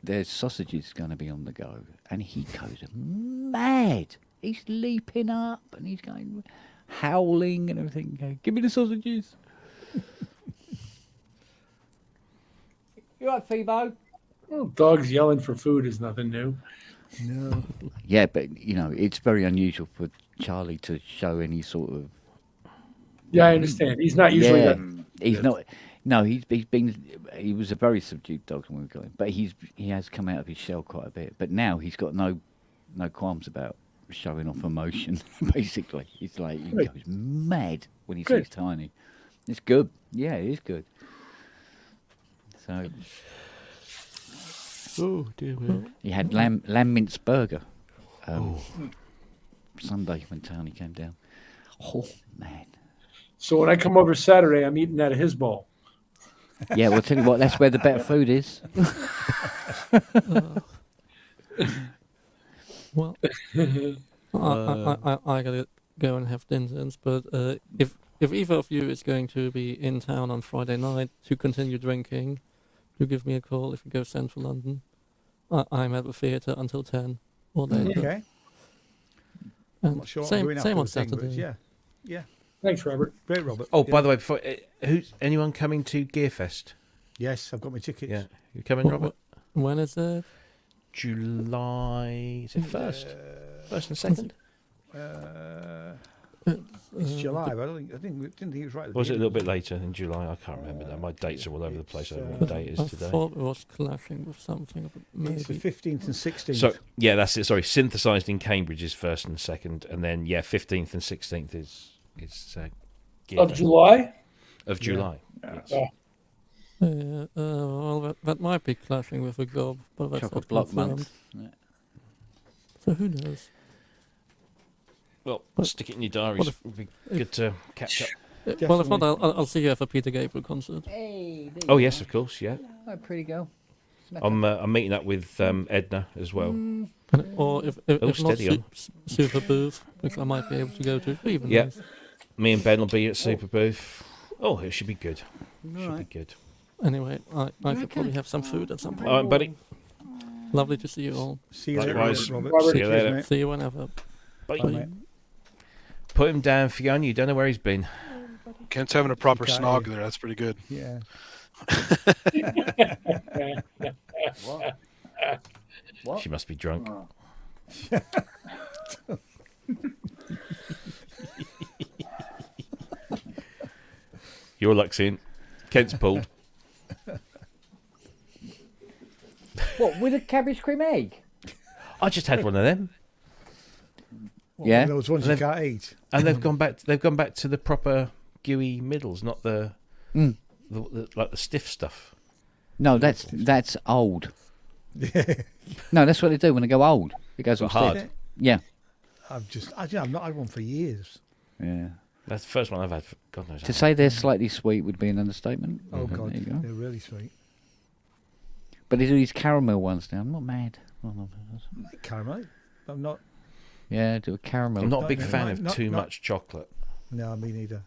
there's sausages going to be on the go, and he goes mad. He's leaping up and he's going howling and everything. Going, "Give me the sausages." You right, Phoebo? Well, dogs yelling for food is nothing new. No. Yeah, but you know, it's very unusual for Charlie to show any sort of. Yeah, I understand. He's not usually Yeah, that. he's not. No, he was a very subdued dog when we got him, but he has come out of his shell quite a bit. But now he's got no qualms about showing off emotion. Basically, he's like he Good. goes mad when he Good. sees Tiny. It's good. Yeah, it is good. So Oh dear. he had lamb mince burger Sunday when Tiny came down. Oh man. So when I come over Saturday, I'm eating out of his bowl. Yeah, well, tell you what, that's where the better food is. Well, I gotta go and have dinners, but if either of you is going to be in town on Friday night to continue drinking, do give me a call if you go central London. I'm at the theatre until 10 or later. Okay. And I'm not sure what same I'm doing same after on the thing, but Saturday. yeah. Yeah. Thanks, Robert. Great, Robert. Oh, Yeah. by the way, before who's anyone coming to Gearfest? Yes, I've got my tickets. Yeah, you coming, Robert? When is it? July. Is it first? First and second? It's July, but didn't think it was right. At the Or was it a beginning. little bit later in July? I can't remember now. My dates are all over the place. I don't know what date it I is today. thought it was clashing with something, but It's the maybe. 15th and 16th. So yeah, that's it. Sorry, synthesized in Cambridge is first and second, and then 15th and 16th is Of July? Of July. Yes. Well, that might be clashing with a gob, but that's Chocolate not block confirmed. month. Yeah. So who knows? Well, stick it in your What diaries. if- It would be good to catch up. Well, if not, I'll see you at the Peter Gabriel concert. Hey, there Oh you yes, are. of course. Yeah, Oh, pretty girl. I'm meeting up with Edna as well. Or if Oh, not steady on. Super Booth, which I might be able to go to. Even Yeah, nice. me and Ben will be at Super Booth. Oh, it should be good. Should be Right. good. Anyway, I should probably have some food at some point. All right, buddy. Lovely to see you all. See you Likewise. later, Robert. Robert. See you later. mate. See you whenever. Bye. Bye, mate. Put him down, Fiona. You don't know where he's been. Kent's having a proper can't snog hear. there. That's pretty good. Yeah. What? What? She must be drunk. Your luck's in. Kent's pulled. What, with a cabbage cream egg? I just had one of them, What, Yeah. one of those ones you They've- can't eat. and they've gone back. They've gone back to the proper gooey middles, not the, like the stiff stuff. No, that's old. No, that's what they do when they go old. It goes all hard. stiff. Yeah. I've not had one for years. Yeah. That's the first one I've had for God knows. To say they're slightly sweet would be an understatement. Oh There God, you go. they're really sweet. But they do these caramel ones now. I'm not mad. Like caramel. I'm not. Yeah, do a caramel. I'm not a big Not- fan not- of not- too not- much chocolate. No, me neither.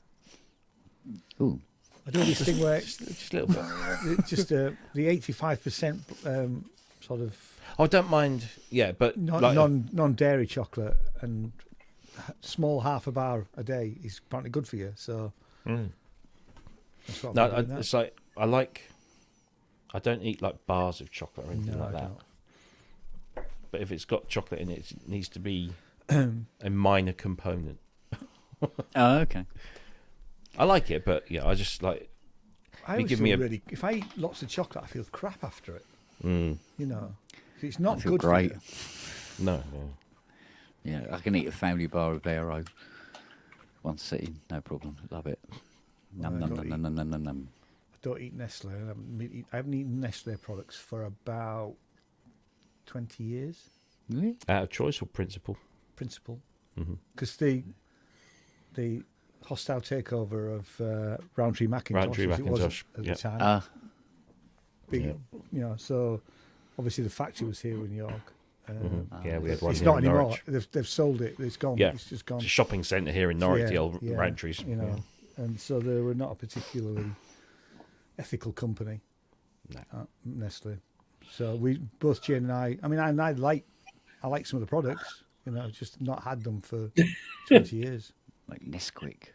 Ooh. I do this thing where Just a little bit. it's just the 85% sort of I don't mind. Yeah, but like, non dairy chocolate and small half a bar a day is apparently good for you. So that's what no, I'm doing it's like I don't eat like bars of chocolate or anything No, like I that. don't. But if it's got chocolate in it, it needs to be a minor component. Oh, okay. I like it, but yeah, I just like. I you always give feel me a really. If I eat lots of chocolate, I feel crap after it. Mm, You know, it's not I feel good. great. For no. Yeah, I can eat a family bar of Vero. One sitting, no problem. Love it. Num I num don't num eat- num num num num num. I don't eat Nestle. I haven't eaten Nestle products for about 20 years. Really? Out of choice or principle? Principle, Mhm. because the hostile takeover of Roundtree Macintosh, Roundtree as it was Macintosh, at yeah. the time. Ah, Big, Yeah. you know, so obviously the factory was here in York. Yeah, we had one It's here not in anymore. Norwich. They've sold it. It's gone. Yeah, It's just gone. It's a shopping centre here in Norwich, the old yeah, Roundtrees. You know, and so they were not a particularly ethical company, Nestle. So we both Jane and I mean, I like some of the products. You know, just not had them for 20 years. like Nesquik.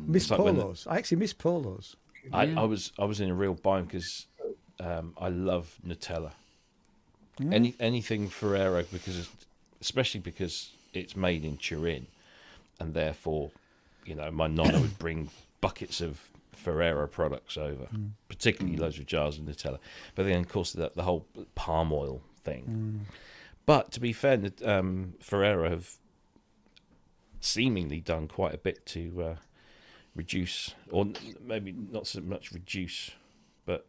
Miss It's like when the- Polos. I actually miss Polos. I was in a real bind because I love Nutella. Anything Ferrero especially because it's made in Turin, and therefore, you know, my nonna would bring buckets of Ferrero products over, particularly loads of jars of Nutella. But then, of course, the whole palm oil thing. But to be fair, Ferrero have seemingly done quite a bit to reduce, or maybe not so much reduce, but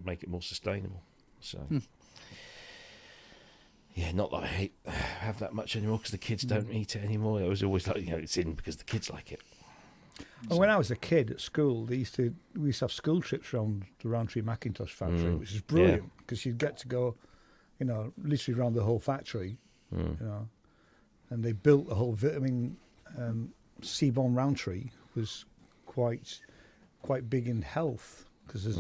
make it more sustainable. So, yeah, not that I have that much anymore because the kids don't eat it anymore. It was always like, you know, it's in because the kids like it. And when I was a kid at school, we used to have school trips around the Roundtree Macintosh factory, which is brilliant because you'd get to go, you know, literally around the whole factory, you know. And they built the whole vitamin. Seaborn Roundtree was quite big in health because there's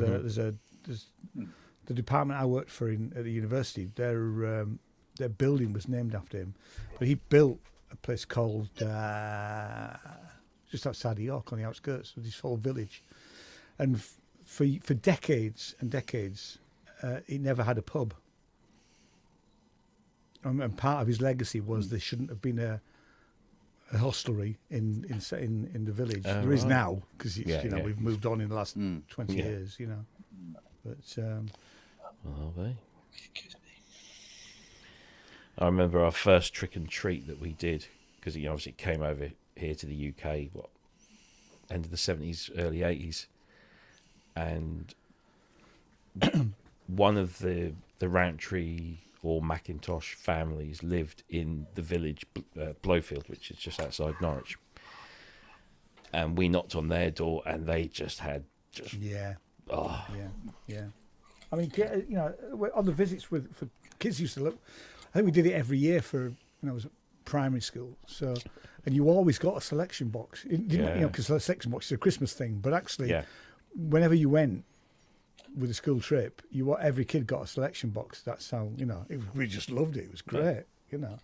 the department I worked for at the university. Their building was named after him, but he built a place called just outside of York on the outskirts of this whole village, and for decades and decades, he never had a pub. And part of his legacy was there shouldn't have been a hostelry in the village. Oh, There is right. now because we've moved on in the last 20 Yeah. years, you know. But Are they? I remember our first trick and treat that we did because he obviously came over here to the UK, end of the 70s, early 80s, and one of the Roundtree or Macintosh families lived in the village Blowfield, which is just outside Norwich, and we knocked on their door, and they just had yeah. oh Yeah. I mean, you know, on the visits for kids used to look. I think we did it every year for when I was at primary school. So, and you always got a selection box. You know, because the selection box is a Christmas thing. But actually, whenever you went with a school trip, every kid got a selection box. That's how we just loved it. It was great. You know.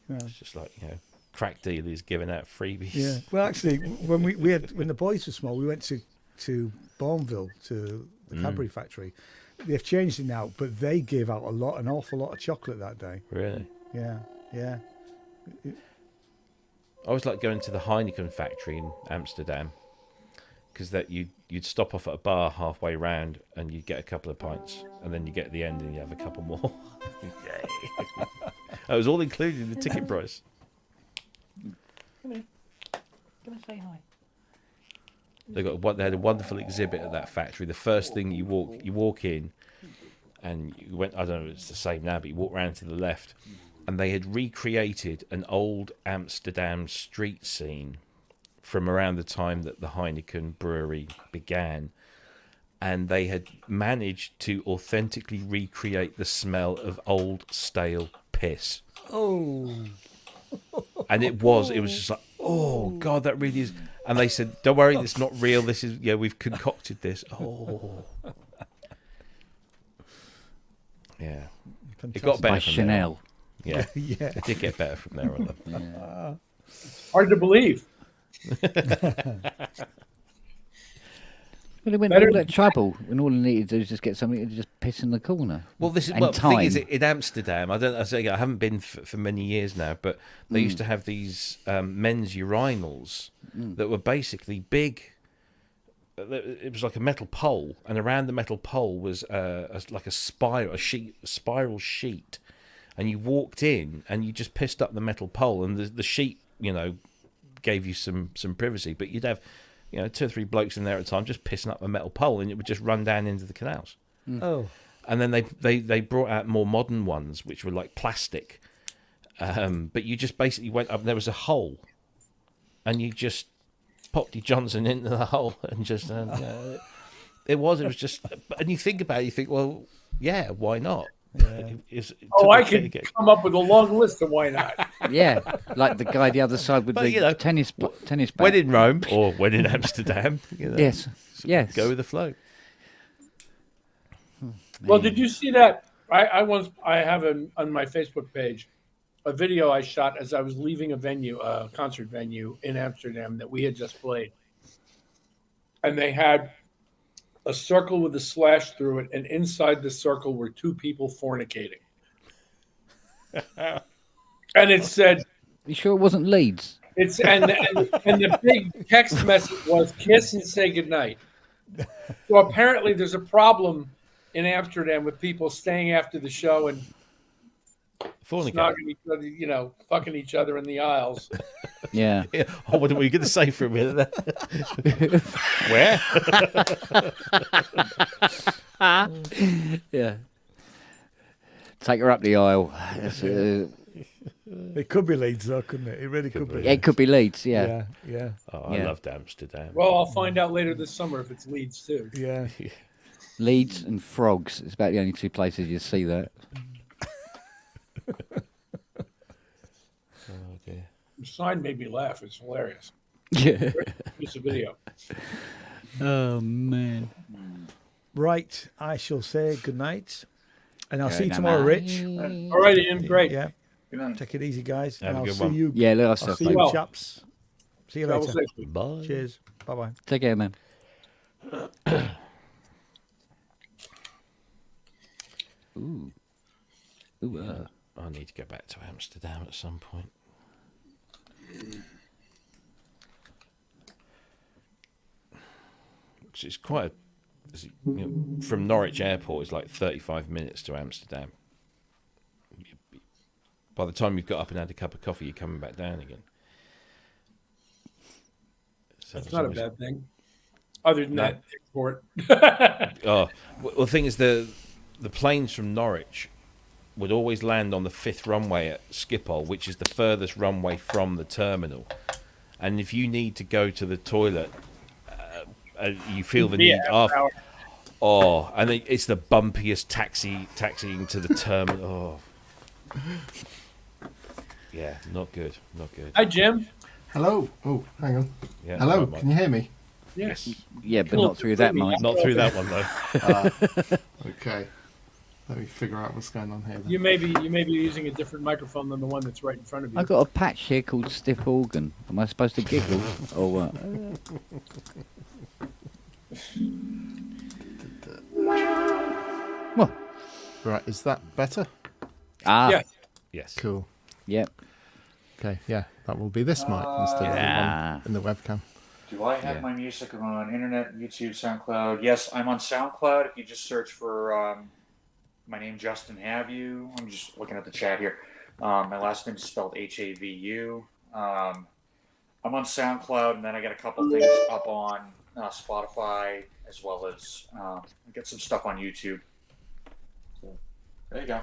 it's just like, you know, crack dealers giving out freebies. Yeah. Well, actually, when when the boys were small, we went to Bourneville to the Cadbury factory. They've changed it now, but they gave out an awful lot of chocolate that day. Really? Yeah. Yeah. I always like going to the Heineken factory in Amsterdam, because that you'd stop off at a bar halfway round and you'd get a couple of pints, and then you get to the end and you have a couple more. It was all included in the ticket price. Can I say hi? They had a wonderful exhibit at that factory. The first thing you walk in, and you went. I don't know if it's the same now, but you walk round to the left, and they had recreated an old Amsterdam street scene from around the time that the Heineken brewery began, and they had managed to authentically recreate the smell of old stale piss. Oh. And it was just like, oh God, that really is. And they said, don't worry, it's not real. This is, we've concocted this. Oh. Yeah. Fantastic. It got better By from Chanel. there on. Yeah. Yeah. It did get better from there on. Hard to believe. Well, it went all that trouble, and all they needed to do is just get somebody to just piss in the corner. Well, this is And the thing is, time. in Amsterdam, I haven't been for many years now, but they used to have these men's urinals that were basically big. It was like a metal pole, and around the metal pole was like a spiral sheet, and you walked in and you just pissed up the metal pole, and the sheet, gave you some privacy, but you'd have 2 or 3 blokes in there at a time just pissing up a metal pole, and it would just run down into the canals. Oh. And then they brought out more modern ones, which were like plastic, but you just basically went up and there was a hole, and you just popped your Johnson into the hole and just it was just, and you think about it, you think, well, yeah, why not? I could come up with a long list of why not. Yeah, like the guy the other side with the tennis bat. When in Rome or when in Amsterdam, Yes, yes. go with the flow. Well, did you see that? I have on my Facebook page a video I shot as I was leaving a concert venue in Amsterdam that we had just played, and they had a circle with a slash through it, and inside the circle were 2 people fornicating. And it said, You sure it wasn't Leeds? and the big text message was kiss and say goodnight. So apparently there's a problem in Amsterdam with people staying after the show and snogging each other, fucking each other in the aisles. Yeah. Oh, what were you going to say for a minute there? Where? Yeah. Take her up the aisle. It could be Leeds, though, couldn't it? It really could be. Yeah, it could be Leeds, yeah. Yeah, yeah. Oh, I loved Amsterdam. Well, I'll find out later this summer if it's Leeds too. Yeah. Leeds and frogs. It's about the only 2 places you see that. Oh dear. The sign made me laugh. It's hilarious. Yeah. It's a video. Oh, man. Right, I shall say good night. And I'll Good see you tomorrow, night. Rich. All right, Ian. Great. Yeah. Good night. Take it easy, guys. Have and a I'll good see one. you. Yeah, let us I'll have see fun. you, Well. chaps. See you Travel later. safely. Bye. Cheers. Bye-bye. Take care, man. Ooh. Ooh, I need to go back to Amsterdam at some point. It's quite from Norwich Airport, it's like 35 minutes to Amsterdam. By the time you've got up and had a cup of coffee, you're coming back down again. So That's it's not a always- bad thing. Other than No. that, export. Oh, well, the thing is, the planes from Norwich would always land on the 5th runway at Schiphol, which is the furthest runway from the terminal. And if you need to go to the toilet, you feel the need after. Oh, and it's the bumpiest taxiing to the terminal. Oh, yeah, not good, not good. Hi, Jim. Hello. Oh, hang on. Yeah, Hello. right, Can you hear me? Yes. yeah, but not through that mic. Not through that one though. Okay. Let me figure out what's going on here. Then. You may be using a different microphone than the one that's right in front of you. I got a patch here called stiff organ. Am I supposed to giggle or what? Well, right, is that better? Yeah. Yes. Cool. Yep. Okay, yeah, that will be this mic instead of the one in the webcam. Do I have my music on internet, YouTube, SoundCloud? Yes, I'm on SoundCloud. If you just search for my name, Justin Have You. I'm just looking at the chat here. My last name is spelled Havu. I'm on SoundCloud, and then I got a couple things up on Spotify, as well as I got some stuff on YouTube. So there you go.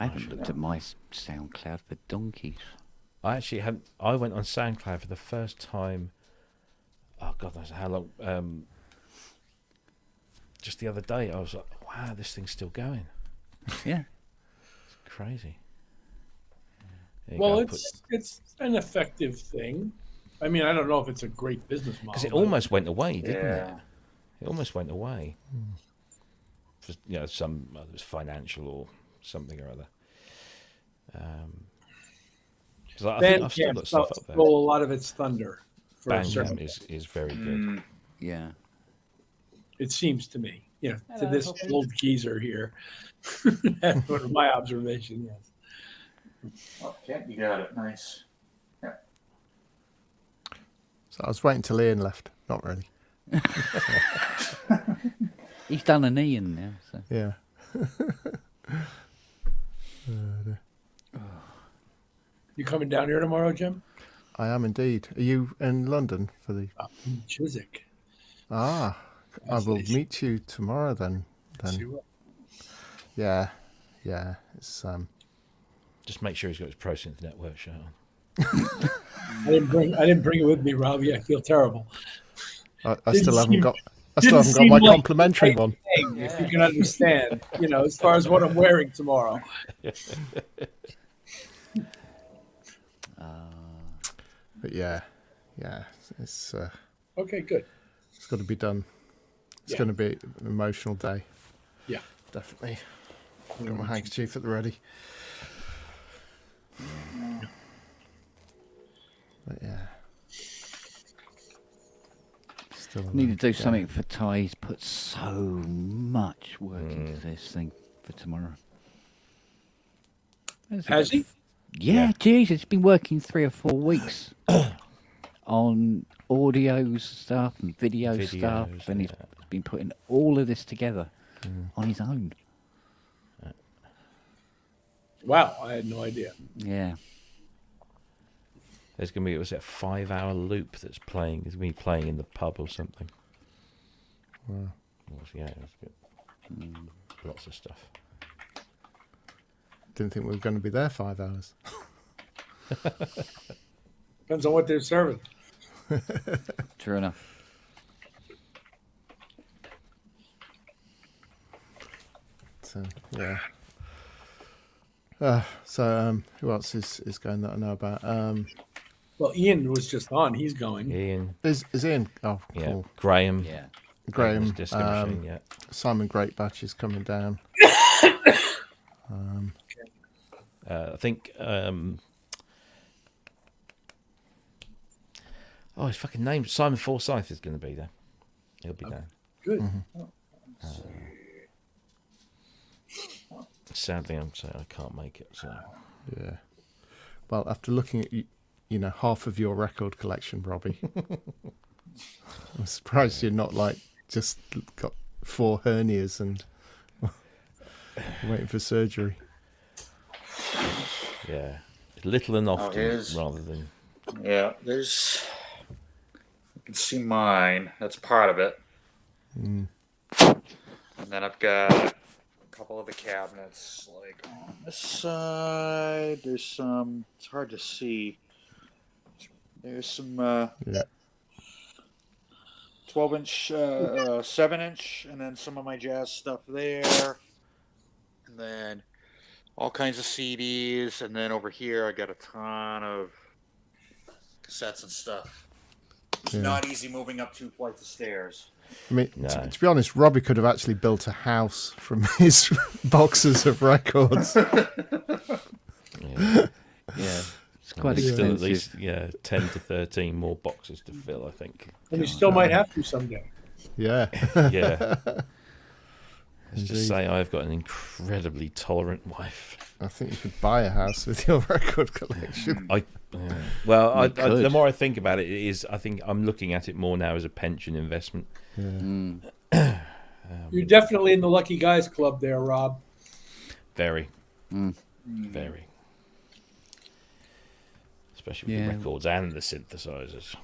I haven't looked at my SoundCloud for donkeys. I actually hadn't. I went on SoundCloud for the first time. Oh God knows how long. Just the other day, I was like, "Wow, this thing's still going." Yeah, it's crazy. Well, it's an effective thing. I mean, I don't know if it's a great business model. Because it almost went away, didn't it? It almost went away. For, you know, whether it was financial or something or other. Because I think I've still got stuff up there. Stole a lot of its thunder. Bandcamp is very good. Yeah. It seems to me. You know, to this old geezer here. That's one of my observation, yes. Okay, you got it. Nice. Yeah. So I was waiting till Ian left. Not really. He's done an Ian now. So. Yeah. You coming down here tomorrow, Jim? I am indeed. Are you in London for the... Chiswick. I will meet you tomorrow then. Yeah. It's Just make sure he's got his Pro Synth Network shirt on. I didn't bring it with me, Rob. Yeah, I feel terrible. I still haven't got my complimentary one. If you can understand, you know, as far as what I'm wearing tomorrow. But yeah, it's okay, good. It's got to be done. It's going to be an emotional day. Yeah, definitely. I've got my handkerchief at the ready. But yeah. Still Need to do something for Ty. He's put so much work into this thing for tomorrow. Has he? Yeah, geez, it's been working 3 or 4 weeks on audio stuff and video stuff, and he's been putting all of this together on his own. Wow, I had no idea. Yeah. There's going to be, was it a 5-hour loop that's playing? It's me playing in the pub or something. Wow. Yeah, it was good. Lots of stuff. Didn't think we were going to be there 5 hours. Depends on what they're serving. True enough. So yeah. Who else is going that I know about? Well, Ian was just on. He's going. Ian is Ian? Oh, yeah. cool. Graham. Yeah. Graham. Simon Greatbatch is coming down. I think. His fucking name, Simon Forsyth, is going to be there. He'll be there. Good. Sadly, I'm saying I can't make it. So yeah. Well, after looking at half of your record collection, Robbie, I'm surprised you're not just got 4 hernias and waiting for surgery. Yeah, little and often rather than. Yeah, there's. You can see mine. That's part of it. And then I've got a couple of the cabinets, like on this side. There's some. It's hard to see. There's some 12-inch, 7-inch, and then some of my jazz stuff there. And then all kinds of CDs, and then over here I got a ton of cassettes and stuff. It's not easy moving up 2 flights of stairs. I mean, to be honest, Robbie could have actually built a house from his boxes of records. Yeah, it's quite Still expensive. at least 10 to 13 more boxes to fill, I think. And you still might have to someday. Yeah. Yeah. Let's just say I've got an incredibly tolerant wife. I think you could buy a house with your record collection. The more I think about it, I think I'm looking at it more now as a pension investment. Yeah. You're definitely in the lucky guys club there, Rob. Very. Very. Especially with the records and the synthesizers.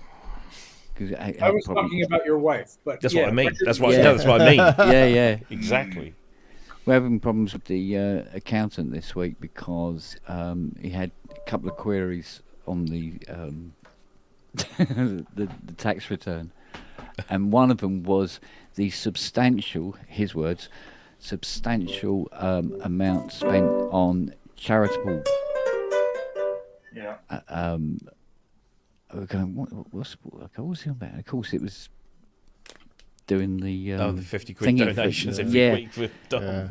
I was talking about your wife, but that's what I mean. That's what I mean. Yeah. Exactly. We're having problems with the accountant this week because he had a couple of queries on the the tax return, and one of them was the substantial, his words, substantial amount spent on charitable. Yeah. We're going, what was he on about? Of course, it was doing the the 50 quid donations every week for Dom.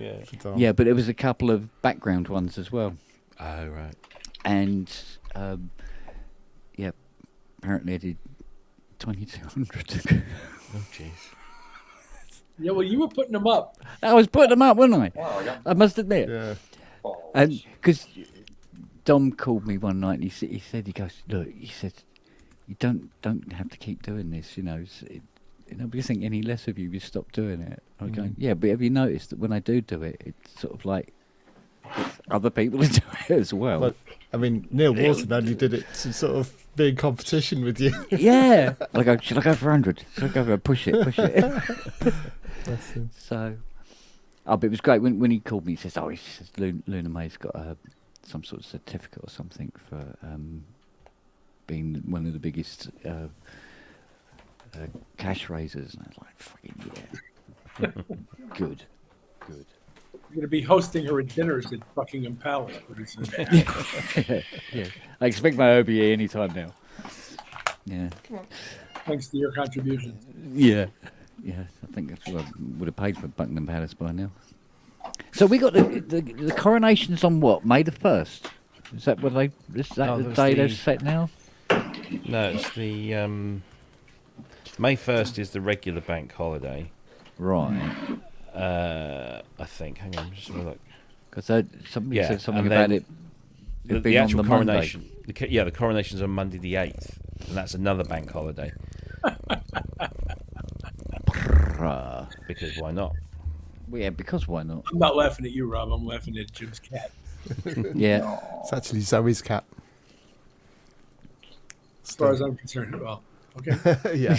Yeah, but there was a couple of background ones as well. Oh, right. And apparently I did 2,200. Oh, jeez. Yeah, well, you were putting them up. I was putting them up, wasn't I? Wow, yeah. I must admit. Yeah. And because Dom called me one night and he said, look, he said, you don't have to keep doing this, you know. Nobody think any less of you. You stop doing it. I'm going, yeah, but have you noticed that when I do it, it's sort of like other people do it as well. But, I mean, Neil Walton only did it to sort of be in competition with you. Yeah. I go, should I go for 100? Should I go for push it? So, but it was great when he called me. He says, Luna May's got some sort of certificate or something for being one of the biggest cash raisers. And I was like, fucking yeah. Good. You're going to be hosting her at dinners at Buckingham Palace pretty soon. Yeah. I expect my OBE anytime now. Yeah. Thanks to your contribution. Yeah. I think that's what I would have paid for Buckingham Palace by now. So we got the coronation's on what? May the 1st? Is that what the day they've set now? No, it's the May 1st is the regular bank holiday. Right. I think. Hang on, just have a look. Because somebody said something about it. The actual coronation. The coronation's on Monday the 8th, and that's another bank holiday. Because why not? Well, yeah, because why not? I'm not laughing at you, Rob. I'm laughing at Jim's cat. Yeah. It's actually Zoe's cat. As far as I'm concerned, well, okay. Yeah.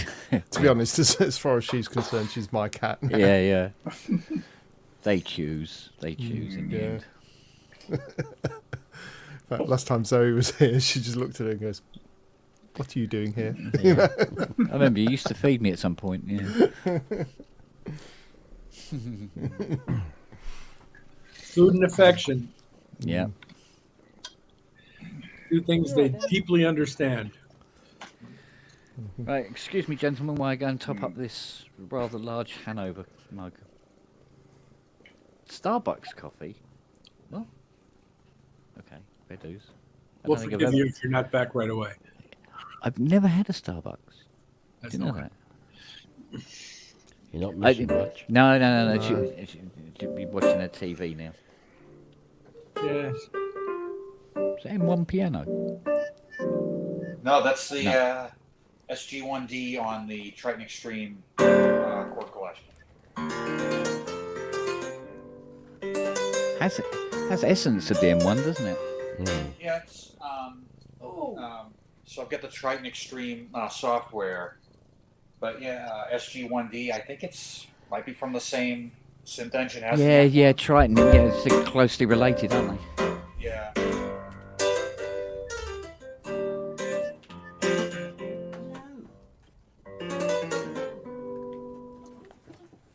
To be honest, as far as she's concerned, she's my cat. Yeah. They choose in the end. In fact, last time Zoe was here, she just looked at her and goes, "What are you doing here?" Yeah. I remember you used to feed me at some point. Yeah. Food and affection. Yeah. Two things they deeply understand. Right, excuse me, gentlemen, while I go and top up this rather large Hanover mug. Starbucks coffee? Well, okay, fair dues. We'll forgive you if you're not back right away. I've never had a Starbucks. That's Do you know that? You're not missing much. No. She'll be watching her TV now. Yes. Is that in one piano? No, that's the SG1D on the Triton Extreme chord collection. Has essence of the M1, doesn't it? Yeah, it's so I've got the Triton Extreme software, but SG1D. I think might be from the same synth engine as Yeah, Triton. Yeah, it's closely related, aren't they? Yeah.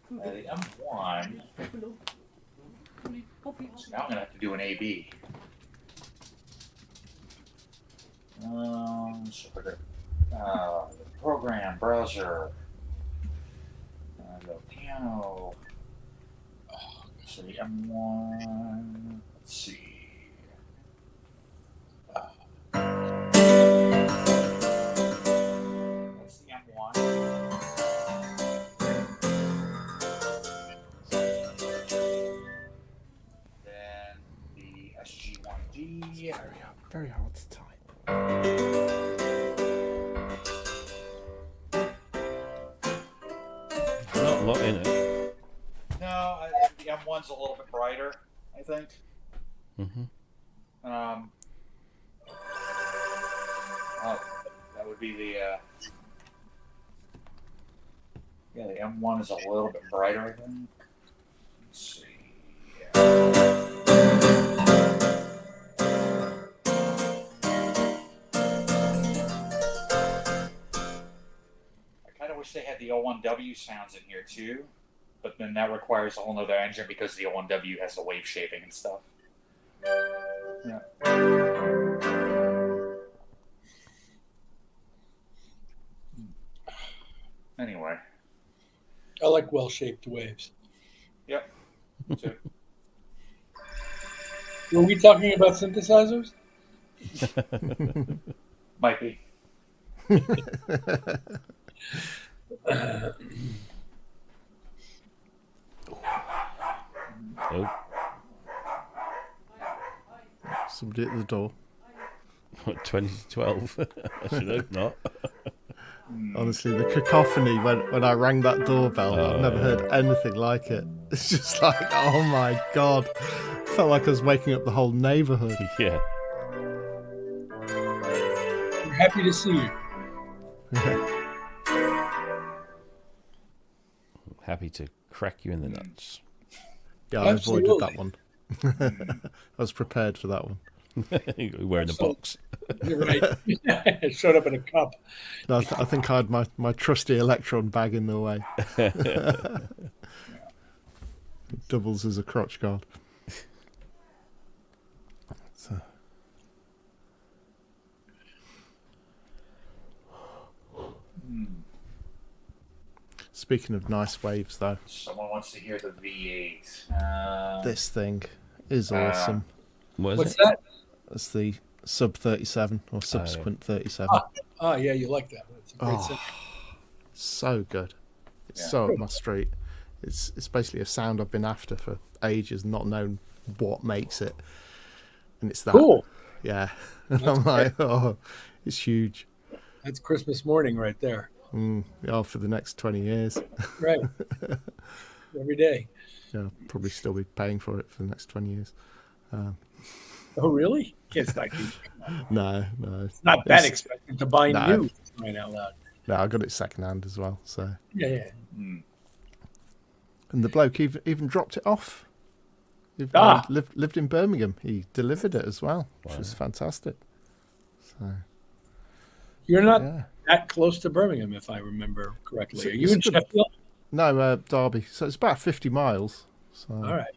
The M1. So now I'm gonna have to do an AB. So for the program. And browser. The piano. So the M1. Let's see. That's the M1. Then the SG1D. Very hard to type. Not a lot in it. No, the M1's a little bit brighter, I think. Mm-hmm. That would be the the M1 is a little bit brighter, I think. Let's see. I kind of wish they had the O1W sounds in here too, but then that requires a whole nother engine because the O1W has the wave shaping and stuff. Yeah. Anyway. I like well-shaped waves. Yep. Me too. Were we talking about synthesizers? Might be. Oh. Somebody at the door. What, 2012? I should hope not. Honestly, the cacophony when I rang that doorbell, I've never heard anything like it. It's just like, oh my god. Felt like I was waking up the whole neighbourhood. Yeah. We're happy to see you. Happy to crack you in the nuts. Yeah, I avoided that one. I was prepared for that one. You're wearing a box. You're right. It showed up in a cup. No, I think I had my trusty Electron bag in the way. Doubles as a crotch guard. So. Speaking of nice waves, though. Someone wants to hear the V8. This thing is awesome. What's that? It's the sub 37 or subsequent 37. Oh, yeah, you like that. It's a great sound. So good. It's so up my street. It's basically a sound I've been after for ages, not known what makes it. And it's that. Cool. Yeah. And I'm like, oh, it's huge. That's Christmas morning right there. Yeah, for the next 20 years. Right. Every day. Yeah, I'll probably still be paying for it for the next 20 years. Oh, really? It's not, No. it's not that expensive to buy new, right out loud. No, I got it secondhand as well. So Yeah. And the bloke even dropped it off. He lived in Birmingham. He delivered it as well, which was fantastic. So you're not that close to Birmingham, if I remember correctly. Are you in Sheffield? No, Derby. So it's about 50 miles. So, all right.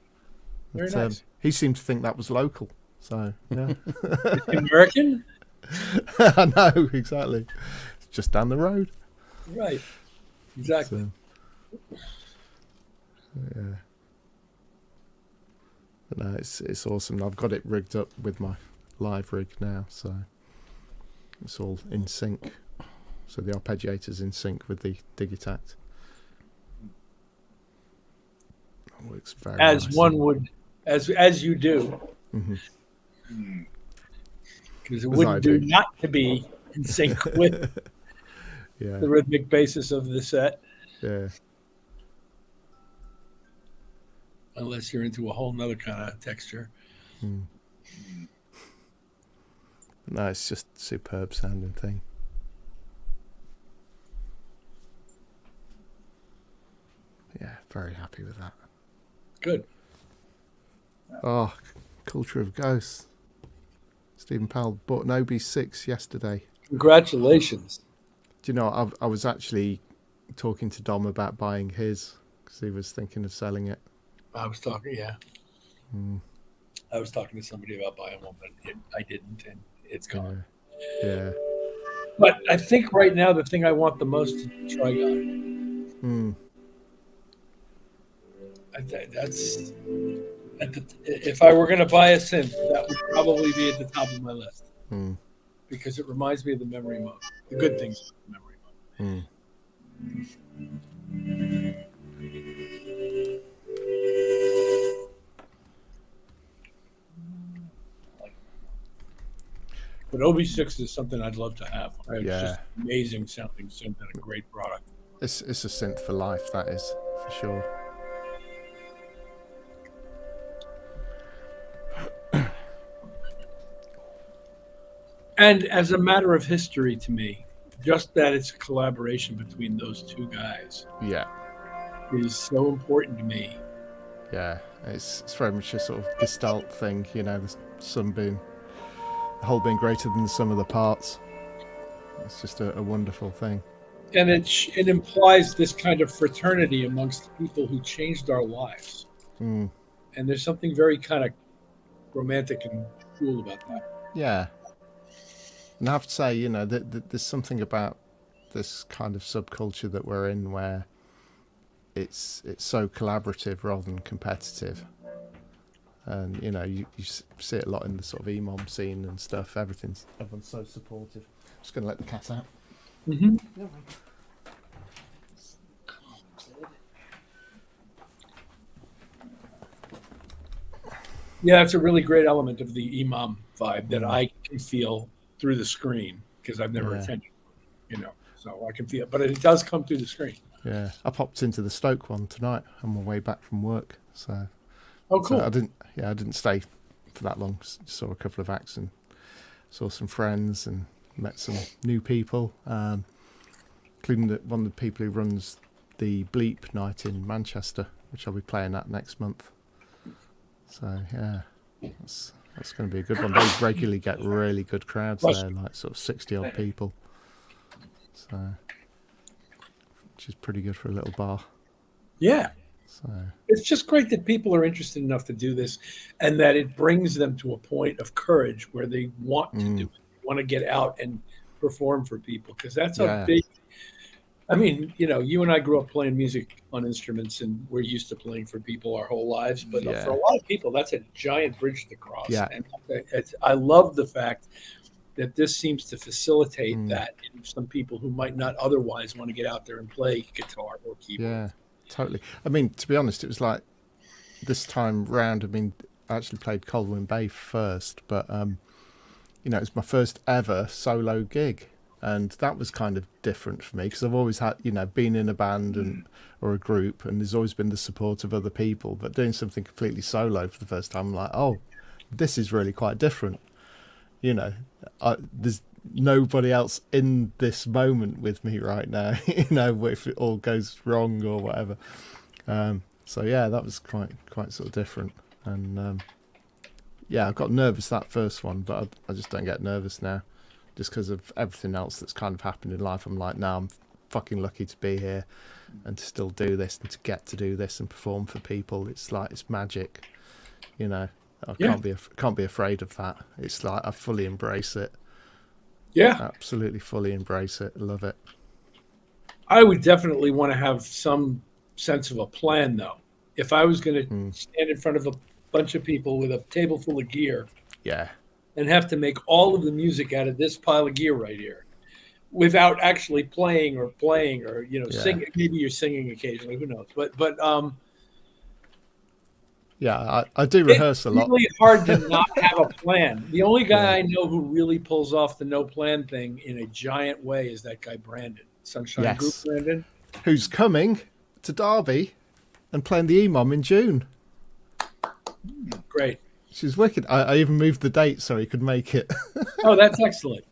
Very nice. He seemed to think that was local. So, yeah. American? I know, exactly. It's just down the road. Right. Exactly. So, yeah. But no, it's awesome. I've got it rigged up with my live rig now, so it's all in sync. So the arpeggiator's in sync with the Digitact. It works very as nicely. one would, as you do. Because it wouldn't do not to be in sync with the rhythmic basis of the set. Yeah. Unless you're into a whole nother kind of texture. No, it's just superb sounding thing. Yeah, very happy with that. Good. Oh, Culture of Ghosts. Stephen Powell bought an OB6 yesterday. Congratulations. Do you know, I was actually talking to Dom about buying his because he was thinking of selling it. I was talking, I was talking to somebody about buying one, but I didn't, and it's gone. Yeah. But I think right now the thing I want the most is the Trigon. Hmm. That's if I were going to buy a synth, that would probably be at the top of my list Hmm. because it reminds me of the memory mode, the good things of the memory mode. Hmm. But OB6 is something I'd love to have. It's Yeah. just amazing sounding synth and a great product. It's a synth for life, that is, for sure. And as a matter of history to me, just that it's a collaboration between those two guys Yeah. is so important to me. Yeah. It's very much a sort of gestalt thing, you know, the whole being greater than the sum of the parts. It's just a wonderful thing. And it implies this kind of fraternity amongst people who changed our lives. Mm. And there's something very kind of romantic and cool about that. Yeah. And I have to say, you know, there's something about this kind of subculture that we're in where it's so collaborative rather than competitive. And, you know, you see it a lot in the sort of EMOM scene and stuff. Everyone's so supportive. Just going to let the cat out. Mm-hmm. Yeah, it's a really great element of the EMOM vibe that I can feel through the screen because I've never attended, you know, so I can feel it. But it does come through the screen. Yeah, I popped into the Stoke one tonight on my way back from work. So, oh, cool. So I didn't stay for that long. Saw a couple of acts and saw some friends and met some new people, including one of the people who runs the Bleep night in Manchester, which I'll be playing at next month. So yeah, that's going to be a good one. They regularly get really good crowds there, like sort of 60 odd people. So, which is pretty good for a little bar. Yeah. So it's just great that people are interested enough to do this, and that it brings them to a point of courage where they want to do it, want to get out and perform for people, because that's a big. I mean, you know, you and I grew up playing music on instruments, and we're used to playing for people our whole lives. But for a lot of people, that's a giant bridge to cross. Yeah. And I love the fact that this seems to facilitate that in some people who might not otherwise want to get out there and play guitar or keyboard. Yeah, totally. I mean, to be honest, it was like this time round. I mean, I actually played Coldwind Bay first, but you know, it's my first ever solo gig. And that was kind of different for me because I've always had, you know, been in a band or a group, and there's always been the support of other people. But doing something completely solo for the first time, I'm like, oh, this is really quite different. You know, there's nobody else in this moment with me right now. You know, if it all goes wrong or whatever. So yeah, that was quite sort of different. And yeah, I got nervous that first one, but I just don't get nervous now. Just because of everything else that's kind of happened in life. I'm like, no, I'm fucking lucky to be here and to still do this and to get to do this and perform for people. It's like, it's magic, you know. I can't be afraid of that. It's like I fully embrace it. Yeah, absolutely fully embrace it. Love it. I would definitely want to have some sense of a plan, though. If I was going to stand in front of a bunch of people with a table full of gear, and have to make all of the music out of this pile of gear right here, without actually playing or you know singing. Maybe you're singing occasionally, who knows? But yeah, I do rehearse a lot. It's really hard to not have a plan. The only guy I know who really pulls off the no plan thing in a giant way is that guy Brandon, Sunshine Group Brandon, who's coming to Derby and playing the EMOM in June. Great. She's wicked. I even moved the date so he could make it. Oh, that's excellent.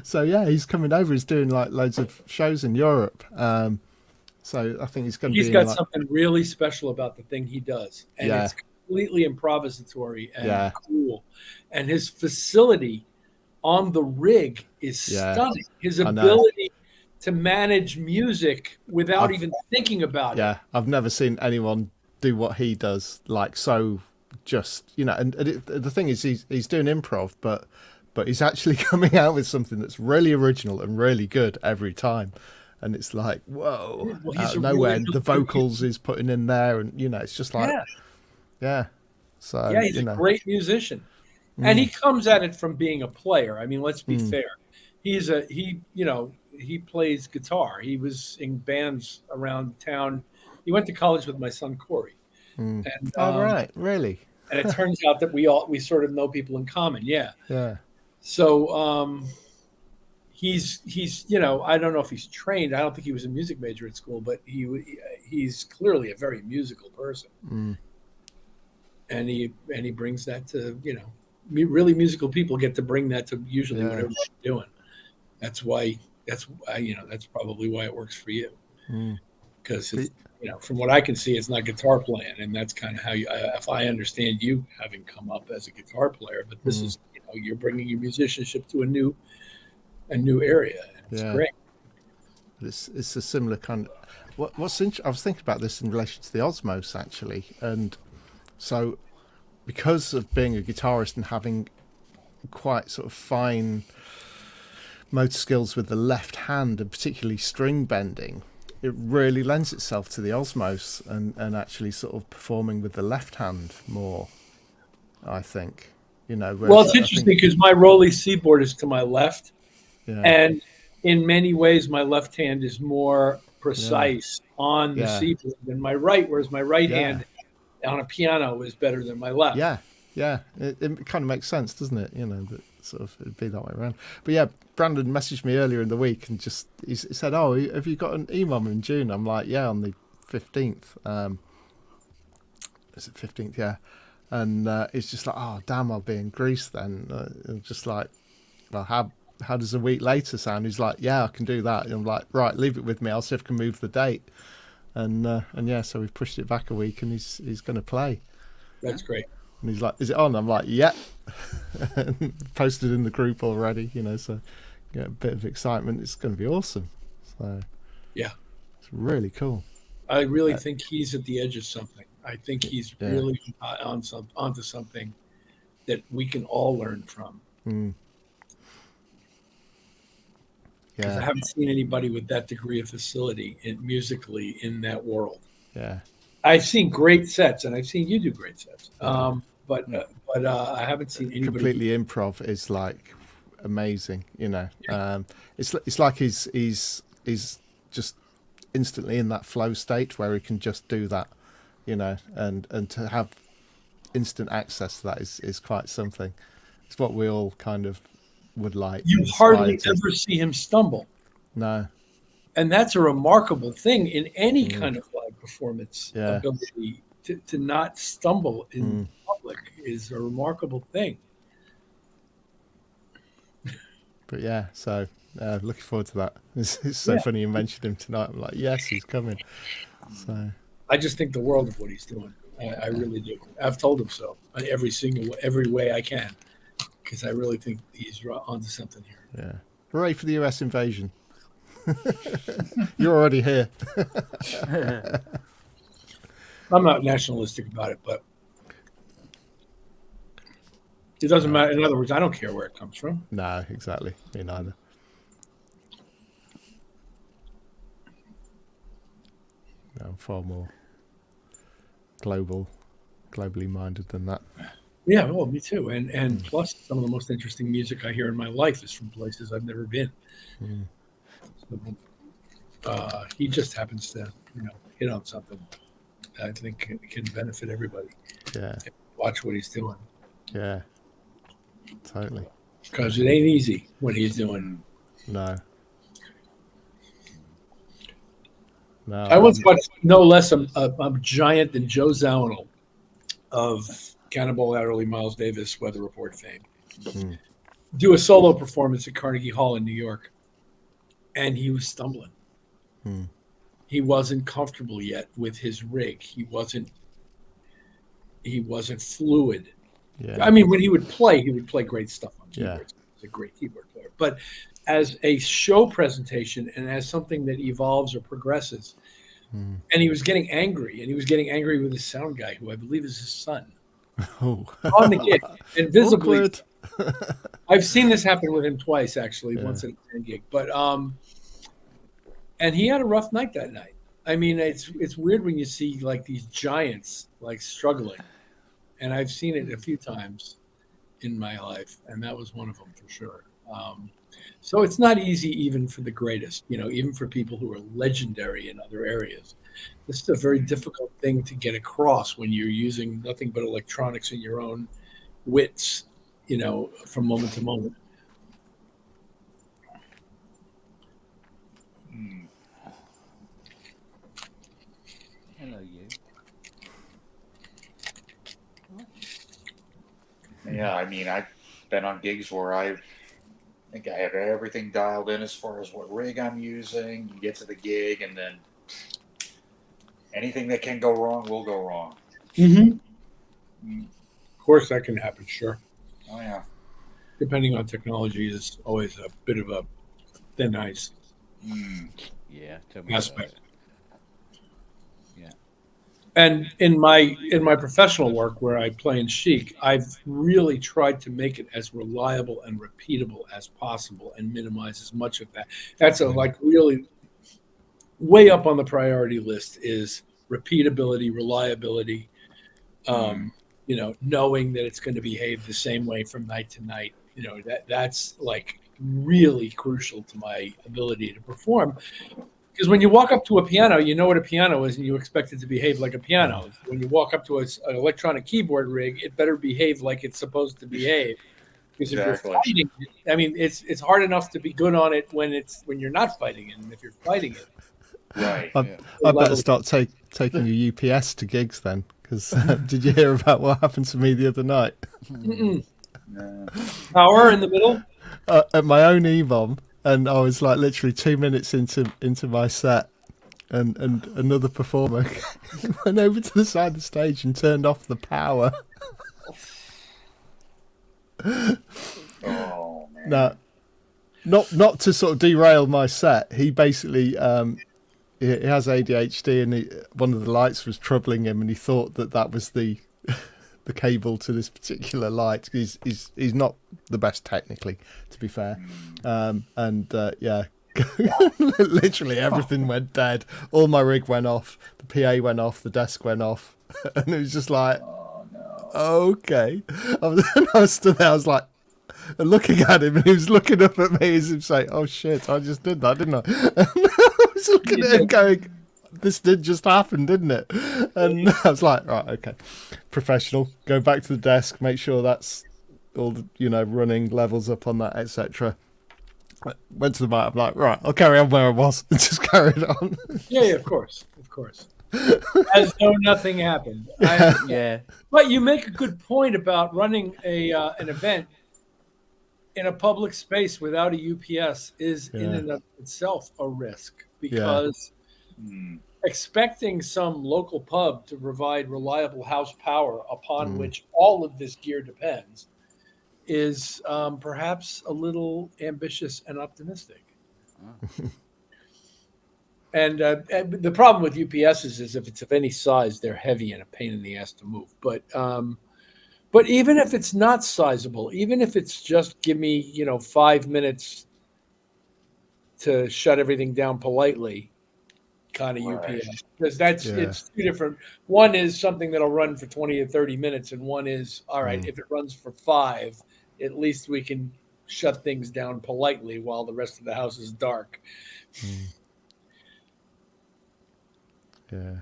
So yeah, he's coming over. He's doing like loads of shows in Europe. So I think he's going to be. He's got something really special about the thing he does, and it's completely improvisatory and cool. And his facility on the rig is stunning. His ability to manage music without even thinking about it. Yeah, I've never seen anyone do what he does. Like so. Just, you know, and the thing is, he's doing improv, but but he's actually coming out with something that's really original and really good every time. And it's like, whoa, Well, out he's of a nowhere. really And the vocals he's putting in there, and it's just like, yeah. So yeah, he's a great musician, and he comes at it from being a player. I mean, let's be fair. He plays guitar. He was in bands around town. He went to college with my son Corey, and right, really. And it turns out that we sort of know people in common. Yeah. Yeah. So he's I don't know if he's trained. I don't think he was a music major at school, but he's clearly a very musical person. And he brings that to really musical people get to bring that to usually whatever they're doing. That's probably why it works for you, because from what I can see, it's not guitar playing, and that's kind of how if I understand you having come up as a guitar player, but this is you're bringing your musicianship to a new area. And it's great. It's a similar kind of what's interesting. I was thinking about this in relation to the Osmos actually, and so because of being a guitarist and having quite sort of fine motor skills with the left hand and particularly string bending, it really lends itself to the Osmos and actually sort of performing with the left hand more, I think. Well, it's interesting because my Rolly Seaboard is to my left, and in many ways my left hand is more precise on the seaboard than my right, whereas my right hand on a piano is better than my left. It kind of makes sense, doesn't it? That sort of it'd be that way around. But yeah, Brandon messaged me earlier in the week and he said, "Oh, have you got an EMOM in June?" I'm like, "Yeah, on the 15th." Is it 15th? Yeah. And it's just like, "Oh, damn, I'll be in Greece then." Just like, well, how does a week later sound? He's like, "Yeah, I can do that." And I'm like, "Right, leave it with me. I'll see if I can move the date." And yeah, so we've pushed it back a week, and he's going to play. That's great. And he's like, "Is it on?" I'm like, "Yeah." Posted in the group already, so a bit of excitement. It's going to be awesome. So yeah, it's really cool. I really think he's at the edge of something. I think he's really onto something that we can all learn from. Because I haven't seen anybody with that degree of facility musically in that world. Yeah, I've seen great sets, and I've seen you do great sets. But I haven't seen anybody completely improv is like amazing. It's like he's just instantly in that flow state where he can just do that, and to have instant access to that is quite something. It's what we all kind of would like. You hardly ever see him stumble. No. And that's a remarkable thing in any kind of live performance ability. To not stumble in public is a remarkable thing. But yeah, so looking forward to that. It's so funny you mentioned him tonight. I'm like, yes, he's coming. So I just think the world of what he's doing. I really do. I've told him so every way I can, because I really think he's onto something here. Yeah, hooray for the US invasion! You're already here. I'm not nationalistic about it, but it doesn't matter. In other words, I don't care where it comes from. No, exactly. Me neither. No, I'm far more globally minded than that. Yeah, well, me too. And plus, some of the most interesting music I hear in my life is from places I've never been. So, he just happens to, hit on something I think can benefit everybody. Yeah. Watch what he's doing. Yeah. Totally. Because it ain't easy what he's doing. No. I once watched no less a giant than Joe Zawinul of Cannonball Adderley, Miles Davis, Weather Report fame, do a solo performance at Carnegie Hall in New York, and he was stumbling. He wasn't comfortable yet with his rig. He wasn't fluid. Yeah. I mean, when he would play great stuff on keyboards. Yeah. He's a great keyboard player. But as a show presentation and as something that evolves or progresses, and he was getting angry, with his sound guy, who I believe is his son, on the gig, and visibly, I've seen this happen with him twice, actually, Yeah. once at a 10 gig. But and he had a rough night that night. I mean, it's weird when you see like these giants like struggling, and I've seen it a few times in my life, and that was one of them for sure. So it's not easy even for the greatest, even for people who are legendary in other areas. This is a very difficult thing to get across when you're using nothing but electronics and your own wits, from moment to moment. Hello, you. Yeah, I mean, I've been on gigs where I think I have everything dialed in as far as what rig I'm using. You get to the gig, and then anything that can go wrong will go wrong. Mm-hmm. Of course, that can happen. Sure. Oh yeah. Depending on technology, is always a bit of a thin ice. Yeah. Tell me about Aspect. it. Yeah. And in my professional work where I play in Chic, I've really tried to make it as reliable and repeatable as possible and minimize as much of that. That's really way up on the priority list is repeatability, reliability, knowing that it's going to behave the same way from night to night. That's like really crucial to my ability to perform. Because when you walk up to a piano, you know what a piano is, and you expect it to behave like a piano. When you walk up to an electronic keyboard rig, it better behave like it's supposed to behave. Because if you're fighting it, I mean, it's hard enough to be good on it when you're not fighting it, and if you're fighting it, right? I better start taking your UPS to gigs then. Because did you hear about what happened to me the other night? Power in the middle. At my own EVOM, and I was like literally 2 minutes into my set, and another performer went over to the side of the stage and turned off the power. Oh man! Now, not to sort of derail my set. He basically he has ADHD, and one of the lights was troubling him, and he thought that was the cable to this particular light. He's not the best technically, to be fair, yeah. Literally everything went dead. All my rig went off, the PA went off, the desk went off, and it was just like, oh no, okay. I was stood there, I was like looking at him, and he was looking up at me as if saying, oh shit, I just did that, didn't I? And I was looking at him going, this did just happen, didn't it? And I was like, right, okay, professional, go back to the desk, make sure that's all the, running levels up on that, etc. Went to the mic, I'm like, right, I'll carry on where I was, and just carried on. Yeah, of course, as though nothing happened. Yeah. But you make a good point about running an event in a public space without a UPS is in and of itself a risk, because expecting some local pub to provide reliable house power upon which all of this gear depends is perhaps a little ambitious and optimistic. And the problem with UPSs is if it's of any size, they're heavy and a pain in the ass to move. But even if it's not sizable, even if it's just give me 5 minutes to shut everything down politely, kind of UPS, because it's two different. One is something that'll run for 20 or 30 minutes, and one is all right. If it runs for 5, at least we can shut things down politely while the rest of the house is dark. Yeah.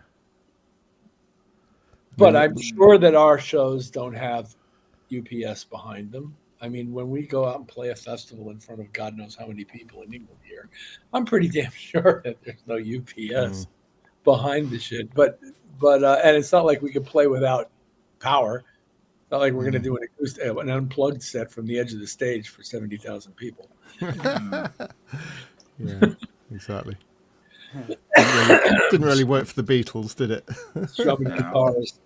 But I'm sure that our shows don't have UPS behind them. I mean, when we go out and play a festival in front of God knows how many people in England here, I'm pretty damn sure that there's no UPS behind the shit. But and it's not like we could play without power. It's not like we're going to do an unplugged set from the edge of the stage for 70,000 people. Yeah, exactly. Didn't really work for the Beatles, did it? Strumming guitars.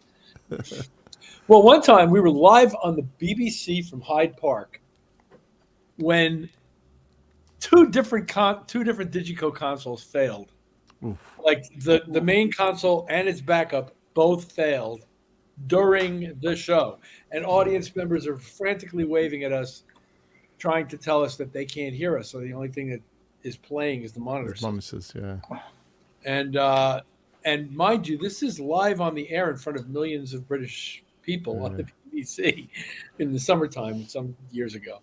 Well, one time we were live on the BBC from Hyde Park when two different Digico consoles failed. Oof. Like the main console and its backup both failed during the show, and audience members are frantically waving at us, trying to tell us that they can't hear us. So the only thing that is playing is the monitor The monitors, yeah. And mind you, this is live on the air in front of millions of British people on the BBC in the summertime some years ago.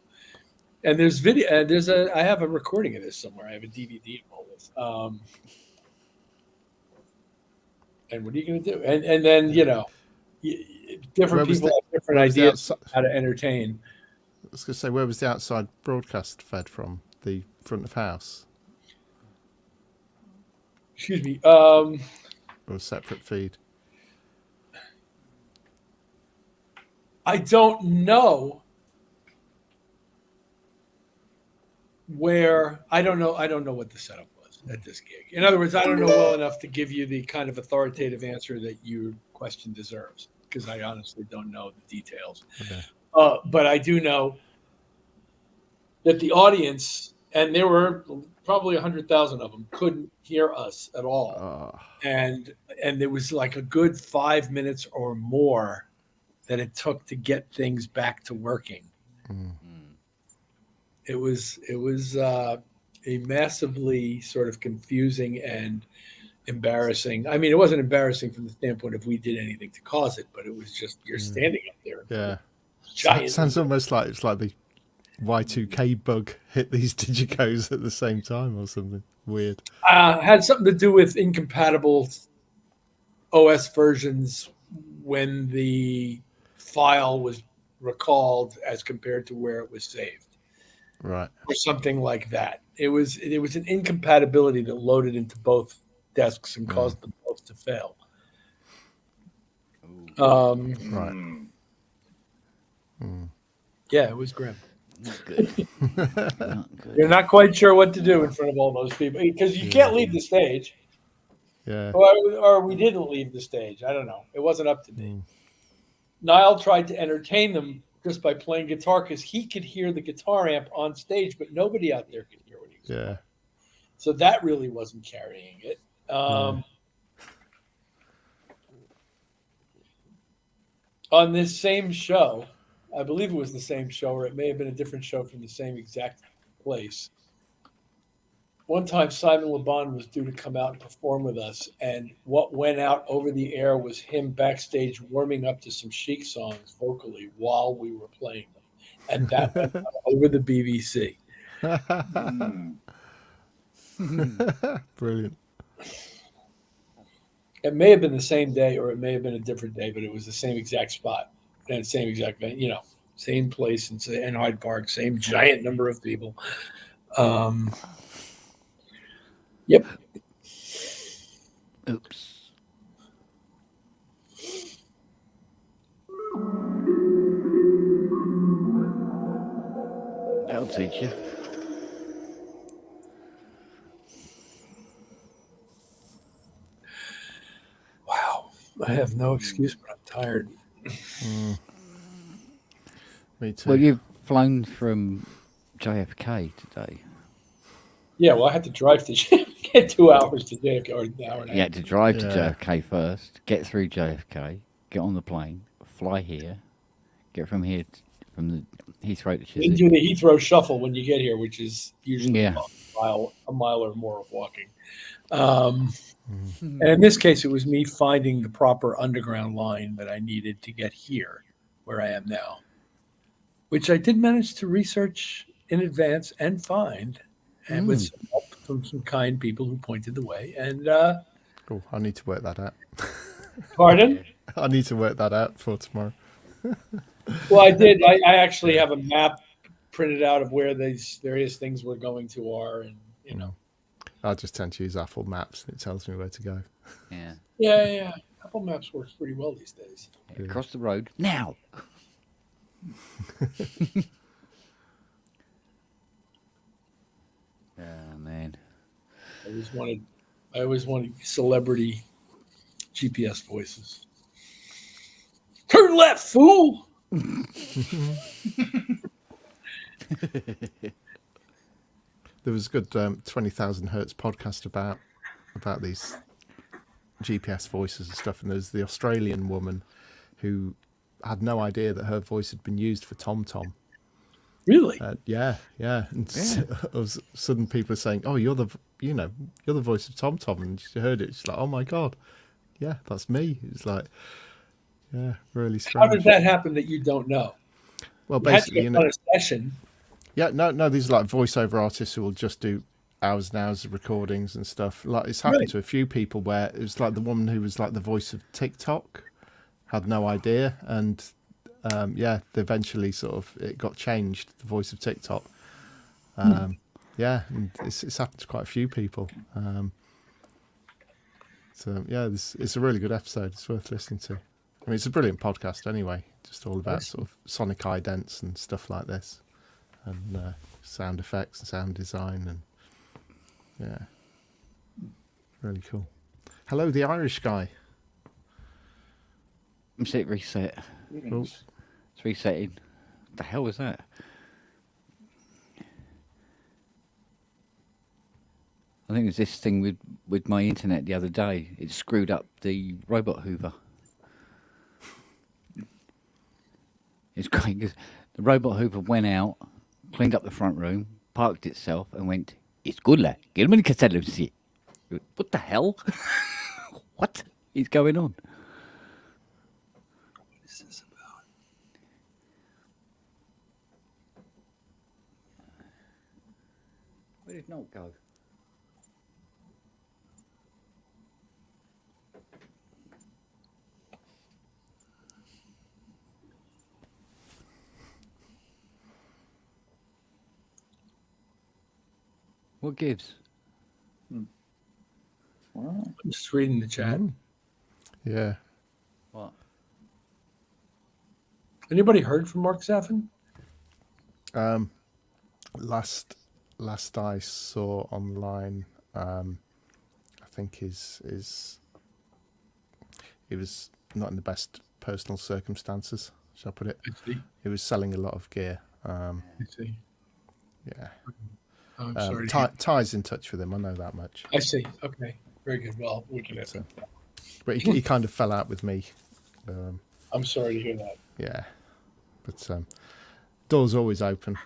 And there's video. I have a recording of this somewhere. I have a DVD of all this. And what are you going to do? And then different people have different ideas how to entertain. I was going to say, where was the outside broadcast fed from? The front of house? Excuse me. Or a separate feed? I don't know where. I don't know what the setup was at this gig. In other words, I don't know well enough to give you the kind of authoritative answer that your question deserves, because I honestly don't know the details. Okay. But I do know that the audience, and there were probably 100,000 of them, couldn't hear us at all. And there was like a good 5 minutes or more that it took to get things back to working. It was a massively sort of confusing and embarrassing. I mean, it wasn't embarrassing from the standpoint of we did anything to cause it, but it was just you're standing up there. Yeah. Giant. Sounds almost like it's like the Y2K bug hit these Digicos at the same time or something weird. Had something to do with incompatible OS versions when the file was recalled as compared to where it was saved. Right. Or something like that. It was an incompatibility that loaded into both desks and caused them both to fail. Right. Yeah, it was grim. Not good. Not good. You're not quite sure what to do in front of all those people because you can't leave the stage. Yeah. Or we didn't leave the stage. I don't know. It wasn't up to me. Niall tried to entertain them just by playing guitar because he could hear the guitar amp on stage, but nobody out there could hear what he was playing. So that really wasn't carrying it. On this same show, I believe it was the same show, or it may have been a different show from the same exact place. One time, Simon Le Bon was due to come out and perform with us, and what went out over the air was him backstage warming up to some Chic songs vocally while we were playing them, and that went out over the BBC. Brilliant. It may have been the same day, or it may have been a different day, but it was the same exact spot and same exact, same place in Hyde Park, same giant number of people. Yep. Oops. That'll teach you. Wow. I have no excuse, but I'm tired. Me too. Well, you've flown from JFK today. Yeah, well, I had to drive to get 2 hours to JFK, or an hour and a half. You had to drive to JFK first, get through JFK, get on the plane, fly here, get from here from the Heathrow to Chiswick. You do the Heathrow shuffle when you get here, which is usually Yeah. a mile or more of walking. And in this case, it was me finding the proper underground line that I needed to get here, where I am now, which I did manage to research in advance and find, and with some help from some kind people who pointed the way. And Oh, I need to work that out. pardon? I need to work that out for tomorrow. Well, I did. I actually have a map printed out of where these various things we're going to are, and I just tend to use Apple Maps and it tells me where to go. Yeah. Yeah. Apple Maps works pretty well these days. Across the road now. Oh man. I always wanted celebrity GPS voices. Turn left, fool. There was a good 20,000 Hertz podcast about these GPS voices and stuff, and there's the Australian woman who had no idea that her voice had been used for Tom Tom. Really? Yeah. And all of a sudden people are saying, "Oh, you're the voice of Tom Tom," and she heard it. She's like, "Oh my god, yeah, that's me." It's like, yeah, really strange. How did that happen that you don't know? Well, You had to basically, get on a session. Yeah, no, these are like voiceover artists who will just do hours and hours of recordings and stuff. Like it's happened to a few people where it was like the woman who was like the voice of TikTok had no idea, and they eventually sort of it got changed, the voice of TikTok. Yeah, and it's happened to quite a few people. So yeah, it's a really good episode. It's worth listening to. I mean, it's a brilliant podcast anyway. Just all about sort of sonic idents and stuff like this, and sound effects and sound design, and yeah, really cool. Hello, the Irish guy. Hit reset. Oh. It's resetting. What the hell was that? I think it was this thing with my internet the other day. It screwed up the robot hoover. It's great because the robot hoover went out, cleaned up the front room, parked itself, and went, "It's good, lad. Get him in the cassette see." What the hell? What is going on? What is this about? Where did Nolt go? What gives? I'm just reading the chat. Yeah. What? Anybody heard from Mark Zaffin? Last I saw online, I think he was not in the best personal circumstances. Shall I put it? I see. He was selling a lot of gear. I see. Yeah. I'm sorry. Ty's in touch with him. I know that much. I see. Okay. Very good. Well, we can. But he kind of fell out with me. I'm sorry to hear that. Yeah. But door's always open.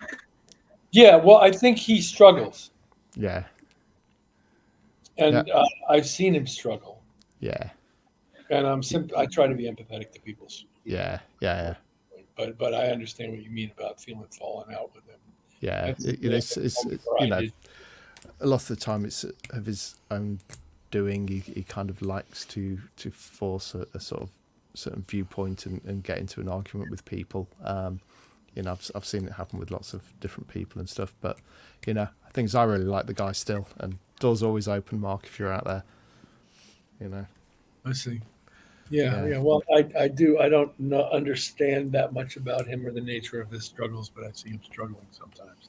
Yeah. Well, I think he struggles, Yeah. and I've seen him struggle. Yeah. And I try to be empathetic to people's. Yeah. But I understand what you mean about feeling falling out with him. Yeah, it's a lot of the time it's of his own doing. He kind of likes to force a sort of certain viewpoint and get into an argument with people. I've seen it happen with lots of different people and stuff. But things I really like the guy still, and door's always open, Mark, if you're out there. I see. Yeah. Well, I do. I don't understand that much about him or the nature of his struggles, but I see him struggling sometimes,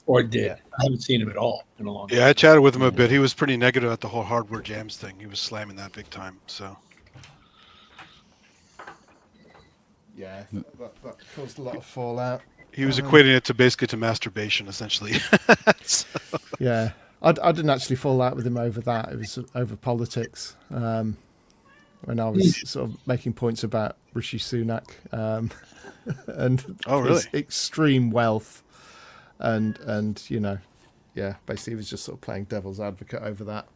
or did. Yeah. I haven't seen him at all in a long time. Yeah, I chatted with him a bit. He was pretty negative at the whole hardware jams thing. He was slamming that big time. So. Yeah, that caused a lot of fallout. He was equating it to basically to masturbation, essentially. So. Yeah, I didn't actually fall out with him over that. It was over politics. When I was sort of making points about Rishi Sunak and his extreme wealth, and basically he was just sort of playing devil's advocate over that.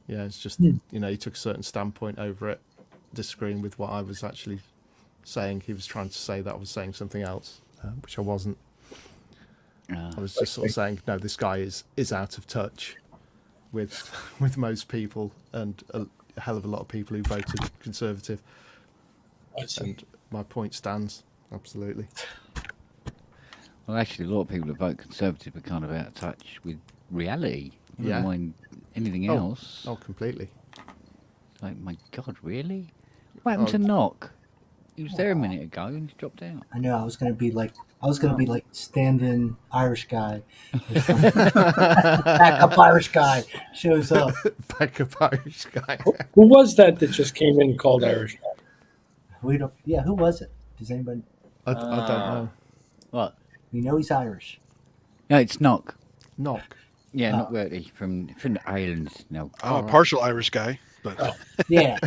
It's just he took a certain standpoint over it, disagreeing with what I was actually saying. He was trying to say that I was saying something else, which I wasn't. I was just sort of saying, no, this guy is out of touch with most people and a hell of a lot of people who voted Conservative. And my point stands, absolutely. Well, actually, a lot of people who vote Conservative are kind of out of touch with reality. I don't mind anything else. Oh, completely. Like, my God, really? What happened to Knock? He was there a minute ago and he dropped out. I know. I was gonna be like stand-in Irish guy. Backup Irish guy shows up. Backup Irish guy. Who was that just came in and called Irish guy? We don't. Yeah, who was it? Does anybody? I don't know. What? We know he's Irish. No, it's Knock. Knock. Yeah, not really. From the islands. No. Oh, partial Irish guy. but Yeah,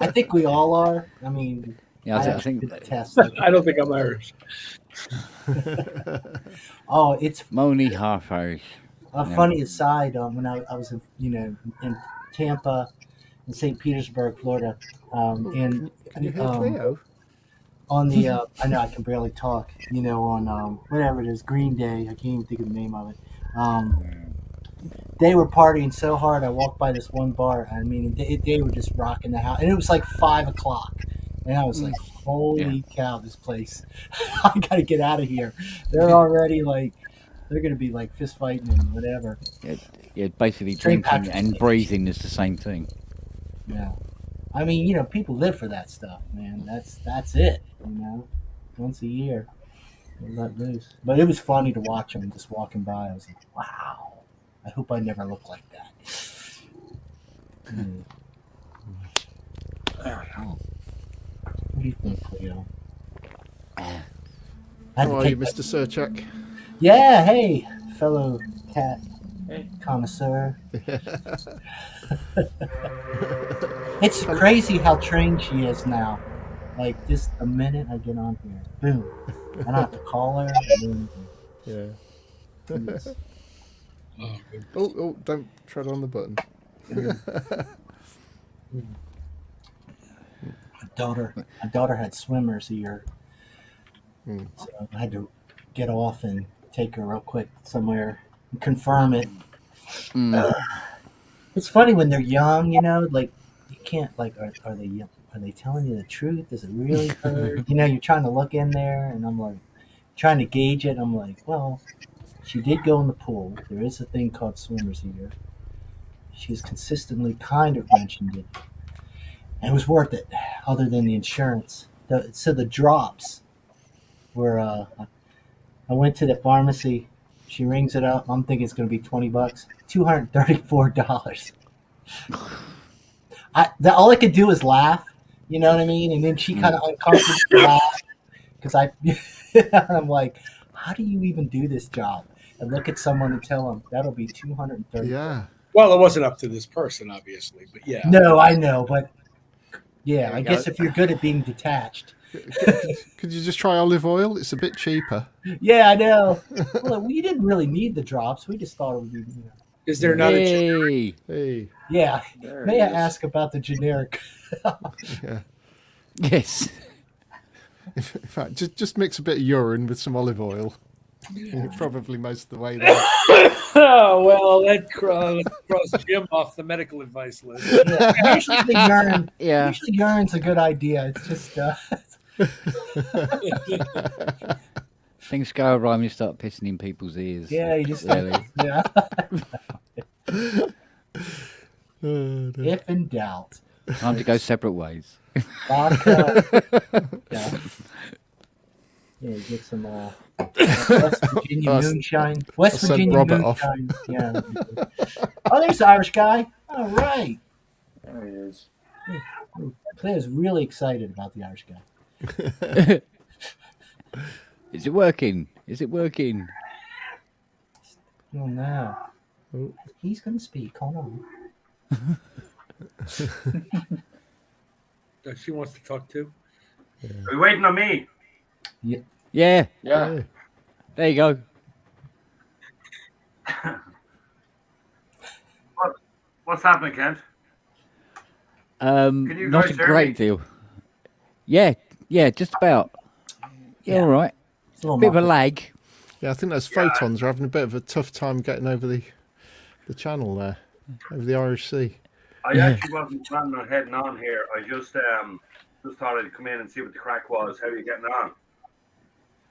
I think we all are. I mean, Yeah, I actually think did the test. Like, I don't think I'm Irish. oh, it's Moni half Irish. a Yeah. funny aside. When I was in, in Tampa, in St. Petersburg, Florida, and Can you hear Cleo? on the I know I can barely talk. On whatever it is, Green Day. I can't even think of the name of it. They were partying so hard. I walked by this one bar. I mean, they were just rocking the house, and it was like 5 o'clock, and I was like, "Holy cow, this place! I gotta get out of here." They're already like, they're gonna be like fist fighting and whatever. Yeah, basically St. drinking Patrick's and Day. breathing is the same thing. Yeah, I mean, people live for that stuff, man. That's it. Once a year, they let loose. But it was funny to watch them just walking by. I was like, "Wow, I hope I never look like that." Mm. What do you think, Cleo? How are you, Mr. Surchak? Yeah, hey, fellow cat connoisseur. It's crazy how trained she is now. Like, just the minute I get on here, boom. I don't have to call her. Yeah. Yes. Oh, don't tread on the button. My daughter had swimmers here, so I had to get off and take her real quick somewhere and confirm it. It's funny when they're young, like you can't like are they young? Are they telling you the truth? Is it really her? You're trying to look in there, and I'm like trying to gauge it. I'm like, well, she did go in the pool. There is a thing called swimmers here. She's consistently kind of mentioned it. And it was worth it, other than the insurance. So the drops were, I went to the pharmacy. She rings it up. I'm thinking it's going to be $20, $234. All I could do is laugh, you know what I mean? And then she kind of uncomfortably laughed because I'm like, how do you even do this job? And look at someone and tell them that'll be $230. Yeah. Well, it wasn't up to this person, obviously, but yeah. No, I know, but yeah, There I you guess go. if you're good at being detached. Could you just try olive oil? It's a bit cheaper. Yeah, I know. Well, we didn't really need the drops. We just thought it would be. Is there not a Hey. Hey. Yeah. There May it I is. ask about the generic? Yeah. Yes. In fact, just mix a bit of urine with some olive oil. You're probably most of the way there. Oh, well, that crossed Jim off the medical advice list. Yeah. Usually the urine. Yeah. Usually urine's a good idea. It's just. Things go wrong, you start pissing in people's ears. Yeah, you just. Really. Yeah. Oh, dear. If in doubt. Time to go separate ways. Vodka. Yeah. Yeah, get some West Virginia moonshine. West I'll send Virginia Robert off. moonshine. Yeah. Oh, there's the Irish guy. All right. There he is. Claire's really excited about the Irish guy. Is it working? Is it working? Oh no. He's gonna speak. Hold on. She wants to talk too. Are you waiting on me? Yeah. Yeah. Yeah. There you go. What's happening, Kent? Can you Not guys a hear great me? deal. Yeah, just about. Yeah, all right. It's a little Bit of a muffled. lag. Yeah, I think those photons are having a bit of a tough time getting over the channel there, over the Irish Sea. I actually wasn't planning on heading on here. I just thought I'd come in and see what the crack was. How are you getting on?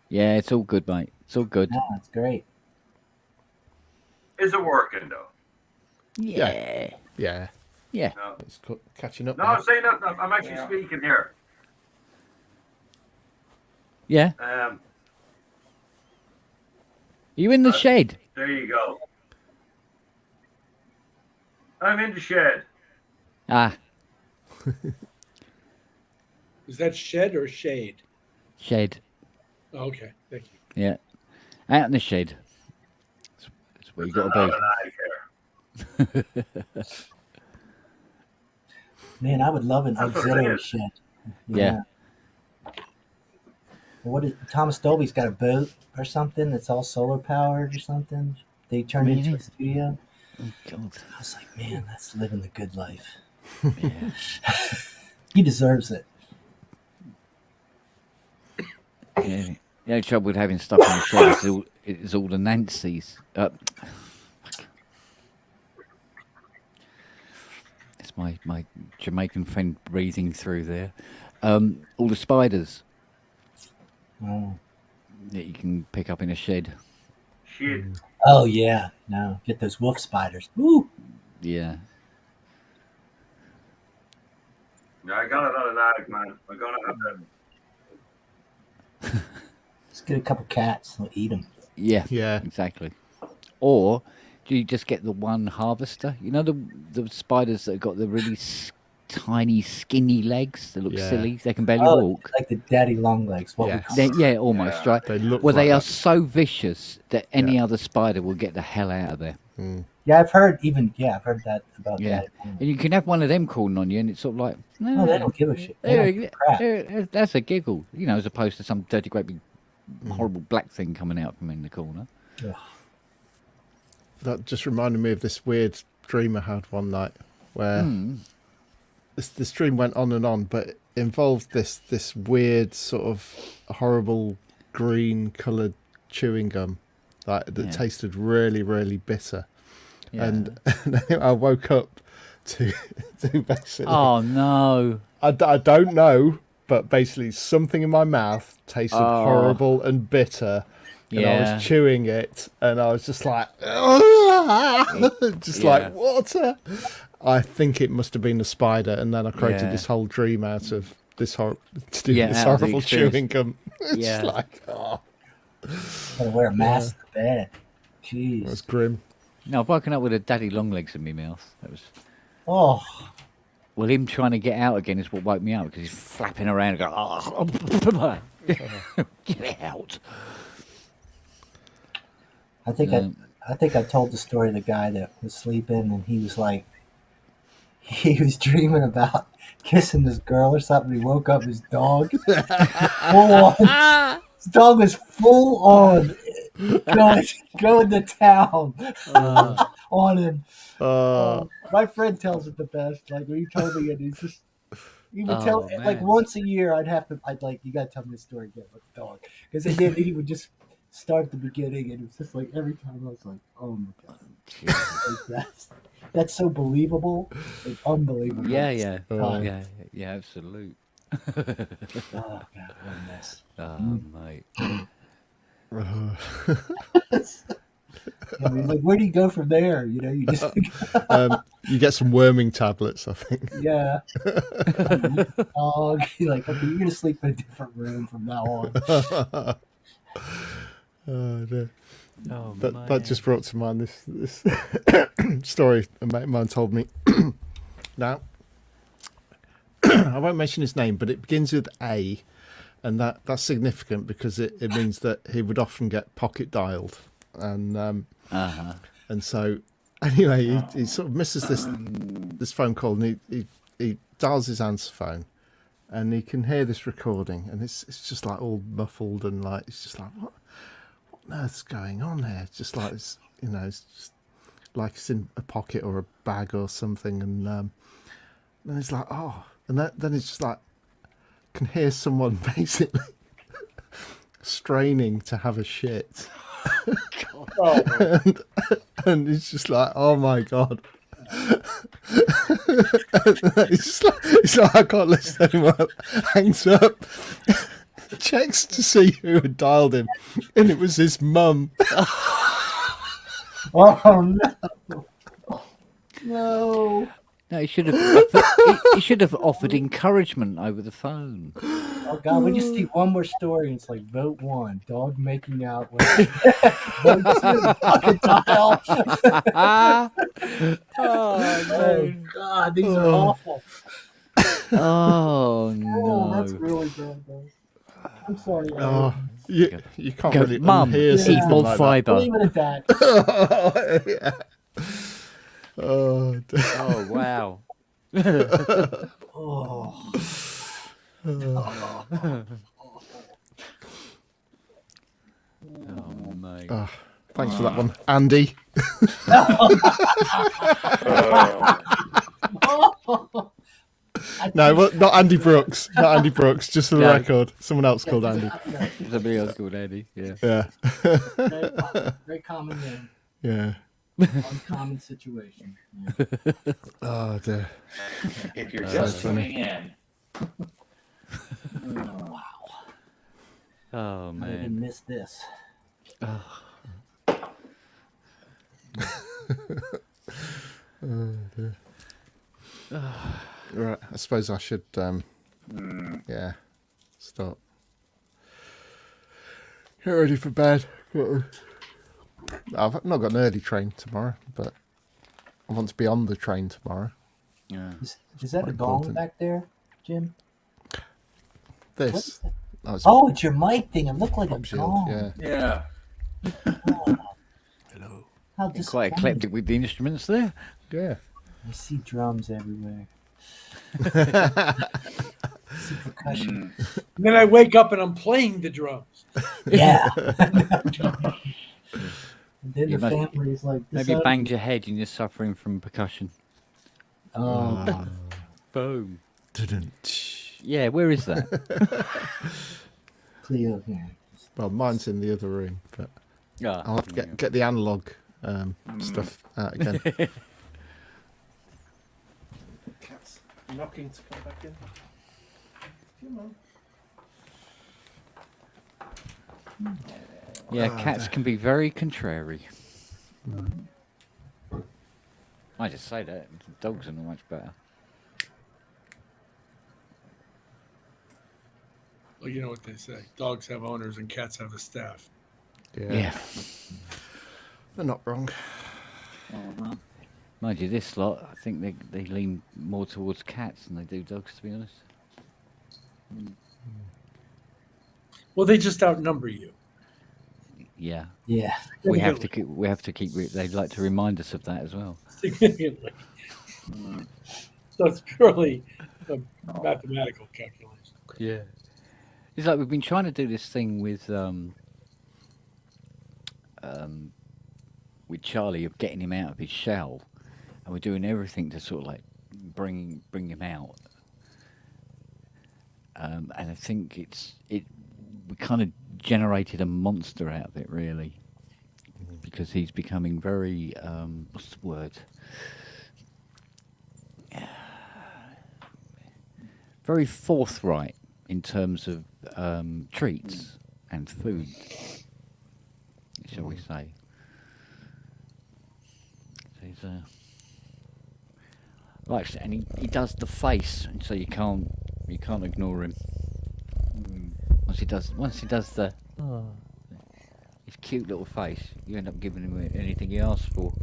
Yeah, it's all good, mate. It's all good. Yeah, that's great. Is it working though? Yeah. Yeah. Yeah. No, It's catching up no, now. I'm saying that. I'm actually speaking here. Yeah. Um, Are you in the shed? there you go. I'm in the shed. Ah, Is that shed or shade? shed. Oh, okay, thank you. Yeah. Out in the shed. That's where you got to Out of here. Man, I would love an That's what it auxiliary is. shed. Yeah. What is Thomas Dolby's got a boat or something that's all solar powered or something? They turned it into a Really? studio. Oh God. I was like, man, that's living the good life. Yeah. He deserves it. Yeah. The only trouble with having stuff in the shed is all the Nancy's. It's my Jamaican friend breathing through there. All the spiders Oh. that you can pick up in a shed. Shit. Oh yeah, no, get those wolf spiders. Woo! Yeah. Yeah, I got another attic, man. I got another. Let's get a couple cats. We'll eat them. Yeah. Yeah. Exactly. Or do you just get the one harvester? You know the spiders that have got the really tiny, skinny legs that look Yeah. silly. They can barely Oh, walk. like the daddy long legs. What we Yes. call Yeah, almost right. They look Well, like they are that. so vicious that any other spider will get the hell out of there. Yeah, I've heard that about Yeah, that. and you can have one of them crawling on you, and it's sort of like, No, they don't give a shit. They don't give a crap. That's a giggle, as opposed to some dirty, great big, horrible black thing coming out from in the corner. Ugh. That just reminded me of this weird dream I had one night where this dream went on and on, but it involved this weird sort of horrible green coloured chewing gum that tasted really, really bitter. Yeah. And I woke up to basically... Oh, no. I don't know, but basically something in my mouth tasted horrible and bitter. And I was chewing it, and I was just like, like water. I think it must have been a spider, and then I created this whole dream out of this this horrible chewing gum. It's Yeah. like, Gotta wear a mask to bed. Jeez. That's grim. No, I've woken up with a daddy long legs in my mouth. That was. Oh. Well, him trying to get out again is what woke me up because he's flapping around and going, oh, get it out. I think I told the story of the guy that was sleeping and he was like, he was dreaming about kissing this girl or something. He woke up, his dog, full on, his dog was full on going to town on him. My friend tells it the best. Like when he told me it, he's just. He would tell like once a year. I'd like you gotta tell me the story again with the dog because he would just start at the beginning and it was just like every time I was like, oh my god, like, that's so believable, and unbelievable. Yeah, absolute. Oh god, what a mess. Mate. I mean, like, where do you go from there? You just you get some worming tablets, I think. Yeah. Dog, you're like, okay, you're gonna sleep in a different room from now on. No. That just brought to mind this story a mate of mine told me. Now, I won't mention his name, but it begins with A, and that's significant because it means that he would often get pocket dialed, and so anyway, he sort of misses this phone call, and he dials his answer phone, and he can hear this recording, and it's just like all muffled and like it's just like what on earth's going on here? It's just like it's just like it's in a pocket or a bag or something, and then it's like and then it's just like can hear someone basically straining to have a shit. And it's just like, oh my god. It's like I can't listen anymore. Hangs up, checks to see who had dialed him, and it was his mum. Oh no! No. No, he should have offered encouragement over the phone. Oh God, we just need one more story. And it's like vote 1, dog making out with vote 2, fucking dial. Oh God, these are awful. Oh no, Oh, that's really bad, though. I'm sorry. You can't Go, really Mum, unhear eat something more like fibre. Leave it at that. that. Yeah. Oh wow. Oh. Oh, mate. Oh, thanks for that one, Andy. No, well, not Andy Brooks. Not Andy Brooks. Just for the No. record, someone else called Andy. Somebody else called Andy. Yeah. Yeah. Very common name. Yeah. Uncommon situation. Yeah. Oh dear. If you're That's just so funny. tuning in. Wow. Oh, I man. didn't miss this. Oh dear. Right, I suppose I should, yeah, start. Get ready for bed. I've not got an early train tomorrow, but I want to be on the train tomorrow. Yeah. Is that a Quite gong important. back there, Jim? This. Oh, it's your mic thing. It looked like a Pop shield, gong. yeah. Hello. How Quite disappointing. eclectic with the instruments there. Yeah. I see drums everywhere. See percussion. And then I wake up and I'm playing the drums. Yeah. And then You the must- family is like, Maybe you banged your head and you're suffering from percussion. Oh. Boom. Didn't. Yeah, where is that? Cleo here. Well, mine's in the other room, but Ah, I'll have to get the analog stuff out again. Cat's knocking to come back in. Come on. Yeah, cats can be very contrary. I just say that. Dogs are not much better. Well, you know what they say. Dogs have owners and cats have a staff. Yeah. They're not wrong. Mind you, this lot, I think they lean more towards cats than they do dogs, to be honest. Well, they just outnumber you. Yeah. Yeah. We have to keep. They'd like to remind us of that as well. Significantly. So it's purely a mathematical calculation. Yeah. It's like we've been trying to do this thing with Charlie of getting him out of his shell, and we're doing everything to sort of like bring him out. And I think we kind of generated a monster out of it, really, because he's becoming very what's the word? Very forthright in terms of treats and food, shall we say? So he's and he does the face, and so you can't ignore him. Once he does the his cute little face, you end up giving him anything he asks for.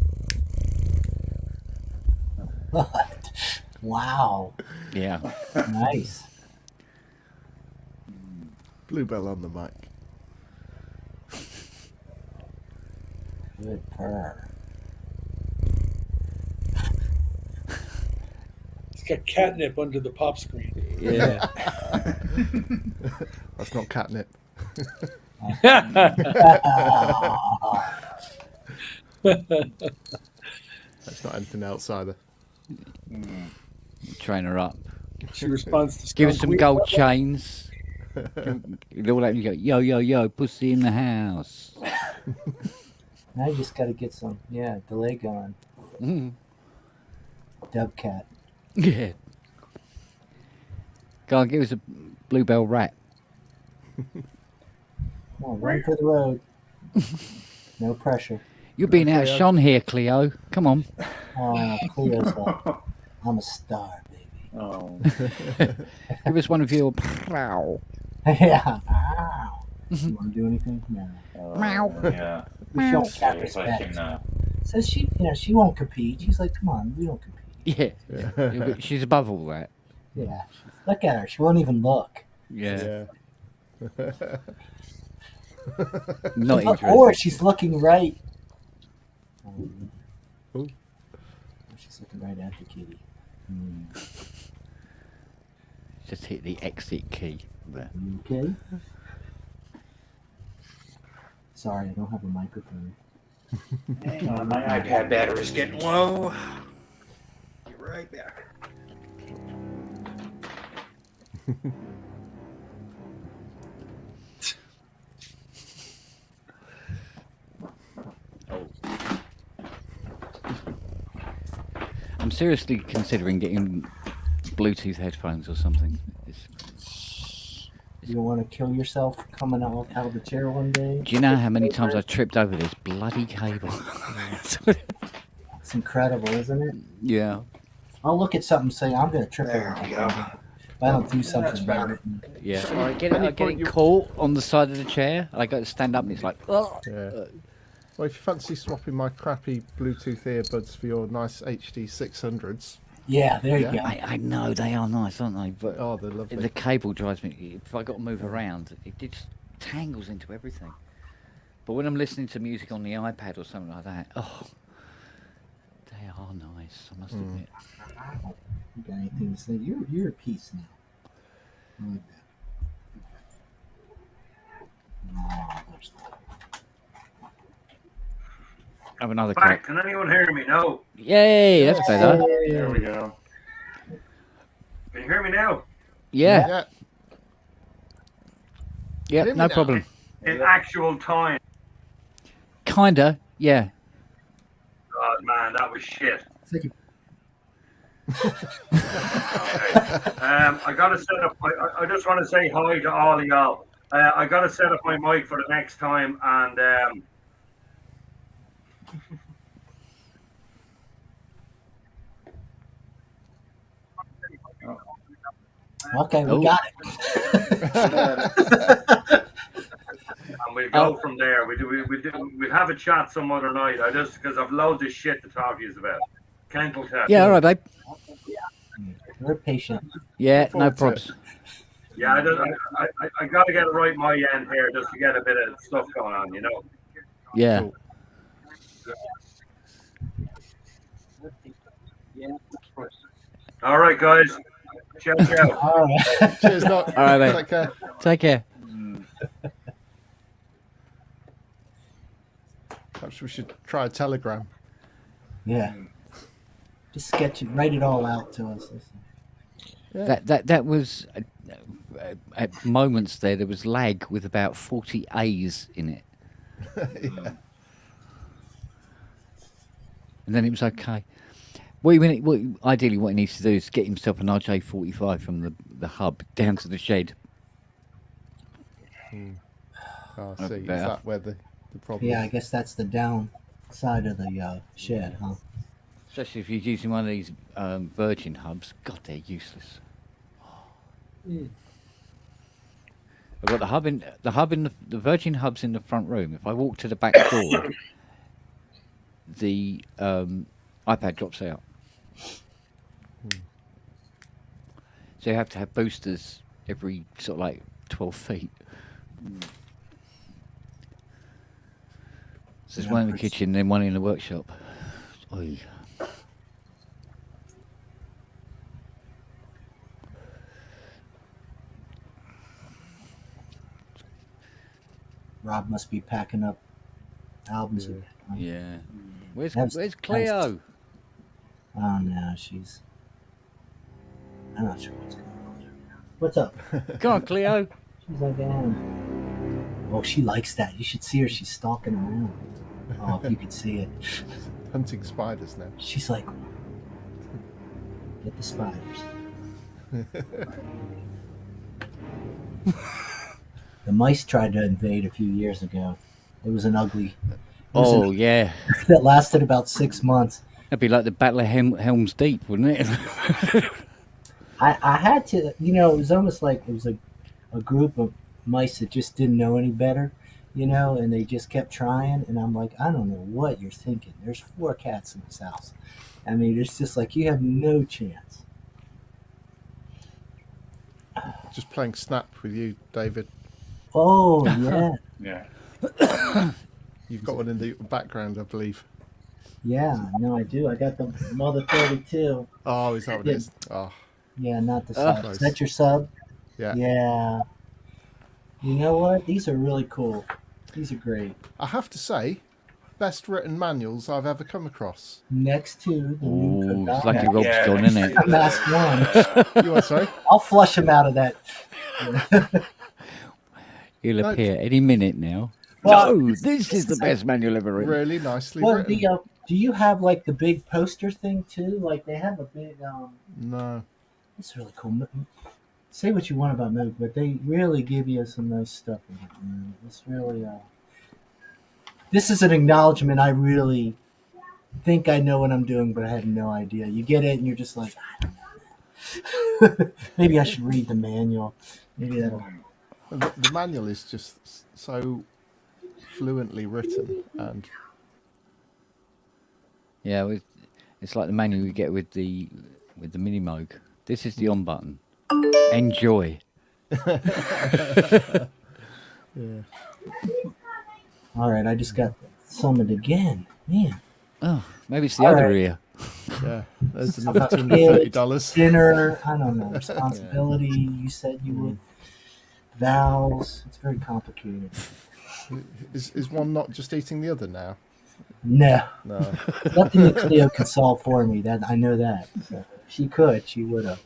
Wow. Yeah. Nice. Bluebell on the mic. Good purr. He's got catnip under the pop screen. Yeah. That's not catnip. That's not anything else either. Train her up. She responds to Give us skunk some weed. gold chains. All that, and you go, yo, yo, yo, pussy in the house. Now you just got to get some, delay going. Dub cat. Yeah. Go on, give us a bluebell rat. Come on, run for the road. No pressure. You're being outshone here, Cleo. Come on. Oh, Cleo's like, I'm a star, baby. Oh. Give us one of your prow. Yeah. Ow. You want to do anything? No. Meow. Yeah. We show cat If I respect. can, So she, she won't compete. She's like, come on, we don't compete. Yeah. Yeah, but she's above all that. Yeah. Look at her. She won't even look. Yeah. Not Or interested. she's looking right. Ooh. She's looking right at the kitty. Just hit the exit key there. Okay. Sorry, I don't have a microphone. Hang on, my iPad battery's getting low. Be right back. I'm seriously considering getting Bluetooth headphones or something. You don't want to kill yourself coming out of the chair one day? Do you know how many times I've tripped over this bloody cable? It's incredible, isn't it? Yeah. I'll look at something and say, I'm going to trip over There we it. go. If I don't do something about it. Yeah. Or I get it caught on the side of the chair. I got to stand up and it's like, oh. Yeah. Well, if you fancy swapping my crappy Bluetooth earbuds for your nice HD 600s. Yeah, there you go. I know they are nice, aren't they? But they're lovely. the cable drives me. If I got to move around, it just tangles into everything. But when I'm listening to music on the iPad or something like that, oh, they are nice. I must admit. You got anything to say? You're at peace now. I like that. Oh, there's that. Have another Back. crack. Can anyone hear me? No. Yay, that's better. There we go. Can you hear me now? Yeah. Yeah, no problem. In actual time. Kinda, yeah. God, man, that was shit. Okay. I gotta set up. I just want to say hi to all of y'all. I gotta set up my mic for the next time, and Okay, we got it. and we'll go from there. We'll have a chat some other night. Because I've loads of shit to talk to you about. Kent will tell. Yeah, all right, babe. We're patient. Yeah, no probs. Yeah, I got to get it right my end here just to get a bit of stuff going on, you know. Yeah. Cool. All right, guys. Ciao, ciao. All right. Cheers, Doc. All right, mate. Take care. Take care. Perhaps we should try a telegram. Yeah. Just sketch it, write it all out to us. Yeah. That was at moments there was lag with about 40 A's in it. Yeah. And then it was okay. Ideally, what he needs to do is get himself an RJ45 from the hub down to the shed. Oh, I see. Is that where the problem Yeah, is? I guess that's the down side of the shed, huh? Especially if you're using one of these Virgin hubs. God, they're useless. I've got the Virgin hubs in the front room. If I walk to the back door, the iPad drops out. So you have to have boosters every sort of like 12 feet. So there's one in the kitchen, then one in the workshop. Oy. Rob must be packing up albums. Yeah. Where's That's- Cleo? Oh no, she's. I'm not sure what's going on there. What's up? Come on, Cleo. She's like, oh, she likes that. You should see her. She's stalking around. Oh, if you could see it. Hunting spiders now. She's like, get the spiders. The mice tried to invade a few years ago. It was an ugly. Yeah. That lasted about 6 months. That'd be like the Battle of Helm's Deep, wouldn't it? I had to, it was almost like it was a group of mice that just didn't know any better, and they just kept trying. And I'm like, I don't know what you're thinking. There's 4 cats in this house. I mean, it's just like you have no chance. Just playing Snap with you, David. Oh, yeah. Yeah. You've got one in the background, I believe. Yeah, no, I do. I got the Mother 32. Oh, is that what it is? Oh, Yeah, not the sub. close. Is that your sub? Yeah. Yeah. You know what? These are really cool. These are great. I have to say, best written manuals I've ever come across. Next to the new Ooh, it's Kodama. like a Rob's done, isn't it? Mask one. You what, sorry? I'll flush him out of that. He'll No. appear any minute now. Well, No, this is the best manual ever written. Really nicely Well, written. do you have like the big poster thing too? Like they have a big. No. It's really cool. Say what you want about Moog, but they really give you some nice stuff in it, man. It's really. This is an acknowledgement. I really think I know what I'm doing, but I have no idea. You get it, and you're just like, I don't know. Maybe I should read the manual. Maybe that'll. The manual is just so fluently written, and Yeah, it's like the manual you get with the mini Moog. This is the on button. Enjoy. yeah. All right, I just got summoned again, man. Oh, maybe it's the All other right. ear. Yeah, there's How another about $230. kids, dinner, I don't know, responsibility. You said you would. Vows. It's very complicated. Is one not just eating the other now? No. No. Nothing that Cleo could solve for me. That I know that. So if she could, she would have.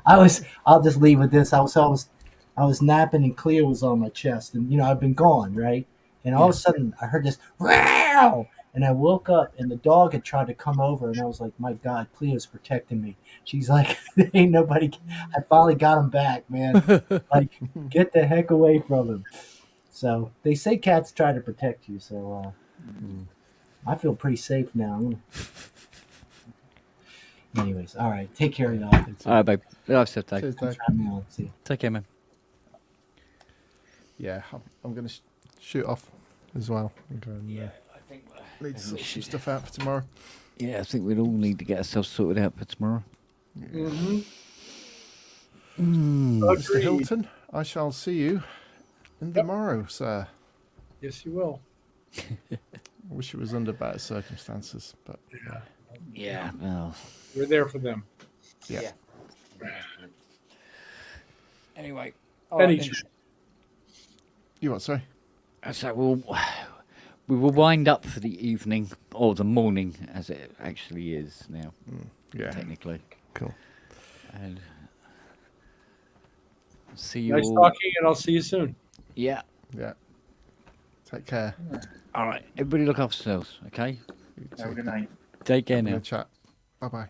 I'll just leave with this. I was napping and Cleo was on my chest, and I've been gone, right? And all of a sudden I heard this wow, and I woke up and the dog had tried to come over, and I was like, my God, Cleo's protecting me. She's like, ain't nobody. I finally got him back, man. Like, get the heck away from him. So they say cats try to protect you. So I feel pretty safe now. Anyways, all right. Take care, y'all. All right, babe. I've said that. Cheers, Dave. See you. Take care, man. Yeah, I'm going to shoot off as well. And go and, I think need to sort some stuff out for tomorrow. Yeah, I think we'd all need to get ourselves sorted out for tomorrow. Mm-hmm. Mr. Hilton, I shall see you tomorrow, sir. Yes, you will. I wish it was under better circumstances, but Yeah, well. We're there for them. yeah. Anyway. You what, sorry? So we will wind up for the evening, or the morning, as it actually is now. Yeah. Technically. Cool. And see you Nice all. talking, and I'll see you soon. Yeah. Yeah. Take care. All right. Everybody look after yourselves, okay? Have a good night. Take care now. Chat. Bye bye.